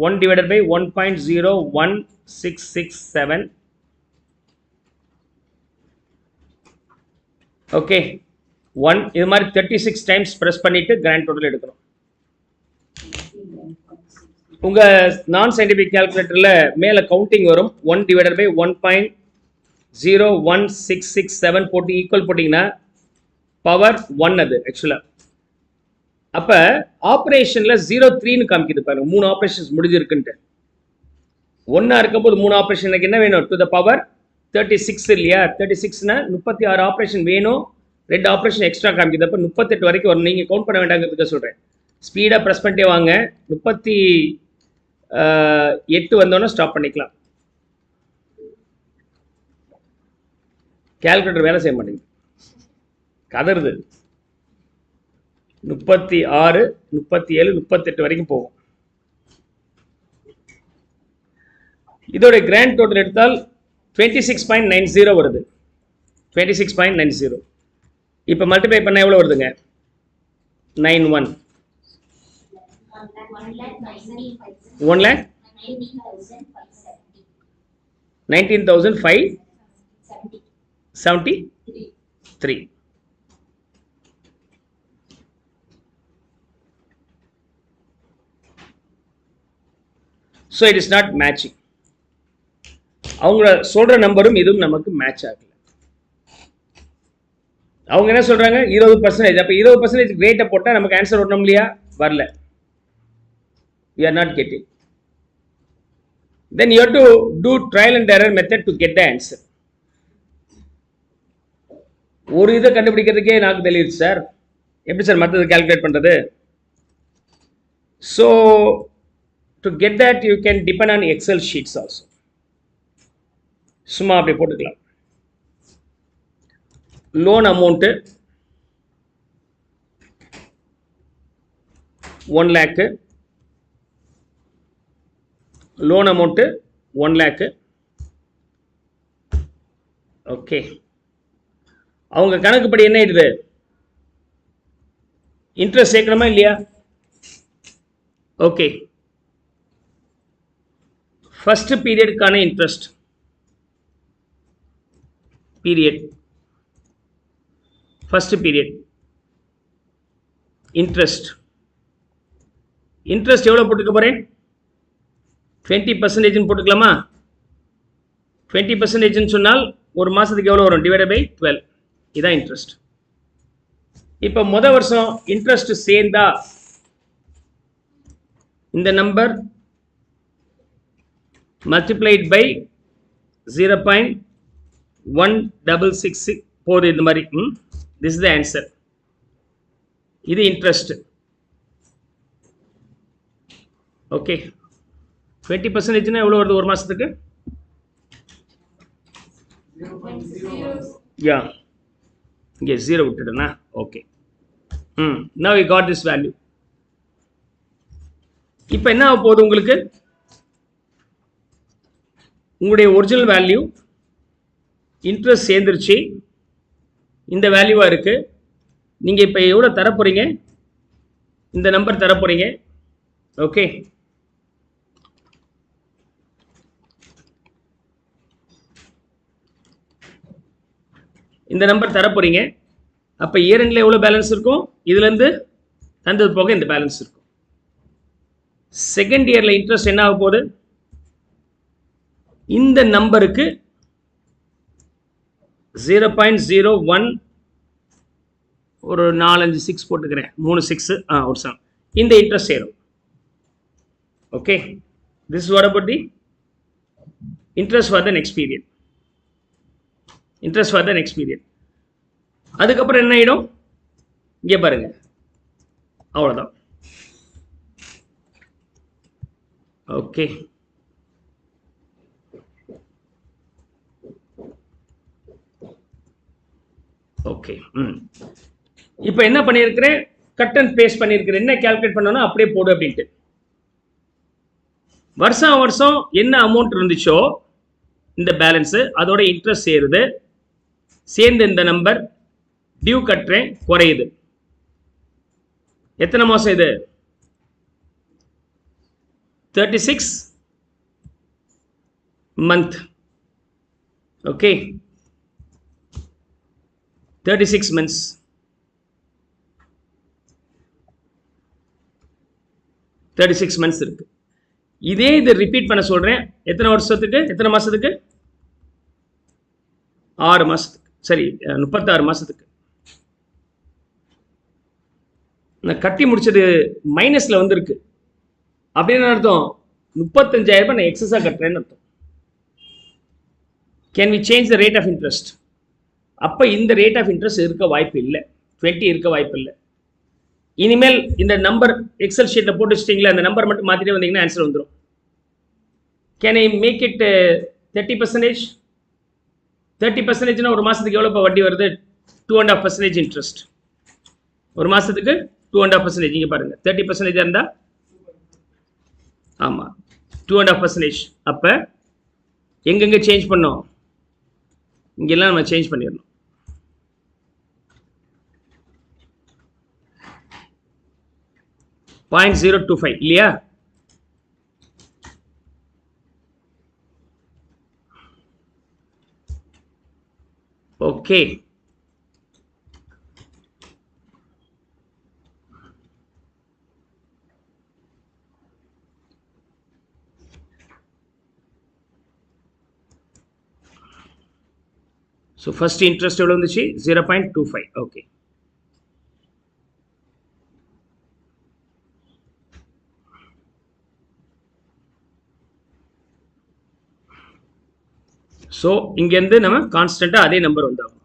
[SPEAKER 1] 1 divided by 1.01667. ஓகே, 1 இது மாதிரி 36 டைம்ஸ் ப்ரெஸ் பண்ணிட்டு கிராண்ட் டோட்டல் எடுக்கணும். உங்க நான் சயின்டிஃபிக் கால்குலேட்டர்ல மேல கவுண்டிங் வரும். 1 டிவைடட் பை 1.01667 போட்டு ஈக்குவல் போட்டிங்கன்னா பவர் 1 அது ஆக்சுவலா. அப்ப ஆப்ரேஷன்ல 03ன்னு காமிக்குது பாருங்க. 3 ஆப்ரேஷன்ஸ் முடிஞ்சிருக்குன்ட்டு. 1 இருக்கும்போது 3 ஆப்ரேஷன் எனக்கு என்ன வேணும்? டு த பவர் 36 இல்லையா? 36னா 36 ஆப்ரேஷன் வேணும். 2 ஆப்ரேஷன் எக்ஸ்ட்ரா காமிக்குது. அப்போ 38 வரைக்கும் வரும். நீங்கள் கவுண்ட் பண்ண வேண்டாங்கிறதுக்கு சொல்கிறேன். ஸ்பீடாக ப்ரெஸ் பண்ணிட்டே வாங்க. 38 வந்தோன்னா ஸ்டாப் பண்ணிக்கலாம். கால்குலேட்டர் வேலை செய்ய மாட்டேங்குது, கதறுது. 36, 37, 38 வரைக்கும் போகும். இதோட கிராண்ட் டோட்டல் எடுத்தால் 26.90 வருது. 26.90. இப்போ மல்டிப்ளை பண்ண எவ்வளோ வருதுங்க? 91. 1,19,573. So it is not matching. அவங்க சொல்ற நம்பரும் இதுவும் நமக்கு மேட்ச் ஆகல. அவங்க என்ன சொல்றாங்க? 20%. அப்ப 20% ரேட்டை போட்டா நமக்கு ஆன்சர் வரணும் இல்லையா? வரல. We are not getting. Then you have to do trial and error method to get the answer. ஒரு இதை கண்டுபிடிக்கிறதுக்கே எனக்கு தெரியுது சார். எப்படி சார் மற்றது கால்குலேட் பண்றது? So to get that you can depend on Excel sheets also. சும்மா அப்படி போட்டுக்கலாம். Loan amount 1 lakh, loan amount 1 lakh. Okay, அவங்க கணக்குப்படி என்ன இது, இன்ட்ரெஸ்ட் சேர்க்கணுமா இல்லையா? ஓகே, ஃபர்ஸ்ட் பீரியடுக்கான interest period, first period interest எவ்வளோ போட்டுக்க போகிறேன்? 20% போட்டுக்கலாமா? 20% சொன்னால் ஒரு மாதத்துக்கு எவ்வளோ வரும்? Divide by 12. இதுதான் இன்ட்ரெஸ்ட். இப்போ முதல் வருஷம் இன்ட்ரெஸ்ட் சேர்ந்தா இந்த நம்பர் மல்டிப்ளைட் பை 0.1664 போகுது. இந்த மாதிரி திஸ் இஸ் த ஆன்சர். இது இன்ட்ரெஸ்ட். ஓகே, 20% எவ்வளோ வருது ஒரு மாதத்துக்கு? யா, இங்கே 0 விட்டுடுனா. Okay, now we got this value. இப்போ என்ன ஆக போகுது உங்களுக்கு? உங்களுடைய ஒரிஜினல் வேல்யூ இன்ட்ரெஸ்ட் சேர்ந்துருச்சு, இந்த வேல்யூவாக இருக்குது. நீங்கள் இப்போ எவ்வளோ தரப்போகிறீங்க? இந்த நம்பர் தரப்போகிறீங்க. ஓகே, இந்த நம்பர் தரப்போகிறீங்க. அப்போ இயர் எண்டில் எவ்வளோ பேலன்ஸ் இருக்கும்? இதுலேருந்து தந்தது போக இந்த பேலன்ஸ் இருக்கும். செகண்ட் இயரில் இன்ட்ரெஸ்ட் என்ன ஆக போகுது? இந்த நம்பருக்கு 0.01 ஒரு 4 5 6 போட்டுக்கிறேன், 3 6 ஒரு 7, இந்த இன்ட்ரெஸ்ட் சேரும். Okay, this is what about the interest for the next period. Interest for the next period. அதுக்கப்புறம் என்ன ஆகிடும்? இங்கே பாருங்க, அவ்வளோதான். Okay, okay. இப்போ என்ன பண்ணியிருக்கிறேன்? கட் அண்ட் பேஸ்ட் பண்ணியிருக்கிறேன். என்ன கால்குலேட் பண்ணணும் அப்படியே போடு அப்படின்ட்டு. வருஷம் வருஷம் என்ன அமௌண்ட் இருந்துச்சோ இந்த பேலன்ஸு, அதோட இன்ட்ரெஸ்ட் சேருது. சேர்ந்து இந்த நம்பர் டியூ கட்டுறேன், குறையுது. எத்தனை மாதம் இது? 36 month. Okay, 36 months. இருக்கு. இதே இது ரிப்பீட் பண்ண சொல்றேன். எத்தனை வருஷத்துக்கு? எத்தனை மாசத்துக்கு? 6 மாசத்துக்கு. சரி, 36 மாசத்துக்கு. நான் கட்டி முடிச்சது மைனஸ்ல வந்திருக்கு அப்படின்னு அர்த்தம். 35,000 நான் எக்ஸஸா கட்டுறேன்னு அர்த்தம். Can we change the rate of interest? அப்போ இந்த ரேட் ஆஃப் இன்ட்ரெஸ்ட் இருக்க வாய்ப்பு இல்லை, 20 இருக்க வாய்ப்பு இல்லை. இனிமேல் இந்த நம்பர் எக்ஸல் ஷீட்டில் போட்டு வச்சிட்டிங்களா, அந்த நம்பர் மட்டும் மாற்றிட்டே வந்தீங்கன்னா ஆன்சர் வந்துடும். Can I make it 30%? 30%னா ஒரு மாதத்துக்கு எவ்வளோ வட்டி வருது? 2.5% இன்ட்ரெஸ்ட். ஒரு மாதத்துக்கு 2.5%. இங்கே பாருங்கள், 30% இருந்தால் ஆமாம் 2.5%. அப்போ எங்கெங்கே சேஞ்ச் பண்ணோம்? இங்கெல்லாம் நம்ம சேஞ்ச் பண்ணிடணும். .025 இல்லையா? ஓகே, ஸோ ஃபர்ஸ்ட் இன்ட்ரெஸ்ட் எவ்வளோ வந்துச்சு? 0.25. ஓகே, ஸோ இங்கேருந்து நம்ம கான்ஸ்டண்ட்டாக அதே நம்பர் வந்தாகும்.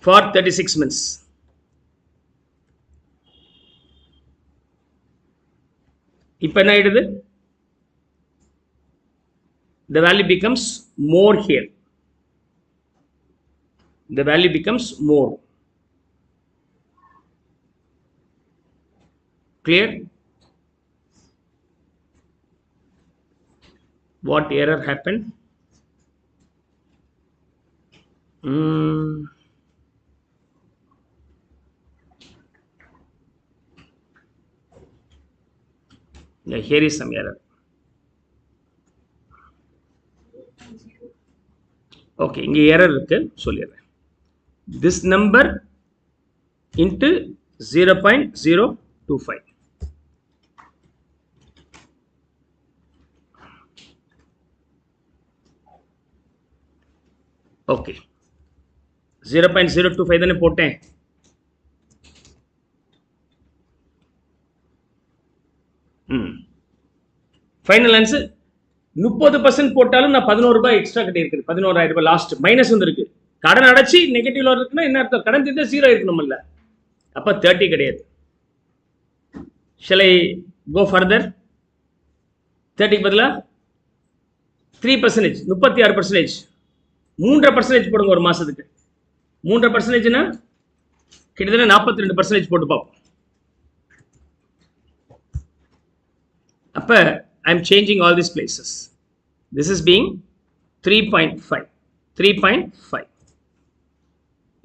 [SPEAKER 1] For 36 months. இப்போ என்ன ஆயிடுது? the value becomes more here. The value becomes more. Clear? What error happened? Yeah, here is some error. Okay, இங்க error இருக்கு, சொல்லிடுறேன். This number into 0.025. Okay, 0.025 தானே போட்டேன். ஃபைனல் ஆன்சர் 30% போட்டாலும் நான் 11 ரூபாய் எக்ஸ்ட்ரா கட்டியிருக்கேன். 11,000 ரூபாய் லாஸ்ட் மைனஸ் வந்துருக்கு. கடன் அடைச்சி நெகட்டிவ்ல இருக்குன்னா என்ன அர்த்தம்? கடன் தீர்த்தா 0 இருக்கணும்ல. அப்ப 30 கிடையாது. Shall I go further? 30 பதிலா 3%, 36%, 3% போடுங்க ஒரு மாசத்துக்கு. 3%னா கிட்டத்தட்ட 42% போட்டு பார்ப்போம். அப்ப I am changing all these places. This is being 3.5. 3.5.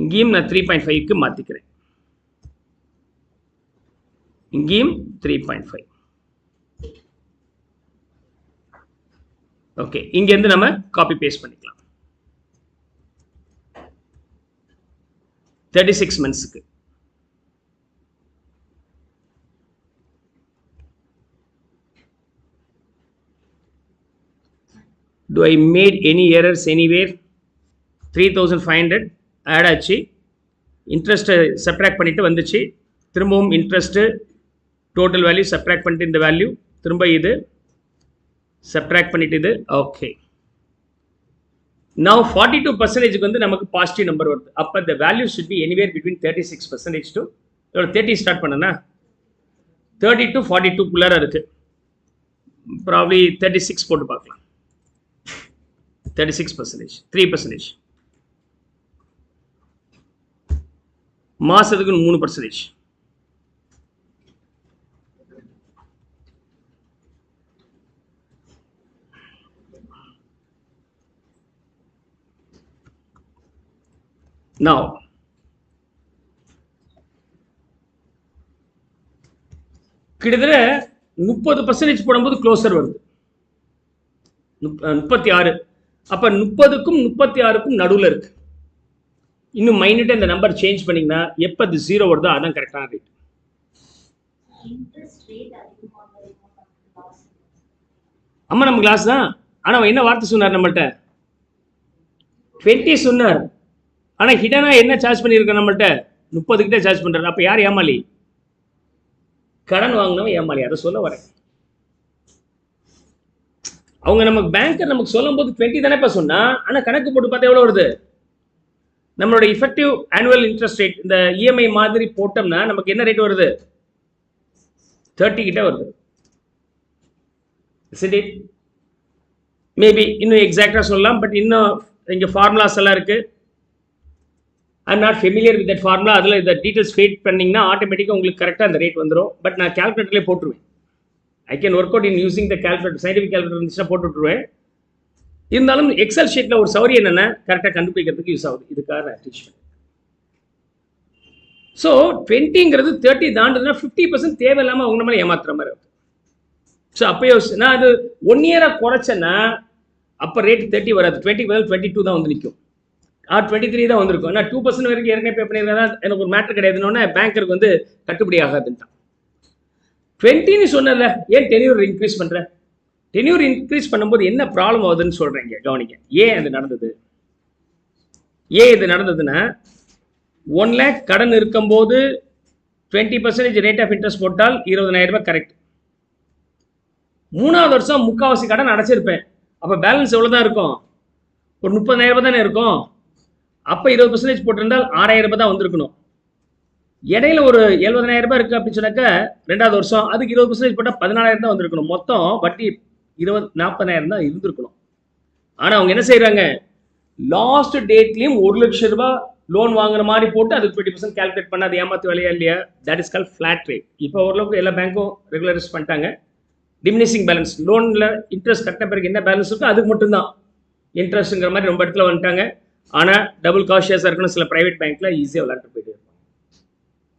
[SPEAKER 1] இங்கேயும் நான் 3.5க்கு மாத்திக்கிறேன். இங்கேயும் 3.5. ஓகே, இங்க இருந்து நம்ம காப்பி பேஸ்ட் பண்ணிக்கலாம். 36 monthsக்கு. Do I made any errors anywhere? 3,500 add ஆச்சு. இன்ட்ரெஸ்ட் சப்ட்ராக்ட் பண்ணிட்டு வந்துச்சு. திரும்பவும் இன்ட்ரெஸ்ட் டோட்டல் வேல்யூ சப்ட்ராக்ட் பண்ணிட்டு இந்த வேல்யூ திரும்ப இது சப்ட்ராக்ட் பண்ணிட்டு இது. ஓகே, now 42% வந்து நமக்கு பாசிட்டிவ் நம்பர் வருது. அப்ப the value should be anywhere between 36% to 30 start பண்ணனா 30 to 42 குள்ளார இருக்கு. probably 36 போட்டு பார்க்கலாம். 36%, 3%. மாசத்துக்கு 3%. Now கிட்டத்தட்ட 30% போடும்போது க்ளோசர் வருது 36. அப்ப 30க்கும் 36க்கும் நடுவில் இருக்கு. இன்னும் மைனூட்டா இந்த நம்பர் சேஞ்ச் பண்ணீங்கன்னா எப்ப அது 0 வருதோ அதான் கரெக்டான ரேட். அம்மா நம்ம கிளாஸ் தான். ஆனா என்ன வார்த்தை சொன்னார் நம்மள்ட்ட? 20 சொன்னார். ஆனா ஹிடனா என்ன சார்ஜ் பண்ணியிருக்க நம்மள்ட்ட? 30 கிட்ட சார்ஜ் பண்றாரு. அப்ப யார் ஏமாளி? கடன் வாங்கினவன் ஏமாளி. அதை சொல்ல வரேன். அவங்க நமக்கு பேங்கர் நமக்கு சொல்லும் போது 20 தானேப்பா சொன்னா, ஆனா கணக்கு போட்டு பார்த்தா எவ்வளவு வருது? நம்மளோட இஃபெக்டிவ் ஆனுவல் இன்ட்ரெஸ்ட் ரேட் இந்த இஎம்ஐ மாதிரி போட்டோம்னா நமக்கு என்ன ரேட் வருது? 30 கிட்ட வருது. மேபி இன்னும் எக்ஸாக்டா சொல்லலாம், பட் இன்னும் இங்க ஃபார்முலாஸ் எல்லாம் இருக்கு. I not familiar with that formula. அதில் இந்த டீட்டெயில்ஸ் ஃபீட் பண்ணிங்கன்னா ஆட்டோமேட்டிக்காக உங்களுக்கு கரெக்டாக அந்த ரேட் வந்துடும். பட் நான் கால்குலேட்டர்லேயே போட்டுருவேன். I can work out in using the calculator. Scientific calculator இருந்துச்சுன்னா போட்டு விட்டுருவேன். இருந்தாலும் எக்ஸல் ஷீட்டில் ஒரு சௌரி என்னென்ன கரெக்டாக கண்டுபிடிக்கிறதுக்கு யூஸ் ஆகுது. இதுக்காக நான் டீச் பண்ணேன். ஸோ 20ங்கிறது 30 தாண்டுதுன்னா 50% தேவையில்லாமல் அவங்க மேலே ஏமாத்துற மாதிரி இருக்கும். ஸோ அப்போ நான் அது 1 இயராக குறைச்சேன்னா அப்போ ரேட் 30 வராது. 20 பதில் 22 தான் வந்து நிற்கும். 23 தான் வந்திருக்கும். நான் 2% வரைக்கும் ஏற்கனவே பே பண்ணியிருக்கேன். எனக்கு ஒரு மேட்டர் கிடையாதுன்னு பேங்கருக்கு வந்து கட்டுப்படி ஆகாதுன்ட்டான். 20ன்னு சொன்னல, ஏன் டென்யூர் இன்க்ரீஸ் பண்ற? டென்யூர் இன்க்ரீஸ் பண்ணும்போது என்ன ப்ராப்ளம் ஆகுதுன்னு சொல்றேங்க, கவனிங்க. ஏன் அது நடந்தது? ஏன் இது நடந்ததுன்னா 1 lakh கடன் இருக்கும்போது 20% ரேட் ஆஃப் இன்ட்ரெஸ்ட் போட்டால் 20,000 ரூபாய் கரெக்ட். 3வது வருஷம் முக்காவாசி கடன் அடைச்சிருப்பேன். அப்போ பேலன்ஸ் எவ்வளோ தான் இருக்கும்? ஒரு 30,000 ரூபாய் தானே இருக்கும். அப்போ 20% போட்டிருந்தால் 6,000 ரூபாய் தான் வந்திருக்கணும். இடையில ஒரு 70,000 ரூபாய் இருக்கு அப்படின்னு சொன்னாக்க 2வது வருஷம் அதுக்கு 20% போட்டால் 14,000 தான் வந்திருக்கணும். மொத்தம் வட்டி 40,000 தான் இருந்திருக்கணும். ஆனால் அவங்க என்ன செய்கிறாங்க, லாஸ்ட் டேட்லேயும் 1 லட்சம் ரூபாய் லோன் வாங்குற மாதிரி போட்டு அதுக்கு 20% கால்குலேட் பண்ண அது ஏமாத்து வேலையா இல்லையா? That is call flat rate. இப்போ ஓரளவுக்கு எல்லா பேங்க்கும் ரெகுலரைஸ் பண்ணிட்டாங்க. டிமினிஷிங் பேலன்ஸ், லோனில் இன்ட்ரெஸ்ட் கட்டின பிறகு என்ன பேலன்ஸ் இருக்கோ அதுக்கு மட்டும்தான் இன்ட்ரெஸ்ட்டுங்கிற மாதிரி ரொம்ப இடத்துல வந்துட்டாங்க. ஆனால் டபுள் காஷியஸாக இருக்கணும். சில ப்ரைவேட் பேங்க்கில் ஈஸியாக விளையாட்டு போயிட்டு இருப்பாங்க.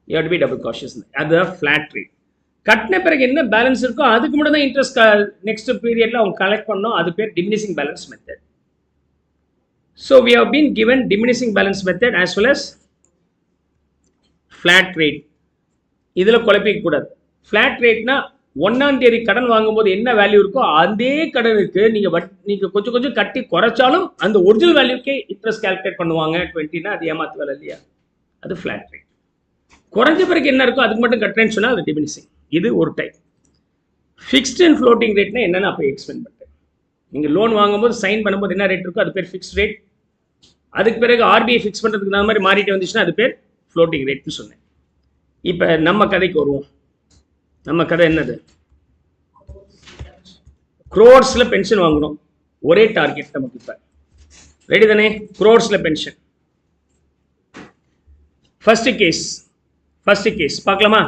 [SPEAKER 1] You have to be double cautious. அதுதான் ஃபிளாட் ரேட். கட்டின பிறகு என்ன பேலன்ஸ் இருக்கோ அதுக்கு மட்டும் தான் இன்ட்ரெஸ்ட் நெக்ஸ்ட் பீரியடில் அவங்க கலெக்ட் பண்ணோம். அது பேர் diminishing balance method. So we have been given diminishing balance method as well as flat rate. இதில் குழப்பிக்க கூடாது. ஃபிளாட் ரேட்னா 1ஆம் தேதி கடன் வாங்கும்போது என்ன வேல்யூ இருக்கோ அதே கடனுக்கு நீங்கள் கொஞ்சம் கொஞ்சம் கட்டி குறைச்சாலும் அந்த ஒரிஜினல் வேல்யூக்கே இன்ட்ரெஸ்ட் கால்குலேட் பண்ணுவாங்க. 20னா அது ஏமாத்து வேலை இல்லையா? அது ஃபிளாட் ரேட். குறைஞ்ச பிறகு என்ன இருக்கோ அதுக்கு மட்டும் கட்டுறேன்னு சொன்னால் அது டிமினிஷிங். இது ஒரு டைப். ஃபிக்ஸ்ட் அண்ட் ஃப்ளோட்டிங் ரேட்னா என்னன்னு அப்போ எக்ஸ்பிளைன் பண்ணுறேன். நீங்கள் லோன் வாங்கும்போது சைன் பண்ணும்போது என்ன ரேட் இருக்கோ அது பேர் ஃபிக்ஸ்ட் ரேட். அதுக்கு பிறகு ஆர்பிஐ ஃபிக்ஸ் பண்ணுறதுக்கு அந்த மாதிரி மாறிட்டு வந்துச்சுன்னா அது பேர் ஃப்ளோட்டிங் ரேட்னு சொன்னேன். இப்போ நம்ம கதைக்கு வருவோம். நம்ம கதை என்னது? க்ரோர்ஸில் பென்ஷன் வாங்கணும். ஒரே டார்கெட் நமக்கு. இப்போ ரெடி தானே? க்ரோர்ஸில் பென்ஷன். ஃபர்ஸ்ட் கேஸ் பார்க்கலாமா?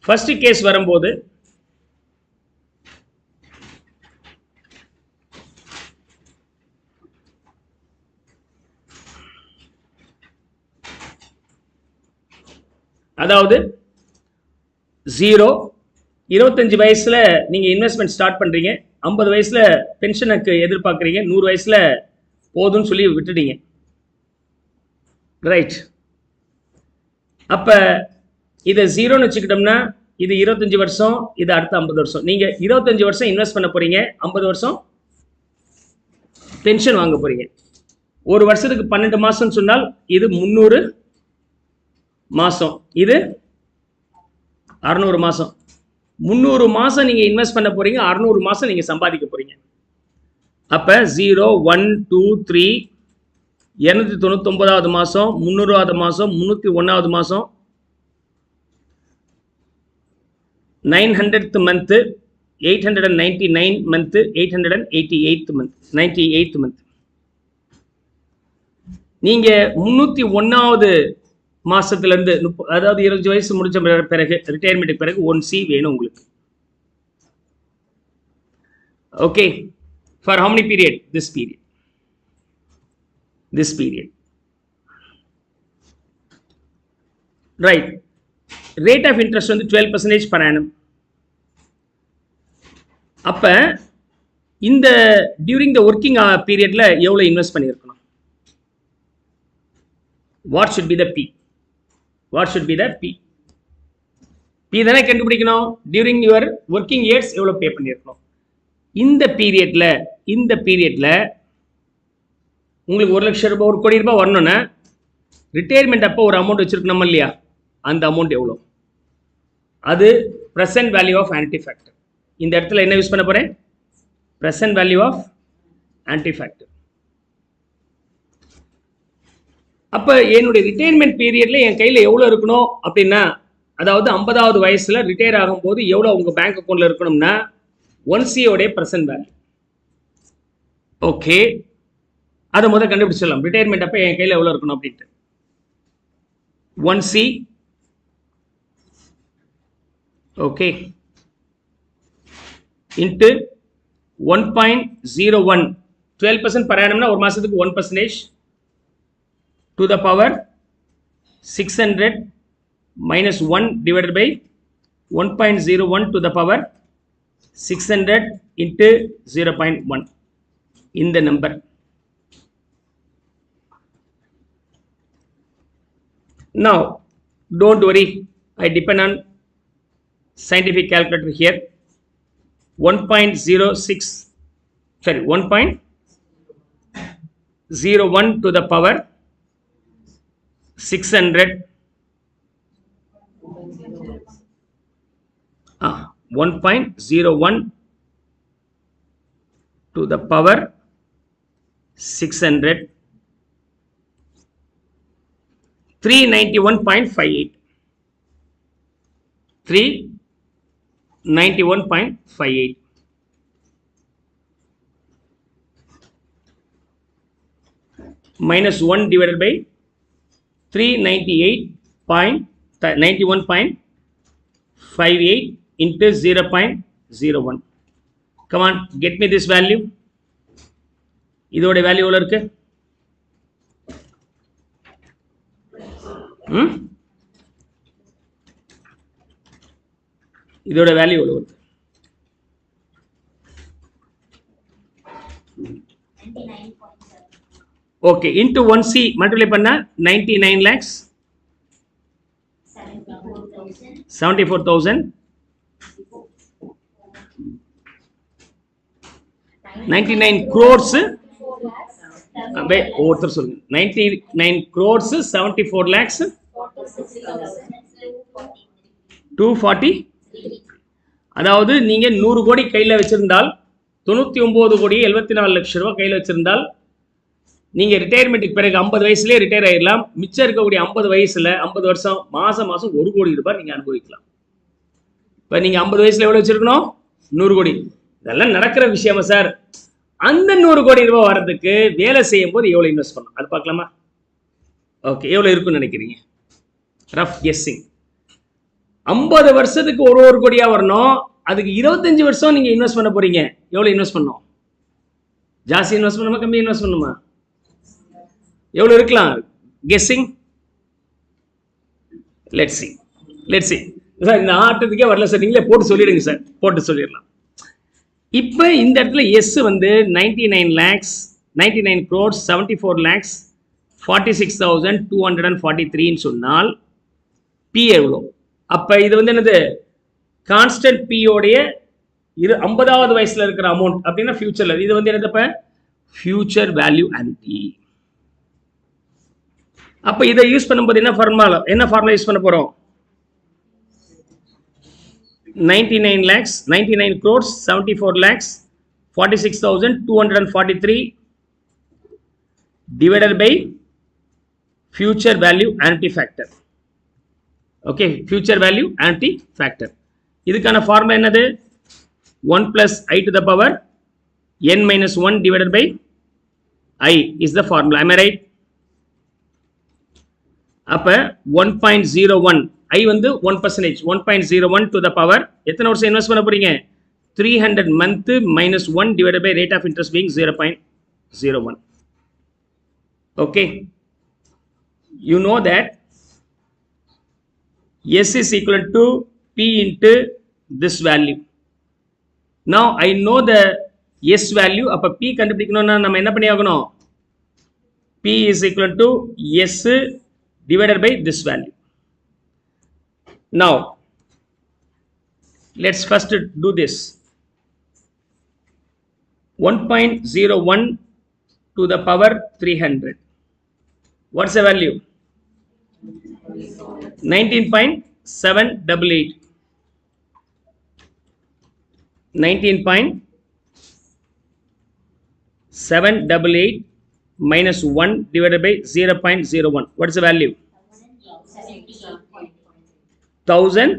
[SPEAKER 1] ஃபர்ஸ்ட் கேஸ் வரும்போது அதாவது 25 வயசுல நீங்க இன்வெஸ்ட்மெண்ட் ஸ்டார்ட் பண்றீங்க. 50 வயசுல பென்ஷனுக்கு எதிர்பார்க்குறீங்க. 100 வயசுல போதும்னு சொல்லி விட்டுட்டீங்க. ரைட். அப்ப இதை 0ன்னு வச்சுக்கிட்டோம்னா இது 25 வருஷம், இது அடுத்த 50 வருஷம். நீங்க 25 வருஷம் இன்வெஸ்ட் பண்ண போறீங்க, 50 வருஷம் பென்ஷன் வாங்க போறீங்க. ஒரு வருஷத்துக்கு 12 மாசம் சொன்னால் இது 300 மாசம், இது 600 மாசம். 300 மாசம் நீங்க இன்வெஸ்ட் பண்ண போறீங்க, 600 மாசம் நீங்க சம்பாதிக்க போறீங்க. அப்ப 0, 1, 2, 3 299வது மாசம், 300வது மாசம், 301வது மாசம், 900th month, 899 month, 888th month, 98th month. நீங்க 301வது மாசத்துல இருந்து அதாவது 20 வயசு முடிச்ச பிறகு ரிட்டையர்மெண்ட்டுக்கு பிறகு 1C வேணும் உங்களுக்கு. Okay. For how many period? This period. Right. Rate of interest வந்து 12% per annum. அப்ப இந்த டியூரிங் த ஒர்க்கிங் பீரியட்ல எவ்வளவு இன்வெஸ்ட் பண்ணியிருக்கணும்? What should be the P? P தானே கண்டுபிடிக்கணும். டியூரிங் யுவர் ஒர்க்கிங் இயர்ஸ் எவ்வளவு பே பண்ணியிருக்கணும்? இந்த பீரியட்ல உங்களுக்கு 1 லட்சம் ரூபாய், 1 கோடி ரூபாய் வரணும்னா ரிட்டையர்மெண்ட் அப்போ ஒரு அமௌண்ட் வச்சிருக்கணும் இல்லையா? அந்த அமௌண்ட் எவ்வளோ? அது present value of annuity factor. இந்த இடத்துல என்ன யூஸ் பண்ண போறேன்? Present value of annuity factor. அப்ப என்னுடைய ரிட்டையர்மெண்ட் பீரியட்ல என் கையில் எவ்வளோ இருக்கணும் அப்படின்னா, அதாவது 50வது வயசுல ரிட்டையர் ஆகும்போது எவ்வளோ உங்க பேங்க் அக்கௌண்ட்ல இருக்கணும்னா 1C உடைய பிரசன்ட் வேல்யூ. ஓகே, அதை முதல் கண்டுபிடிச்சிடலாம். ரிட்டையர்மெண்ட் அப்ப என் கையில் எவ்வளோ இருக்கணும் அப்படின்ட்டு 1C. Okay, into 1.01, 12% per annum ஒரு மாசத்துக்கு 1% to the power 600 minus 1 divided by 1.01 to the power 600 into 0.1. இந்த number. Now don't worry, I depend on scientific calculator here. 1.01 to the power 600 1.01 to the power 600 391.58 391.58. minus 1 divided by 398.91.58 into 0.01. Come on, get me this value. இதோட value எவ்வளவு இருக்கு? இதோட value எவ்வளவு இருக்கு? Okay, into 1C multiply பண்ணா 99 lakhs 74,000 99 crores ஒருத்தர் சொல்லுங்க. 99 crores 74 lakhs 240. அதாவது நீங்க 100 கோடி கையில வச்சிருந்தால் 99 கோடி 74 லட்சம் ரூபாய் கையில வச்சிருந்தால் நீங்க ரிட்டையர்மெண்ட்டுக்கு பிறகு 50 வயசுலயே ரிட்டையர் ஆயிடலாம். மிச்சம் இருக்கக்கூடிய 50 வயசுல 50 வருஷம் மாசம் 1 கோடி ரூபாய் நீங்க அனுபவிக்கலாம். இப்ப நீங்க 50 வயசுல எவ்வளவு வச்சிருக்கணும்? 100 கோடி. இதெல்லாம் நடக்கிற விஷயமா சார்? அந்த 100 கோடி ரூபாய் வரதுக்கு வேலை செய்யும் போது எவ்வளவு இன்வெஸ்ட் பண்ணணும் அது பார்க்கலாமா? ஓகே, எவ்வளவு இருக்குன்னு நினைக்கிறீங்க? Rough guessing. 50 வருஷத்துக்கு ஒரு கோடியா வரணும். அதுக்கு 25 வருஷம் நீங்க இன்வெஸ்ட் பண்ண போறீங்க. எவ்வளவு இன்வெஸ்ட் பண்ணணும்? ஜாஸ்தி இன்வெஸ்ட் பண்ணுமா, கம்மி இன்வெஸ்ட் பண்ணுமா? எவ்வளவு இருக்கலாம்? கெஸ்ஸிங். லெட்ஸ் சி சார், இந்த ஆட்டத்துக்கே வரல சார், நீங்களே போட்டு சொல்லிடுங்க சார். போட்டு சொல்லிடலாம். இப்போ இந்த இடத்துல எஸ் வந்து 99 lakhs 99 crores 74 lakhs 46,243 சொன்னால் பி எவ்வளோ? அப்போ இது வந்து என்னது? கான்ஸ்டன்ட் பியோடைய 50வது வயசுல இருக்கிற அமௌண்ட் அப்படின்னா ஃபியூச்சர்ல இது வந்து என்னது? இப்போ ஃபியூச்சர் வேல்யூ ஆன்டி. அப்போ இதை யூஸ் பண்ணும்போது என்ன ஃபார்முலா யூஸ் பண்ண போறோம்? 99 lakhs 99 crores 74 lakhs 46,243 divided by future value annuity factor. Okay, future value annuity factor. இதுக்கான ஃபார்முலா என்னது? 1 plus I to the power n minus 1 divided by I is the formula. Am I right? அப்ப 1.01 I வந்து 1%, 1.01 to the power எத்தனை வருஷம் invest பண்ண போறீங்க? 300 month minus 1 divided by rate of interest being 0.01. Okay, you know that S is equal to P into this value. Now I know the S value. அப்ப P கண்டுபிடிக்கணும்னா நம்ம என்ன பண்ணி ஆகணும்? P is equal to S divided by this value. Now let's first do this. 1.01 to the power 300. What's the value? 19.788. 19.788 minus 1 divided by 0.01. What is the value? 1000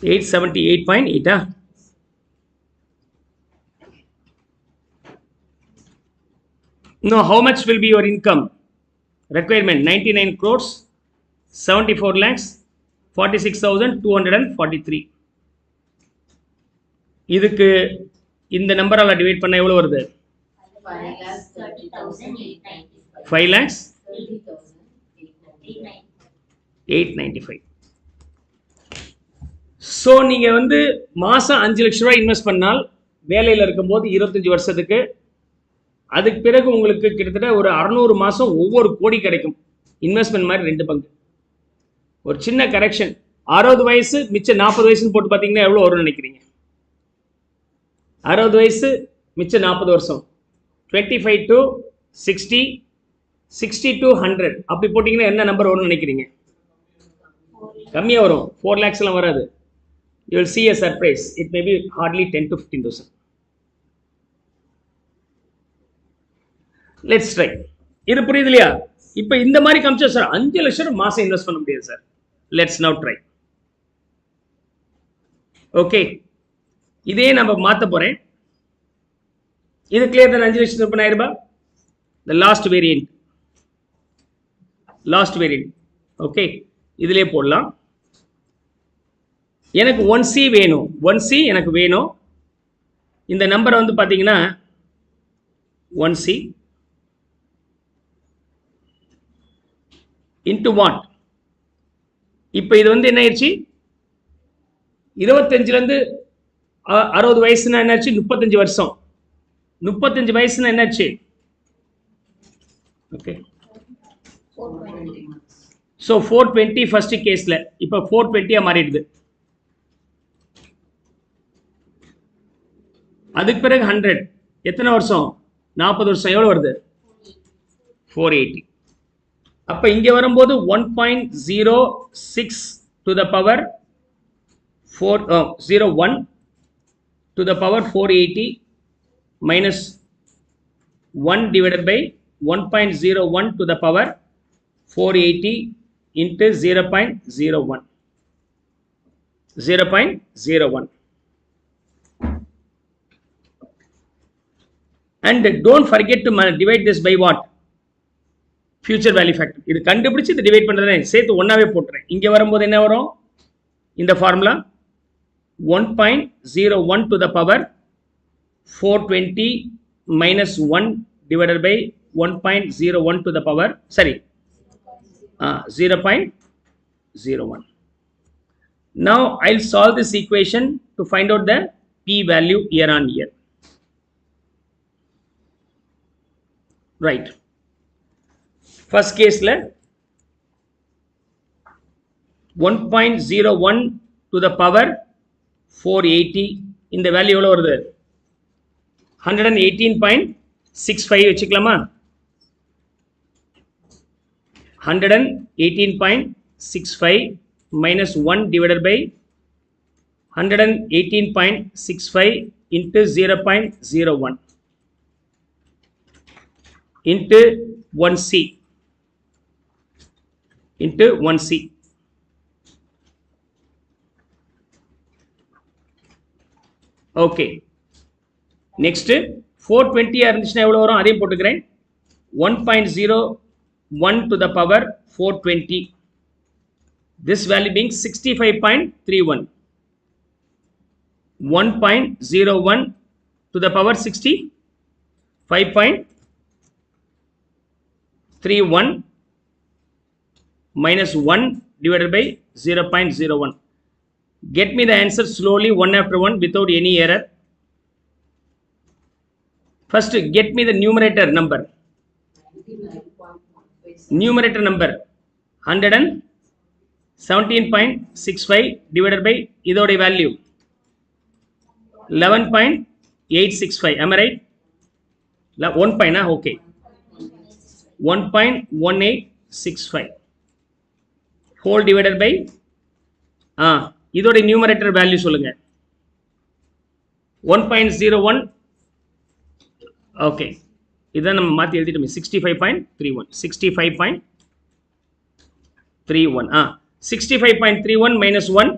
[SPEAKER 1] 878.8. Now how much will be your income requirement? 99 crores 74 lakhs 46,243. இதுக்கு இந்த நம்பரால divide பண்ண எவ்வளவு வருது? 5,30,895. So நீங்கள் வந்து மாதம் 5 லட்ச ரூபாய் இன்வெஸ்ட் பண்ணால் வேலையில் இருக்கும்போது 25 வருஷத்துக்கு, அதுக்கு பிறகு உங்களுக்கு கிட்டத்தட்ட ஒரு 600 மாதம் ஒவ்வொரு கோடி கிடைக்கும். இன்வெஸ்ட்மெண்ட் மாதிரி 2 பங்கு. ஒரு சின்ன கரெக்ஷன், 60 வயசு மிச்சம் 40 வயசுன்னு போட்டு பார்த்தீங்கன்னா எவ்வளோ வரும்னு நினைக்கிறீங்க? 60 வயசு மிச்சம் 40 வருஷம் 25 to 60 60 to 100 அப்படி போட்டிங்கன்னா என்ன நம்பர் வரும்னு நினைக்கிறீங்க? கம்மியாக வரும். 4 lakhs எல்லாம் வராது. You will see a surprise. It may be hardly 10 to 15,000. Let's try. இது புரியுது இல்லையா? இப்போ இந்த மாதிரி காமிச்சா சார் 5 லட்சம் மாசம் இன்வெஸ்ட் பண்ண முடியாது sir. Let's now try. Okay. இதே நம்ம மாற்ற போகிறேன். இது கிளியர் தான். 5,30,000 ரூபாய் the last variant. ஓகே, இதிலே போடலாம். எனக்கு 1C வேணும். 1C எனக்கு வேணும். இந்த நம்பரை வந்து பார்த்தீங்கன்னா 1C into what? இப்போ இது வந்து என்ன ஆயிடுச்சு? 25லேருந்து 60 வயசுனா என்னாச்சு? 35 வருஷம். 35 வயசுனா என்னாச்சு? ஓகே, ஸோ 420 ஃபர்ஸ்ட் கேஸ்ல இப்போ 420 மாறிடுது. அதுக்கு பிறகு 100 எத்தனை வருஷம்? 40 வருஷம். எவ்வளோ வருது? 480. அப்போ இங்கே வரும்போது 1.06 to the power 01 to the power 480 minus 1 divided by 1.01 to the power 480 into 0.01. 0.01. And don't forget to divide this by what? Future value factor. இது கண்டுபிடிச்சு இது டிவைட் பண்றேன், சேர்த்து ஒன்னாவே போட்டுறேன். இங்க வரும்போது என்ன வரும்? இந்த formula 1.01 to the power 420 minus 1 divided by 1.01 to the power, sorry, 0.01. Now I'll solve this equation to find out the p value year on year. Right. First case la 1.01 to the power 480 இந்த value எவ்வளவு வருது? 118.65 வச்சுக்கலாமா? 118.65 minus 1 divided by 118.65 into 0.01 into 1C into 1C. Okay, next 420 இருந்துச்சுன்னா எவ்வளவு வரும்? அதையும் போட்டுக்கிறேன். 1.01 to the power 420, this value being 65.31. 1.01 to the power 65.31 minus 1 divided by 0.01. Get me the answer slowly, one after one, without any error. First, get me the numerator number. Numerator number 117.65 divided by இதோட value 11.865. Am I right? 1 point, okay. 1.1865 whole divided by இதோட numerator value சொல்லுங்க. 1.01. okay, இதை நம்ம மாற்றி எழுதிட்டோமே. 65.31. 65.31 minus 1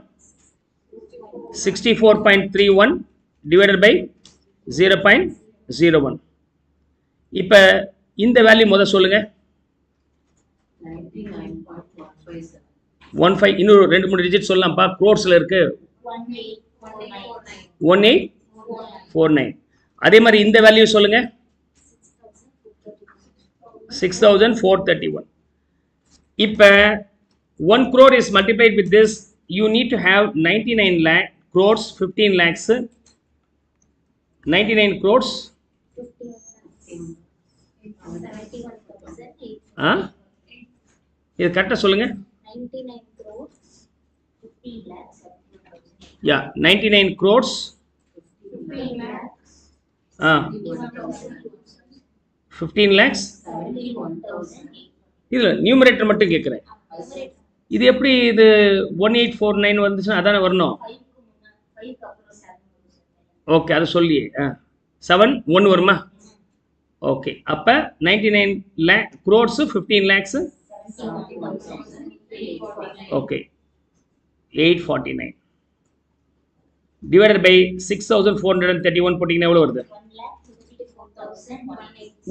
[SPEAKER 1] 64.31 divided by 0.01. இப்ப இந்த value முத சொல்லுங்க. 15. இன்னொரு 2-3 டிஜிட் சொல்லலாம்ப்பா. க்ரோர்ஸ்ல இருக்கு. 1849. அதே மாதிரி இந்த வேல்யூ சொல்லுங்க. 6431. இப்ப 1 crore is multiplied with this. You need to have 99 lakh crores, 15 lakhs, 99 crores. இது கரெக்டா சொல்லுங்க.
[SPEAKER 2] 99 crores 50 lakhs.
[SPEAKER 1] Yeah, 99 crores
[SPEAKER 2] 15 lakhs.
[SPEAKER 1] 15 lakhs
[SPEAKER 2] 71,000.
[SPEAKER 1] இதுல நியூமரேட்டர் மட்டும் கேட்குறேன். இது எப்படி இது 1849 வந்துச்சுன்னா அதானே வரணும். ஓகே, அது சொல்லியே 7 1 வருமா? ஓகே, அப்ப 99 lakh crores 15 lakhs. Okay, 849. Divided by 6431 போட்டிங்கன்னா எவ்வளோ வருது?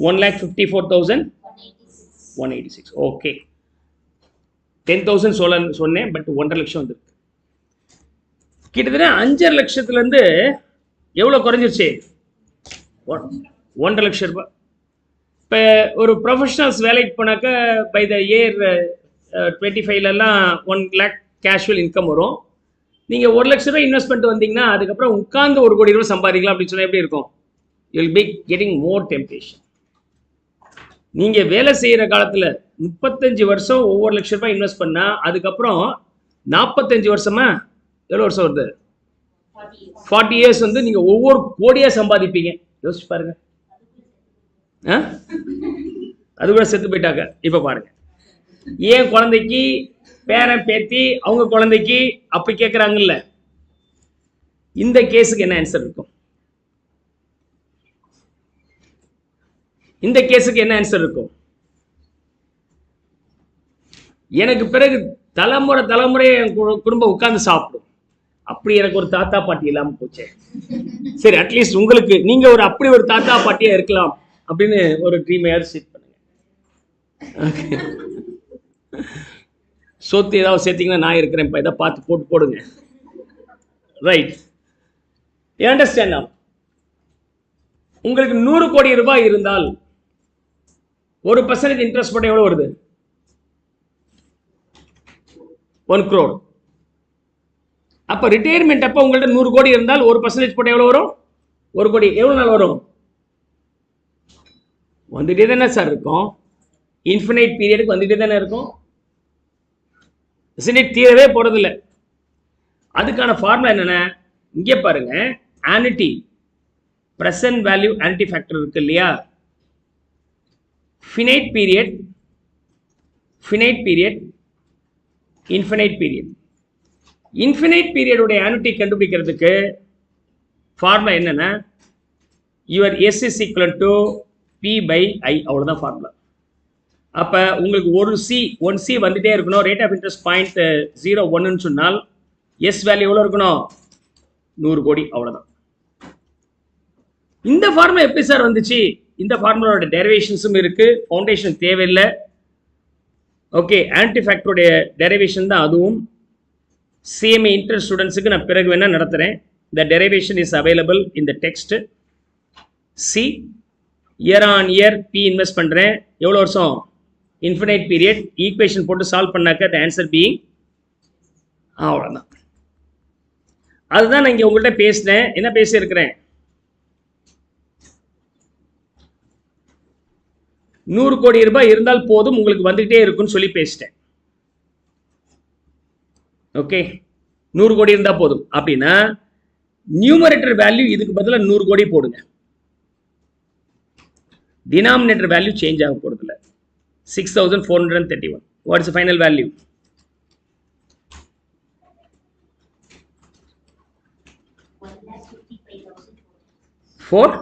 [SPEAKER 1] 1,54,186. ஓகே, 10,000 சொன்னேன், பட் 1.5 லட்சம் வந்துருக்கு. கிட்டத்தட்ட 5.5 லட்சத்துலேருந்து எவ்வளோ குறைஞ்சிருச்சு? 1.5 லட்சம் ரூபாய். இப்போ ஒரு ப்ரொஃபஷனல்ஸ் வேலைக்கு போனாக்க பை த இயர் 25லலாம் 1 lakh கேஷுவல் இன்கம் வரும். நீங்கள் 1 லட்ச ரூபாய் இன்வெஸ்ட் பண்ணிட்டு வந்தீங்கன்னா அதுக்கப்புறம் உட்காந்து 1 கோடி ரூபாய் சம்பாதிக்கலாம் அப்படின்னு சொன்னால் எப்படி இருக்கும்? You will be getting more temptation. நீங்கள் வேலை செய்கிற காலத்தில் 35 வருஷம் ஒவ்வொரு லட்ச ரூபாய் இன்வெஸ்ட் பண்ணால் அதுக்கப்புறம் 45 வருஷமா எவ்வளோ வருஷம் வருது? 40 இயர்ஸ் வந்து நீங்கள் ஒவ்வொரு கோடியாக சம்பாதிப்பீங்க. யோசிச்சு பாருங்க. அது கூட செத்து போயிட்டாங்க. இப்போ பாருங்க, ஏன் குழந்தைக்கு பேரன் பேத்தி அவங்க குழந்தைக்கு அப்படி கேட்குறாங்கல்ல, இந்த கேஸுக்கு என்ன ஆன்சர் இருக்கும்? இந்த கேஸுக்கு என்ன ஆன்சர் இருக்கும்? எனக்கு பிறகு தலைமுறை தலைமுறை என் குடும்பம் உட்கார்ந்து சாப்பிடும். அப்படி எனக்கு ஒரு தாத்தா பாட்டி இல்லாமல் போச்சே. சரி, அட்லீஸ்ட் உங்களுக்கு நீங்க ஒரு அப்படி ஒரு தாத்தா பாட்டியா இருக்கலாம் அப்படின்னு ஒரு ட்ரீமையாவது செட் பண்ணுங்க. சொத்து ஏதாவது சேர்த்தீங்கன்னா நான் இருக்கிறேன், இப்போ இதை பார்த்து போட்டு போடுங்க. Right, you understand now? உங்களுக்கு 100 கோடி ரூபாய் இருந்தால் 1% இன்ட்ரெஸ்ட் போட்ட எவ்வளோ வருது? 1 crore. அப்போ ரிட்டையர்மெண்ட் அப்போ உங்கள்கிட்ட 100 கோடி இருந்தால் 1% போட்ட எவ்வளோ வரும்? 1 கோடி. எவ்வளோ நாள் வரும்? வந்துட்டே தானே சார் இருக்கும். இன்ஃபினைட் பீரியடுக்கு வந்துட்டே தானே இருக்கும். தீரவே போறதில்ல. அதுக்கான ஃபார்முலா என்னென்ன? இங்கே பாருங்க, annuity present value annuity factor இருக்கு இல்லையா? Finite period, infinite period. Infinite பீரியடுடைய ஆனிட்டி கண்டுபிடிக்கிறதுக்கு ஃபார்முலா என்னன்னா, your S is equal to P by I. அவ்வளோதான் ஃபார்முலா. அப்போ உங்களுக்கு ஒன் சி வந்துட்டே இருக்கணும். ரேட் ஆஃப் இன்ட்ரெஸ்ட் 0.01ன்னு சொன்னால் எஸ் வேல்யூ எவ்வளோ இருக்கணும்? 100 கோடி. அவ்வளோதான். இந்த ஃபார்முலா எப்படி சார் வந்துச்சு? இந்த ஃபார்முலாவோட டெரிவேஷன்ஸும் இருக்கு, ஃபவுண்டேஷன் தேவையில்லை. ஓகே, ஆன்டி ஃபேக்டருடைய டெரிவேஷன் தான் அதுவும். சிஎம்ஏ இன்டர் ஸ்டூடெண்ட்ஸுக்கு நான் பிறகு வேணால் நடத்துகிறேன். The derivation is available in the text. See, year on year P invest பண்ணுறேன். எவ்வளோ வருஷம்? Infinite period. ஈக்குவேஷன் போட்டு சால்வ் பண்ணாக்க த ஆன்சர் பீயிங் அவ்வளோதான். அதுதான் நான் இங்கே உங்கள்கிட்ட பேசினேன். என்ன பேசியிருக்கிறேன்? 100 கோடி ரூபாய் இருந்தால் போதும், உங்களுக்கு வந்துகிட்டே இருக்குன்னு சொல்லி பேசிட்டேன். ஓகே, 100 கோடி இருந்தால் போதும் அப்படின்னா நியூமரேட்டர் வேல்யூ இதுக்கு பதிலாக 100 கோடி போடுங்க. டினாமினேட்டர் வேல்யூ சேஞ்ச் ஆக போகிறதில்ல. 6,431. What is the final value?
[SPEAKER 2] 1,55,496.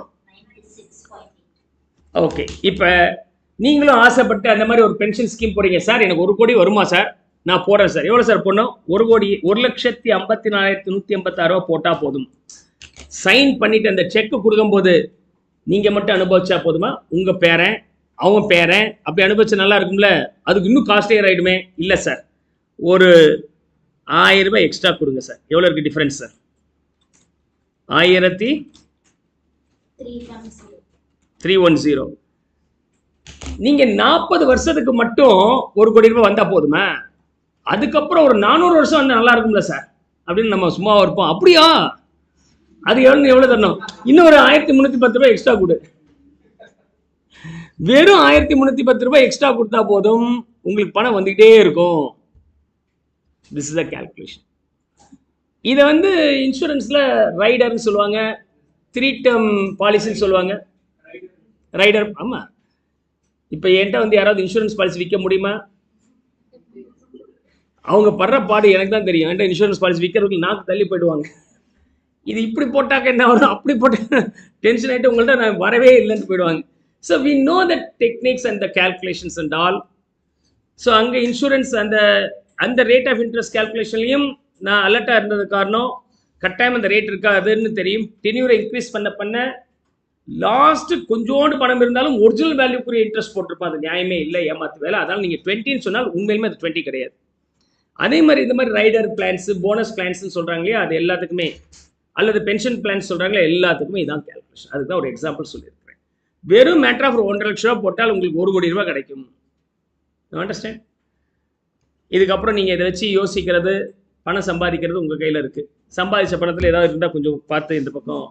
[SPEAKER 1] Okay, இப்போ நீங்களும் ஆசைப்பட்டு அந்த மாதிரி ஒரு பென்ஷன் ஸ்கீம் போறீங்க. சார் எனக்கு 1 கோடி வருமா சார்? நான் போடுறேன் சார். எவ்வளோ சார் போடணும்? 1,54,156 ரூபா போட்டால் போதும். சைன் பண்ணிட்டு அந்த செக் கொடுக்கும்போது நீங்கள் மட்டும் அனுபவிச்சா போதுமா? உங்கள் பேரன் அவங்க பேரன் அப்படி அனுபவிச்சா நல்லா இருக்கும்ல? அதுக்கு இன்னும் காஸ்ட்லியர் ஆகிடுமே. இல்லை சார், ஒரு 1000 ரூபாய் எக்ஸ்ட்ரா கொடுங்க சார். எவ்வளோ இருக்குது டிஃப்ரென்ஸ் சார்? 1310. நீங்கள் 40 வருஷத்துக்கு மட்டும் 1 கோடி ரூபாய் வந்தால் போதுமா? அதுக்கப்புறம் ஒரு 400 வருஷம் வந்தால் நல்லா இருக்கும்ல சார் அப்படின்னு நம்ம சும்மா இருப்போம். அப்படியா? அது எவ்வளோ தரணும்? இன்னும் ஒரு 1310 ரூபாய் எக்ஸ்ட்ரா கொடு. வெறும் 1310 ரூபாய் எக்ஸ்ட்ரா கொடுத்தா போதும், உங்களுக்கு பணம் வந்துகிட்டே இருக்கும். This is the calculation. இதை வந்து இன்சூரன்ஸ்ல ரைடர்னு சொல்லுவாங்க, 3 டேர்ம் பாலிசின்னு சொல்லுவாங்க. ரைடர். ஆமா, இப்போ என்கிட்ட வந்து யாராவது இன்சூரன்ஸ் பாலிசி விற்க முடியுமா? அவங்க படுற பாடு எனக்கு தான் தெரியும். என்கிட்ட இன்சூரன்ஸ் பாலிசி விற்கிறவங்களுக்கு நாக்கு தள்ளி போயிடுவாங்க. இது இப்படி போட்டாக்க என்ன வரும், அப்படி போட்ட டென்ஷன் ஆகிட்டு உங்கள்ட்ட நான் வரவே இல்லைன்னு போயிடுவாங்க. So we know the techniques and the calculations and all. So அங்கே இன்சூரன்ஸ் அந்த ரேட் ஆஃப் இன்ட்ரெஸ்ட் கேல்குலேஷன்லையும் நான் அலர்ட்டாக இருந்தது காரணம் கட்டாயம் அந்த ரேட் இருக்காதுன்னு தெரியும். டென்யூரை இன்க்ரீஸ் பண்ண லாஸ்ட் கொஞ்சோண்டு பணம் இருந்தாலும் ஒரிஜினல் வேல்யூக்குரிய இன்ட்ரெஸ்ட் போட்டிருப்பான். அது நியாயமே இல்லை, ஏமாத்து வேலை. அதனால் நீங்கள் 20ன்னு சொன்னால் உண்மையிலுமே அது 20 கிடையாது. அதே மாதிரி இந்த மாதிரி ரைடர் பிளான்ஸு போனஸ் பிளான்ஸ்னு சொல்கிறாங்க இல்லையா, அது எல்லாத்துக்குமே, அல்லது பென்ஷன் பிளான்ஸ் சொல்கிறாங்களே, எல்லாத்துக்குமே இதான் கேல்குலேஷன். அதுக்கு தான் ஒரு எக்ஸாம்பிள் சொல்லியிருக்கிறேன். வெறும் மேட்டர் ஆஃப் 1.5 லட்ச ரூபா போட்டால் உங்களுக்கு 1 கோடி ரூபா கிடைக்கும். அண்டர்ஸ்டாண்ட்? இதுக்கப்புறம் நீங்கள் இதை வச்சு யோசிக்கிறது, பணம் சம்பாதிக்கிறது உங்கள் கையில் இருக்குது. சம்பாதிச்ச பணத்தில் ஏதாவது இருந்தால் கொஞ்சம் பார்த்து இந்த பக்கம்